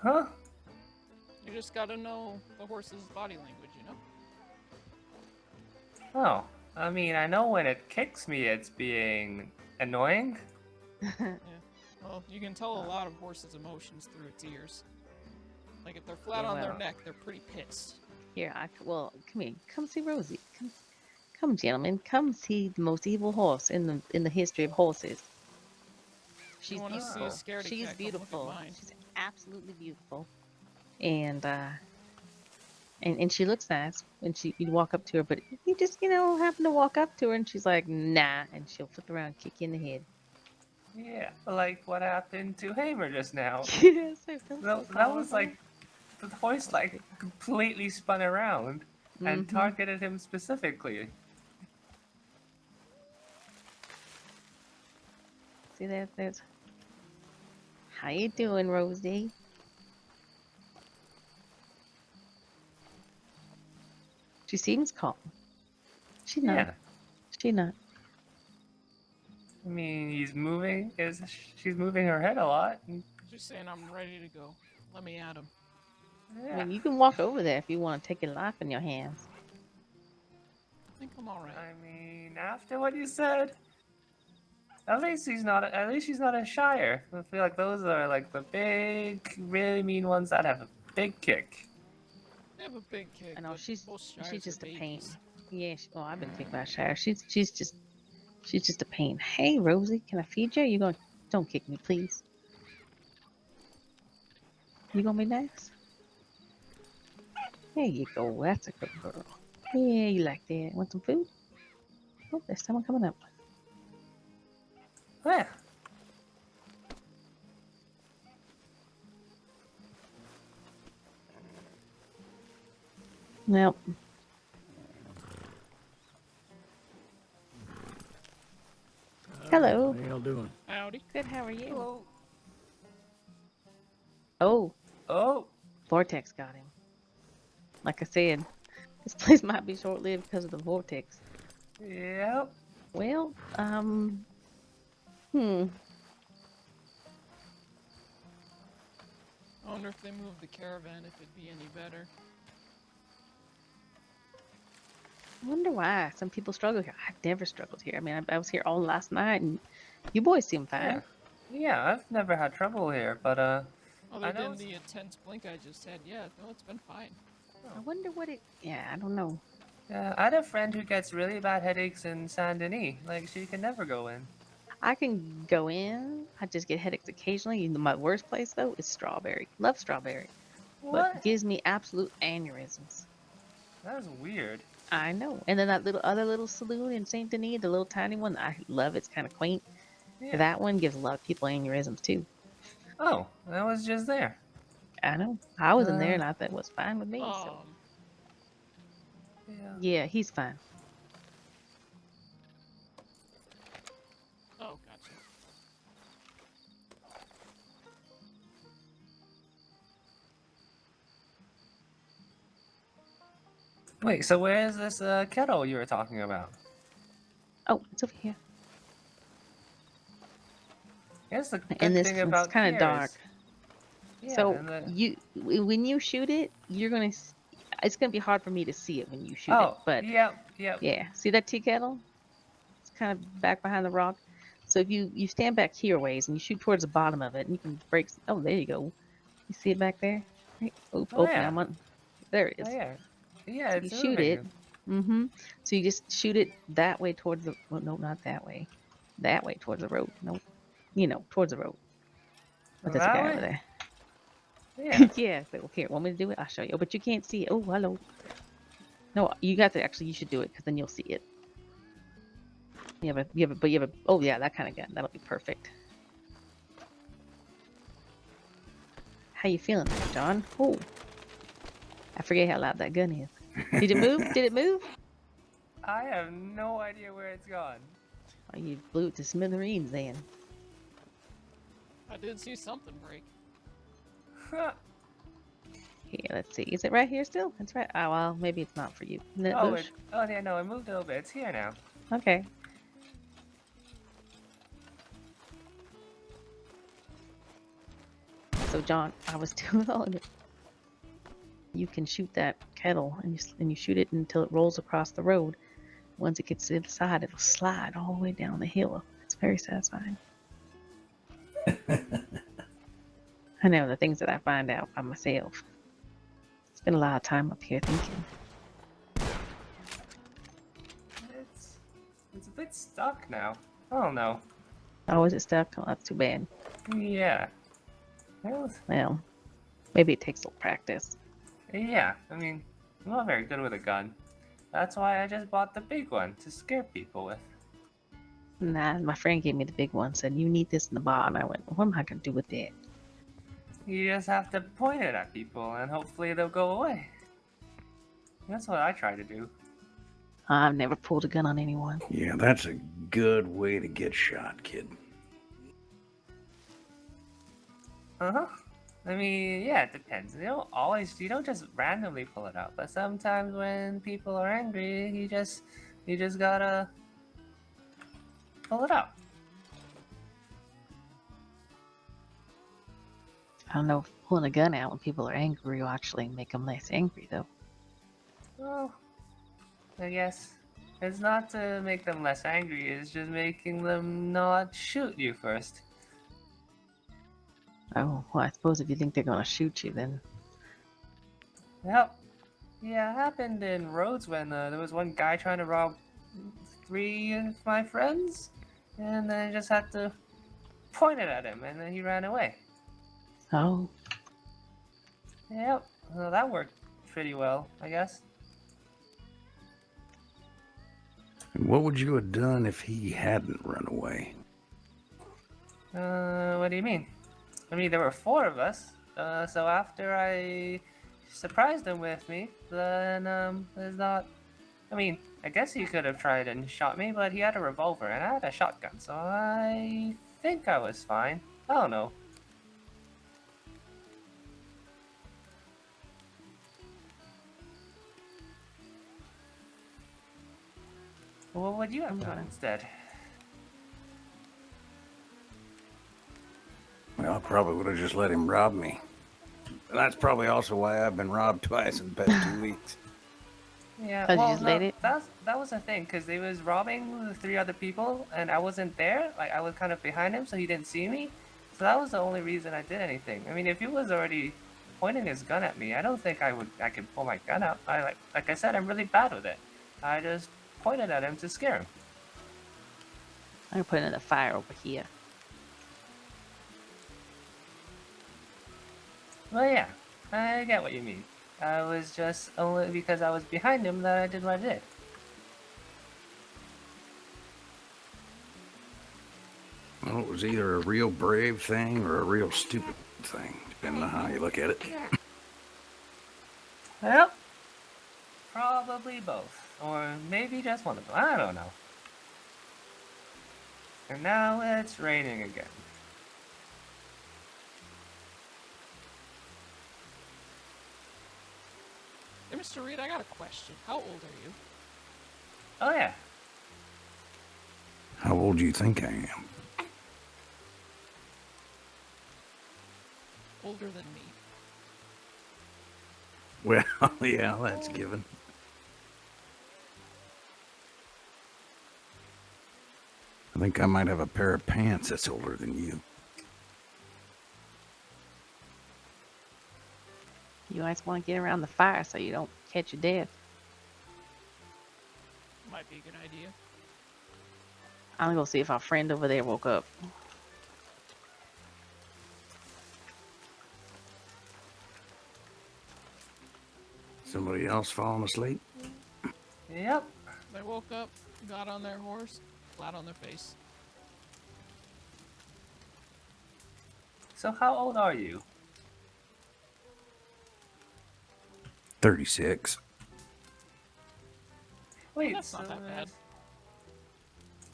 Huh? You just gotta know the horse's body language, you know? Oh, I mean, I know when it kicks me, it's being annoying. Yeah. Well, you can tell a lot of horses' emotions through its ears. Like if they're flat Yeah, on their well. neck, they're pretty pissed. Here, well, come here. Come see Rosie. Come, gentlemen. Come see the most evil horse in the history of horses. If you She's want to see a beautiful. scaredy She's cat, beautiful. come look at mine. She's absolutely beautiful. And she looks nice when you walk up to her, but you just, happen to walk up to her and she's like, nah, and she'll flip around and kick you in the head. Yeah, like what happened to Hamer just now. Yes, I feel so That was powerful. like the horse like completely spun around and Mhm. targeted him specifically. See that? There's. How you doing, Rosie? She seems calm. She's not. Yeah. She's not. I mean, she's moving her head a lot. Just saying I'm ready to go. Let me at him. I mean, you can walk over there if you want to take your life in your hands. I think I'm alright. I mean, after what you said, at least she's not a shire. I feel like those are like the big, really mean ones that have a big kick. They have a big kick. I know but she's most shires just are a pain. babies. Yeah. I've been kicked by a shire. She's just a pain. Hey, Rosie, can I feed you? You going? Don't kick me, please. You gonna be nice? There you go. That's a good girl. Yeah, you like that. Want some food? Oh, there's someone coming up. Yeah. Well. Hello. How y'all doing? Howdy. Good. How are you? Hello. Oh. Oh. Vortex got him. Like I said, this place might be short-lived because of the vortex. Yep. Well, I wonder if they moved the caravan, if it'd be any better. I wonder why some people struggle here. I've never struggled here. I mean, I was here all last night, and you boys seem fine. Yeah, I've never had trouble here, but Other than the intense blink I just had, yeah, no, it's been fine. I wonder what it. Yeah, I don't know. Yeah, I had a friend who gets really bad headaches in Saint Denis. Like, she can never go in. I can go in. I just get headaches occasionally. My worst place though is Strawberry. Love Strawberry, but gives me absolute aneurysms. That is weird. I know. And then that other little saloon in Saint Denis, the little tiny one, I love. It's kind of quaint. Yeah. That one gives a lot of people aneurysms too. Oh, that was just there. I know. I was in there and I thought it was fine with me. So. Yeah, he's fine. Oh, gotcha. Wait, so where is this kettle you were talking about? Oh, it's over here. Yes, the good And this thing it's about kind of here dark. is- Yeah, So and the- when you shoot it, you're gonna. It's gonna be hard for me to see it when you shoot it. Oh, But yep. yeah, see that tea kettle? It's kind of back behind the rock. So if you stand back here ways and you shoot towards the bottom of it, and you can break. Oh, there you go. You see it back there? Right. Oh, Open. yeah. There it is. Oh, yeah. Yeah, So it's you shoot it. moving. So you just shoot it that way towards the. Well, no, not that way. That way towards the road. No, towards the road. But there's a That guy way? over there. Yeah. Yeah. So here, want me to do it? I'll show you. Oh, but you can't see it. Oh, hello. No, you got to actually. You should do it because then you'll see it. You have a. Oh yeah, that kind of gun. That'll be perfect. How you feeling there, John? Oh, I forget how loud that gun is. Did it move? Did it move? I have no idea where it's gone. Oh, you blew it to smithereens then. I did see something break. Here, let's see. Is it right here still? It's right. Oh, well, maybe it's not for you. Isn't it, Boosh? Oh yeah, no, it moved a little bit. It's here now. Okay. So, John, I was telling you, you can shoot that kettle and you shoot it until it rolls across the road. Once it gets to the other side, it'll slide all the way down the hill. It's very satisfying. I know the things that I find out by myself. Spend a lot of time up here thinking. It's a bit stuck now. Oh no. Oh, is it stuck? Oh, that's too bad. Yeah. Well, maybe it takes a little practice. Yeah, I mean, I'm not very good with a gun. That's why I just bought the big one to scare people with. Nah, my friend gave me the big one, said, you need this in the bar. And I went, what am I going to do with that? You just have to point it at people and hopefully they'll go away. That's what I try to do. I've never pulled a gun on anyone. Yeah, that's a good way to get shot, kid. Uh-huh. I mean, yeah, it depends. You don't just randomly pull it out, but sometimes when people are angry, you just gotta pull it out. I don't know if pulling a gun out when people are angry will actually make them less angry, though. Well, I guess it's not to make them less angry, it's just making them not shoot you first. Oh, well, I suppose if you think they're going to shoot you, then... Yep. Yeah, it happened in Rhodes when there was one guy trying to rob 3 of my friends, and then I just had to point it at him, and then he ran away. Oh. Yep, well, that worked pretty well, I guess. What would you have done if he hadn't run away? What do you mean? I mean, there were 4 of us, so after I surprised him with me, then, there's not... I mean, I guess he could have tried and shot me, but he had a revolver and I had a shotgun, so I think I was fine. I don't know. What would you have done instead? Well, I probably would have just let him rob me. That's probably also why I've been robbed twice in the past 2 weeks. Yeah, well, no, that was the thing, because they was robbing the 3 other people, and I wasn't there. Like, I was kind of behind him, so he didn't see me. So that was the only reason I did anything. I mean, if he was already pointing his gun at me, I don't think I could pull my gun out. Like I said, I'm really bad with it. I just pointed at him to scare him. I'm going to put another fire over here. Well, yeah, I get what you mean. I was just only because I was behind him that I did what I did. Well, it was either a real brave thing or a real stupid thing, depending on how you look at it. Well, probably both. Or maybe just one of them. I don't know. And now it's raining again. Hey, Mr. Reed, I got a question. How old are you? Oh, yeah. How old do you think I am? Older than me. Well, yeah, that's given. I think I might have a pair of pants that's older than you. You guys want to get around the fire so you don't catch your death. Might be a good idea. I'm going to go see if our friend over there woke up. Somebody else falling asleep? Yep. They woke up, got on their horse, flat on their face. So how old are you? 36. Wait, That's so not that bad.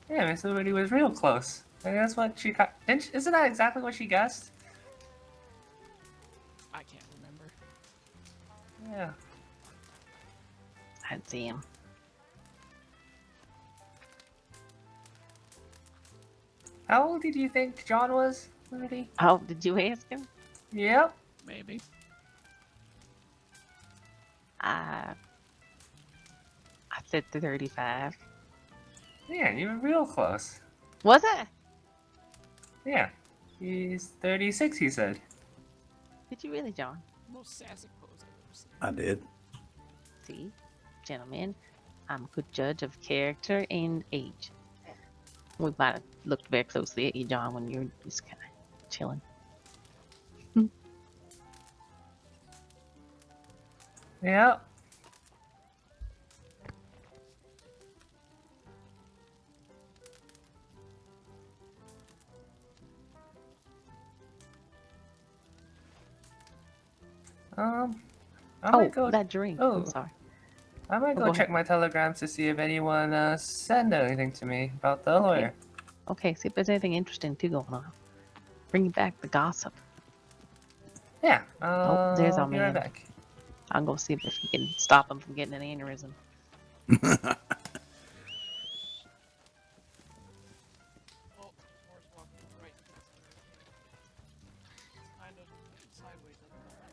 yeah, Miss Liberty was real close. And that's what she got. Isn't that exactly what she guessed? I can't remember. Yeah. I'd see him. How old did you think John was, Liberty? Oh, did you ask him? Yep. Maybe. I said 35. Yeah, you were real close. Was it? Yeah. He's 36, he said. Did you really, John? Most sassy pose I've ever seen. I did. See, gentlemen, I'm a good judge of character and age. We might have looked very closely at you, John, when you were just kind of chilling. Yeah. I might go. That drink. Oh, I'm sorry. I might Oh, go go check ahead. my telegrams to see if anyone sent anything to me about the Okay. lawyer. Okay, see if there's anything interesting too going on. Bring back the gossip. Yeah. Oh, there's our I'll be right man. back. I'll go see if he can stop him from getting an aneurysm. Oh, Moore's walking right past me. Kind of sideways at the moment.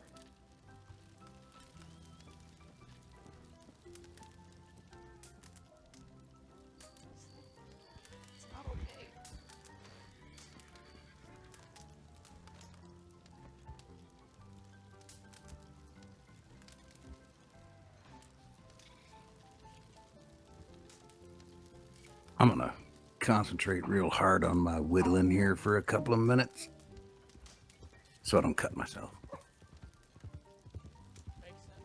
It's not okay. I'm gonna concentrate real hard on my whittling here for a couple of minutes so I don't cut myself. Makes sense. Makes sense.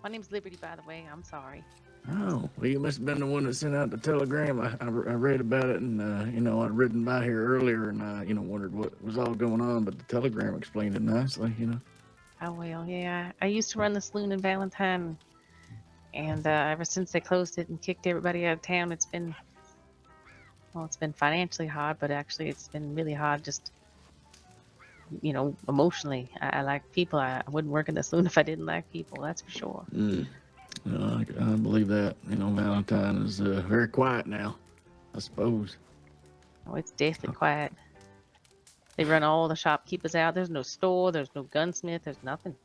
My name's Liberty, by the way. I'm sorry. Oh, well, you must have been the one that sent out the telegram. I read about it, and I'd ridden by here earlier, and I wondered what was all going on. But the telegram explained it nicely. Oh, well, yeah. I used to run the saloon in Valentine, and ever since they closed it and kicked everybody out of town, it's been financially hard, but actually it's been really hard just, emotionally. I like people. I wouldn't work in the saloon if I didn't like people, that's for sure. I believe that. Valentine is very quiet now, I suppose. Oh, it's deathly quiet. They run all the shopkeepers out. There's no store. There's no gunsmith. There's nothing.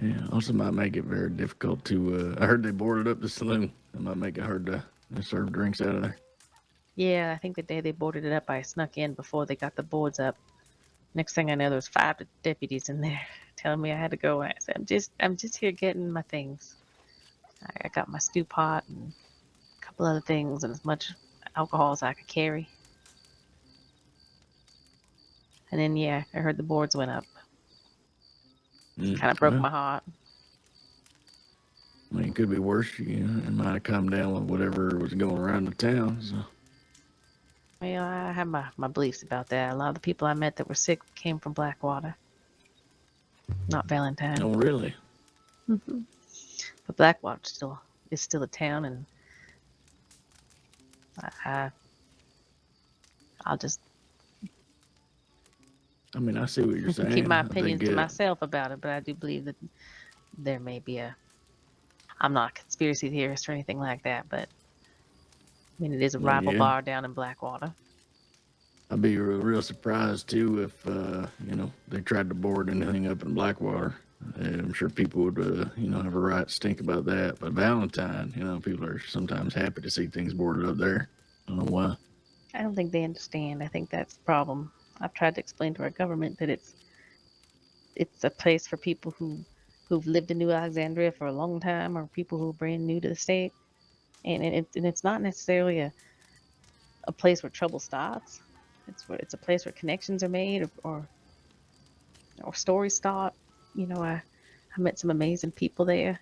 Yeah, also might make it very difficult to. I heard they boarded up the saloon. It might make it hard to serve drinks out of there. Yeah, I think the day they boarded it up, I snuck in before they got the boards up. Next thing I know, there was 5 deputies in there telling me I had to go. I said, I'm just here getting my things. I got my stew pot and a couple other things and as much alcohol as I could carry. And then, yeah, I heard the boards went up. Kind of broke my heart. I mean, it could be worse. It might have come down with whatever was going around the town. So. Well, I have my beliefs about that. A lot of the people I met that were sick came from Blackwater, not Valentine. Oh, really? Mm-hmm. But Blackwater is still a town, and I'll just. I mean, I see what you're saying. Keep my opinions to myself about it, but I do believe that there may be I'm not a conspiracy theorist or anything like that, but I mean, it is a rival bar down in Blackwater. I'd be real surprised too if they tried to board anything up in Blackwater. I'm sure people would have a right to stink about that. But Valentine, people are sometimes happy to see things boarded up there. I don't know why. I don't think they understand. I think that's the problem. I've tried to explain to our government that it's a place for people who've lived in New Alexandria for a long time, or people who are brand new to the state, and it's not necessarily a place where trouble starts. It's a place where connections are made or stories start. You know, I met some amazing people there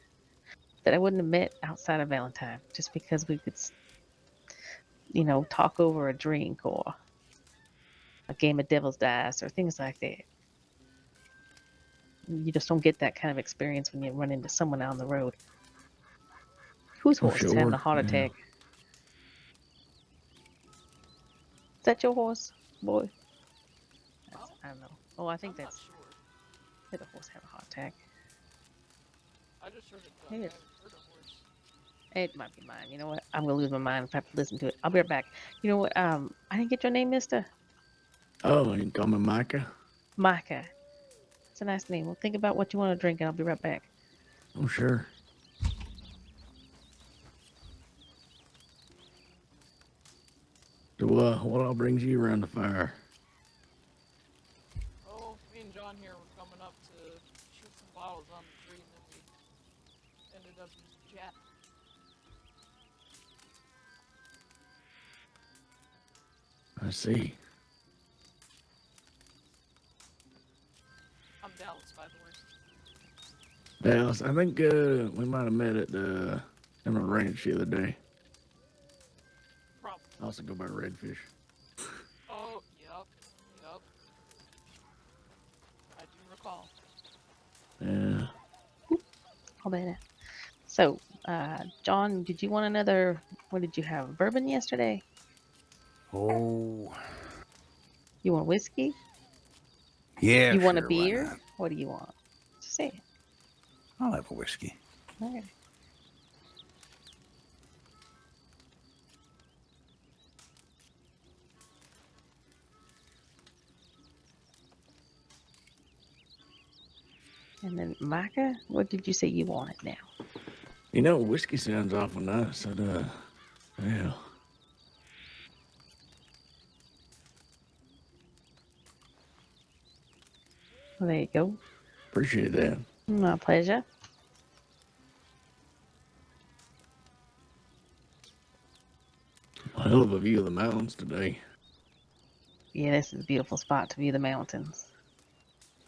that I wouldn't have met outside of Valentine, just because we could, you know, talk over a drink or a game of devil's dice or things like that. You just don't get that kind of experience when you run into someone out on the road. Whose For horse is having a sure. heart Yeah. attack? Is that your horse, boy? I don't know. Oh, I think I'm not that's sure. did a horse have a heart attack? I just heard it. Maybe I it's, heard a horse. it might be mine. You know what? I'm gonna lose my mind if I have to listen to it. I'll be right back. You know what? I didn't get your name, Mister Oh, you can call me Micah? Micah. It's a nice name. Well, think about what you want to drink, and I'll be right back. Oh, sure. So, what all brings you around the fire? Oh, me and John here were coming up to shoot some bottles on the tree, and then we ended up just chatting. I see. I'm Dallas, by the way. Dallas, I think we might have met at on a ranch the other day. Probably. I also go by Redfish. Oh, yep. I do recall. Yeah. All that. So, John, did you want another? What did you have? Bourbon yesterday? Oh. You want whiskey? Yeah, You want a sure, why beer? not? What do you want? Just say it. I'll have a whiskey. All right. And then Micah, what did you say you wanted now? You know, whiskey sounds awful nice. Yeah. Well, there you go. Appreciate that. My pleasure. A hell of a view of the mountains today. Yeah, this is a beautiful spot to view the mountains.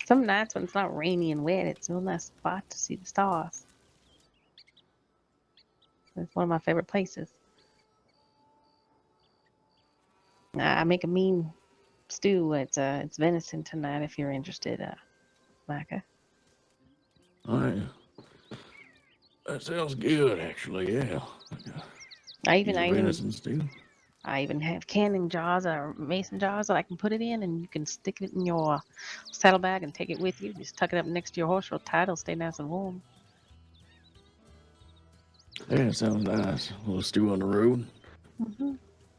Some nights when it's not rainy and wet, it's a real nice spot to see the stars. It's one of my favorite places. I make a mean stew. It's venison tonight if you're interested, Micah. All right. That sounds good, actually. Yeah. I Use a venison even stew. I even have canning jars or mason jars that I can put it in, and you can stick it in your saddlebag and take it with you. Just tuck it up next to your horse real tight. It'll stay nice and warm. Yeah, it sounds nice. A little stew on the road. Mm-hmm.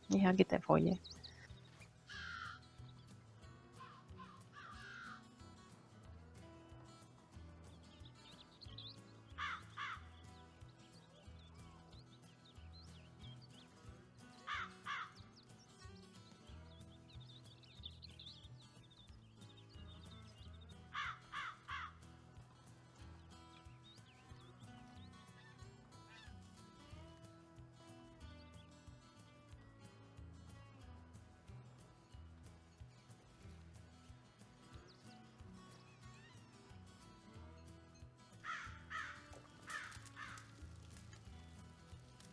Yeah, I'll get that for you.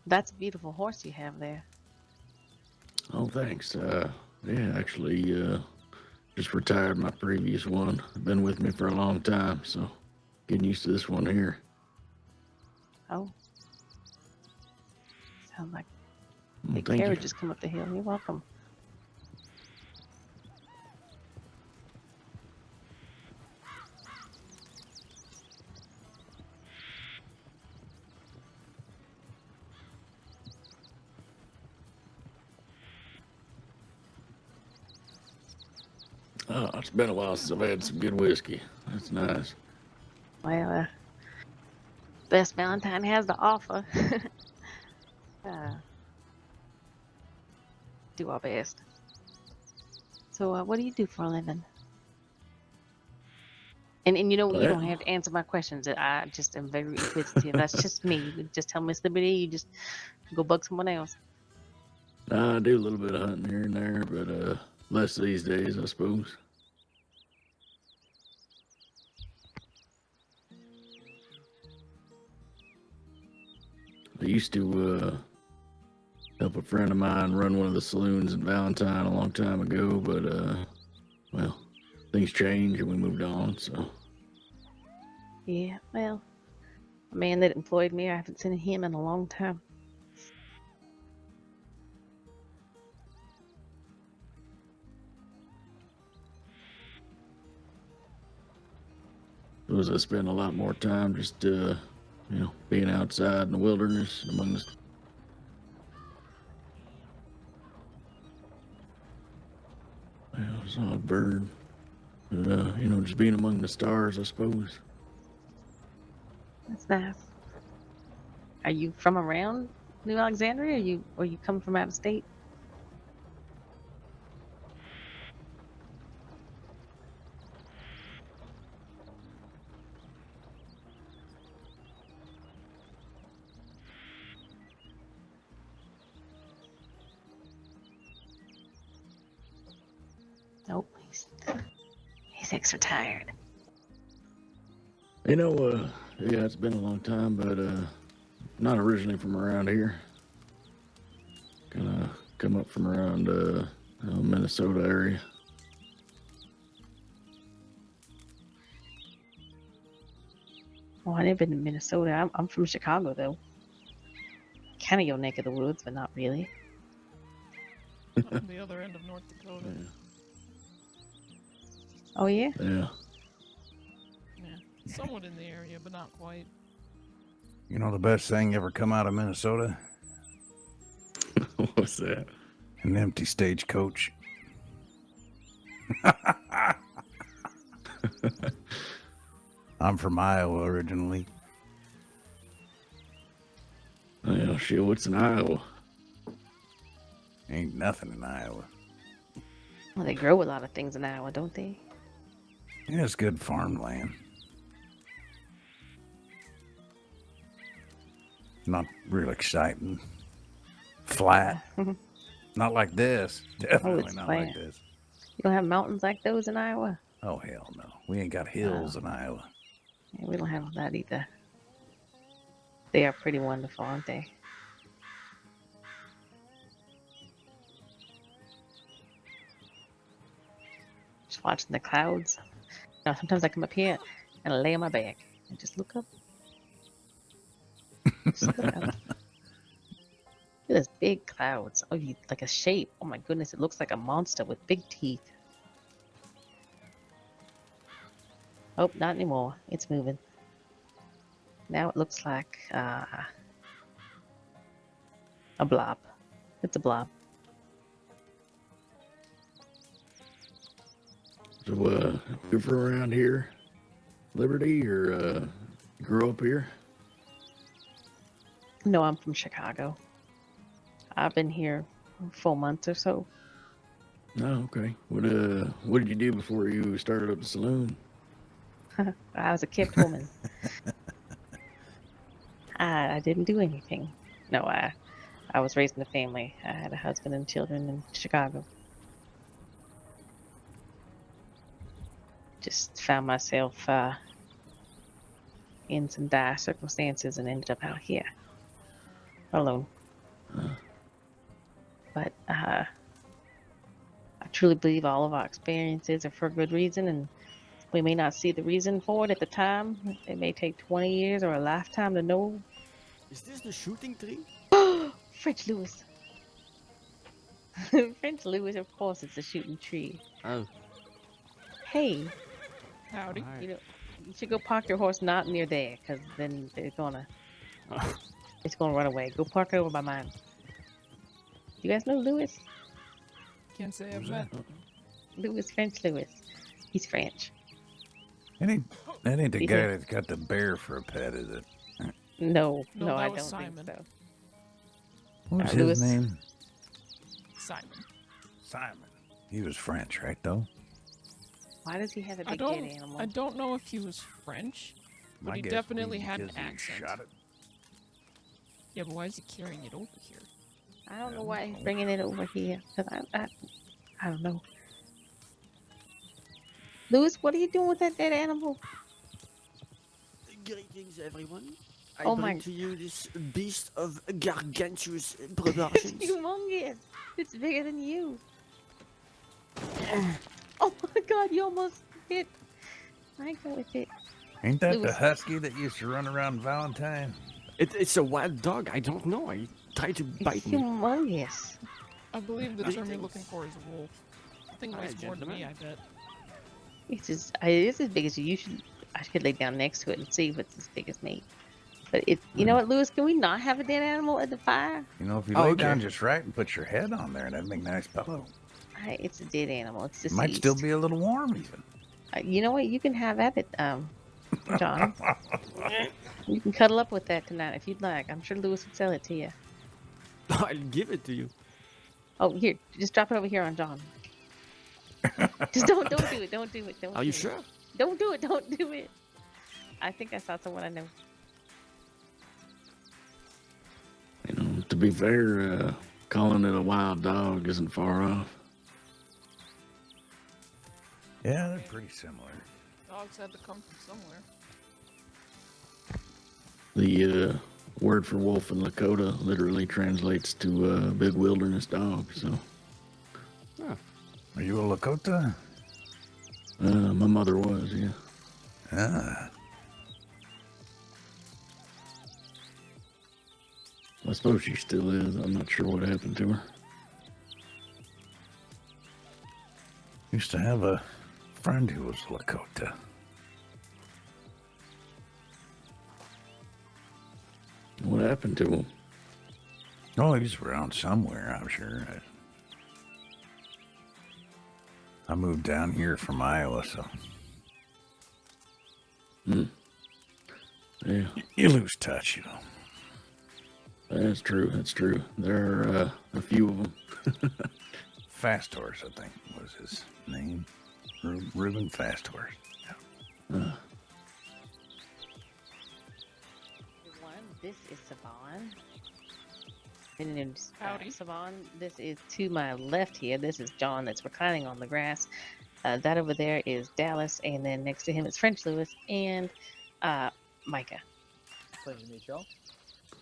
That's a beautiful horse you have there. Oh, thanks. Yeah, actually, just retired my previous one. Been with me for a long time, so getting used to this one here. Oh. Sound like Well, big thank you. carriages come up the hill. You're welcome. Oh, it's been a while since I've had some good whiskey. That's nice. Well, best Valentine has to offer. Do our best. So, what do you do for a living? And you know, you don't have to answer my questions. I just am very inquisitive. That's just me. You just tell Miss Liberty, you just go bug someone else. I do a little bit of hunting here and there, but less these days, I suppose. I used to help a friend of mine run one of the saloons in Valentine a long time ago, but well, things changed and we moved on. So Yeah, well, a man that employed me, I haven't seen him in a long time. it was I spent a lot more time just being outside in the wilderness among the. I saw a bird. Just being among the stars, I suppose. That's nice. Are you from around New Alexandria, or you come from out of state? Nope, he's extra tired. Yeah, it's been a long time, but not originally from around here. Kind of come up from around Minnesota area. Oh, I never been to Minnesota. I'm from Chicago, though. Kind of your neck of the woods, but not really. On the other end of North Dakota. Yeah. Oh, yeah? Yeah. Yeah. Somewhat in the area, but not quite. You know the best thing ever come out of Minnesota? What's that? An empty stagecoach. I'm from Iowa originally. Oh, shit, what's in Iowa? Ain't nothing in Iowa. Well, they grow a lot of things in Iowa, don't they? Yeah, it's good farmland. Not real exciting. Flat. Not like this. Definitely not flat. like this. You don't have mountains like those in Iowa? Oh, hell no. We ain't got hills in Iowa. Yeah, we don't have that either. They are pretty wonderful, aren't they? Just watching the clouds. Sometimes I come up here and I lay on my back and just look up. Just look up. Look at those big clouds. Oh, like a shape. Oh my goodness, it looks like a monster with big teeth. Oh, not anymore. It's moving. Now it looks like a blob. It's a blob. So, you're from around here, Liberty, or grew up here? No, I'm from Chicago. I've been here 4 months or so. Oh, okay. What did you do before you started up the saloon? I was a kept woman. I didn't do anything. No, I was raising a family. I had a husband and children in Chicago. Just found myself in some dire circumstances and ended up out here alone. But I truly believe all of our experiences are for a good reason, and we may not see the reason for it at the time. It may take 20 years or a lifetime to know. Is this the shooting tree? French Lewis. French Lewis, of course, it's a shooting tree. Oh. Hey. Howdy. You should go park your horse not near there, because then it's gonna run away. Go park it over by mine. You guys know Lewis? Can't say I've met. Lewis, French Lewis. He's French. That ain't the He's guy a- that's got the bear for a pet, is it? No, No, that I was don't Simon. think so. What was Lewis- his name? Simon. Simon. He was French, right, though? Why does he have a I big don't. dead animal? I don't know if he was French, but My he guess definitely would be had an because he accent. shot it. Yeah, but why is he carrying it over here? I don't know why he's bringing it over here. Cause I don't know. Lewis, what are you doing with that dead animal? Greetings, everyone. I Oh bring my- to you this beast of gargantuous It's proportions. humongous. It's bigger than you. Oh my god, you almost hit Micah with it. Ain't that the Lewis. husky that used to run around Valentine? It's a wild dog. I don't know. I tried to bite It's me. humongous. I believe the term you're Greetings. looking for is wolf. I think it Hi, weighs more than me, I gentlemen. bet. It's as big as you. I should lay down next to it and see if it's as big as me. But you know what, Lewis? Can we not have a dead animal at the fire? You know, if you Oh, lay okay. down just right and put your head on there, that'd make a nice pillow. It's a dead animal. It's It deceased. might still be a little warm, even. You know what? You can have at it, John. You can cuddle up with that tonight if you'd like. I'm sure Lewis would sell it to you. I'll give it to you. Oh, here, just drop it over here on John. Just don't do it. Don't do it. Don't. Are do you it. sure? Don't do it. Don't do it. I think I saw someone I know. You know, to be fair, calling it a wild dog isn't far off. Yeah, they're pretty similar. Dogs had to come from somewhere. The word for wolf in Lakota literally translates to big wilderness dog. So, Are you a Lakota? my mother was, yeah. Ah. I suppose she still is. I'm not sure what happened to her. Used to have a friend who was Lakota. What happened to him? Oh, he's around somewhere, I'm sure. I moved down here from Iowa, so. Yeah. You lose touch, you know. That's true. That's true. There are a few of them. Fast Horse, I think, was his name. Reuben Fast Horse. Everyone, this is Savon. And then Howdy. Savon, this is to my left here. This is John that's reclining on the grass. That over there is Dallas, and then next to him is French Lewis and Micah. Pleasure to meet y'all.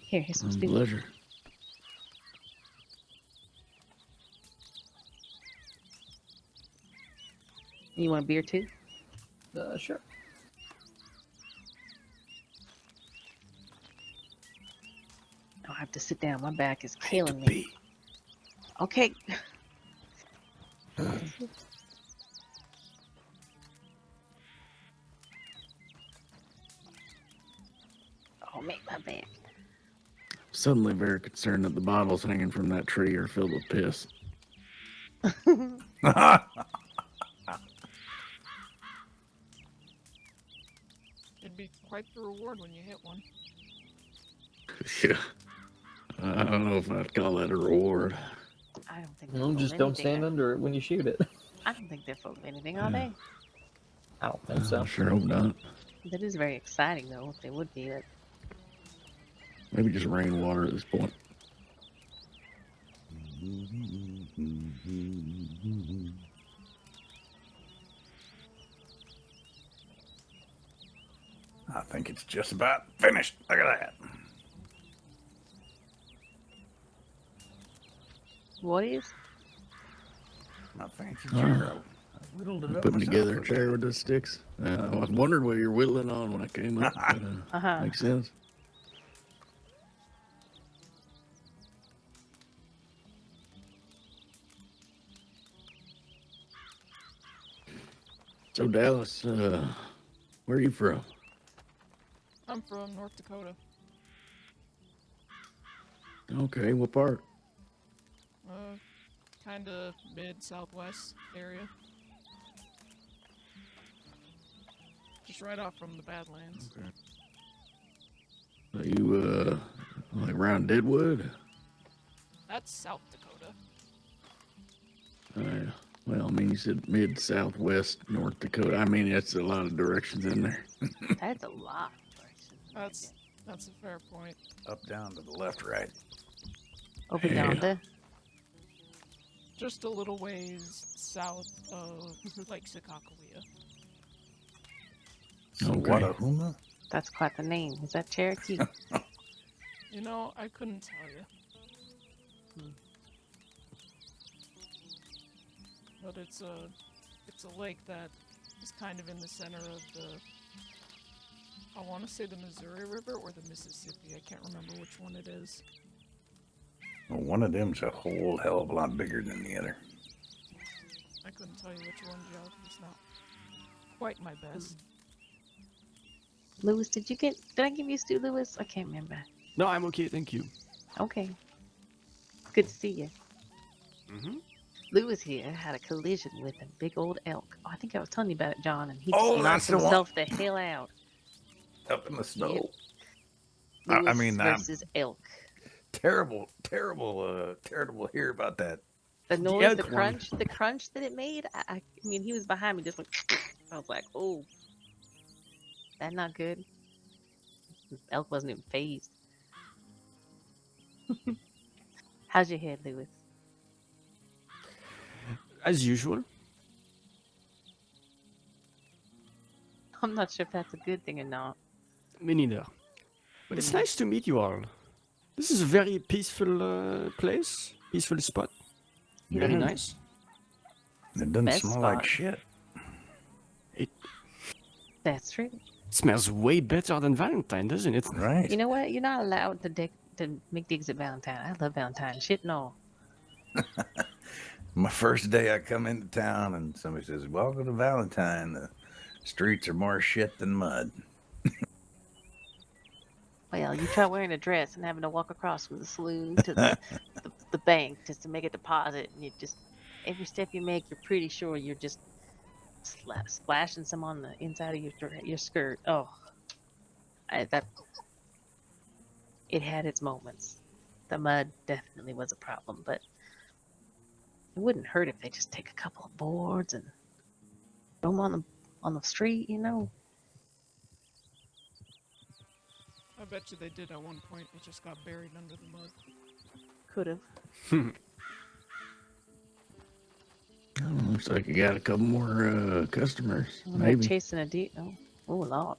Here's some soup. Pleasure. You want a beer too? Sure. I'll have to sit down. My back is killing me. Okay. Oh, make my back. Suddenly very concerned that the bottles hanging from that tree are filled with piss. It'd be quite the reward when you hit one. Yeah. I don't know if I'd call that a reward. I don't think. Well, just don't stand under it when you shoot it. I don't think they're full of anything, are they? I don't think so. I sure hope not. That is very exciting, though. If they would be, but Maybe just rainwater at this point. I think it's just about finished. Look at that. what is? My fancy Oh. chair. I whittled it I'm up putting myself. together a chair with the sticks. I was wondering what you're whittling on when I came up. But, makes sense. So Dallas, where are you from? I'm from North Dakota. Okay, what part? Kind of mid-southwest area. Just right off from the Badlands. Okay. Are you like around Deadwood? That's South Dakota. Yeah. Well, I mean, you said mid-southwest North Dakota. I mean, that's a lot of directions in there. That's a lot. That's a fair point. Up, down, to the left, right. Over down there. Just a little ways south of Lake Sakakawea. Wadahuma? That's quite the name. Is that Cherokee? You know, I couldn't tell you. But it's a lake that is kind of in the center of the, I want to say the Missouri River or the Mississippi. I can't remember which one it is. Well, one of them's a whole hell of a lot bigger than the other. I couldn't tell you which one, Joe. It's not quite my best. Lewis, did I give you stew, Lewis? I can't remember. No, I'm okay, thank you. Okay. Good to see you. Mm-hmm. Lewis here had a collision with a big old elk. Oh, I think I was telling you about it, John, and he Oh, just that's knocked the one. himself the hell out. Up in the snow. Lewis I mean, versus elk. terrible to hear about that. The noise, elk the one. crunch that it made. I mean, he was behind me, just like I was like, oh, that's not good. Elk wasn't even phased. How's your head, Lewis? As usual. I'm not sure if that's a good thing or not. Me neither. But it's nice to meet you all. This is a very peaceful place. Peaceful spot. Very Yeah. nice. It doesn't Best smell like spot. shit. That's true. It smells way better than Valentine, doesn't it? Right. You know what? You're not allowed to make digs at Valentine. I love Valentine. Shit, no. My first day I come into town and somebody says, "Welcome to Valentine. The streets are more shit than mud." Well, you try wearing a dress and having to walk across from the saloon to the bank just to make a deposit, and you just every step you make, you're pretty sure you're just splashing some on the inside of your skirt. Oh, it had its moments. The mud definitely was a problem, but it wouldn't hurt if they just take a couple of boards and throw them on the street, you know. I bet you they did at one point. It just got buried under the mud. Could have. Looks like you got a couple more customers. Well, Maybe. like chasing a deer. Oh, a lot.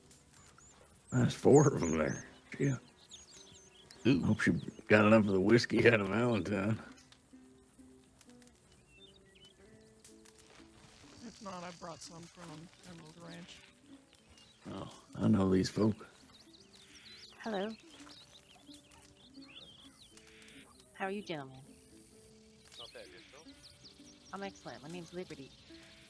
That's 4 of them there. Yeah. Hope she got enough of the whiskey out of Valentine. If not, I brought some from Emerald Ranch. Oh, I know these folk. Hello. How are you, gentlemen? Not bad, yourself? I'm excellent. My name's Liberty.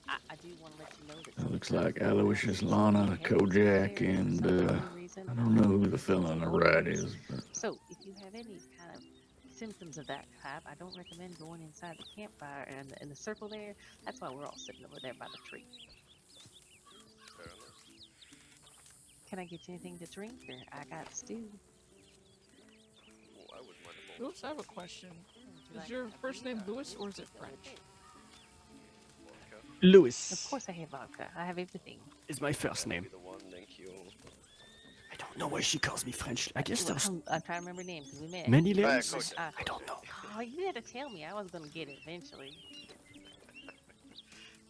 I do want to let you know that... It looks like Aloysius, Lana, Kojak, and I don't know who the fella on the right is. But... So, if you have any kind of symptoms of that type, I don't recommend going inside the campfire and in the circle there. That's why we're all sitting over there by the tree. Fair enough. Can I get you anything to drink? Or I got stew. Oh, I wouldn't mind a bowl. Lewis, I have a question. Is your first name Lewis or is it French? Lewis. Of course I have vodka. I have everything. Is my first name. The one, thank you. I don't know why she calls me French. I guess there's I'm trying to remember her name because we met. many names. I don't know. Oh, you had to tell me. I was going to get it eventually.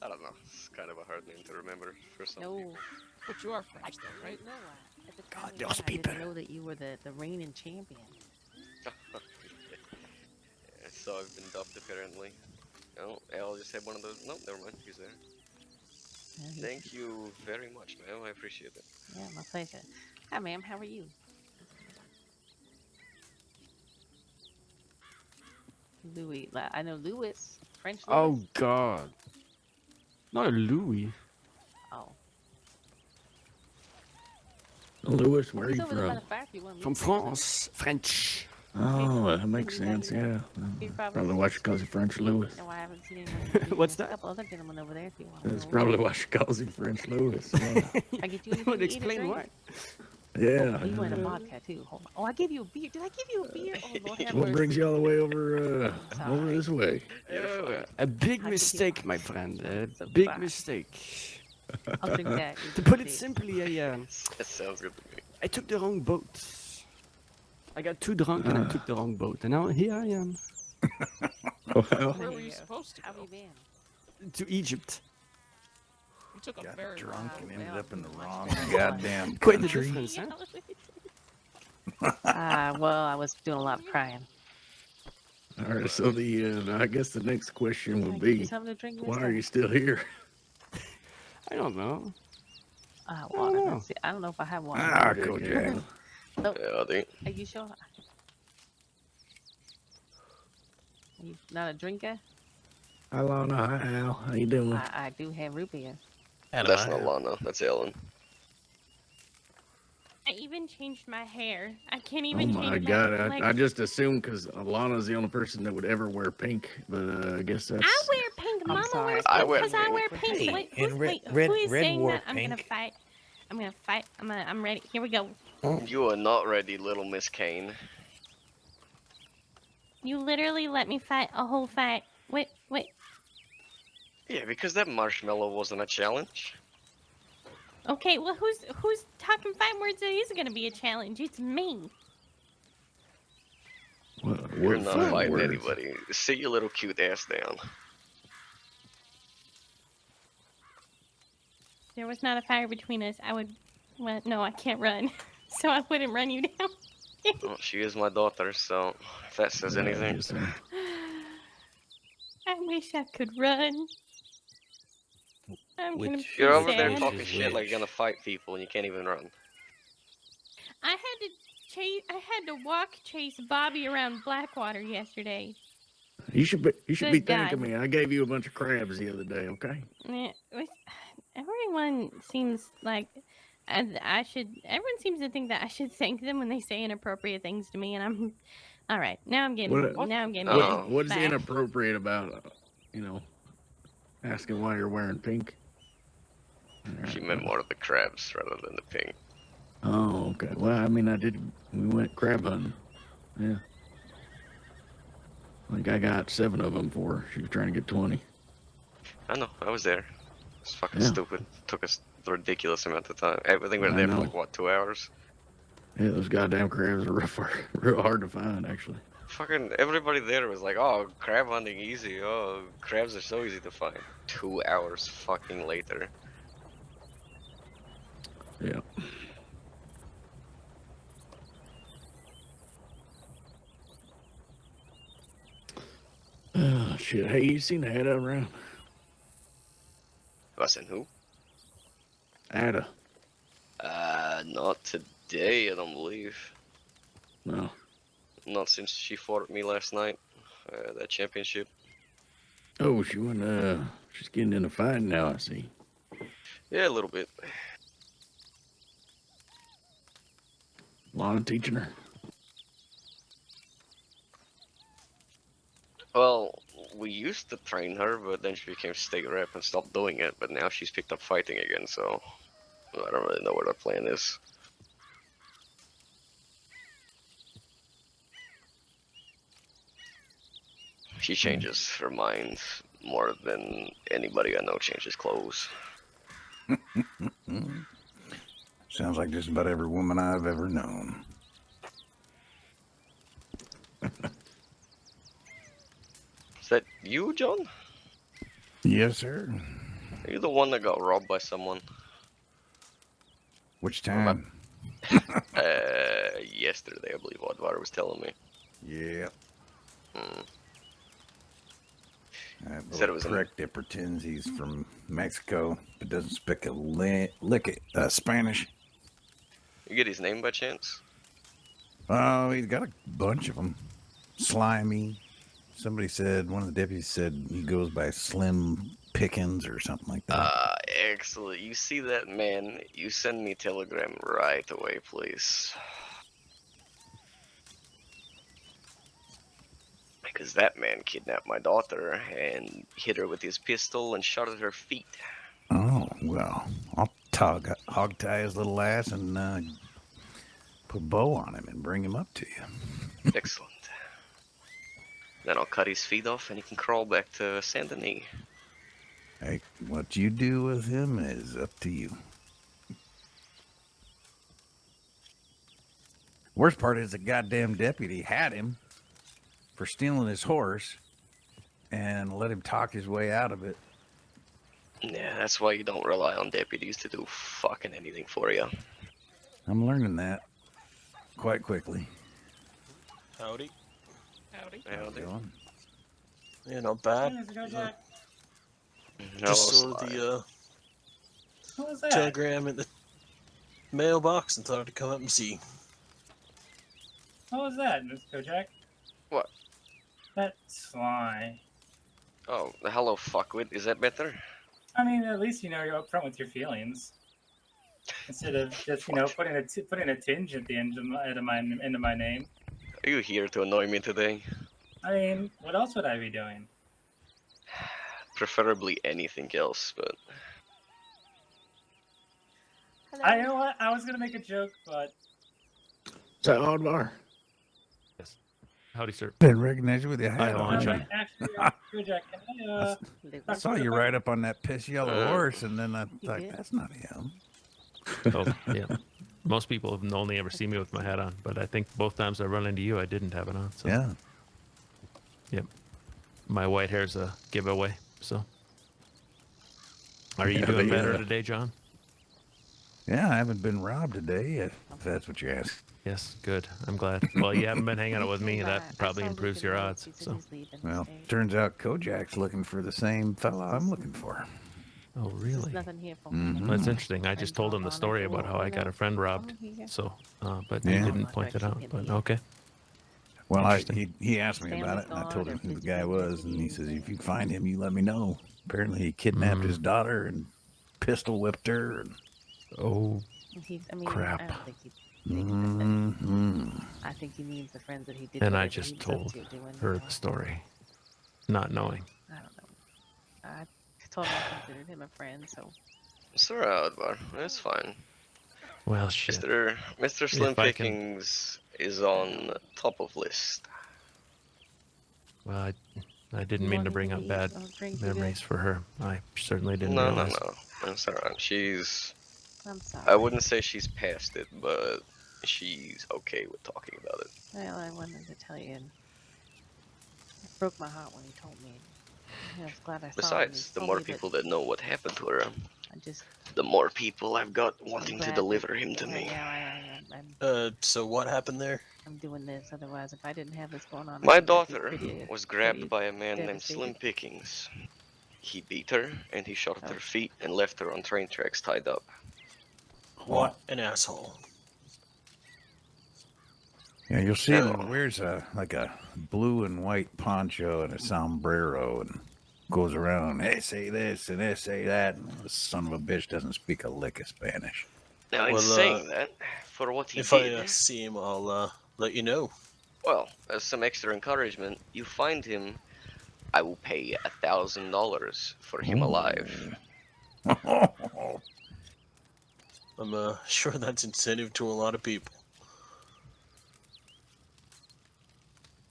I don't know. It's kind of a hard name to remember for some No. people. But you are French, though, right? No, at the time God, we those met, people. I didn't know that you were the reigning champion. Yeah, so I've been dubbed apparently. Oh, Al just had one of those. No, never mind. He's there. Thank you very much, ma'am. I appreciate it. Yeah, my pleasure. Hi, ma'am. How are you? Louis. I know Louis. French Louis. Oh God. Not a Louis. Oh. Lewis, where are He's you over there by from? the fire if you want to From meet him. France. French. Oh, that makes sense, yeah. Probably why she calls you French Lewis. No, I haven't seen anyone. What's There's that? a couple other gentlemen over there if you want to That's know. probably why she calls you French Lewis. Yeah. I get you That would anything to eat or explain drink? why. Yeah. Oh, you want a vodka too. Hold on. Oh, I gave you a beer. Did I give you a beer? Oh, Lord have What mercy. brings you all the way over this way? A big mistake, my friend. A big mistake. I'll drink that. To put it simply, That sounds good to me. I took the wrong boat. I got too drunk and I took the wrong boat, and now here I am. Where were you supposed to How have go? you been? To Egypt. You took a Got very drunk long and way. ended up in the wrong Well, goddamn Quite the country. difference, huh? Well, I was doing a lot of crying. All right, so I guess the next question Can I would get you be, something to drink, why mister? are you still here? I don't know. Water. know. Let's see. I don't know if I have water. Ah, here. Coach Al. Oh, Yeah, I think. are you sure? Are you not a drinker? Hi, Lana. Hi, Al. How you doing? I do have root beer. That's not Lana. That's Ellen. I even changed my hair. I can't Oh even my change God! my I just assumed because Alana's the only person that would ever wear pink, but I guess that's. I wear pink. I'm Mama sorry. wears I pink wear because I pink. wear pink. Hey, Wait, and who is Red saying wore that? I'm gonna pink. fight. I'm gonna fight. I'm ready. Here we go. You are not ready, little Miss Kane. You literally let me fight a whole fight. Wait. Yeah, because that marshmallow wasn't a challenge. Okay, well, who's talking fight words that is gonna be a challenge? It's me. You're What not fight fighting words? anybody. Sit your little cute ass down. There was not a fire between us. I would. Well, no, I can't run, so I wouldn't run you down. Well, she is my daughter, so if that says anything. Yes, I wish I could run. I'm gonna You're be over there sad. talking shit like you're gonna fight people and you can't even run. I had to walk chase Bobby around Blackwater yesterday. You should be Good thanking God. me. I gave you a bunch of crabs the other day. Okay. Yeah, everyone seems like everyone seems to think that I should thank them when they say inappropriate things to me, and I'm all right. Now I'm getting What's back. inappropriate about asking why you're wearing pink? She meant more of the crabs rather than the pink. Oh, okay. Well, I mean, we went crab hunting. Yeah. Like I got 7 of them for her. She was trying to get 20. I know, I was there. It's fucking Yeah. stupid. Took us a ridiculous amount of time. I think we were I there for know. like, what, 2 hours? Yeah, those goddamn crabs are real hard to find, actually. Fucking everybody there was like, oh, crab hunting easy. Oh, crabs are so easy to find. 2 hours fucking later. Yeah. Oh, shit. Hey, you seen Ada around? Listen, who? Ada. Not today, I don't believe. No. Not since she fought me last night. That championship. Oh, she's getting in a fight now, I see. Yeah, a little bit. Lana teaching her. Well, we used to train her, but then she became state rep and stopped doing it. But now she's picked up fighting again, so I don't really know what our plan is. She changes her mind more than anybody I know changes clothes. Sounds like just about every woman I've ever known. Is that you, John? Yes, sir. Are you the one that got robbed by someone? Which time? Yesterday, I believe Oddwater was telling me. Yeah. That Said it little was prick that pretends he's from Mexico but doesn't speak a lick of Spanish. You get his name by chance? Oh, he's got a bunch of them. Slimy. Somebody said, one of the deputies said he goes by Slim Pickens or something like that. Excellent. You see that, man? You send me a telegram right away, please. Because that man kidnapped my daughter and hit her with his pistol and shot at her feet. Oh, well, I'll hog tie his little ass and put a bow on him and bring him up to you. Excellent. Then I'll cut his feet off and he can crawl back to Saint Denis. Hey, what you do with him is up to you. Worst part is the goddamn deputy had him for stealing his horse and let him talk his way out of it. Yeah, that's why you don't rely on deputies to do fucking anything for you. I'm learning that quite quickly. Howdy. Howdy. How's it going? Yeah, not bad. No, Just saw Sly. the Who was that? telegram in the mailbox and thought I'd come up and see. What was that, Mr. Kojak? What? That's Sly. Oh, hello, fuckwit. Is that better? I mean, at least you know you're upfront with your feelings. Instead of just putting a tinge at the end of my name. Are you here to annoy me today? I mean, what else would I be doing? Preferably anything else, but I know what I was gonna make a joke, but Is that Oddvar? Yes. Howdy, sir. Didn't recognize you with your Hi, hat how on. are you? actually, Kojak, can I I saw you ride up on that piss yellow horse, and then I thought, did. that's not him. Oh, yeah. Most people have only ever seen me with my hat on, but I think both times I run into you, I didn't have it on. So. Yeah. Yep. My white hair's a giveaway. So. Are you Yeah, doing but better yeah. today, John? Yeah, I haven't been robbed today, if that's what you ask. Yes, good. I'm glad. Well, you haven't been hanging out with me. That probably improves your odds. So. Well, turns out Kojak's looking for the same fella I'm looking for. Oh, really? Nothing here for Mhm. That's interesting. I just told him the story about how I got a friend robbed. So, but he Yeah. didn't point it out. But okay. Well, Interesting. he asked me about it, and I told him who the guy was, and he says, if you find him, you let me know. Apparently, he kidnapped his daughter and pistol whipped her. And... Oh, crap. I don't think he. Mhm. I think he means the friends that he did. And I whatever he just was up told to doing. her the story, not knowing. I don't know. I told him I considered him a friend, so. it's alright, Oddvar. It's fine. Well, shit. Mr. Slim If I can- Pickings is on top of list. Well, I didn't mean to bring up bad memories for her. I certainly didn't No, realize. no. It's alright. I'm sorry. I wouldn't say she's past it, but she's okay with talking about it. Well, I wanted to tell you, and it broke my heart when he told me. I was glad I saw him. Besides, the more people that know what happened to her, I just. the more people I've got wanting to deliver him to me. So what happened there? I'm doing this. Otherwise, if I didn't have this going on, My I'd be daughter pretty was grabbed by a man named devastated. Slim Pickings. He beat her, and he shot at her feet and left her on train tracks tied up. What an asshole. Yeah, you'll see him. He wears like a blue and white poncho and a sombrero and goes around, hey, say this and they say that. And the son of a bitch doesn't speak a lick of Spanish. Now, in saying that, for what he if did, I see him, I'll let you know. well, as some extra encouragement, you find him, I will pay $1,000 for him alive. I'm sure that's incentive to a lot of people.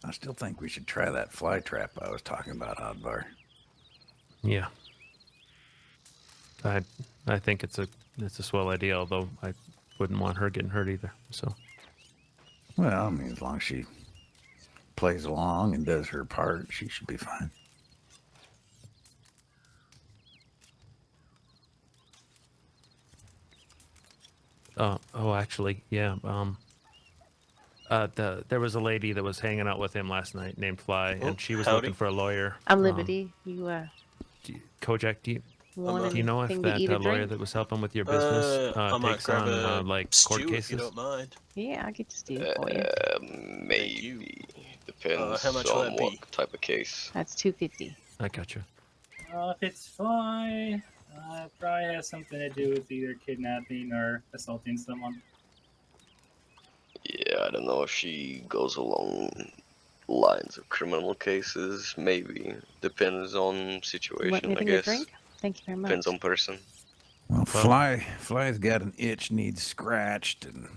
I still think we should try that fly trap I was talking about, Oddvar. Yeah. I think it's a swell idea, although I wouldn't want her getting hurt either. So. Well, I mean, as long as she plays along and does her part, she should be fine. Actually, yeah. There was a lady that was hanging out with him last night named Fly, and she was looking for a lawyer. I'm Liberty. Kojak, do you know if anything to eat or that lawyer drink? that was helping with your business I might takes grab on a like court stew cases? if you don't mind. Yeah, I'll get to stew for you. Maybe. Depends how much will on that be? what type of case. That's $2.50. I got you. If it's Fly, it probably has something to do with either kidnapping or assaulting someone. Yeah, I don't know if she goes along lines of criminal cases. Maybe. Depends on situation, I anything guess. to drink? Thank you very much. Depends on person. Well, Fly's got an itch, needs scratched, and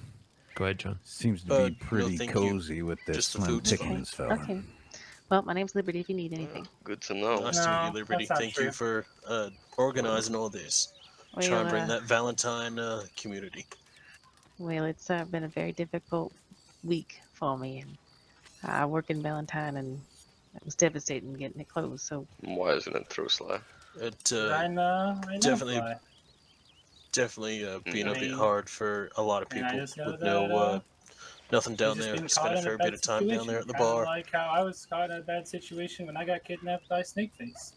go ahead, John. Seems to be pretty thank cozy you. with this Just the Slim food's fine. Pickens fella. Okay. Well, my name's Liberty if you need anything. Good to know. Nice to meet you, Liberty. that's not Thank you for organizing all this. Try Well, and bring that Valentine community. Well, it's been a very difficult week for me. And I work in Valentine, and it was devastating getting it closed. So Why isn't it through, Sly? It I definitely, fly. being I a bit mean, hard for a lot of and I people just know with that no nothing she's down just there. been Spent caught a in a fair bit bad of time down there situation, at the kind of bar. like how I was caught in a bad situation when I got kidnapped by Snakeface.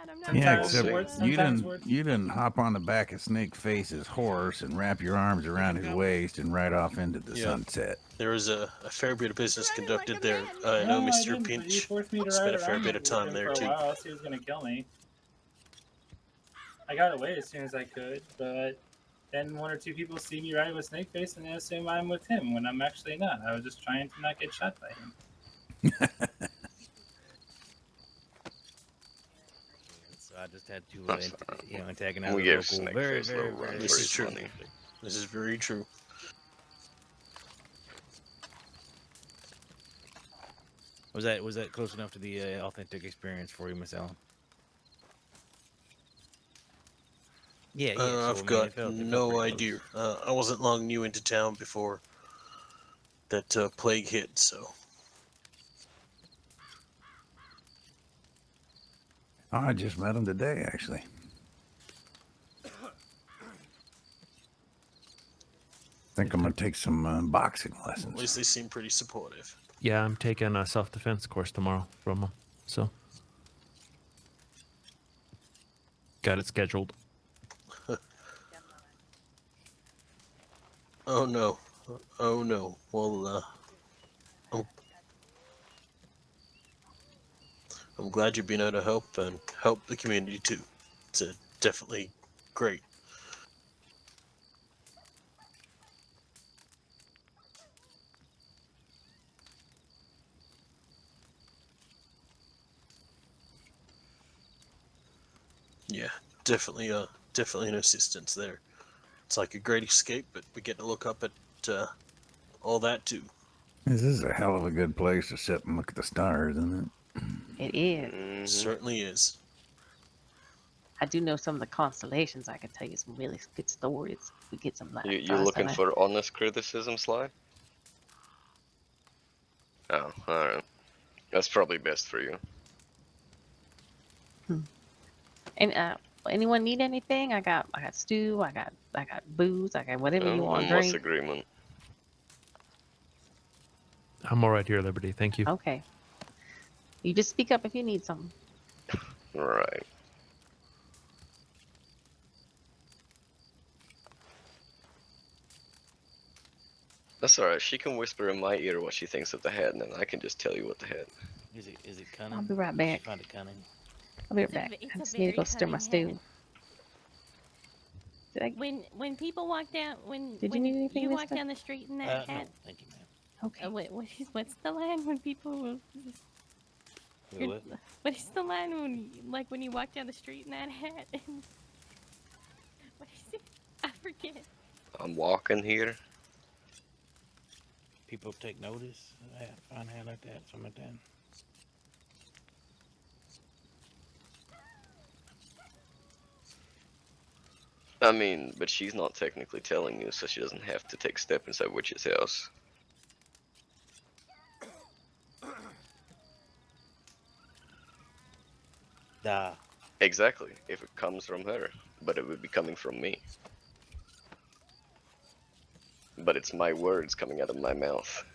I'm not Yeah, Sometimes except words, you sometimes didn't words. you didn't hop on the back of Snakeface's horse and wrap your arms around his waist and ride off into the Yeah. sunset. There was a fair bit of business conducted there. I know No, I Mr. didn't. But he Pinch forced me to spent ride a fair around bit of with time him there for a too. while, so he was gonna kill me. I got away as soon as I could, but then one or two people see me riding with Snakeface and they assume I'm with him when I'm actually not. I was just trying to not get shot by him. So I just had to, That's antagonize we a gave local, very, Snakeface a very, little run very. for his money. This is very true. Was that close enough to the authentic experience for you, Miss Allen? Yeah, yeah. So I've I mean, got it felt no pretty idea. close. I wasn't long new into town before that plague hit, so. Oh, I just met him today, actually. Think I'm gonna take some boxing At lessons. least they seem pretty supportive. Yeah, I'm taking a self-defense course tomorrow from them. So got it scheduled. Oh no. Oh no. Well, I'm glad you've been able to help and help the community too. It's definitely great. Yeah, definitely an assistance there. It's like a great escape, but we get to look up at all that too. This is a hell of a good place to sit and look at the stars, isn't it? It is. Certainly is. I do know some of the constellations. I can tell you some really good stories. We get some like You looking for honest criticism, Sly? Oh, alright. That's probably best for you. And anyone need anything? I got stew. I got booze. I got whatever you want to drink. Agreement. I'm all right here, Liberty. Thank you. Okay. You just speak up if you need something. Right. That's alright. She can whisper in my ear what she thinks of the hat, and then I can just tell you what the hat. Is it cunning? I'll be right back. She find it cunning. I'll be right back. I just need to go stir my stew. When people walk down when Did you need anything, you walk mister? down the street in that No, hat. thank you, ma'am. Okay. What's the line when people? What is the line when you walk down the street in that hat? What is it? I forget. I'm walking here. People take notice. Fine hat like that, something like that. I mean, but she's not technically telling you, so she doesn't have to take step inside Witch's house. Da. Exactly, if it comes from her, but it would be coming from me. But it's my words coming out of my mouth.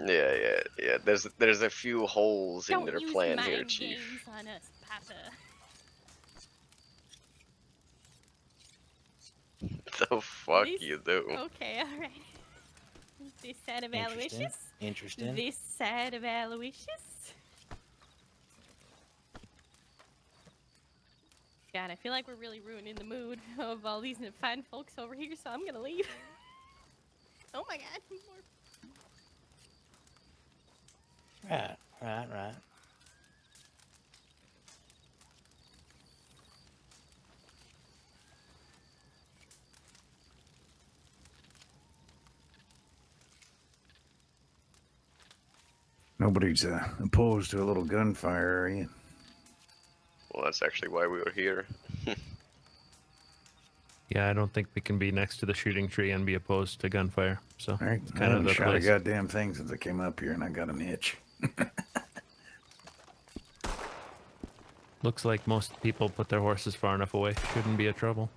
Yeah. There's a few holes in their plan here, Chief. Games on us, Papa. The fuck you do? Okay, all right. This side of Aloysius. Interesting. This side of Aloysius. God, I feel like we're really ruining the mood of all these fine folks over here, so I'm gonna leave. Oh my God. Right. Nobody's opposed to a little gunfire, are you? Well, that's actually why we were here. Yeah, I don't think we can be next to the shooting tree and be opposed to gunfire. So I it's kind of haven't the shot place. a goddamn thing since I came up here, and I got an itch. Looks like most people put their horses far enough away. Shouldn't be a trouble.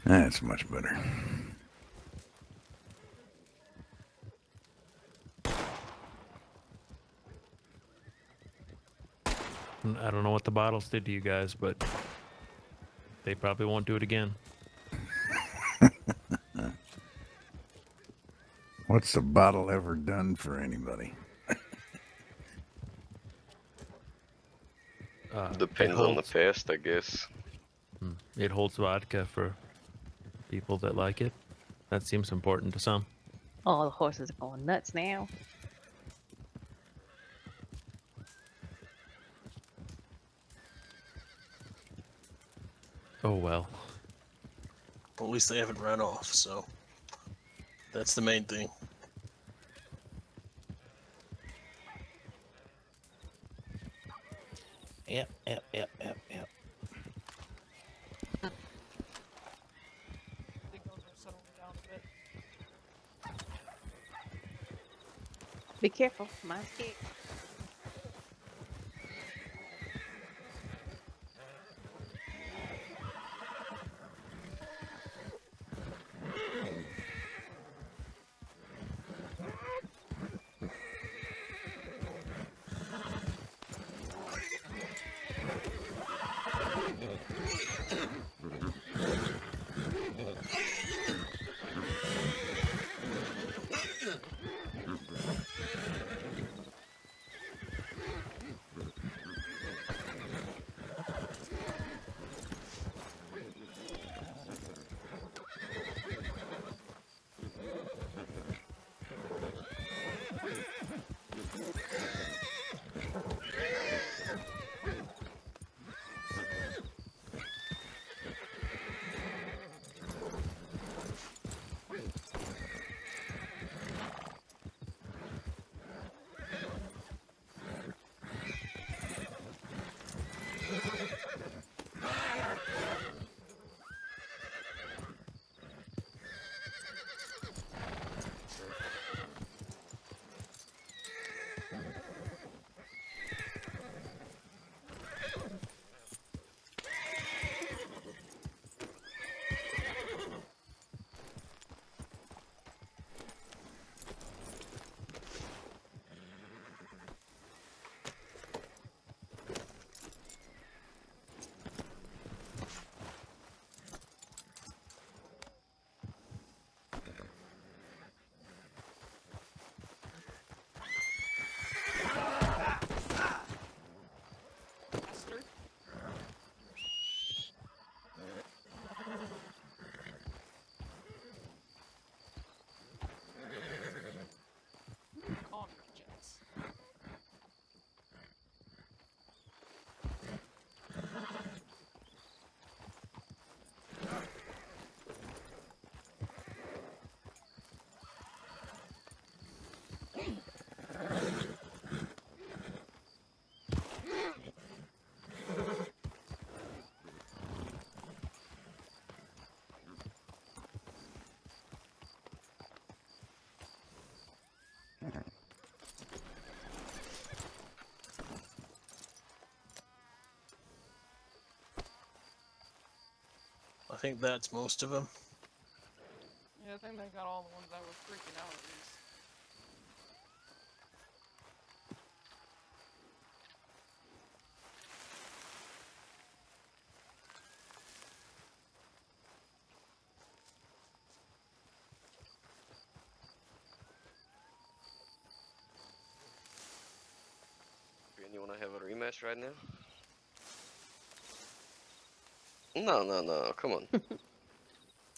That's much better. I don't know what the bottles did to you guys, but they probably won't do it again. What's the bottle ever done for anybody? Depends on the past, I guess. It holds vodka for people that like it. That seems important to some. All the horses are going nuts now. Oh well. At least they haven't run off, so that's the main thing. Yep. Be careful, mine's kicked. think that's most of them. Yeah, I think they got all the ones that were freaking out at least. You wanna have a rematch right now? No, come on.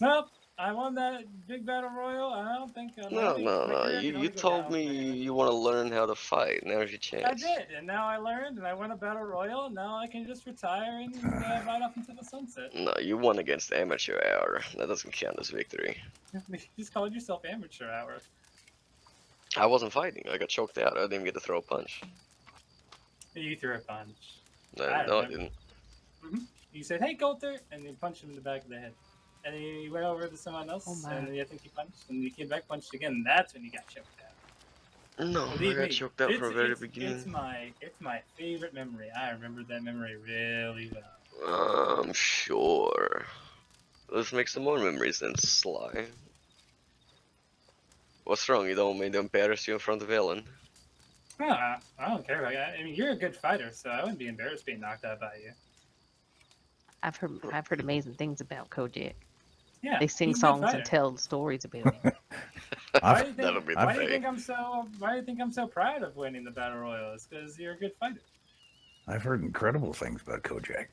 Nope. I won that big battle royal. I don't think No. my career can You only go told down. me you wanna learn how to fight. Now's your I chance. did, and now I learned, and I won a battle royal. And now I can just retire and ride off into the sunset. No, you won against amateur hour. That doesn't count as victory. You just called yourself amateur hour. I wasn't fighting. I got choked out. I didn't even get to throw a punch. You threw a punch. No, I I remember. didn't. You said, "Hey, Coulter," and you punched him in the back of the head. And then you went over to someone else, Oh, my. and then I think you punched, and you came back, punched again. And that's when you got choked out. No, Believe I got me, choked out from the very beginning. it's my favorite memory. I remember that memory really well. I'm sure. Let's make some more memories then, Sly. What's wrong? You don't want me to embarrass you in front of Ellen? I don't care about that. I mean, you're a good fighter, so I wouldn't be embarrassed being knocked out by you. I've heard amazing things about Kojak. Yeah, They sing he's a good songs and fighter. tell stories about him. Why do you think I'm so proud of winning the battle royal? It's because you're a good fighter. I've heard incredible things about Kojak.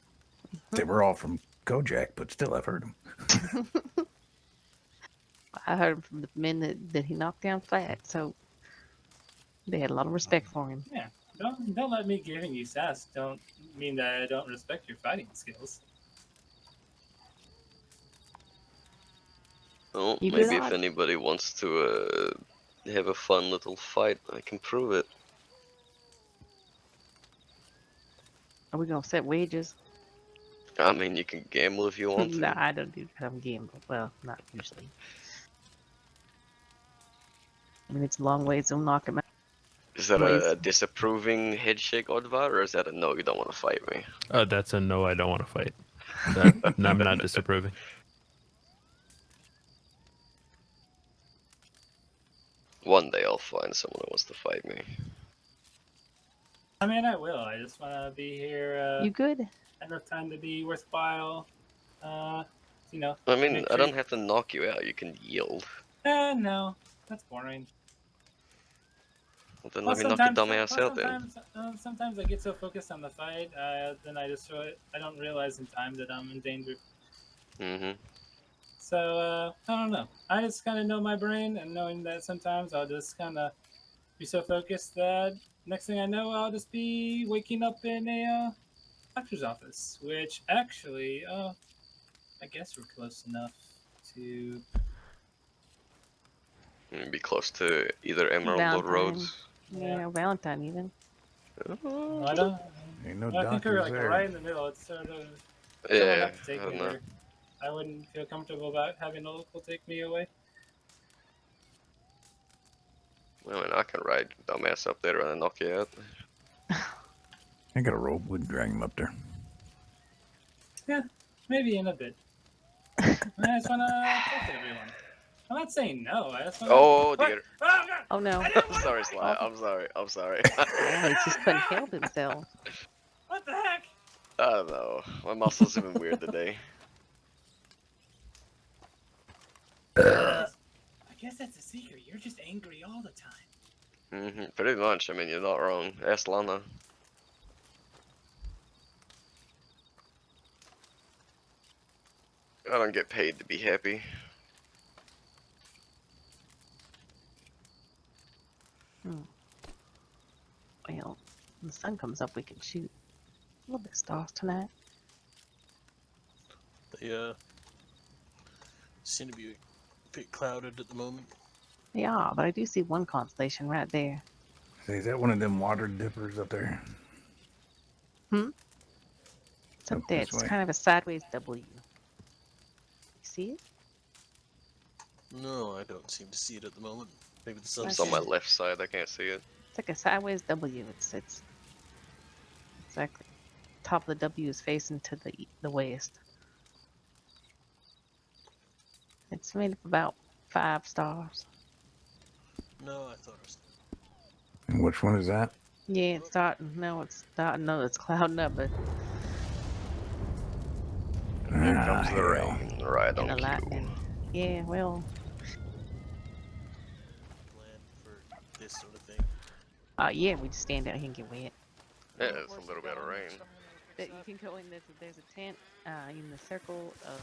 They were all from Kojak, but still, I've heard them. I heard from the men that he knocked down flat, so they had a lot of respect for him. Yeah, don't let me giving you sass don't mean that I don't respect your fighting skills. Well, You maybe good, if Odd? anybody wants to have a fun little fight, I can prove it. Are we gonna set wages? I mean, you can gamble if you want to. No, I don't gamble. Well, not usually. I mean, it's a long ways. Don't knock him out. Is that Ways. a disapproving head shake, Oddvar, or is that a no, you don't want to fight me? That's a no, I don't want to fight. I'm not disapproving. One day I'll find someone who wants to fight me. I mean, I will. I just want to be here. You good? Enough time to be worthwhile. You know. I mean, make I sure- don't have to knock you out, you can yield. No, that's boring. Well, then let me knock your dumb ass out then. Sometimes I get so focused on the fight, then I just I don't realize in time that I'm in danger. Mm-hmm. So I don't know. I just kind of know my brain, and knowing that sometimes I'll just kind of be so focused that next thing I know, I'll just be waking up in a doctor's office. Which actually, I guess we're close enough to. Be close to either Emerald or Valentine. Rhodes. Yeah, Valentine even. I don't. Ain't no I think we're doctors like there. right in the middle. It's sort of. Yeah, Someone have to take I me don't know. there. I wouldn't feel comfortable about having a local take me away. I mean, I can ride your dumb ass up there and knock you out. I got a rope. We can drag him up there. Yeah, maybe in a bit. I just want to talk to everyone. I'm not saying no. I just want to. Oh dear. Oh, God. Oh no. I'm sorry, Sly. I'm sorry. Oh, he just couldn't help himself. What the heck? I don't know. My muscles have been weird today. I guess that's a secret. You're just angry all the time. Pretty much. I mean, you're not wrong. Ask Lana. I don't get paid to be happy. Well, when the sun comes up, we can shoot. A little bit of stars tonight. They seem to be a bit clouded at the moment. They are, but I do see one constellation right there. Say, is that one of them water dippers up there? It's up Up there. this It's way. kind of a sideways W. You see it? No, I don't seem to see it at the moment. Maybe the It's sun's on my left side. I can't see it. It's like a sideways W. It's like top of the W is facing to the west. It's made up about 5 stars. No, I thought it was. And which one is that? Yeah, it's starting. No, it's starting. No, it's clouding up, but And here comes the hell. rain, right and on the cue. lightning. Yeah, well. Plan for this sort of thing. Yeah, we just stand out here and get wet. Yeah, it's a little bit of rain. But you can go in. There's a tent in the circle of.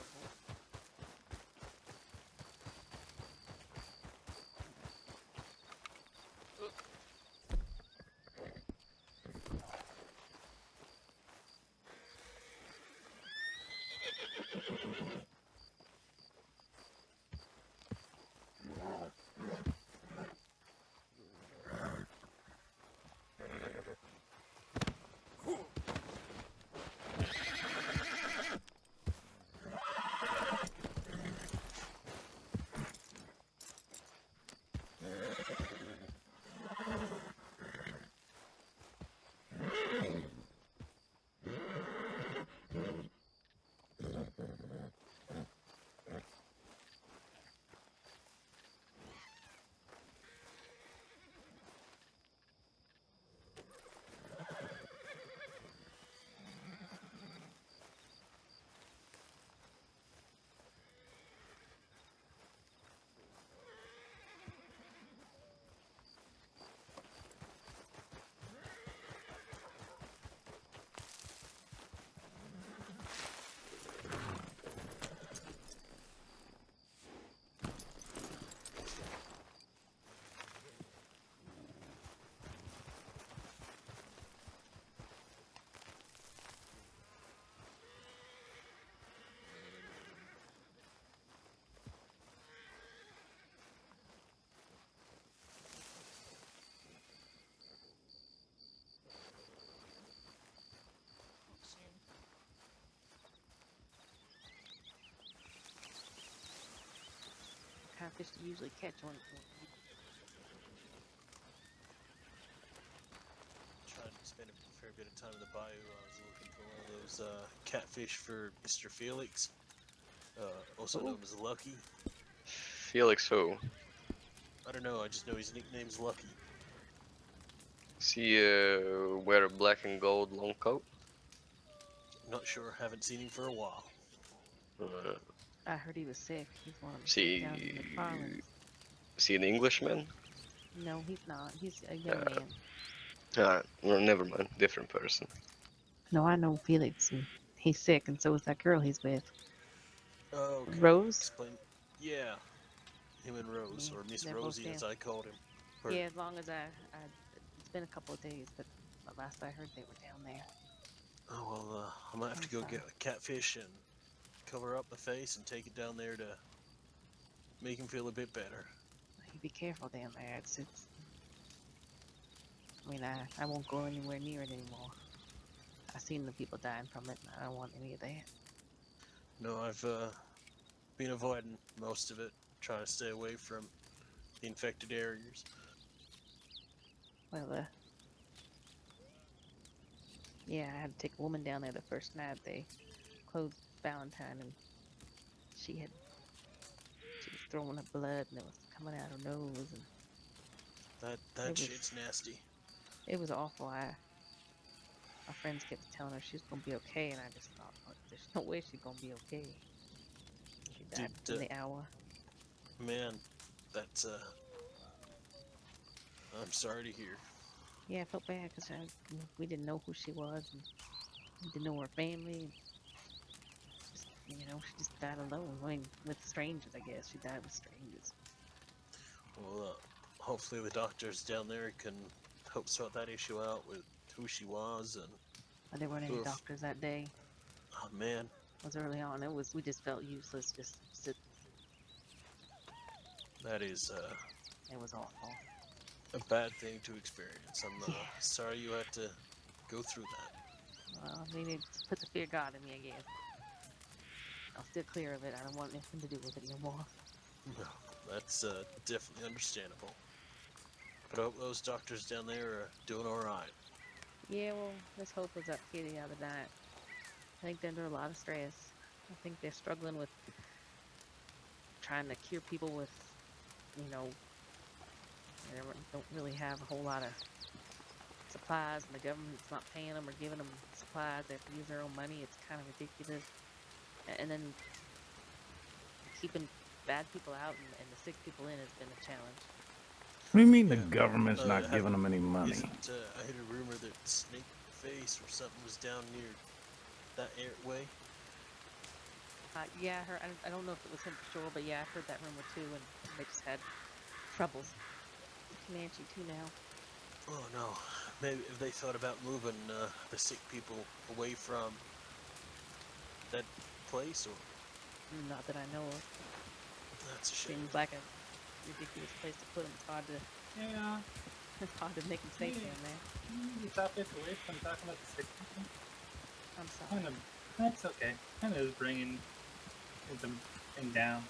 Kind of fish you usually catch on. Tried to spend a fair bit of time in the bayou. I was looking for one of those catfish for Mr. Felix, also known as Lucky. Felix who? I don't know. I just know his nickname's Lucky. Does he wear a black and gold long coat? Not sure. Haven't seen him for a while. I heard he was sick. He's one of the See, sick down in McFarland's. is he an Englishman? No, he's not. He's a young man. Well, never mind. Different person. No, I know Felix, and he's sick, and so is that girl he's with. Oh, okay. Rose? Explain. Yeah, him and Rose, or Miss They're both Rosie as down. I called him. Yeah, as long as it's been a couple of days, but last I heard they were down there. Oh well, I might have to go get a catfish and cover up my face and take it down there to make him feel a bit better. You be careful down there. It's. I mean, I won't go anywhere near it anymore. I've seen the people dying from it, and I don't want any of that. No, I've been avoiding most of it, trying to stay away from the infected areas. Well, yeah, I had to take a woman down there the first night. They closed Valentine, and she was throwing up blood, and it was coming out her nose, and that shit's nasty. It was awful. My friends kept telling her she was gonna be okay, and I just thought, there's no way she's gonna be okay. She died within the hour. Man, that's I'm sorry to hear. Yeah, I felt bad because we didn't know who she was, and we didn't know her family. Just, she just died alone. I mean, with strangers, I guess. She died with strangers. Well, hopefully the doctors down there can help sort that issue out with who she was and. There weren't any doctors that day. Oh man. It was early on. We just felt useless, just sitting. That is It was awful. A bad thing to experience. I'm sorry you had to go through that. Well, I mean, it put the fear of God in me, I guess. I'll steer clear of it. I don't want anything to do with it no more. No, that's definitely understandable. But I hope those doctors down there are doing all right. Yeah, well, Miss Hope was up here the other night. I think they're under a lot of stress. I think they're struggling with trying to cure people with, you know, they don't really have a whole lot of supplies, and the government's not paying them or giving them supplies. They have to use their own money. It's kind of ridiculous. And then keeping bad people out and the sick people in has been a challenge. What do you mean the government's not giving them any money? I heard a rumor that Snake Face or something was down near that way. Yeah, I don't know if it was him for sure, but yeah, I've heard that rumor too, and they just had troubles. Comanche too now. Oh no, maybe if they thought about moving the sick people away from that place, or not that I know of. That's a shame. Seems like a ridiculous place to put them. It's hard to it's hard to make them safe down there. The topic away from talking about the sick people. I'm sorry. That's okay. Kind of is bringing them down.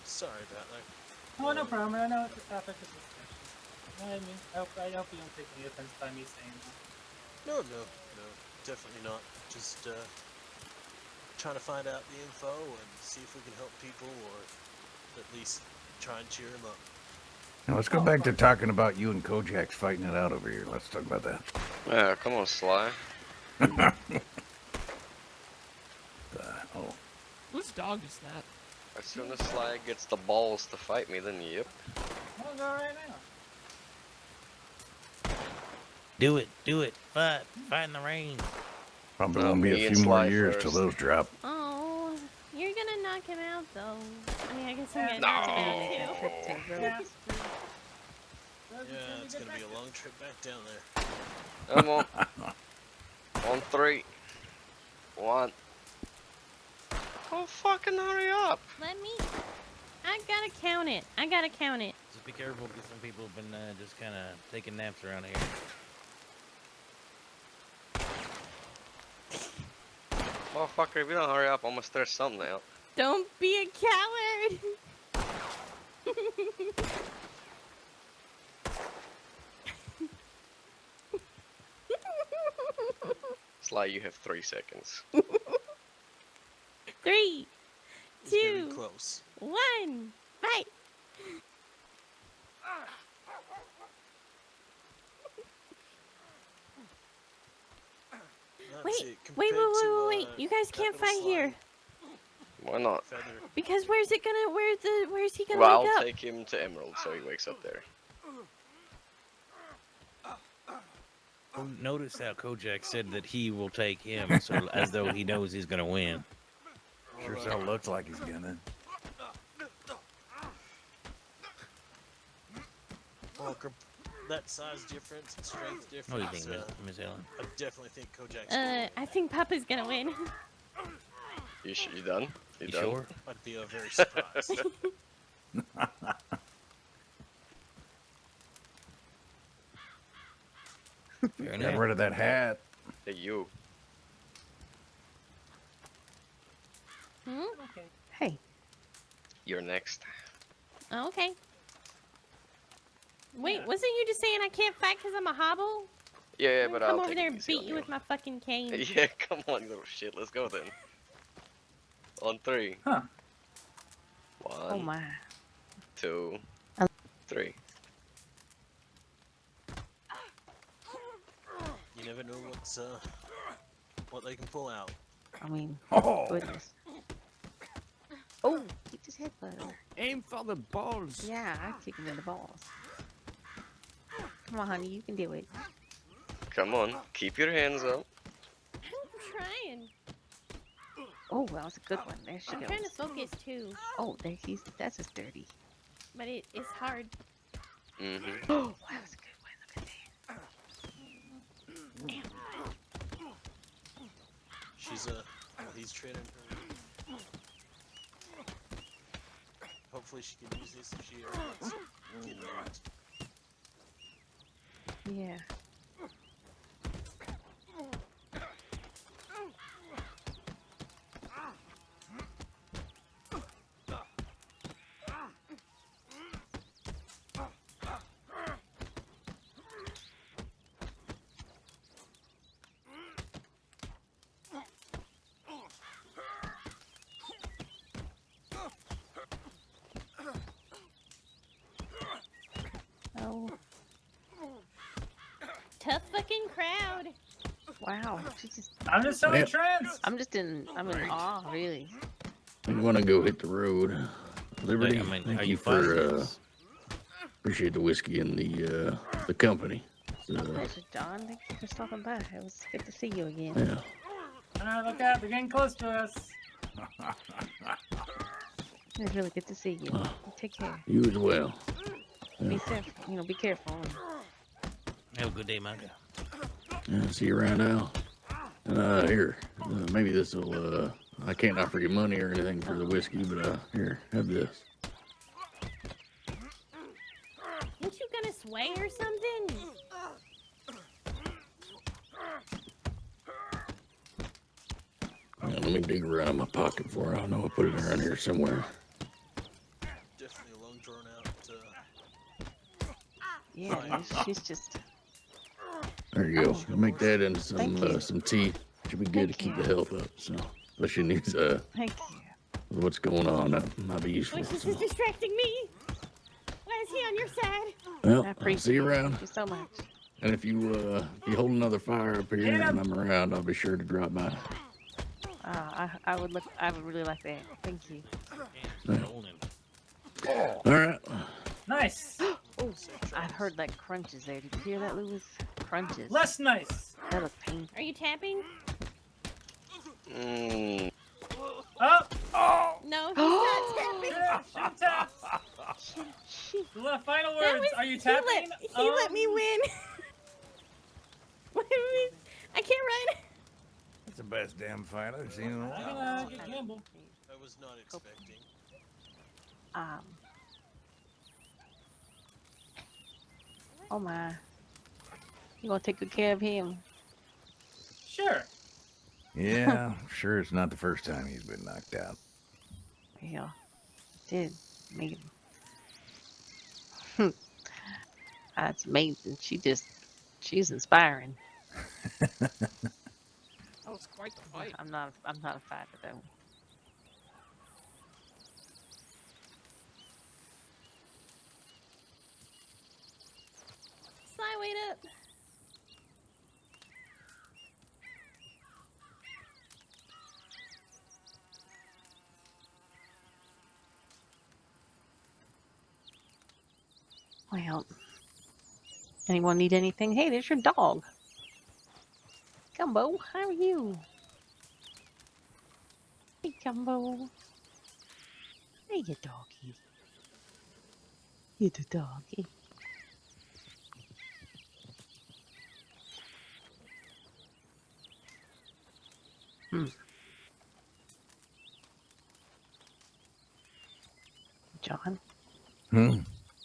Sorry about that. Oh, no problem. I know it's a topic of discussion. I mean, I hope you don't take any offense by me saying that. No, definitely not. Just trying to find out the info and see if we can help people, or at least try and cheer them up. Now let's go back to talking about you and Kojak's fighting it out over here. Let's talk about that. Yeah, come on, Sly. Oh. Whose dog is that? As soon as Sly gets the balls to fight me, then yep. I'll go right now. Do it. Fight in the rain. Probably won't be a few more years till those drop. Oh, you're gonna knock him out though. I mean, I guess I'm gonna No. have to do it. Yeah, it's gonna be a long trip back down there. Come on. On 3. 1. Oh, fucking hurry up. Let me. I gotta count it. Just be careful, because some people have been just kind of taking naps around here. Motherfucker, if you don't hurry up, I'm gonna stir something out. Don't be a coward. Sly, you have 3 seconds. 3, 2, close. 1, fight. Wait. You guys can't fight here. Why not? Because where's he gonna Well, wake I'll up? take him to Emerald so he wakes up there. Well, notice how Kojak said that he will take him, so as though he knows he's gonna win. Sure as hell looks like he's gonna. Well, that size difference and strength difference. What do you think, Miss Ellen? I definitely think Kojak's I think Papa's gonna win. You done? You done? Sure? I'd be very surprised. Get rid of that hat. Hey, you. Hmm? Okay. Hey. You're next. Oh, okay. Wait, wasn't you just saying I can't fight because I'm a hobble? Yeah, but Come I'll over take there it and easy beat on you with my fucking cane. Yeah, come on, you little shit. Let's go then. On 3. Huh. 1. Oh my. 2. 3. You never know what they can pull out. I mean, Oh. goodness. Oh, keep his head butter. Aim for the balls. Yeah, I kick him in the balls. Come on, honey, you can do it. Come on, keep your hands up. I'm trying. Oh, that was a good one. There she I'm goes. trying to focus too, Oh, there that's his dirty. but it's hard. Mm-hmm. Oh, that was a good one. Look at that. She's he's training her. Hopefully she can use this if she ever wants to get married. Yeah. tough fucking crowd. Wow. She's just. I'm just so Well, entranced. I'm in awe, really. I'm gonna go hit the road. Liberty, I mean, thank are you you for fighting us? appreciate the whiskey and the company. My pleasure, John. Thank you for stopping by. It was good to see you again. Yeah. Look out, they're getting close to us. It was really good to see you. Take care. You as well. Be safe. Be careful. Have a good day, my guy. Yeah, see you around now. Here, maybe this will. I can't offer you money or anything for the whiskey, but here, have this. Ain't you gonna sway or something? Let me dig around in my pocket for it. I know I put it around here somewhere. Definitely a long drawn out. Yeah, she's just. There you go. I'll make that into Thank some tea. Should be good to keep the health up. So, especially needs Thank you. what's going on. That might be useful. Voices So. is distracting me. Why is he on your side? Well, I I'll appreciate see you around. Thank you so much. And if you hold another fire up here and I'm around, I'll be sure to drop by. I would really like that. Thank you. All right. Nice. Oh, I heard like crunches there. Did you hear that, Lewis? Crunches. Less nice. That was painful. Are you tapping? Oh! No, he's not tapping. She taps. The final words. Are you tapping? He let me win. I can't run. That's the best damn fight I've seen in a I'm while. gonna get gamble. I was not expecting. Oh my. You gonna take good care of him? Sure. Yeah, sure it's not the first time he's been knocked out. Yeah. Did. Amazing. That's amazing. She's inspiring. That was quite the fight. I'm not a fighter though. Sly, wait up. Well, anyone need anything? Hey, there's your dog. Gumbo, how are you? Hey, Gumbo. Hey, you doggy. You the doggy. John?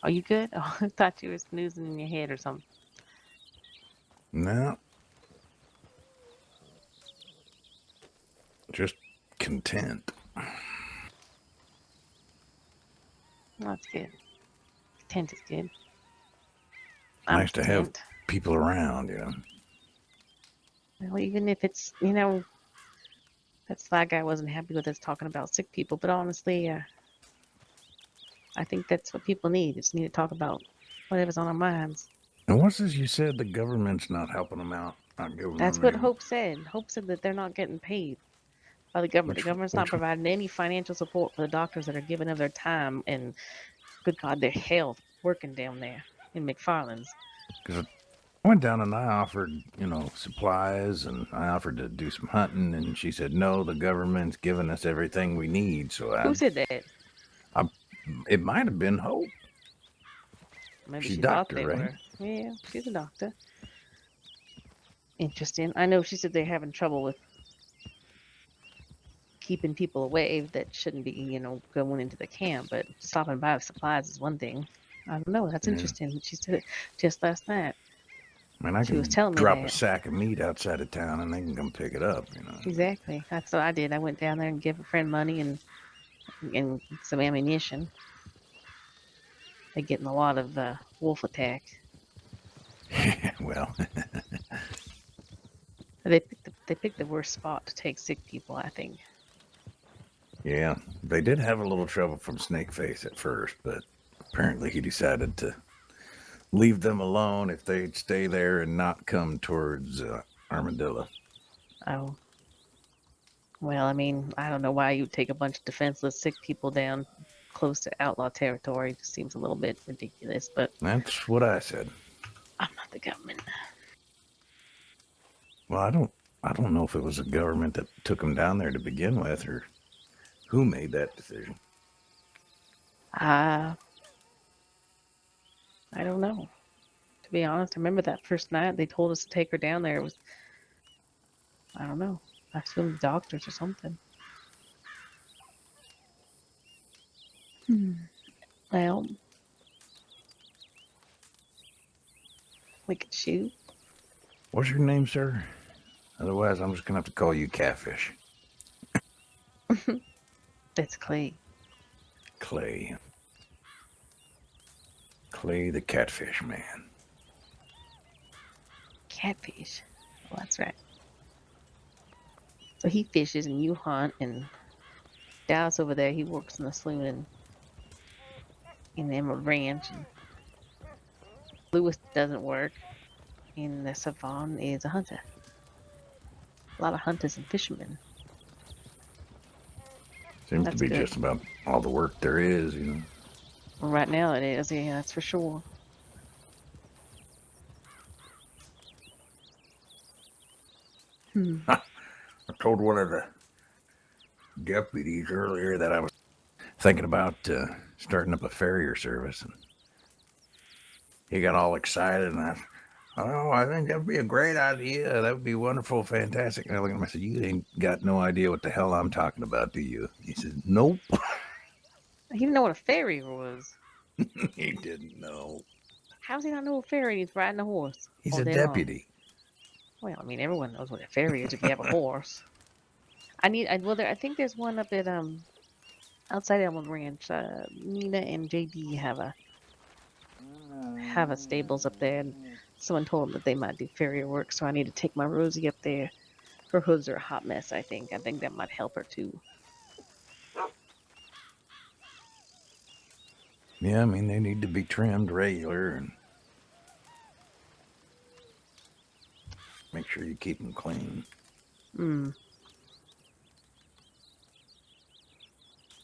Are you good? Oh, I thought you were snoozing in your head or something. No. Just content. That's good. Content is good. Nice to have people around, Well, even if it's, that Sly guy wasn't happy with us talking about sick people, but honestly, I think that's what people need. Just need to talk about whatever's on our minds. And what's this you said the government's not helping them out? Not giving That's them what any- Hope said. Hope said that they're not getting paid by the government. The government's not providing any financial support for the doctors that are giving of their time and, good God, their health working down there in McFarland's. Because I went down and I offered, supplies and I offered to do some hunting, and she said, no, the government's giving us everything we need. So Who said that? It might have been Hope. Maybe She's she doctor, thought they right? were. Yeah, she's a doctor. Interesting. I know she said they're having trouble with keeping people away that shouldn't be, going into the camp, but stopping by with supplies is one thing. I don't know. That's interesting. She said it just last night. I mean, I She can was telling me drop that. a sack of meat outside of town and they can come pick it up, Exactly. That's what I did. I went down there and gave a friend money and some ammunition. They're getting a lot of wolf attack. Well, They picked the worst spot to take sick people, I think. yeah, they did have a little trouble from Snakeface at first, but apparently he decided to leave them alone if they'd stay there and not come towards Armadillo. Oh. Well, I mean, I don't know why you'd take a bunch of defenseless sick people down close to outlaw territory. It just seems a little bit ridiculous, but That's what I said. I'm not the government. Well, I don't know if it was the government that took them down there to begin with, or who made that decision. I don't know. To be honest, I remember that first night they told us to take her down there. It was, I don't know. I assumed doctors or something. Well, we could shoot. What's your name, sir? Otherwise, I'm just gonna have to call you Catfish. That's Clay. Clay. Clay the Catfish Man. Catfish. Well, that's right. So he fishes and you hunt, and Dallas over there, he works in the saloon in the Emerald Ranch, and Lewis doesn't work, and the Savon is a hunter. A lot of hunters and fishermen. Seems That's to be good. just about all the work there is, you know. Well, right now it is, yeah, that's for sure. I told one of the deputies earlier that I was thinking about starting up a farrier service, and he got all excited, and I think that would be a great idea. That would be wonderful, fantastic. And I looked at him, I said, you ain't got no idea what the hell I'm talking about, do you? He said, nope. He didn't know what a farrier was. He didn't know. How does he not know a farrier? He's riding a horse. He's all a day deputy. Long. Well, I mean, everyone knows what a farrier is if you have a horse. I think there's one up at outside Elmwood Ranch. Nina and JD have a stables up there, and someone told them that they might do farrier work, so I need to take my Rosie up there. Her hooves are a hot mess, I think. I think that might help her too. Yeah, I mean, they need to be trimmed regular and make sure you keep them clean.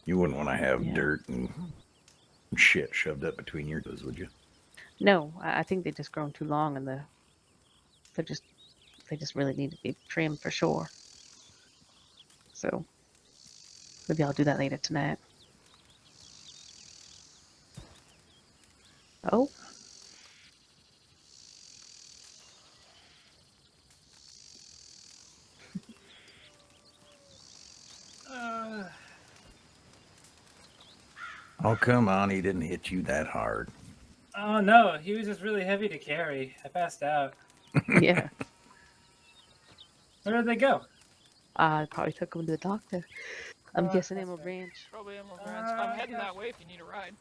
You wouldn't want to have dirt and shit shoved up between your toes, would you? No, I think they've just grown too long, and they just really need to be trimmed for sure. So maybe I'll do that later tonight. Oh. Oh, come on. He didn't hit you that hard. Oh no, he was just really heavy to carry. I passed out. Yeah. Where did they go? I probably took him to the doctor. I'm guessing Emerald Ranch. Probably Emerald Ranch. I'm heading that way if you need a ride.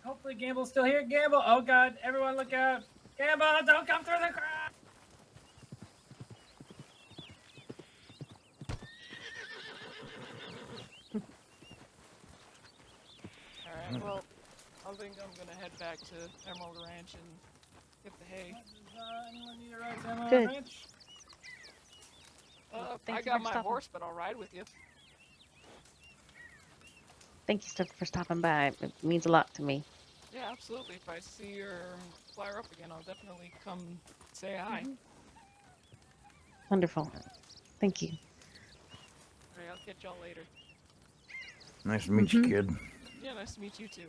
Hopefully Gamble's still here. Gamble! Oh god, everyone look out! Gamble, don't come through the crowd! Alright, well, I think I'm gonna head back to Emerald Ranch and get the hay. Does anyone need a ride to Emerald Good. Ranch? I got my horse, but I'll ride with you. Thank you for stopping by. It means a lot to me. Yeah, absolutely. If I see your flyer up again, I'll definitely come say hi. Wonderful. Thank you. Alright, I'll catch y'all later. Nice to meet you, kid. Yeah, nice to meet you too.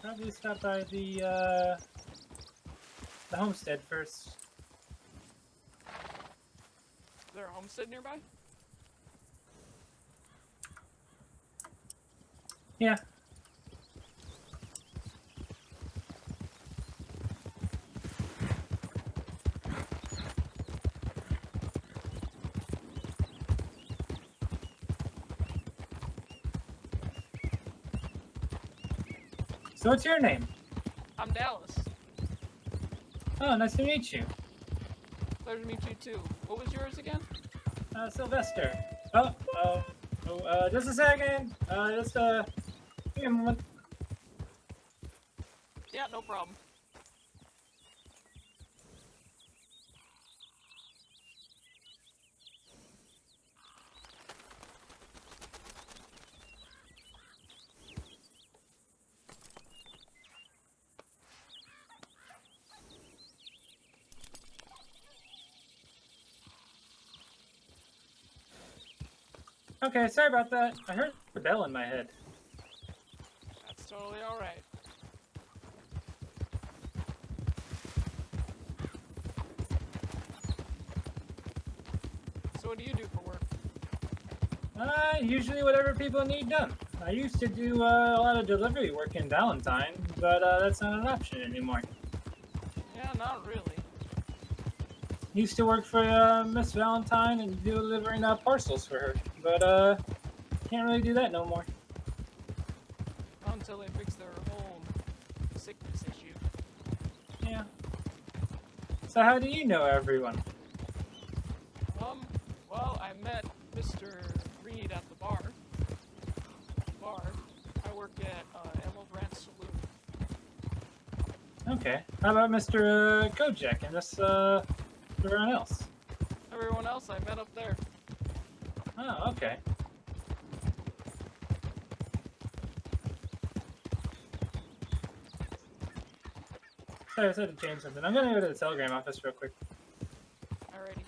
Probably stop by the homestead first. Is there a homestead nearby? Yeah. So what's your name? I'm Dallas. Oh, nice to meet you. Pleasure to meet you too. What was yours again? Sylvester. Just a second. Give me a moment. Yeah, no problem. Okay, sorry about that. I heard a bell in my head. That's totally alright. So what do you do for work? Usually whatever people need done. I used to do a lot of delivery work in Valentine, but that's not an option anymore. Yeah, not really. Used to work for Miss Valentine and delivering parcels for her, but can't really do that no more. Not until they fix their whole sickness issue. Yeah. So how do you know everyone? Well, I met Mr. Reed at the bar. I work at Emerald Ranch Saloon. Okay. How about Mr. Kojak and everyone else? Everyone else I met up there. Oh, okay. Sorry, I said to change something. I'm gonna go to the telegram office real quick. Alrighty.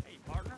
Hey, partner.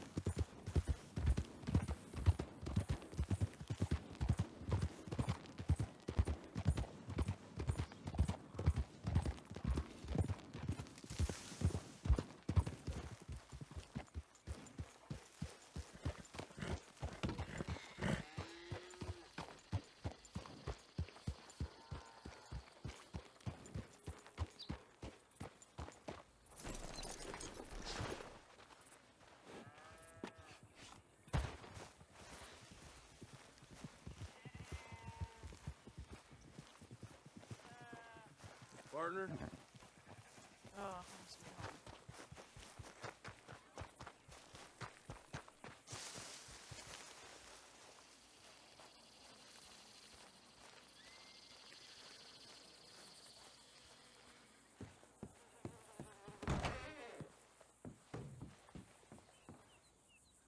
Partner? What's going on?